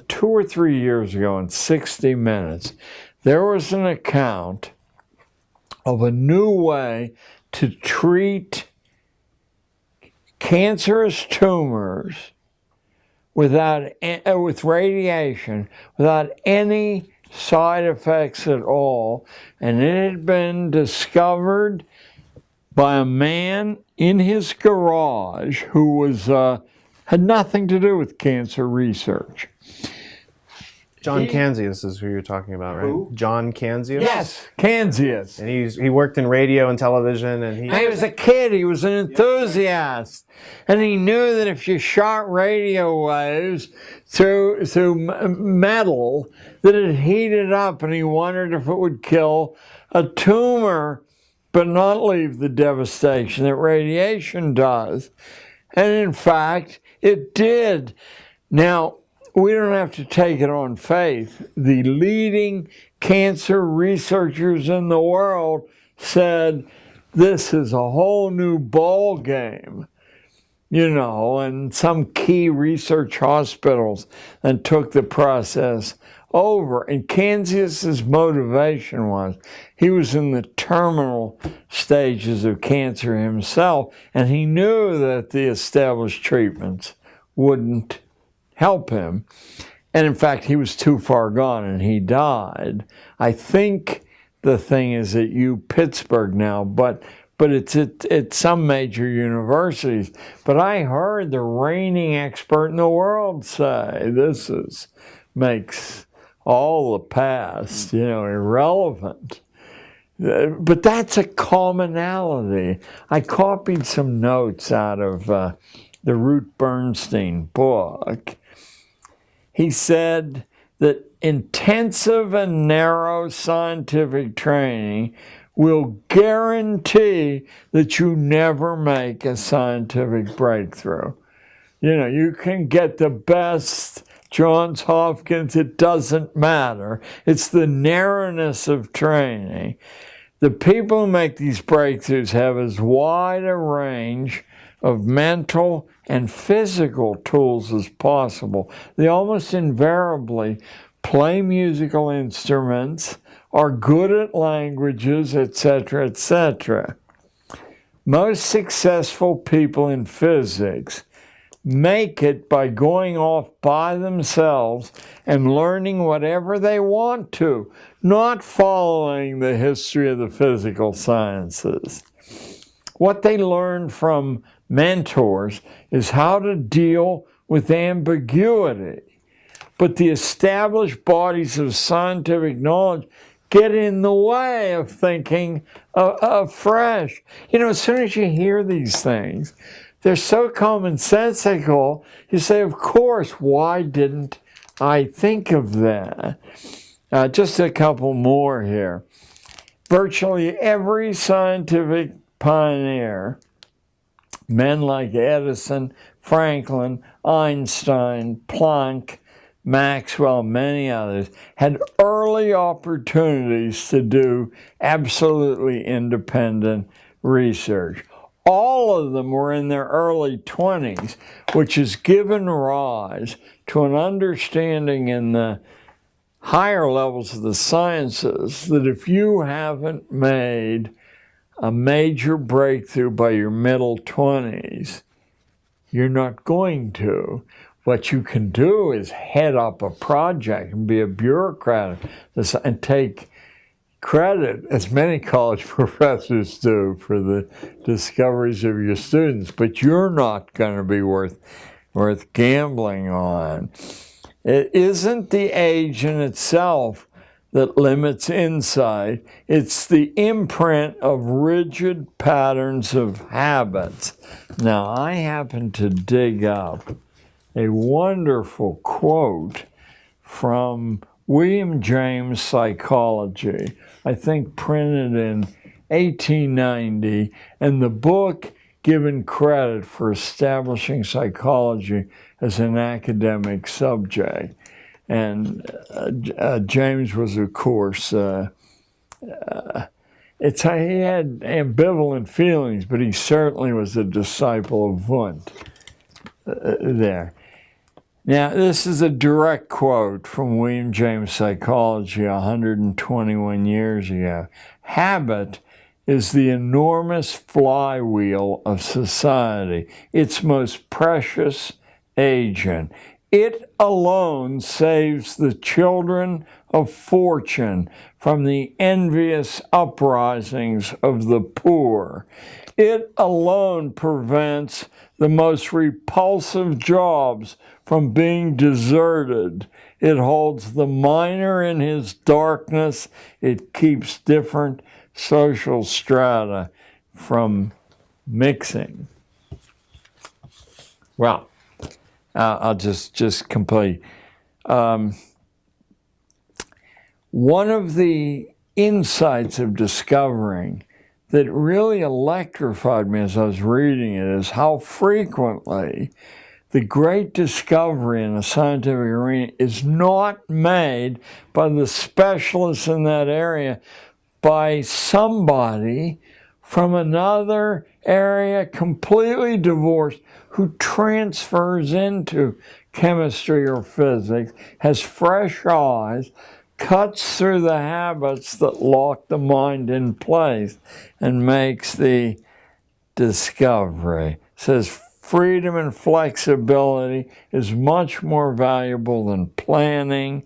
2 or 3 years ago in 60 Minutes, there was an account of a new way to treat cancerous tumors with radiation, without any side effects at all, and it had been discovered by a man in his garage who was had nothing to do with cancer research. John Canzius is who you're talking about, right? Who? John Canzius? Yes, Canzius. And he worked in radio and television, and He was a kid, he was an enthusiast, and he knew that if you shot radio waves through metal, that it heated up, and he wondered if it would kill a tumor, but not leave the devastation that radiation does. And in fact, it did. Now, we don't have to take it on faith. The leading cancer researchers in the world said, this is a whole new ball game, and some key research hospitals then took the process over. And Canzius's motivation was, he was in the terminal stages of cancer himself, and he knew that the established treatments wouldn't help him. And in fact, he was too far gone and he died. I think the thing is at Pittsburgh now, but it's at some major universities. But I heard the reigning expert in the world say this makes all the past, irrelevant. But that's a commonality. I copied some notes out of the Ruth Bernstein book. He said that intensive and narrow scientific training will guarantee that you never make a scientific breakthrough. You can get the best Johns Hopkins, it doesn't matter. It's the narrowness of training. The people who make these breakthroughs have as wide a range of mental and physical tools as possible. They almost invariably play musical instruments, are good at languages, etc., etc. Most successful people in physics make it by going off by themselves and learning whatever they want to, not following the history of the physical sciences. What they learn from mentors is how to deal with ambiguity. But the established bodies of scientific knowledge get in the way of thinking afresh. As soon as you hear these things, they're so commonsensical, you say, of course, why didn't I think of that? Just a couple more here. Virtually every scientific pioneer, men like Edison, Franklin, Einstein, Planck, Maxwell, many others, had early opportunities to do absolutely independent research. All of them were in their early 20s, which has given rise to an understanding in the higher levels of the sciences that if you haven't made a major breakthrough by your middle 20s, you're not going to. What you can do is head up a project and be a bureaucrat and take credit, as many college professors do, for the discoveries of your students, but you're not going to be worth gambling on. It isn't the age in itself that limits insight. It's the imprint of rigid patterns of habits. Now, I happen to dig up a wonderful quote from William James' Psychology, I think printed in 1890, and the book given credit for establishing psychology as an academic subject. And James was, of course, he had ambivalent feelings, but he certainly was a disciple of Wundt there. Now, this is a direct quote from William James' Psychology 121 years ago. Habit is the enormous flywheel of society, its most precious agent. It alone saves the children of fortune from the envious uprisings of the poor. It alone prevents the most repulsive jobs from being deserted. It holds the miner in his darkness. It keeps different social strata from mixing. Well, I'll just complete. One of the insights of discovering that really electrified me as I was reading it is how frequently the great discovery in the scientific arena is not made by the specialists in that area, by somebody from another area completely divorced who transfers into chemistry or physics, has fresh eyes, cuts through the habits that lock the mind in place, and makes the discovery. Says freedom and flexibility is much more valuable than planning.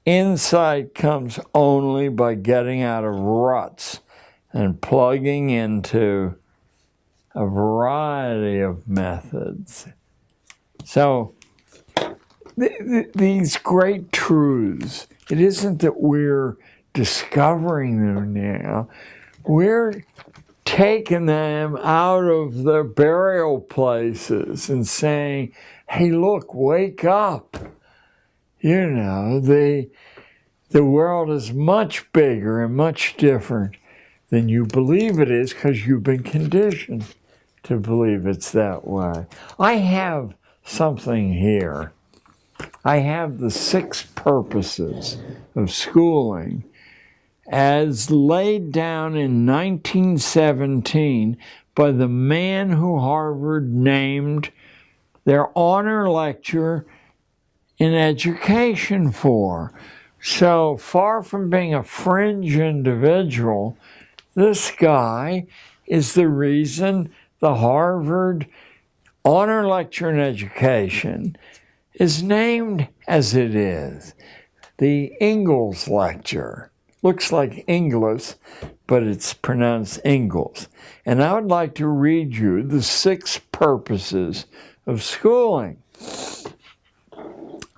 Insight comes only by getting out of ruts and plugging into a variety of methods. So these great truths, it isn't that we're discovering them now, we're taking them out of their burial places and saying, hey, look, wake up. You know, the world is much bigger and much different than you believe it is because you've been conditioned to believe it's that way. I have something here. I have the 6 purposes of schooling as laid down in 1917 by the man who Harvard named their honor lecturer in education for. So far from being a fringe individual, this guy is the reason the Harvard honor lecture in education is named as it is. The Ingalls lecture. Looks like Inglis, but it's pronounced Ingalls. And I would like to read you the 6 purposes of schooling.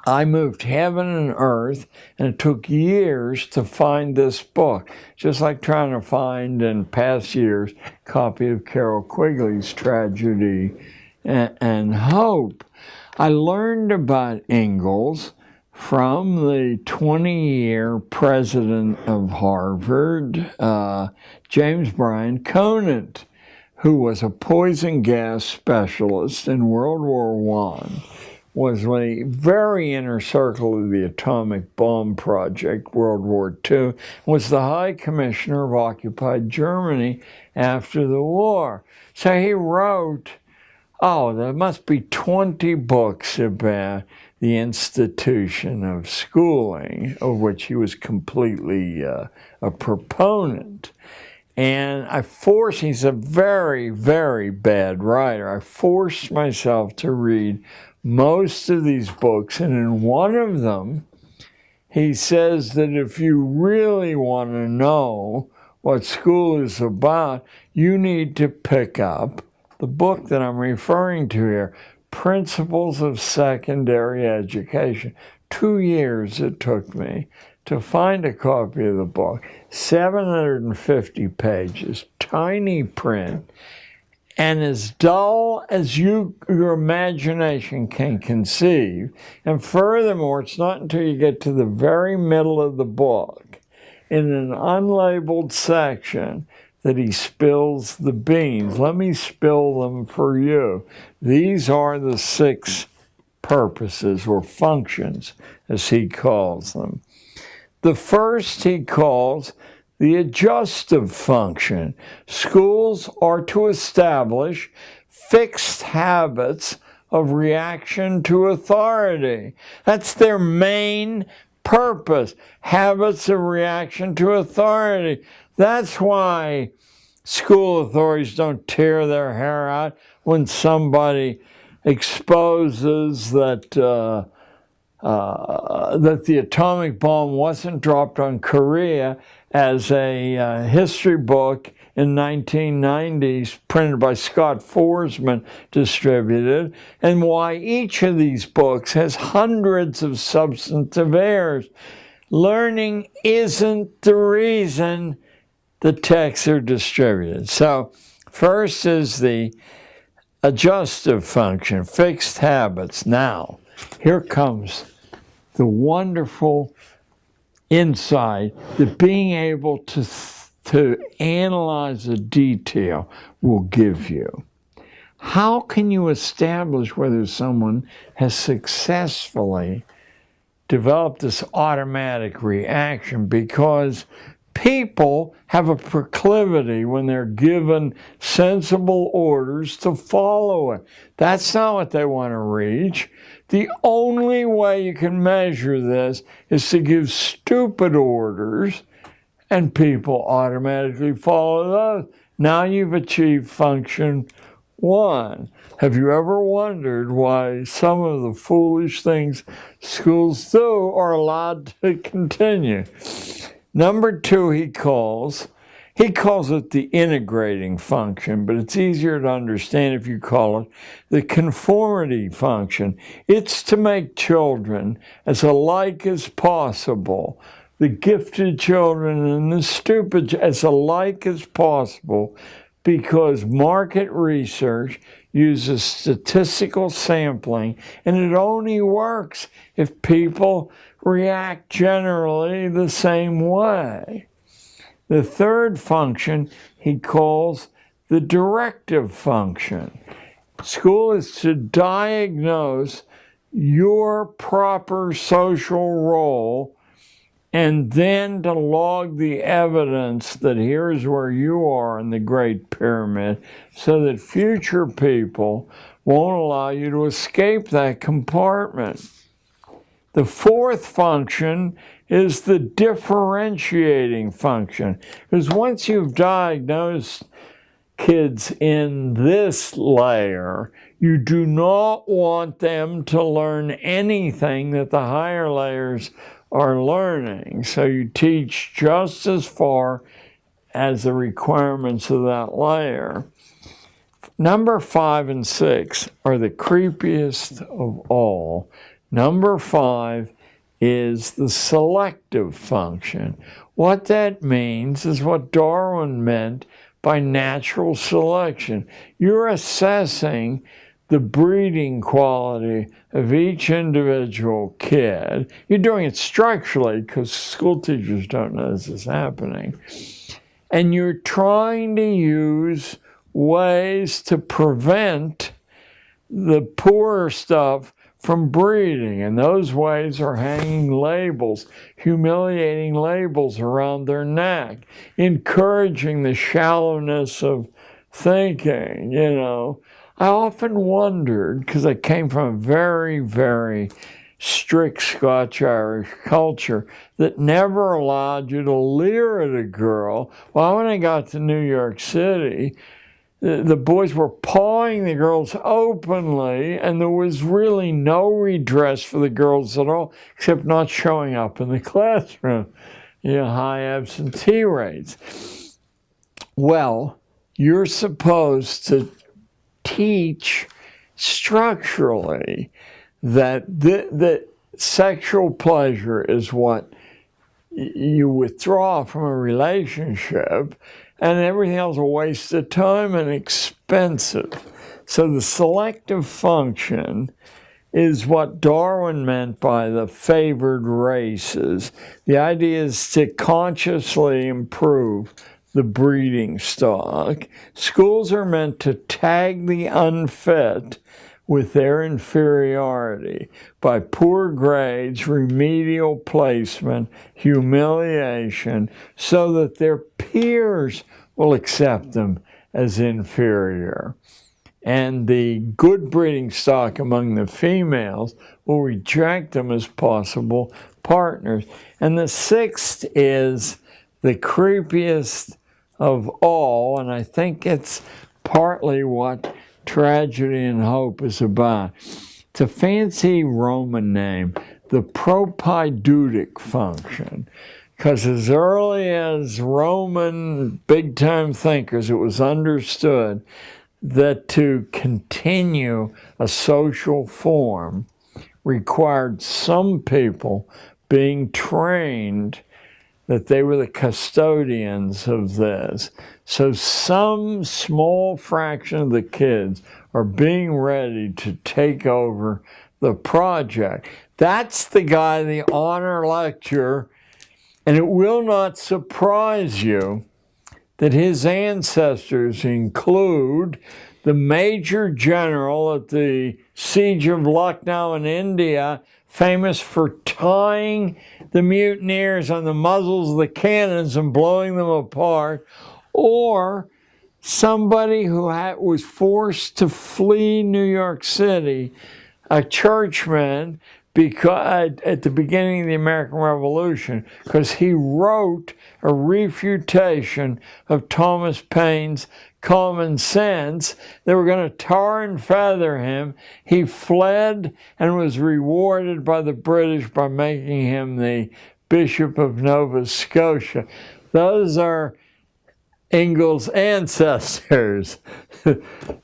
I moved heaven and earth, and it took years to find this book, just like trying to find, in past years, a copy of Carol Quigley's Tragedy and Hope. I learned about Ingalls from the 20-year president of Harvard, James Bryan Conant, who was a poison gas specialist in World War I, was a very inner circle of the atomic bomb project, World War II, was the High Commissioner of occupied Germany after the war. So he wrote, there must be 20 books about the institution of schooling, of which he was completely a proponent. And he's a very, very bad writer. I forced myself to read most of these books, and in one of them, he says that if you really want to know what school is about, you need to pick up the book that I'm referring to here, Principles of Secondary Education. 2 years it took me to find a copy of the book, 750 pages, tiny print, and as dull as your imagination can conceive. And furthermore, it's not until you get to the very middle of the book, in an unlabeled section, that he spills the beans. Let me spill them for you. These are the 6 purposes or functions, as he calls them. The first he calls the adjustive function. Schools are to establish fixed habits of reaction to authority. That's their main purpose, habits of reaction to authority. That's why school authorities don't tear their hair out when somebody exposes that that the atomic bomb wasn't dropped on Korea as a history book in 1990s, printed by Scott Forsman, distributed, and why each of these books has hundreds of substantive errors. Learning isn't the reason the texts are distributed. So first is the adjustive function, fixed habits. Now, here comes the wonderful insight that being able to analyze a detail will give you. How can you establish whether someone has successfully developed this automatic reaction? Because people have a proclivity when they're given sensible orders to follow it. That's not what they want to reach. The only way you can measure this is to give stupid orders and people automatically follow those. Now you've achieved function 1. Have you ever wondered why some of the foolish things schools do are allowed to continue? Number 2, he calls it the integrating function, but it's easier to understand if you call it the conformity function. It's to make children as alike as possible, the gifted children and the stupid as alike as possible, because market research uses statistical sampling, and it only works if people react generally the same way. The third function he calls the directive function. School is to diagnose your proper social role and then to log the evidence that here's where you are in the Great Pyramid, so that future people won't allow you to escape that compartment. The fourth function is the differentiating function, because once you've diagnosed kids in this layer, you do not want them to learn anything that the higher layers are learning. So you teach just as far as the requirements of that layer. Number 5 and 6 are the creepiest of all. Number 5 is the selective function. What that means is what Darwin meant by natural selection. You're assessing the breeding quality of each individual kid. You're doing it structurally because school teachers don't know this is happening. And you're trying to use ways to prevent the poorer stuff from breeding. And those ways are hanging labels, humiliating labels around their neck, encouraging the shallowness of thinking, you know. I often wondered, because I came from a very, very strict Scotch-Irish culture that never allowed you to leer at a girl. Well, when I got to New York City, the boys were pawing the girls openly, and there was really no redress for the girls at all, except not showing up in the classroom. You know, high absentee rates. Well, you're supposed to teach structurally that the sexual pleasure is what you withdraw from a relationship, and everything else is a waste of time and expensive. So the selective function is what Darwin meant by the favored races. The idea is to consciously improve the breeding stock. Schools are meant to tag the unfit with their inferiority by poor grades, remedial placement, humiliation, so that their peers will accept them as inferior. And the good breeding stock among the females will reject them as possible partners. And the sixth is the creepiest of all, and I think it's partly what Tragedy and Hope is about. It's a fancy Roman name. the propaidutic function. Because as early as Roman big-time thinkers, it was understood that to continue a social form required some people being trained that they were the custodians of this. So some small fraction of the kids are being ready to take over the project. That's the guy, the honor lecturer, and it will not surprise you that his ancestors include the major general at the siege of Lucknow in India, famous for tying the mutineers on the muzzles of the cannons and blowing them apart, or somebody who was forced to flee New York City, a churchman, because at the beginning of the American Revolution, because he wrote a refutation of Thomas Paine's Common Sense. They were going to tar and feather him. He fled and was rewarded by the British by making him the Bishop of Nova Scotia. Those are Ingalls' ancestors.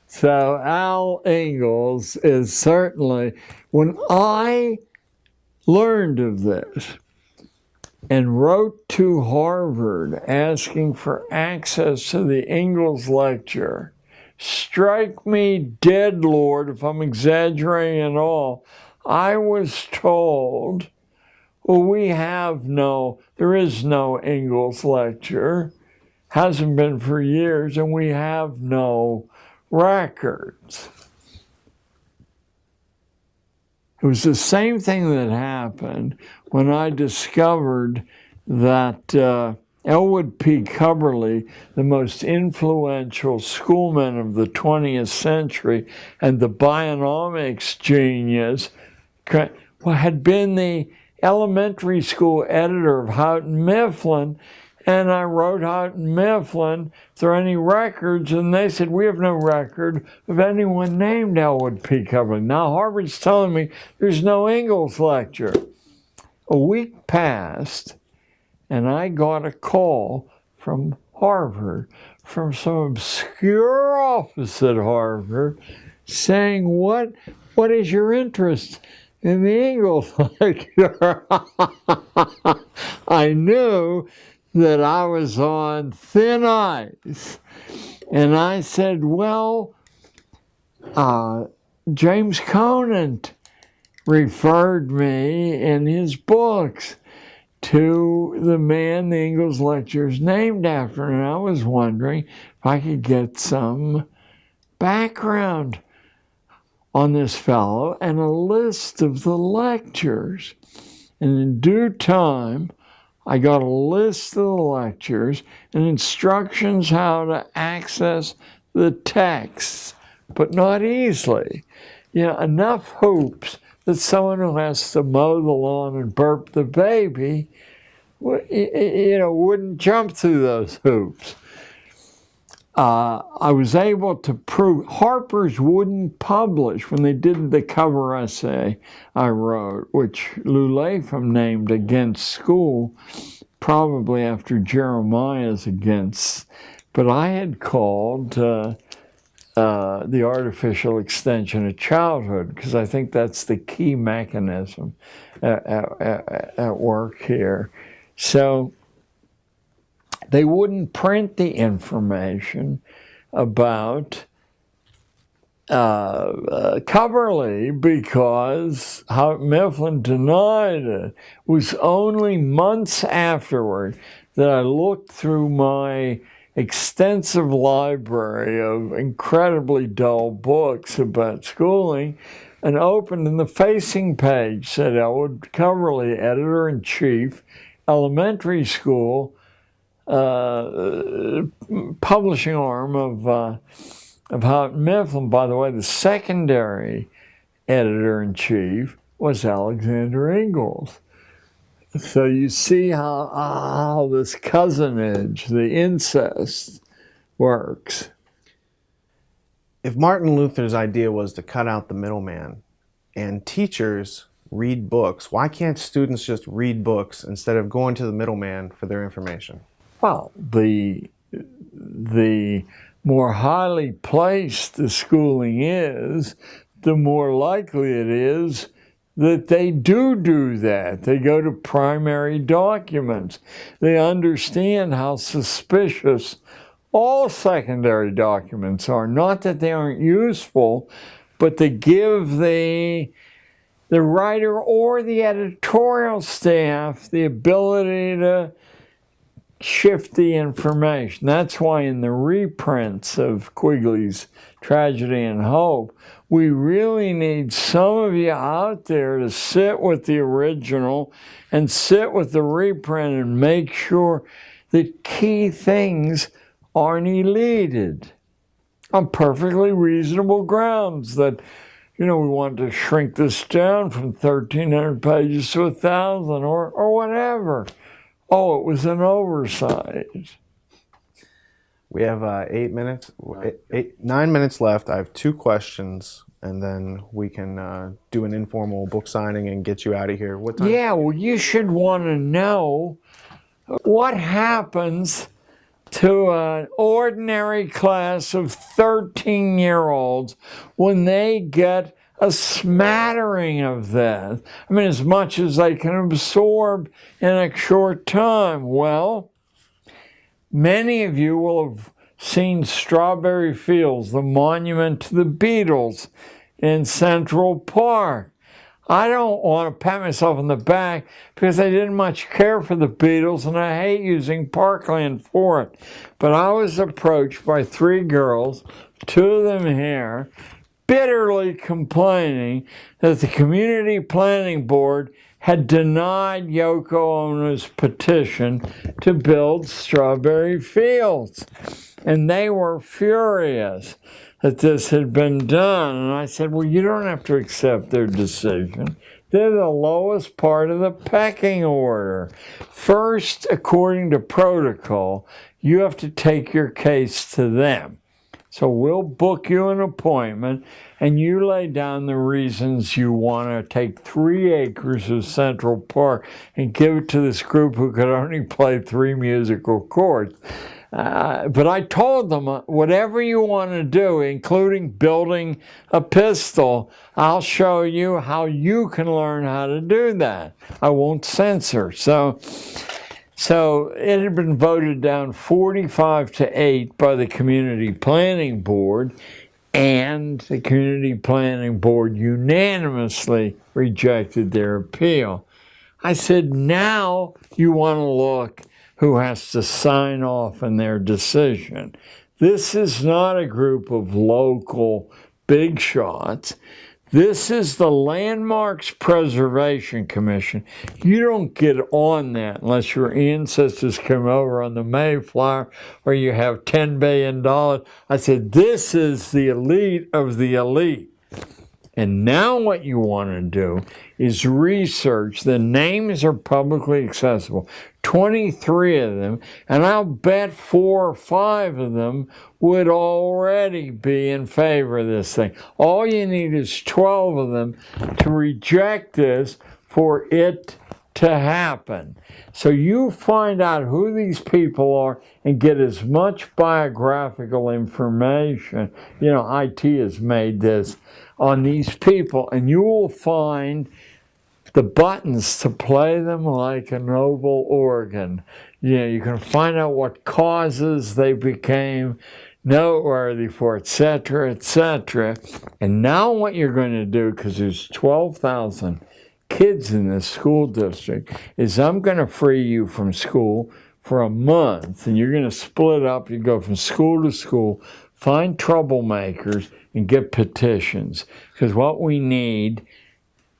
So Al Ingalls is certainly, when I learned of this and wrote to Harvard asking for access to the Ingalls lecture, strike me dead, Lord, if I'm exaggerating at all, I was told, well, there is no Ingalls lecture, hasn't been for years, and we have no records. It was the same thing that happened when I discovered that Elwood P. Cubberley, the most influential schoolman of the 20th century and the bionomics genius, had been the elementary school editor of Houghton Mifflin. And I wrote Houghton Mifflin, if there are any records, and they said, we have no record of anyone named Elwood P. Cubberley. Now Harvard's telling me there's no Ingalls lecture. A week passed, and I got a call from Harvard, from some obscure office at Harvard, saying, what is your interest in the Ingalls lecture? I knew that I was on thin ice. And I said, well, James Conant referred me in his books to the man the Ingalls lecture is named after. And I was wondering if I could get some background on this fellow and a list of the lectures. And in due time, I got a list of the lectures and instructions how to access the texts, but not easily. Enough hoops that someone who has to mow the lawn and burp the baby, wouldn't jump through those hoops. I was able to prove Harper's wouldn't publish when they did the cover essay I wrote, which Lou Lapham named Against School, probably after Jeremiah's Against. But I had called the artificial extension of childhood, because I think that's the key mechanism at work here. So they wouldn't print the information about Cubberley because Houghton Mifflin denied it. It was only months afterward that I looked through my extensive library of incredibly dull books about schooling and opened, and the facing page said Elwood Cubberley, Editor-in-Chief, Elementary School, publishing arm of Houghton Mifflin. By the way, the secondary editor-in-chief was Alexander Ingalls. So you see how this cousinage, the incest, works. If Martin Luther's idea was to cut out the middleman and teachers read books. Why can't students just read books instead of going to the middleman for their information? Well, the more highly placed the schooling is, the more likely it is that they do that. They go to primary documents. They understand how suspicious all secondary documents are. Not that they aren't useful, but they give the writer or the editorial staff the ability to shift the information. That's why in the reprints of Quigley's Tragedy and Hope, we really need some of you out there to sit with the original and sit with the reprint and make sure that key things aren't eluded on perfectly reasonable grounds that, we want to shrink this down from 1,300 pages to 1,000 or whatever. Oh, it was an oversight. We have 9 minutes left. I have 2 questions, and then we can do an informal book signing and get you out of here. What time? Yeah, well, you should want to know what happens to an ordinary class of 13-year-olds when they get a smattering of that. I mean, as much as they can absorb in a short time. Well, many of you will have seen Strawberry Fields, the monument to the Beatles in Central Park. I don't want to pat myself on the back because I didn't much care for the Beatles and I hate using parkland for it. But I was approached by 3 girls, 2 of them here, bitterly complaining that the Community Planning Board had denied Yoko Ono's petition to build Strawberry Fields. And they were furious that this had been done. And I said, well, you don't have to accept their decision. They're the lowest part of the pecking order. First, according to protocol, you have to take your case to them. So we'll book you an appointment, and you lay down the reasons you want to take 3 acres of Central Park and give it to this group who could only play 3 musical chords. But I told them, whatever you want to do, including building a pistol, I'll show you how you can learn how to do that. I won't censor. So it had been voted down 45-8 by the Community Planning Board, and the Community Planning Board unanimously rejected their appeal. I said, now you want to look who has to sign off on their decision. This is not a group of local big shots. This is the Landmarks Preservation Commission. You don't get on that unless your ancestors came over on the Mayflower or you have $10 billion. I said, this is the elite of the elite. And now what you want to do is research. The names are publicly accessible. 23 of them, and I'll bet 4 or 5 of them would already be in favor of this thing. All you need is 12 of them to reject this for it to happen. So you find out who these people are and get as much biographical information. IT has made this on these people, and you will find the buttons to play them like a noble organ. You can find out what causes they became noteworthy for, etc., etc. And now what you're going to do, because there's 12,000 kids in this school district, is I'm going to free you from school for a month, and you're going to split up. You go from school to school, find troublemakers, and get petitions. Because what we need,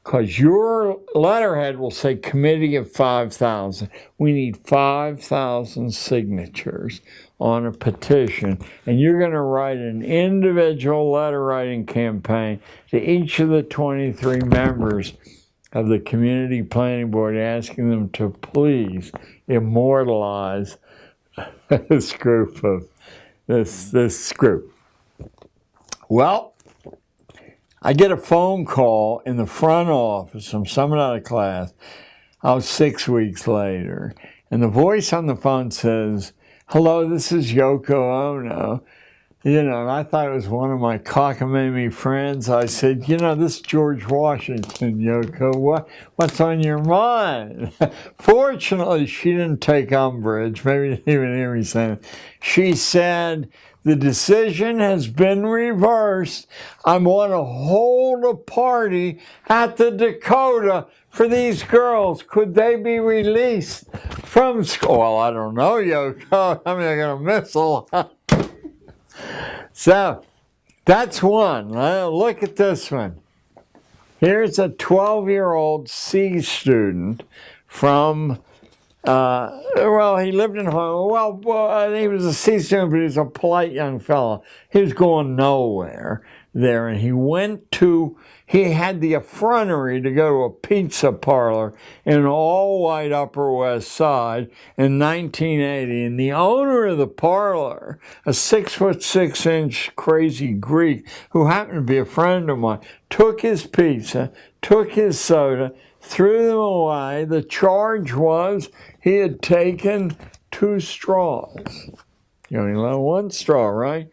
because your letterhead will say committee of 5,000. We need 5,000 signatures on a petition, and you're going to write an individual letter writing campaign to each of the 23 members of the Community Planning Board, asking them to please immortalize this group. Well, I get a phone call in the front office from someone out of class. I was 6 weeks later. And the voice on the phone says, "Hello, this is Yoko Ono." And I thought it was one of my cockamamie friends. I said, "This is George Washington, Yoko. What's on your mind?" Fortunately, she didn't take umbrage. Maybe didn't even hear me saying it. She said, "The decision has been reversed. I want to hold a party at the Dakota for these girls. Could they be released from school?" Well, I don't know, Yoko. I mean, I'm going to miss a lot. So, that's one. Look at this one. Here's a 12-year-old C student from, he lived in Hong Kong. He was a C student, but he was a polite young fellow. He was going nowhere there, and he had the effrontery to go to a pizza parlor in an all-white Upper West Side in 1980, and the owner of the parlor, a 6'6" crazy Greek who happened to be a friend of mine, took his pizza, took his soda, threw them away. The charge was he had taken 2 straws. You only let 1 straw, right?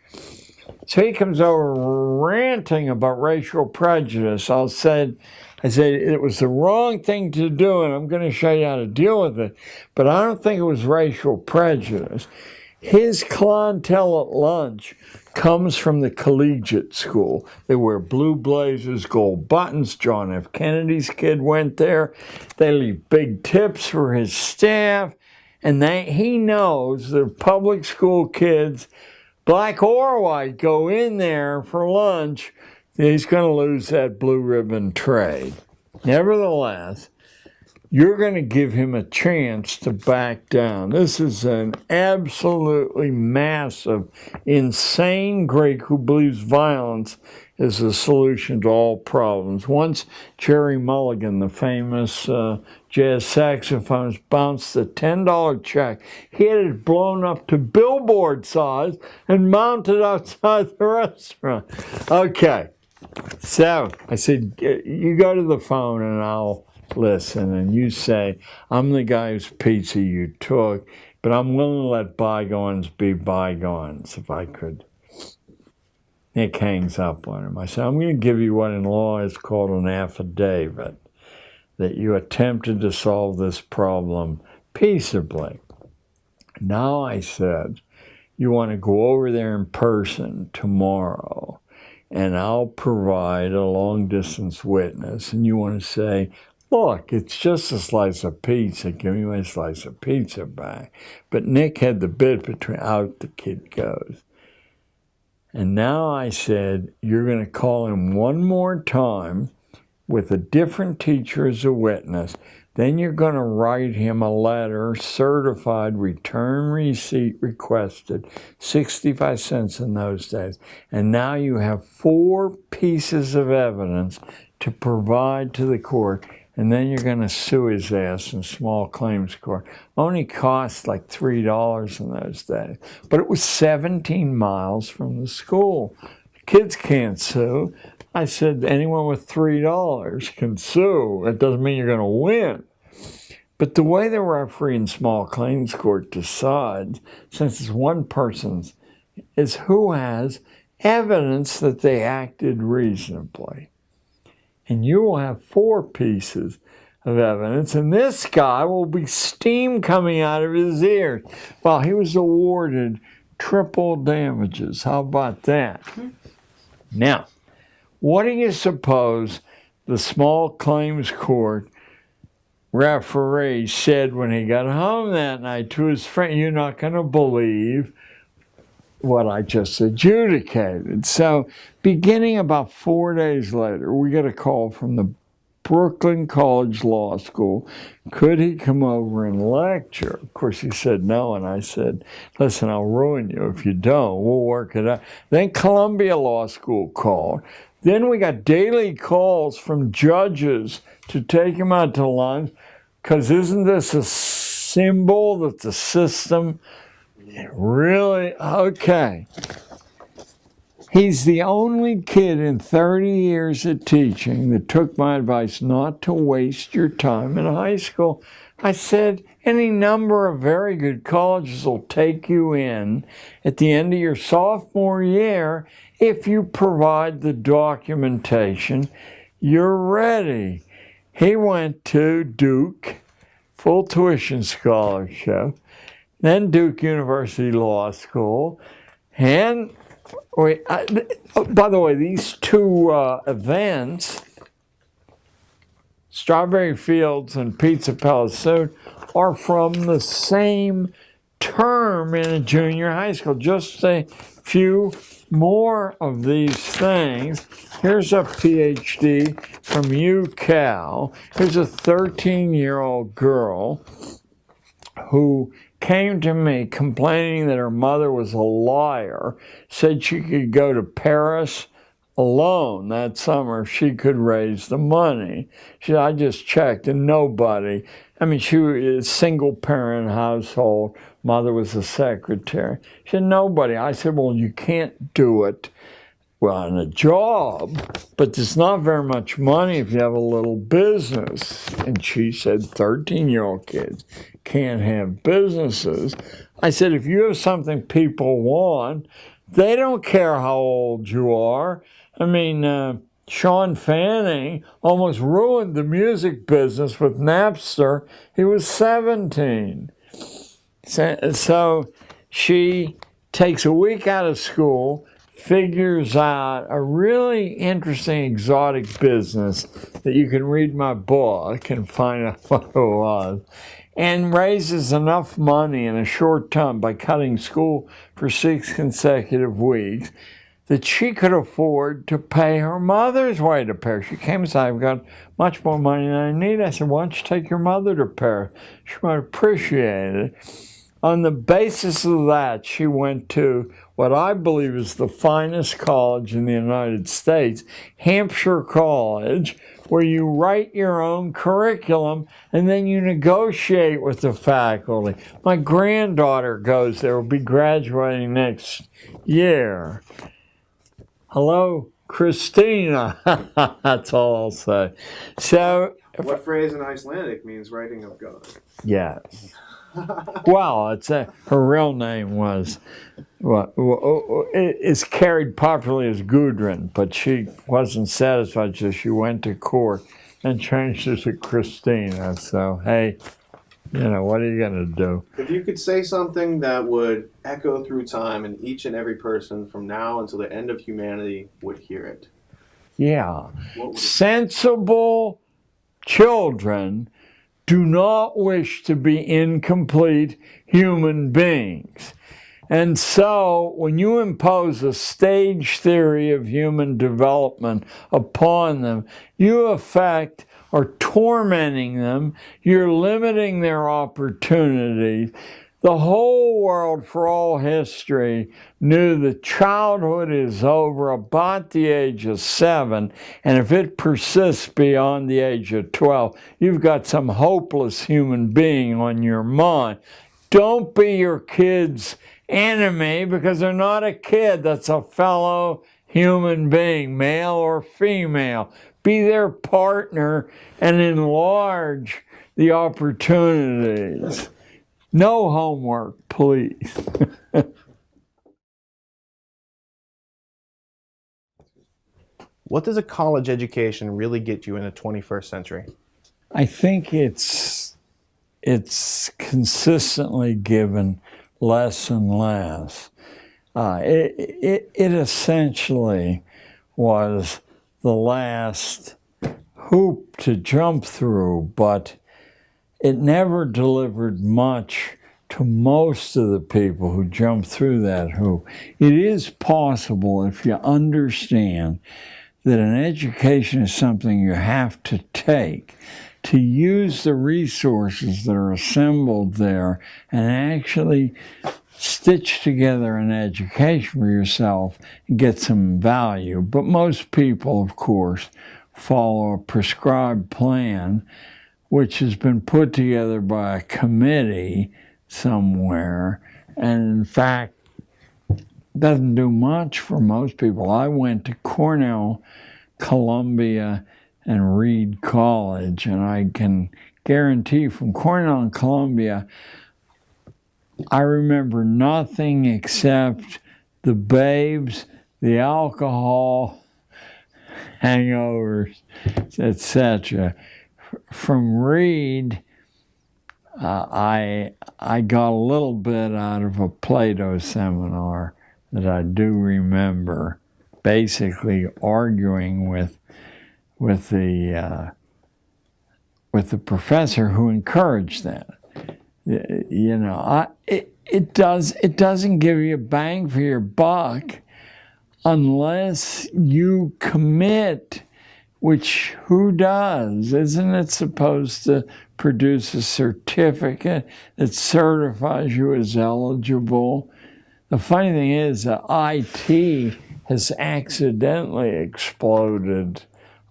So he comes over ranting about racial prejudice. I said it was the wrong thing to do, and I'm going to show you how to deal with it. But I don't think it was racial prejudice. His clientele at lunch comes from the collegiate school. They wear blue blazers, gold buttons. John F. Kennedy's kid went there. They leave big tips for his staff. And he knows that public school kids, black or white, go in there for lunch, he's going to lose that blue ribbon trade. Nevertheless, you're going to give him a chance to back down. This is an absolutely massive, insane Greek who believes violence is the solution to all problems. Once Jerry Mulligan, the famous jazz saxophonist, bounced a $10 check. He had it blown up to billboard size and mounted outside the restaurant. Okay, so I said, you go to the phone and I'll listen, and you say, "I'm the guy whose pizza you took, but I'm willing to let bygones be bygones," if I could. Nick hangs up on him. I said, "I'm going to give you what in law is called an affidavit, that you attempted to solve this problem peaceably." Now, I said, you want to go over there in person tomorrow, and I'll provide a long-distance witness, and you want to say, "Look, it's just a slice of pizza. Give me my slice of pizza back." But Nick had the bit between, out the kid goes. And now I said, you're going to call him one more time with a different teacher as a witness. Then you're going to write him a letter, certified, return receipt requested, 65 cents in those days. And now you have 4 pieces of evidence to provide to the court. And then you're going to sue his ass in small claims court. Only cost like $3 in those days. But it was 17 miles from the school. Kids can't sue. I said, anyone with $3 can sue. It doesn't mean you're going to win. But the way the referee in small claims court decides, since it's one person's, is who has evidence that they acted reasonably. And you will have 4 pieces of evidence, and this guy will be steam coming out of his ears. Well, he was awarded triple damages. How about that? Now, what do you suppose the small claims court referee said when he got home that night to his friend? "You're not going to believe what I just adjudicated." So beginning about 4 days later, we get a call from the Brooklyn College Law School. Could he come over and lecture? Of course, he said no, and I said, "Listen, I'll ruin you if you don't. We'll work it out." Then Columbia Law School called. Then we got daily calls from judges to take him out to lunch, because isn't this a symbol that the system really? Okay. He's the only kid in 30 years of teaching that took my advice not to waste your time in high school. I said, any number of very good colleges will take you in at the end of your sophomore year if you provide the documentation. You're ready. He went to Duke, full tuition scholarship, then Duke University Law School, and by the way, these two events, Strawberry Fields and Pizza Palace Soon, are from the same term in a junior high school. Just a few more of these things. Here's a PhD from UCal. Here's a 13-year-old girl who came to me complaining that her mother was a liar, said she could go to Paris alone that summer if she could raise the money. She said, I just checked and nobody. I mean, she was a single parent household. Mother was a secretary. She said, nobody. I said, well, you can't do it. Well, on a job, but there's not very much money if you have a little business. And she said, 13-year-old kids can't have businesses. I said, if you have something people want, they don't care how old you are. I mean, Sean Fanning almost ruined the music business with Napster. He was 17. So she takes a week out of school, figures out a really interesting exotic business that you can read my book and find out what it was, and raises enough money in a short time by cutting school for 6 consecutive weeks that she could afford to pay her mother's way to Paris. She came and said, I've got much more money than I need. I said, why don't you take your mother to Paris? She might appreciate it. On the basis of that, she went to what I believe is the finest college in the United States, Hampshire College, where you write your own curriculum and then you negotiate with the faculty. My granddaughter goes there, will be graduating next year. Hello, Christina. That's all I'll say. So, What phrase in Icelandic means writing of God? yes. Well, her real name was, it's carried popularly as Gudrun, but she wasn't satisfied, so she went to court and changed it to Christina. So, hey, what are you going to do? If you could say something that would echo through time and each and every person from now until the end of humanity would hear it. Yeah. What would it be? Sensible children do not wish to be incomplete human beings. And so when you impose a stage theory of human development upon them, you affect or tormenting them, you're limiting their opportunities. The whole world for all history knew that childhood is over about the age of 7, and if it persists beyond the age of 12, you've got some hopeless human being on your mind. Don't be your kid's enemy because they're not a kid. That's a fellow human being, male or female. Be their partner and enlarge the opportunities. No homework, please. What does a college education really get you in the 21st century? I think it's consistently given less and less. It essentially was the last hoop to jump through, but it never delivered much to most of the people who jumped through that hoop. It is possible, if you understand that an education is something you have to take, to use the resources that are assembled there and actually stitch together an education for yourself and get some value. But most people, of course, follow a prescribed plan which has been put together by a committee somewhere. And in fact, doesn't do much for most people. I went to Cornell, Columbia, and Reed College, and I can guarantee from Cornell and Columbia, I remember nothing except the babes, the alcohol, hangovers, etc. From Reed, I got a little bit out of a Plato seminar that I do remember, basically arguing with the professor who encouraged that. You know, it doesn't give you a bang for your buck unless you commit, which who does? Isn't it supposed to produce a certificate that certifies you as eligible? The funny thing is that IT has accidentally exploded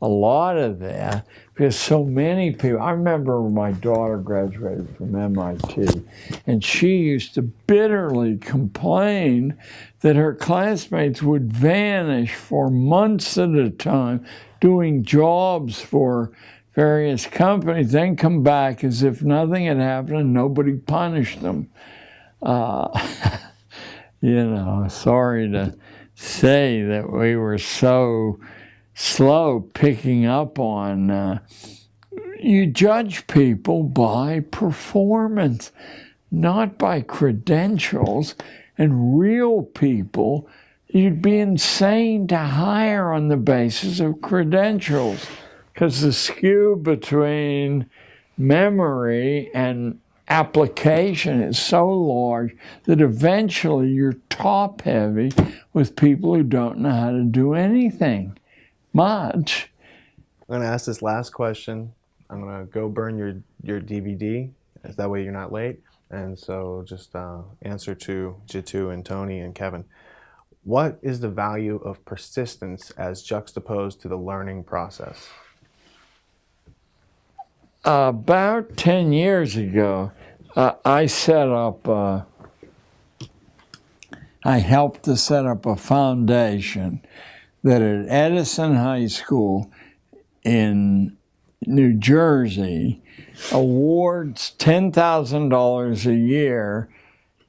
a lot of that because so many people, I remember my daughter graduated from MIT and she used to bitterly complain that her classmates would vanish for months at a time doing jobs for various companies, then come back as if nothing had happened and nobody punished them. You know, sorry to say that we were so slow picking up on you judge people by performance, not by credentials. And real people, you'd be insane to hire on the basis of credentials because the skew between memory and application is so large that eventually you're top heavy with people who don't know how to do anything much. I'm going to ask this last question. I'm going to go burn your DVD. That way you're not late. And so just answer to Jitu and Tony and Kevin. What is the value of persistence as juxtaposed to the learning process? About 10 years ago, I helped to set up a foundation that at Edison High School in New Jersey awards $10,000 a year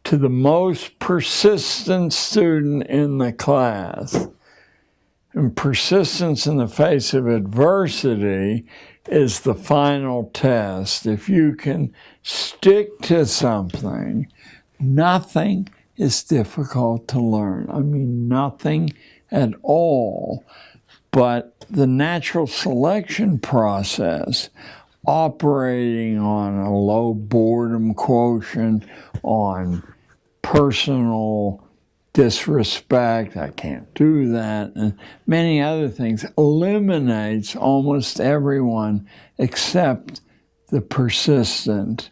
to the most persistent student in the class. And persistence in the face of adversity is the final test. If you can stick to something, nothing is difficult to learn. I mean, nothing at all. But the natural selection process, operating on a low boredom quotient, on personal disrespect, I can't do that, and many other things, eliminates almost everyone except the persistent.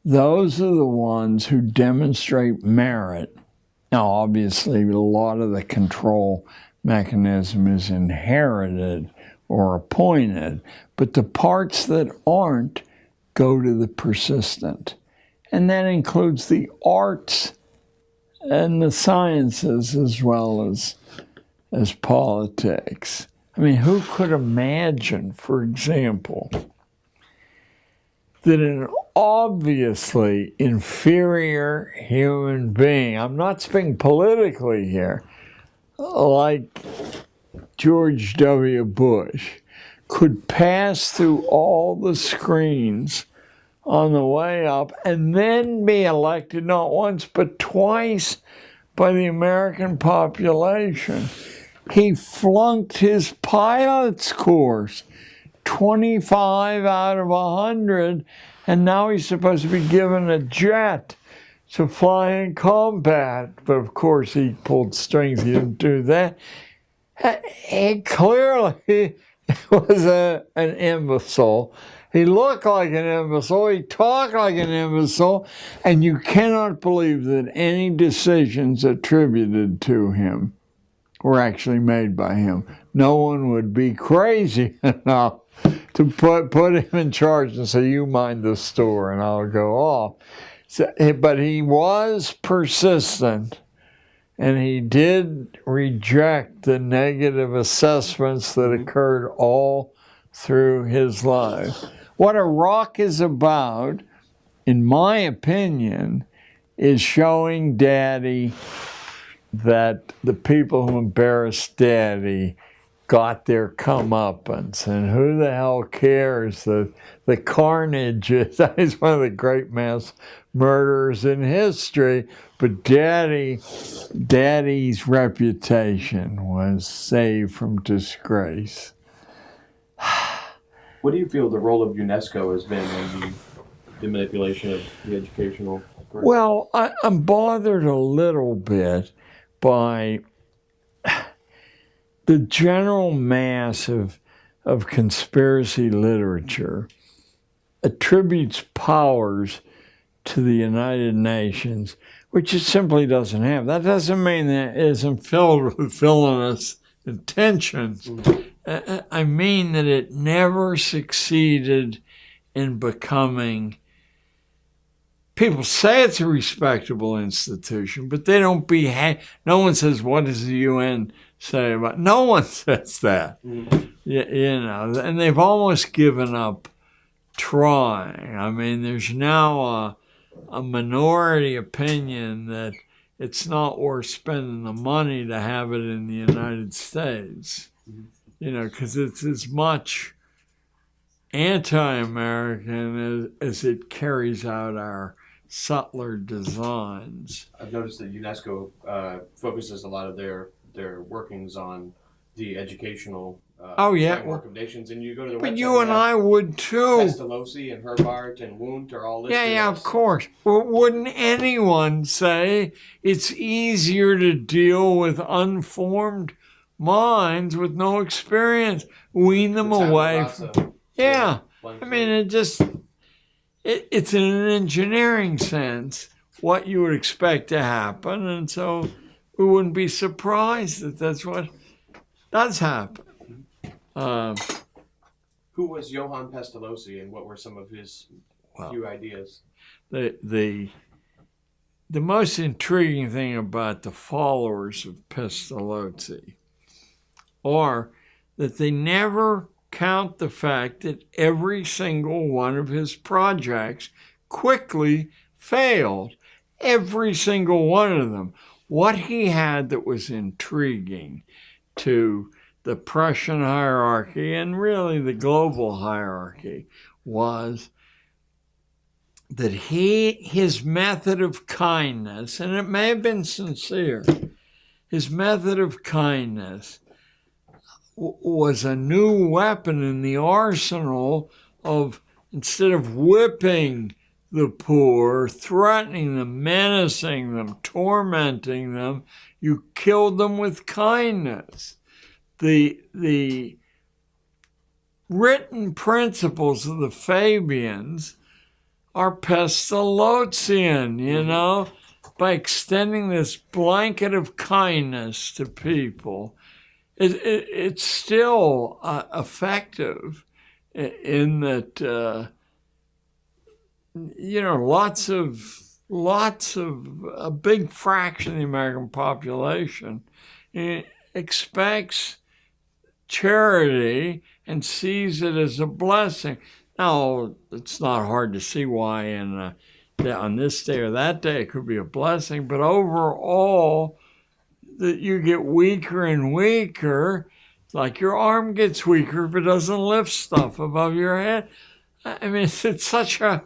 Those are the ones who demonstrate merit. Now, obviously, a lot of the control mechanism is inherited or appointed, but the parts that aren't go to the persistent. And that includes the arts and the sciences as well as politics. I mean, who could imagine, for example, that an obviously inferior human being, I'm not speaking politically here, like George W. Bush, could pass through all the screens on the way up and then be elected not once but twice by the American population. He flunked his pilot's course, 25 out of 100, and now he's supposed to be given a jet to fly in combat. But of course he pulled strings, he didn't do that. He clearly was an imbecile. He looked like an imbecile, he talked like an imbecile, and you cannot believe that any decisions attributed to him were actually made by him. No one would be crazy enough to put him in charge and say, you mind the store and I'll go off. So, but he was persistent, and he did reject the negative assessments that occurred all through his life. What a rock is about, in my opinion, is showing Daddy that the people who embarrassed Daddy got their comeuppance, and who the hell cares that the carnage is he's one of the great mass murderers in history, but Daddy's reputation was saved from disgrace. What do you feel the role of UNESCO has been in the manipulation of the educational curriculum? Well, I'm bothered a little bit by the general mass of conspiracy literature attributes powers to the United Nations, which it simply doesn't have. That doesn't mean that it isn't filled with villainous intentions. I mean that it never succeeded in becoming. People say it's a respectable institution, but they don't behave. No one says, what does the UN say about? No one says that. You know, and they've almost given up trying. I mean, there's now a minority opinion that it's not worth spending the money to have it in the United States. You know, because it's as much anti-American as it carries out our subtler designs. I've noticed that UNESCO focuses a lot of their workings on the educational framework of nations, and you go to the website. But you and I would too. Pestalozzi and Herbart and Wundt are all listed. Yeah, of course. Well, wouldn't anyone say it's easier to deal with unformed minds with no experience, wean them away from... Yeah, I mean, it's in an engineering sense what you would expect to happen, and so we wouldn't be surprised that that's what does happen. Who was Johann Pestalozzi, and what were some of his few ideas? The most intriguing thing about the followers of Pestalozzi are that they never count the fact that every single one of his projects quickly failed. Every single one of them. What he had that was intriguing to the Prussian hierarchy and really the global hierarchy was that his method of kindness, and it may have been sincere, his method of kindness was a new weapon in the arsenal of, instead of whipping the poor, threatening them, menacing them, tormenting them, you killed them with kindness. The written principles of the Fabians are Pestalozzian, you know, by extending this blanket of kindness to people. It's still effective in that, you know, lots of a big fraction of the American population expects charity and sees it as a blessing. Now, it's not hard to see why on this day or that day it could be a blessing, but overall, that you get weaker and weaker, like your arm gets weaker if it doesn't lift stuff above your head. I mean, it's such a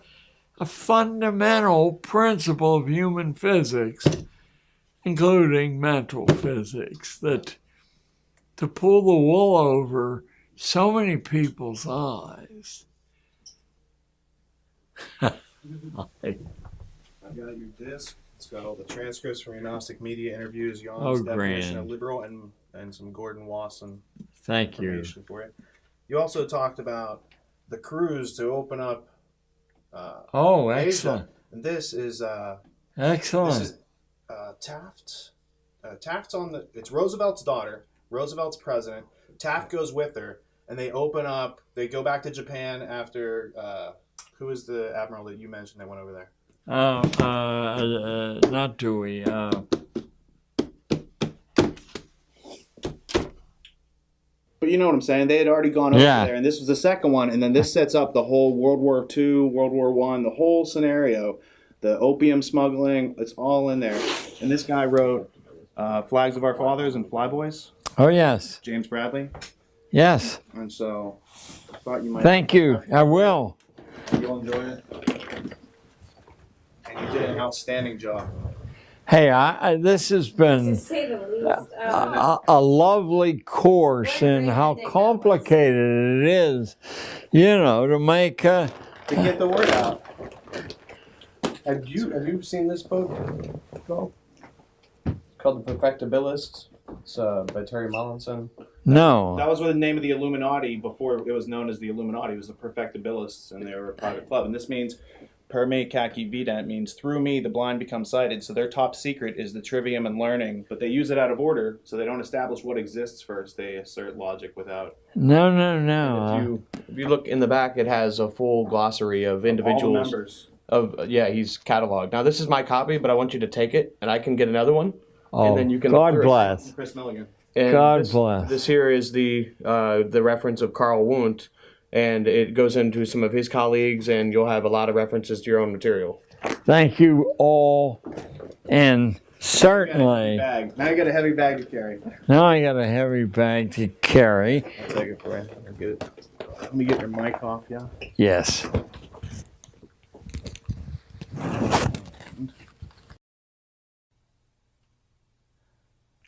fundamental principle of human physics, including mental physics, that to pull the wool over so many people's eyes. I got your disc. It's got all the transcripts from your Gnostic media interviews, Jan's definition of liberal, and some Gordon Wasson Thank you. information for you. You also talked about the cruise to open up Oh, Asia. excellent. And this is Excellent. This is Taft. Taft's on the. It's Roosevelt's daughter. Roosevelt's president. Taft goes with her, and they open up. They go back to Japan after. Who is the admiral that you mentioned that went over there? Not Dewey. But you know what I'm saying? They had already gone over Yeah. there, and this was the second one, and then this sets up the whole World War II, World War I, the whole scenario, the opium smuggling, it's all in there. And this guy wrote Flags of Our Fathers and Flyboys, Oh, yes. James Bradley, Yes. and so I thought you might. Thank you. I will. You'll enjoy it. And you did an outstanding job. Hey, this has To been say the least. a lovely course in how complicated it is, to make To get the word out. Have you seen this book? No. It's called The Perfectibilists. It's by Terry Mollinson. no. That was the name of the Illuminati before it was known as the Illuminati. It was the Perfectibilists, and they were a private club. And this means per me kaki vidant means through me the blind become sighted. So their top secret is the trivium and learning, but they use it out of order, so they don't establish what exists first. They assert logic without. No. If you look in the back, it has a full glossary of All the individuals. members. He's cataloged. Now this is my copy, but I want you to take it, and I can get another one. Oh, And then you can look God through it. bless. Chris Milligan. And God this, bless. This here is the reference of Carl Wundt, and it goes into some of his colleagues, and you'll have a lot of references to your own material. Thank you all. And certainly, Now you got a heavy bag to carry. now I got a heavy bag to carry. I'll take it for you. You're good. Let me get your mic off, yeah? Yes.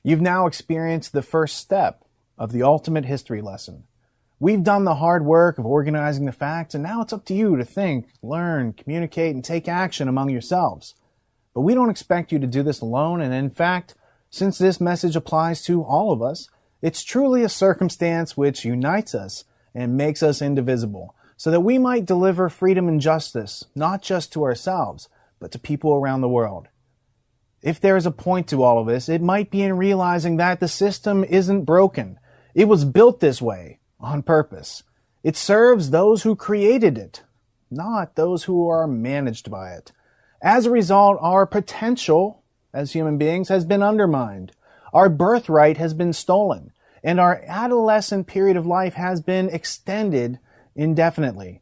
You've now experienced the first step of the ultimate history lesson. We've done the hard work of organizing the facts, and now it's up to you to think, learn, communicate, and take action among yourselves. But we don't expect you to do this alone, and in fact, since this message applies to all of us, it's truly a circumstance which unites us and makes us indivisible, so that we might deliver freedom and justice, not just to ourselves, but to people around the world. If there is a point to all of this, it might be in realizing that the system isn't broken. It was built this way, on purpose. It serves those who created it, not those who are managed by it. As a result, our potential as human beings has been undermined. Our birthright has been stolen, and our adolescent period of life has been extended indefinitely.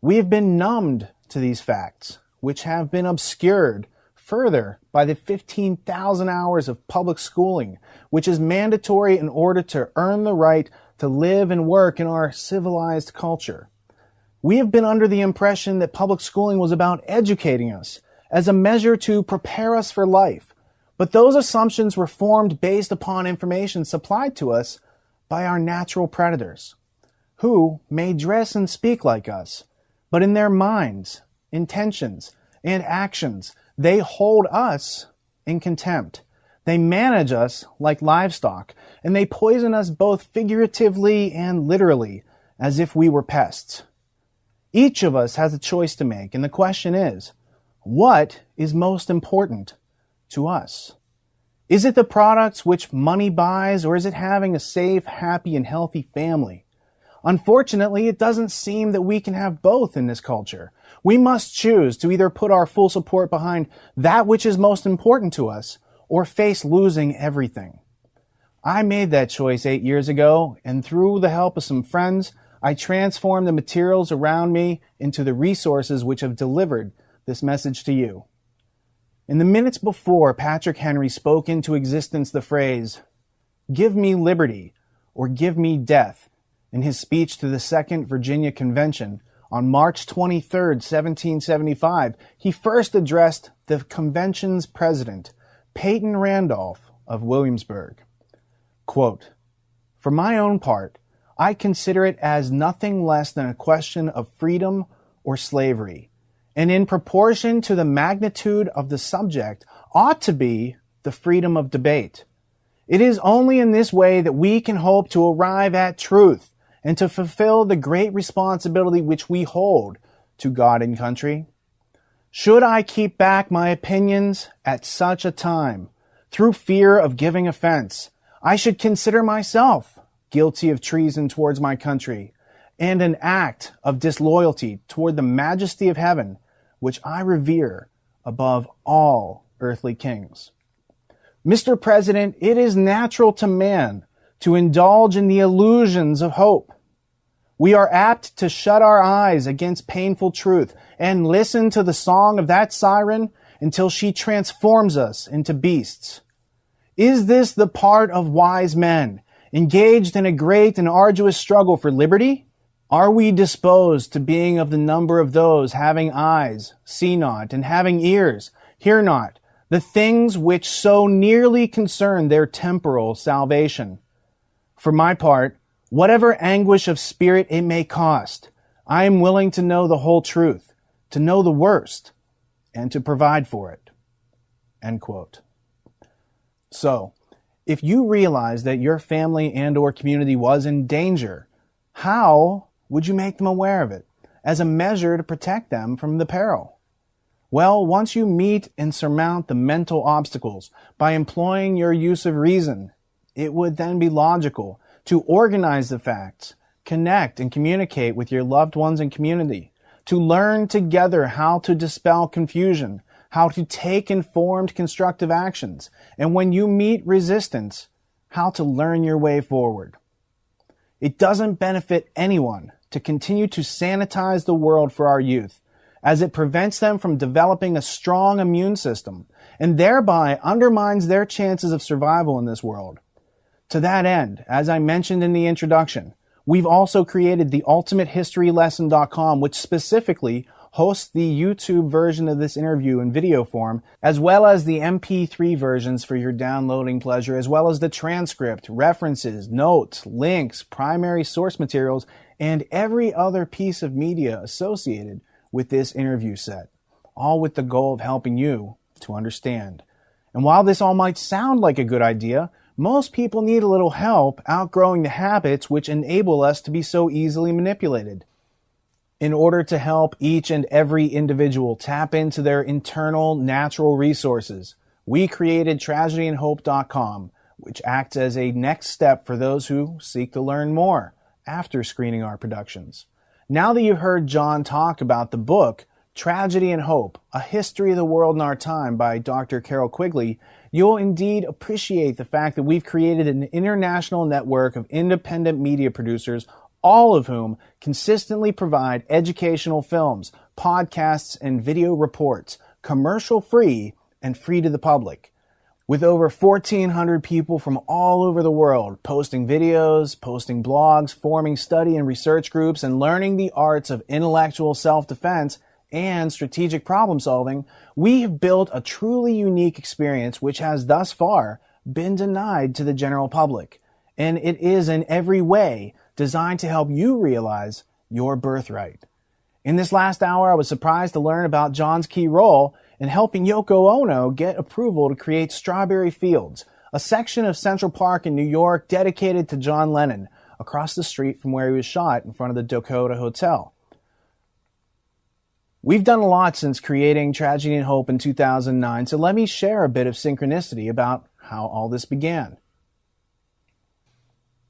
We have been numbed to these facts, which have been obscured further by the 15,000 hours of public schooling, which is mandatory in order to earn the right to live and work in our civilized culture. We have been under the impression that public schooling was about educating us as a measure to prepare us for life, but those assumptions were formed based upon information supplied to us by our natural predators, who may dress and speak like us, but in their minds, intentions, and actions, they hold us in contempt. They manage us like livestock, and they poison us both figuratively and literally, as if we were pests. Each of us has a choice to make, and the question is, what is most important to us? Is it the products which money buys, or is it having a safe, happy, and healthy family? Unfortunately, it doesn't seem that we can have both in this culture. We must choose to either put our full support behind that which is most important to us, or face losing everything. I made that choice 8 years ago, and through the help of some friends, I transformed the materials around me into the resources which have delivered this message to you. In the minutes before Patrick Henry spoke into existence the phrase, "Give me liberty or give me death," in his speech to the Second Virginia Convention on March 23, 1775, he first addressed the convention's president, Peyton Randolph of Williamsburg. Quote, "For my own part, I consider it as nothing less than a question of freedom or slavery, and in proportion to the magnitude of the subject ought to be the freedom of debate. It is only in this way that we can hope to arrive at truth and to fulfill the great responsibility which we hold to God and country. Should I keep back my opinions at such a time, through fear of giving offense, I should consider myself guilty of treason towards my country, and an act of disloyalty toward the majesty of heaven, which I revere above all earthly kings. Mr. President, it is natural to man to indulge in the illusions of hope. We are apt to shut our eyes against painful truth and listen to the song of that siren until she transforms us into beasts. Is this the part of wise men, engaged in a great and arduous struggle for liberty? Are we disposed to being of the number of those having eyes, see not, and having ears, hear not, the things which so nearly concern their temporal salvation? For my part, whatever anguish of spirit it may cost, I am willing to know the whole truth, to know the worst, and to provide for it." End quote. So, if you realize that your family and or community was in danger, how would you make them aware of it as a measure to protect them from the peril? Well, once you meet and surmount the mental obstacles by employing your use of reason, it would then be logical to organize the facts, connect and communicate with your loved ones and community, to learn together how to dispel confusion, how to take informed constructive actions, and when you meet resistance, how to learn your way forward. It doesn't benefit anyone to continue to sanitize the world for our youth, as it prevents them from developing a strong immune system and thereby undermines their chances of survival in this world. To that end, as I mentioned in the introduction, we've also created the ultimatehistorylesson.com, which specifically hosts the YouTube version of this interview in video form, as well as the MP3 versions for your downloading pleasure, as well as the transcript, references, notes, links, primary source materials, and every other piece of media associated with this interview set, all with the goal of helping you to understand. And while this all might sound like a good idea, most people need a little help outgrowing the habits which enable us to be so easily manipulated. In order to help each and every individual tap into their internal natural resources, we created tragedyandhope.com, which acts as a next step for those who seek to learn more after screening our productions. Now that you've heard John talk about the book, Tragedy and Hope, A History of the World in Our Time by Dr. Carol Quigley, you'll indeed appreciate the fact that we've created an international network of independent media producers, all of whom consistently provide educational films, podcasts, and video reports, commercial-free and free to the public. With over 1,400 people from all over the world posting videos, posting blogs, forming study and research groups, and learning the arts of intellectual self-defense and strategic problem solving, we have built a truly unique experience which has thus far been denied to the general public. And it is in every way designed to help you realize your birthright. In this last hour, I was surprised to learn about John's key role in helping Yoko Ono get approval to create Strawberry Fields, a section of Central Park in New York dedicated to John Lennon, across the street from where he was shot in front of the Dakota Hotel. We've done a lot since creating Tragedy and Hope in 2009, so let me share a bit of synchronicity about how all this began.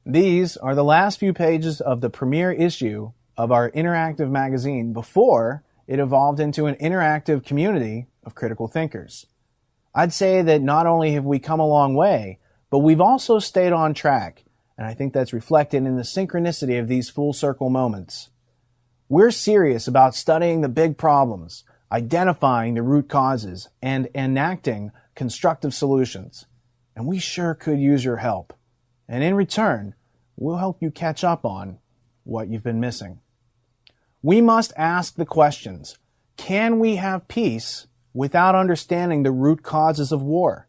These are the last few pages of the premiere issue of our interactive magazine before it evolved into an interactive community of critical thinkers. I'd say that not only have we come a long way, but we've also stayed on track, and I think that's reflected in the synchronicity of these full circle moments. We're serious about studying the big problems, identifying the root causes, and enacting constructive solutions. And we sure could use your help. And in return, we'll help you catch up on what you've been missing. We must ask the questions. Can we have peace without understanding the root causes of war?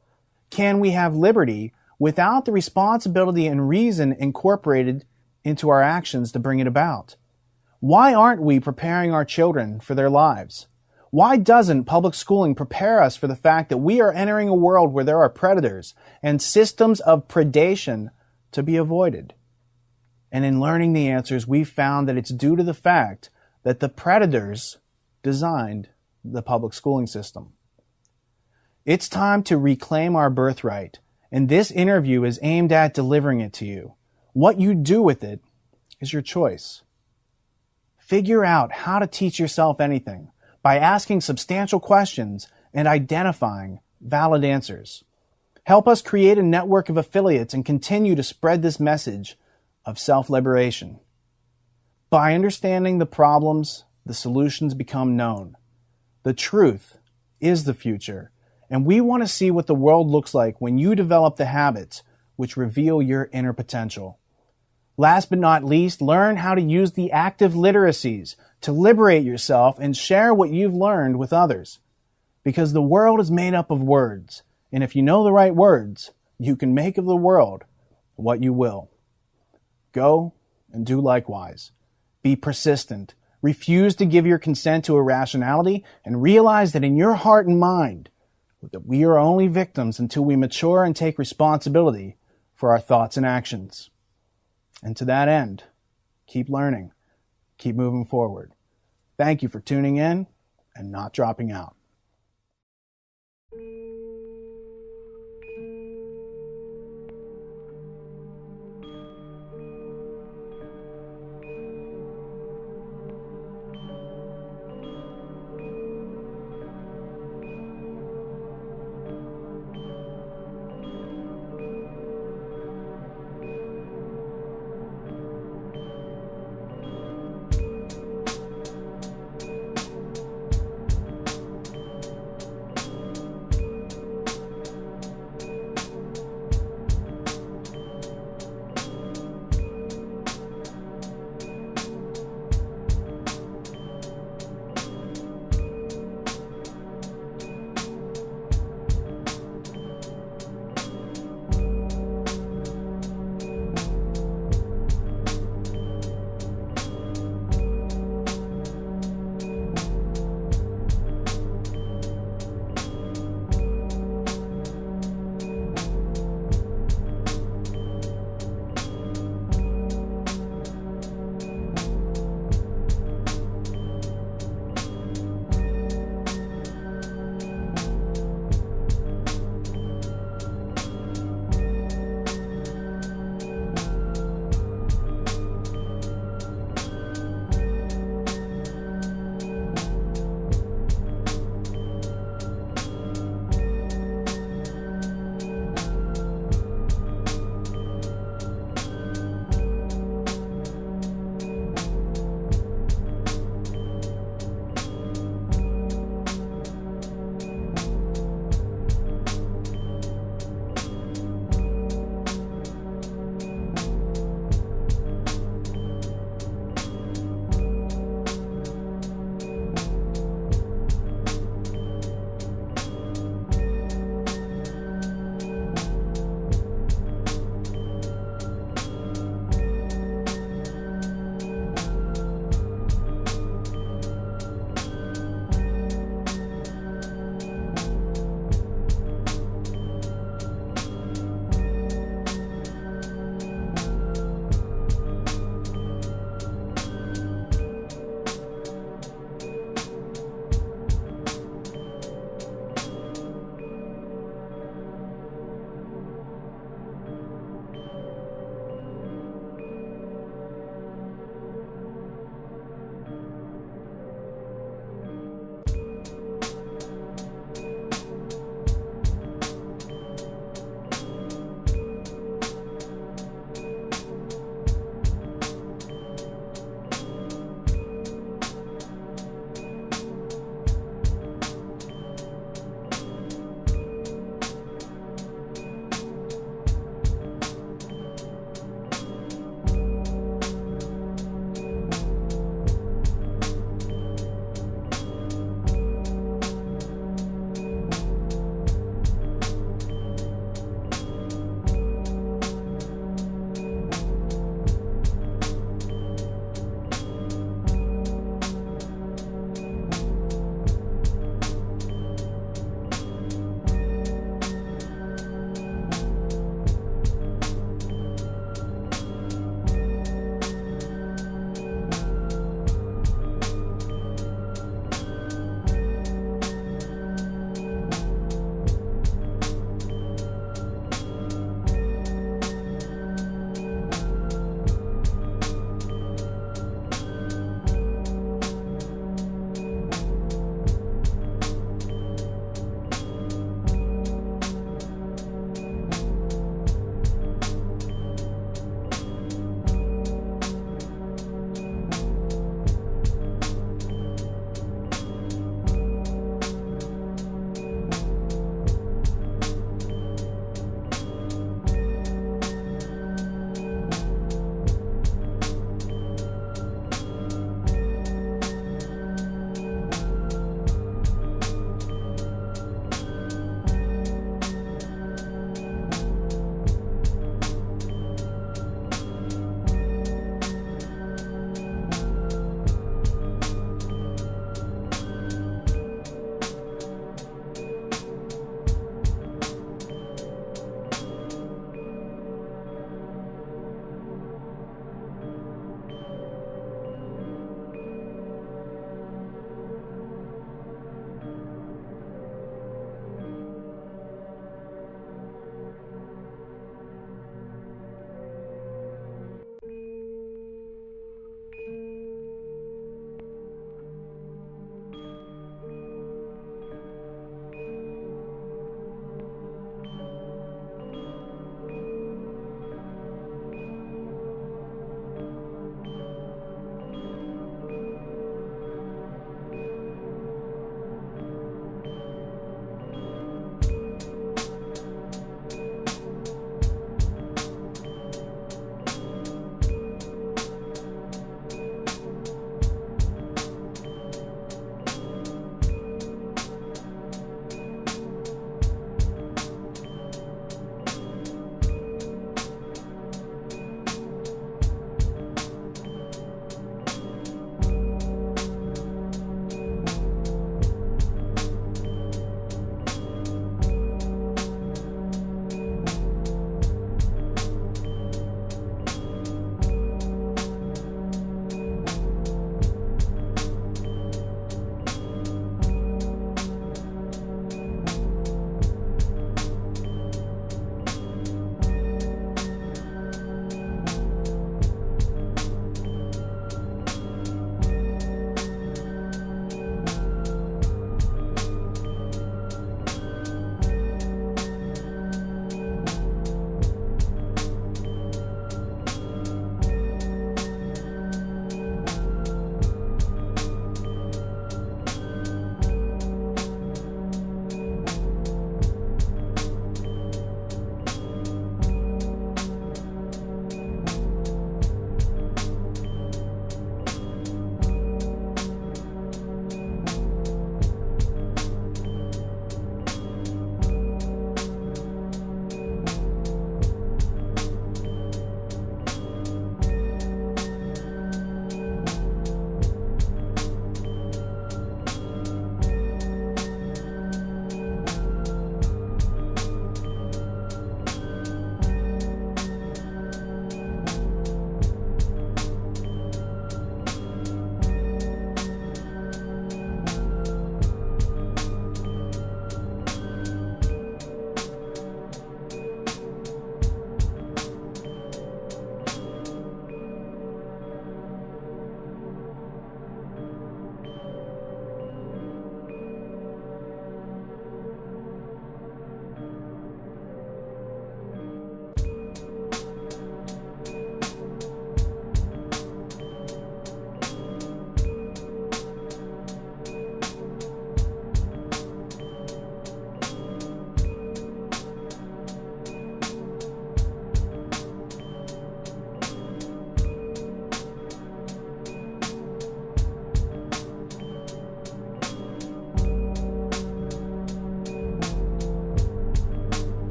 Can we have liberty without the responsibility and reason incorporated into our actions to bring it about? Why aren't we preparing our children for their lives? Why doesn't public schooling prepare us for the fact that we are entering a world where there are predators and systems of predation to be avoided? And in learning the answers, we've found that it's due to the fact that the predators designed the public schooling system. It's time to reclaim our birthright, and this interview is aimed at delivering it to you. What you do with it is your choice. Figure out how to teach yourself anything by asking substantial questions and identifying valid answers. Help us create a network of affiliates and continue to spread this message of self-liberation. By understanding the problems, the solutions become known. The truth is the future, and we want to see what the world looks like when you develop the habits which reveal your inner potential. Last but not least, learn how to use the active literacies to liberate yourself and share what you've learned with others. Because the world is made up of words, and if you know the right words, you can make of the world what you will. Go and do likewise. Be persistent. Refuse to give your consent to irrationality, and realize that in your heart and mind, that we are only victims until we mature and take responsibility for our thoughts and actions. And to that end, keep learning, keep moving forward. Thank you for tuning in and not dropping out.